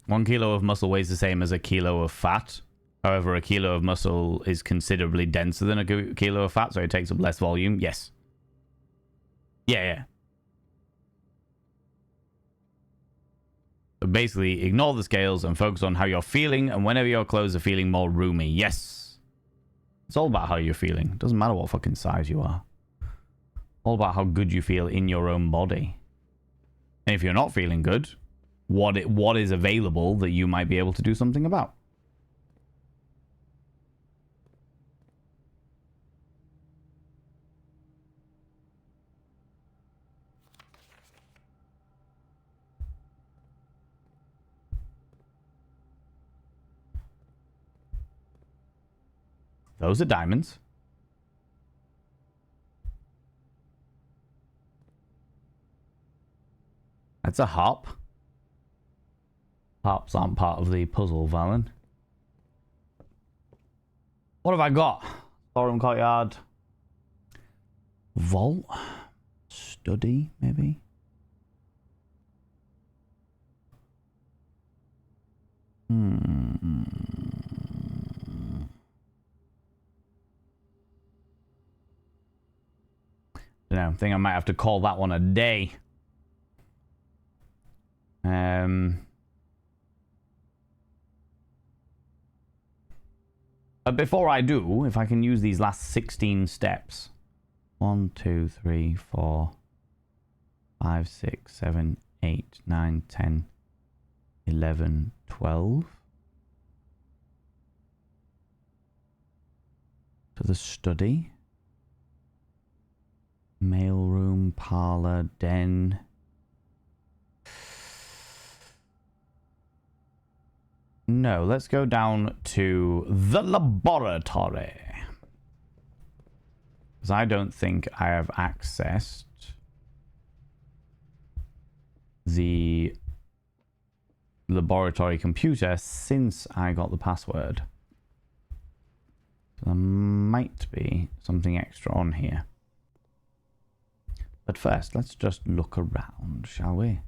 1 kilo of muscle weighs the same as a kilo of fat. However, a kilo of muscle is considerably denser than a kilo of fat, so it takes up less volume. Yes. Yeah, yeah. So basically, ignore the scales and focus on how you're feeling, and whenever your clothes are feeling more roomy. Yes. It's all about how you're feeling. It doesn't matter what fucking size you are. All about how good you feel in your own body. And if you're not feeling good, what is available that you might be able to do something about? Those are diamonds. That's a harp. Harps aren't part of the puzzle, Valen. What have I got? Forum courtyard. Vault. Study, maybe? I think I might have to call that one a day. But before I do, if I can use these last 16 steps. 1, 2, 3, 4, 5, 6, 7, 8, 9, 10, 11, 12. To the study. Mailroom, parlor, den. No, let's go down to the laboratory. Because I don't think I have accessed the laboratory computer since I got the password. So there might be something extra on here. But first, let's just look around, shall we?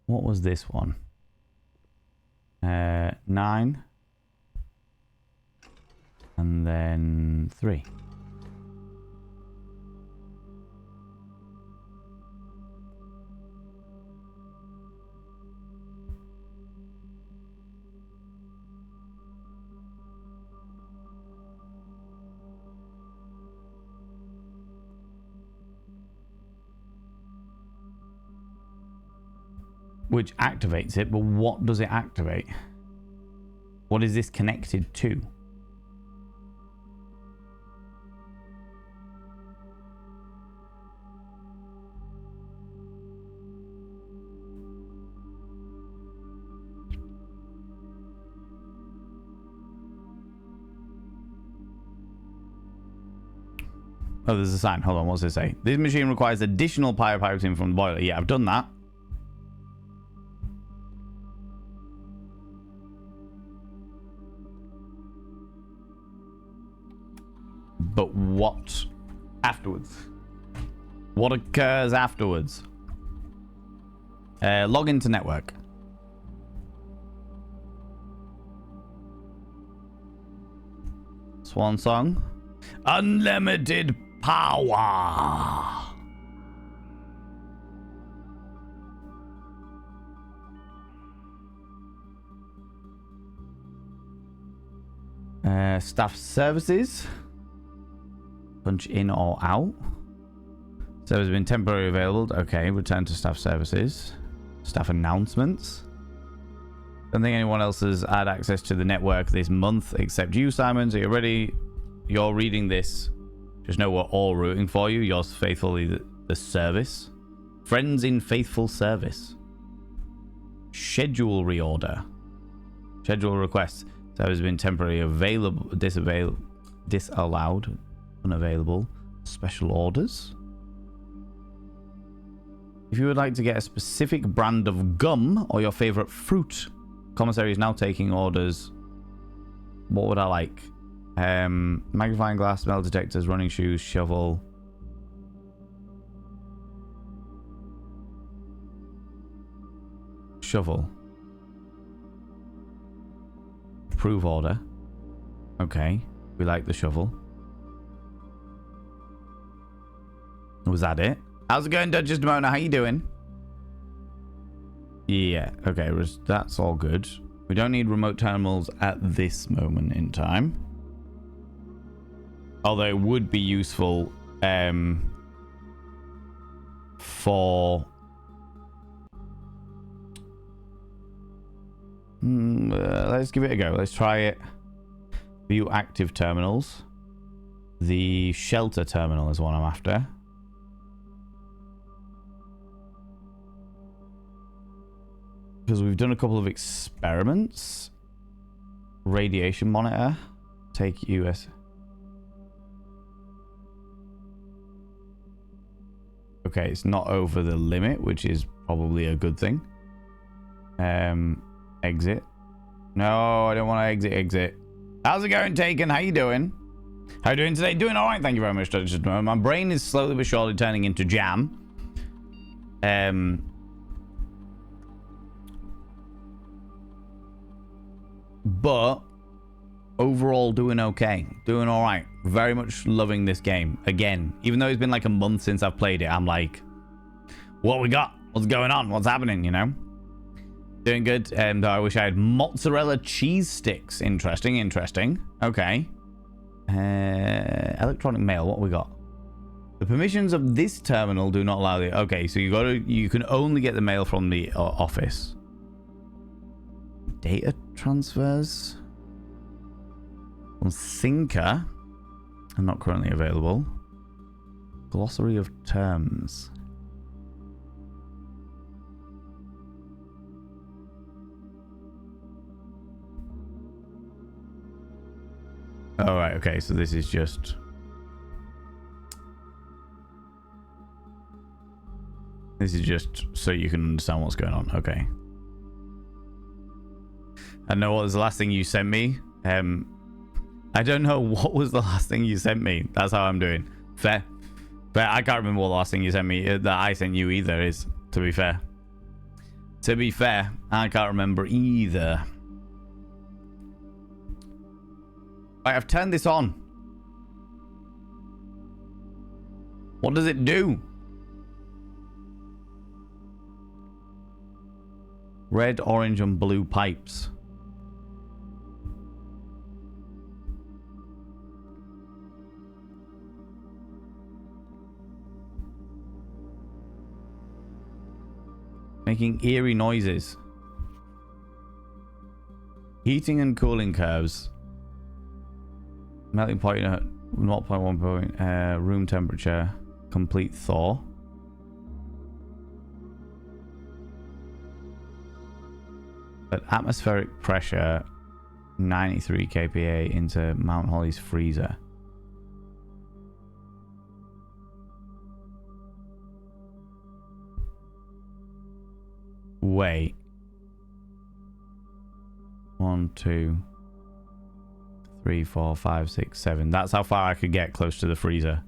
What was this one? 9. And then 3. Which activates it, but what does it activate? What is this connected to? Oh, there's a sign. Hold on, what's it say? This machine requires additional pyropyroxene from the boiler. Yeah, I've done that. But what afterwards? What occurs afterwards? Log into network. Swan song. Unlimited power. Staff services. Punch in or out. Service has been temporarily available. Okay, return to staff services. Staff announcements. Don't think anyone else has had access to the network this month except you, Simon. So you're ready. You're reading this. Just know we're all rooting for you. Yours faithfully, the service. Friends in faithful service. Schedule reorder. Schedule request. Service has been temporarily available. Disallowed. Unavailable. Special orders. If you would like to get a specific brand of gum or your favorite fruit, commissary is now taking orders. What would I like? Magnifying glass, metal detectors, running shoes, shovel. Shovel. Approve order. Okay. We like the shovel. Was that it? How's it going, Duchess Demona? How you doing? Yeah. Okay. That's all good. We don't need remote terminals at this moment in time. Although it would be useful for... let's give it a go. Let's try it. View active terminals. The shelter terminal is what I'm after. Because we've done a couple of experiments. Radiation monitor. Take US. Okay, it's not over the limit, which is probably a good thing. Exit. No, I don't want to exit. How's it going, Taken? How you doing? How you doing today? Doing all right, thank you very much. My brain is slowly but surely turning into jam. But overall doing okay. Doing all right. Very much loving this game. Again, even though it's been like a month since I've played it, I'm like, what we got? What's going on? What's happening, you know? Doing good. Though I wish I had mozzarella cheese sticks. Interesting. Okay. Electronic mail. What we got? The permissions of this terminal do not allow the... Okay, so you can only get the mail from the office. Data transfers on Thinker are not currently available. Glossary of terms. All right, okay, so this is just... This is just so you can understand what's going on. Okay. I know what was the last thing you sent me. I don't know what was the last thing you sent me. That's how I'm doing. Fair. I can't remember what the last thing you sent me that I sent you either is, to be fair. To be fair, I can't remember either. Right, I've turned this on. What does it do? Red, orange, and blue pipes. Making eerie noises. Heating and cooling curves. Melting point at 0.1 point. Room temperature. Complete thaw. At atmospheric pressure 93 kPa into Mount Holly's freezer. Wait. 1, 2, 3, 4, 5, 6, 7. That's how far I could get close to the freezer.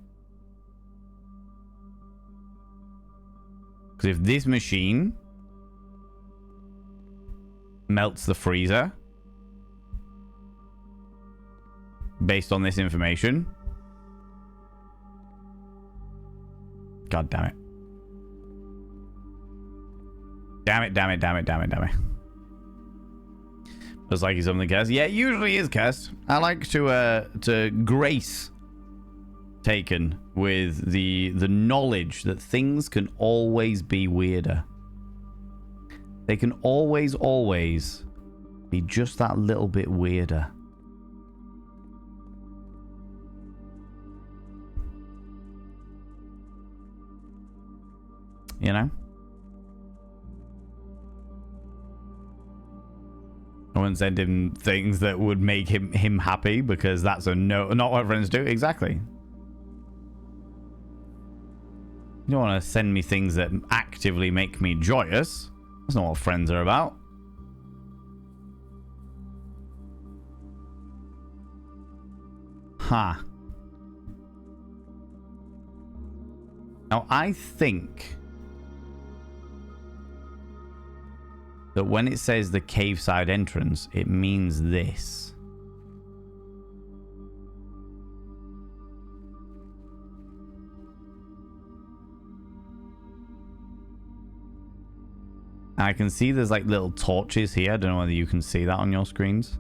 Because if this machine melts the freezer based on this information, god damn it. Damn it. Looks like he's something cursed. Yeah, it usually is cursed. I like to grace Taken with the knowledge that things can always be weirder. They can always be just that little bit weirder. You know? I wouldn't send him things that would make him happy, because that's a no, not what friends do. Exactly. You don't want to send me things that actively make me joyous. That's not what friends are about. Huh. Now, I think that when it says the cave side entrance, it means this. I can see there's like little torches here. I don't know whether you can see that on your screens.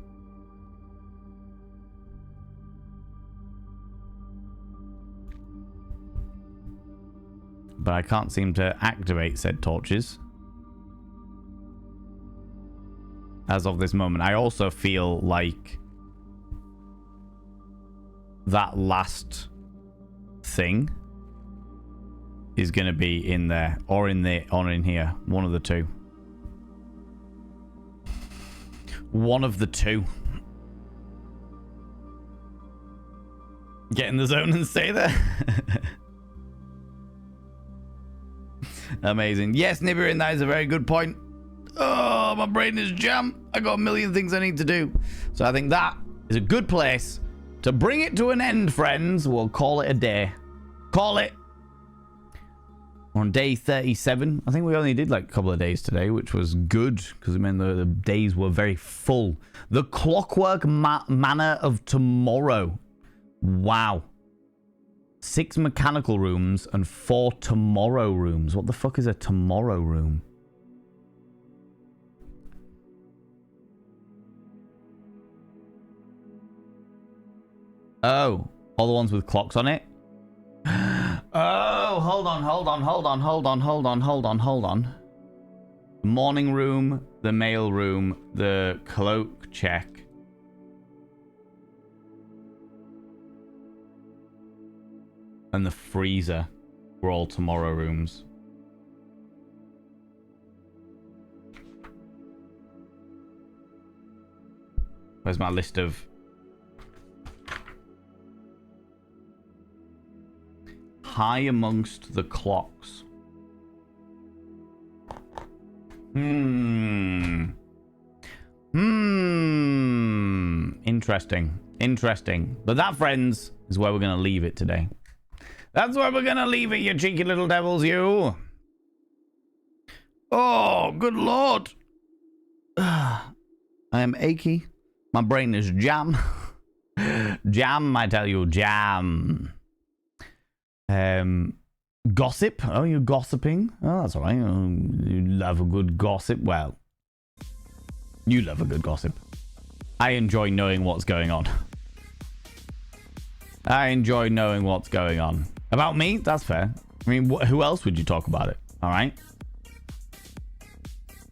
But I can't seem to activate said torches as of this moment. I also feel like that last thing is going to be in there, or in here. One of the two. One of the two. Get in the zone and stay there. Amazing. Yes, Nibirin, that is a very good point. Oh, my brain is jam. I got a million things I need to do. So I think that is a good place to bring it to an end, friends. We'll call it a day. Call it. We're on day 37. I think we only did like a couple of days today, which was good, because it meant the days were very full. The clockwork manor of tomorrow. Wow. 6 mechanical rooms and 4 tomorrow rooms. What the fuck is a tomorrow room? Oh, all the ones with clocks on it? Oh, hold on. The morning room, the mail room, the cloak check. And the freezer were all tomorrow rooms. Where's my list of... High amongst the clocks. Interesting. But that, friends, is where we're going to leave it today. That's where we're going to leave it, you cheeky little devils, you. Oh, good lord. I am achy. My brain is jam. Jam, I tell you, jam. Gossip. Oh, you're gossiping? Oh, that's all right. Oh, you love a good gossip. Well, you love a good gossip. I enjoy knowing what's going on. About me? That's fair. I mean, who else would you talk about it? All right.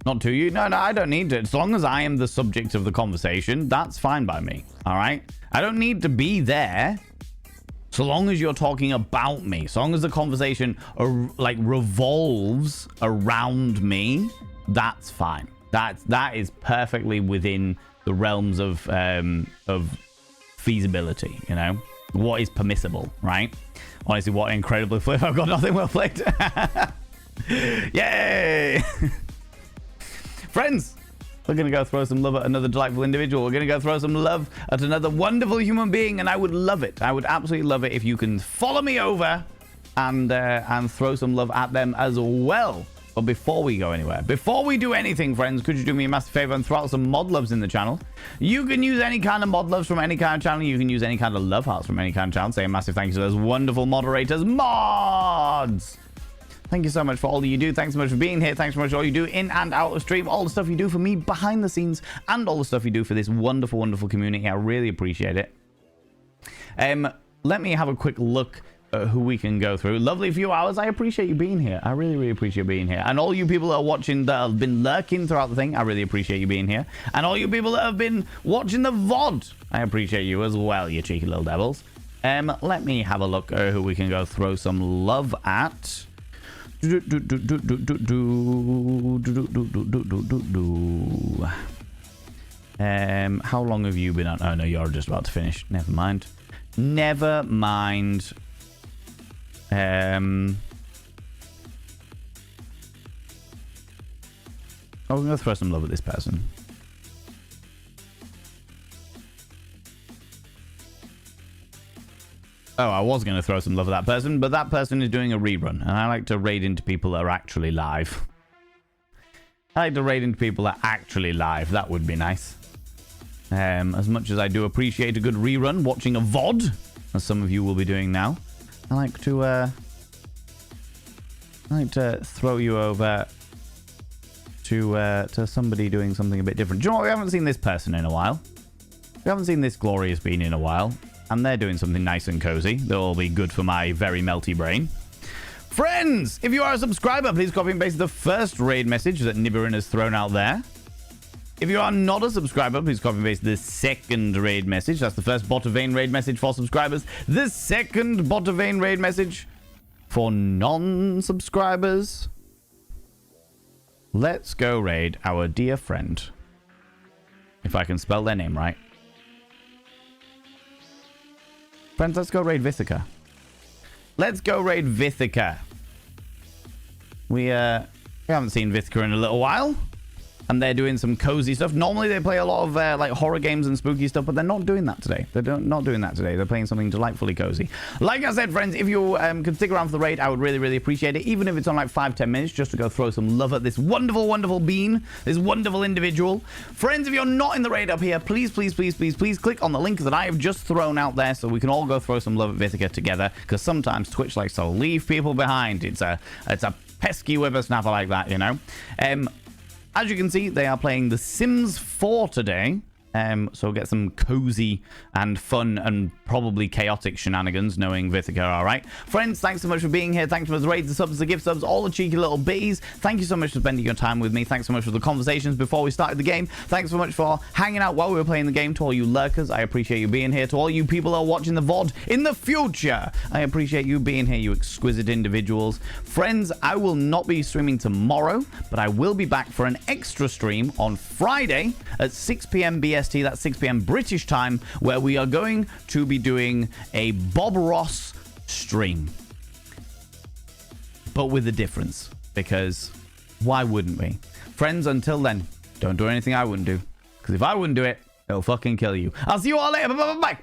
Not to you? No, I don't need to. As long as I am the subject of the conversation, that's fine by me. All right. I don't need to be there. So long as you're talking about me, so long as the conversation revolves around me, that's fine. That is perfectly within the realms of feasibility. You know, what is permissible, right? Honestly, what incredibly flip! I've got nothing well played. Yay, friends! We're going to go throw some love at another delightful individual. We're going to go throw some love at another wonderful human being, and I would love it. I would absolutely love it if you can follow me over and throw some love at them as well. But before we go anywhere, before we do anything, friends, could you do me a massive favor and throw out some mod loves in the channel? You can use any kind of mod loves from any kind of channel. You can use any kind of love hearts from any kind of channel. Say a massive thank you to those wonderful moderators, mods. Thank you so much for all that you do. Thanks so much for being here. Thanks so much for all you do in and out of stream. All the stuff you do for me behind the scenes and all the stuff you do for this wonderful, wonderful community. I really appreciate it. Let me have a quick look at who we can go through. Lovely few hours. I appreciate you being here. I really, really appreciate being here. And all you people that are watching that have been lurking throughout the thing, I really appreciate you being here. And all you people that have been watching the VOD, I appreciate you as well, you cheeky little devils. Let me have a look at who we can go throw some love at. How long have you been on? Oh, no, you're just about to finish. Never mind. Never mind. Oh, we're going to throw some love at this person. Oh, I was going to throw some love at that person, but that person is doing a rerun, and I like to raid into people that are actually live. I like to raid into people that are actually live. That would be nice. As much as I do appreciate a good rerun, watching a VOD, as some of you will be doing now, I like to throw you over to somebody doing something a bit different. Do you know what? We haven't seen this person in a while. We haven't seen this glorious being in a while. And they're doing something nice and cozy. That'll be good for my very melty brain. Friends, if you are a subscriber, please copy and paste the first raid message that Nibirin has thrown out there. If you are not a subscriber, please copy and paste the second raid message. That's the first Bot of Vein raid message for subscribers. The second Bot of Vein raid message for non-subscribers. Let's go raid our dear friend. If I can spell their name right. Friends, let's go raid Vithika. Let's go raid Vithika. We haven't seen Vithika in a little while. And they're doing some cozy stuff. Normally they play a lot of like horror games and spooky stuff, but they're not doing that today. They're not doing that today. They're playing something delightfully cozy. Like I said, friends, if you can stick around for the raid, I would really, really appreciate it. Even if it's on like 5-10 minutes, just to go throw some love at this wonderful, wonderful bean, this wonderful individual. Friends, if you're not in the raid up here, please, please, please, please, please click on the link that I have just thrown out there so we can all go throw some love at Vithika together. Because sometimes Twitch likes to leave people behind. it's a pesky whippersnapper like that, you know. As you can see, they are playing The Sims 4 today. So get some cozy and fun and probably chaotic shenanigans, knowing Vithika, all right? Friends, thanks so much for being here. Thanks for the raids, the subs, the gift subs, all the cheeky little bitties. Thank you so much for spending your time with me. Thanks so much for the conversations before we started the game. Thanks so much for hanging out while we were playing the game. To all you lurkers, I appreciate you being here. To all you people that are watching the VOD in the future, I appreciate you being here, you exquisite individuals. Friends, I will not be streaming tomorrow, but I will be back for an extra stream on Friday at 6 p.m. BST. That's 6 p.m. British time, where we are going to be doing a Bob Ross stream. But with a difference, because why wouldn't we? Friends, until then, don't do anything I wouldn't do. Because if I wouldn't do it, it'll fucking kill you. I'll see you all later. Bye-bye.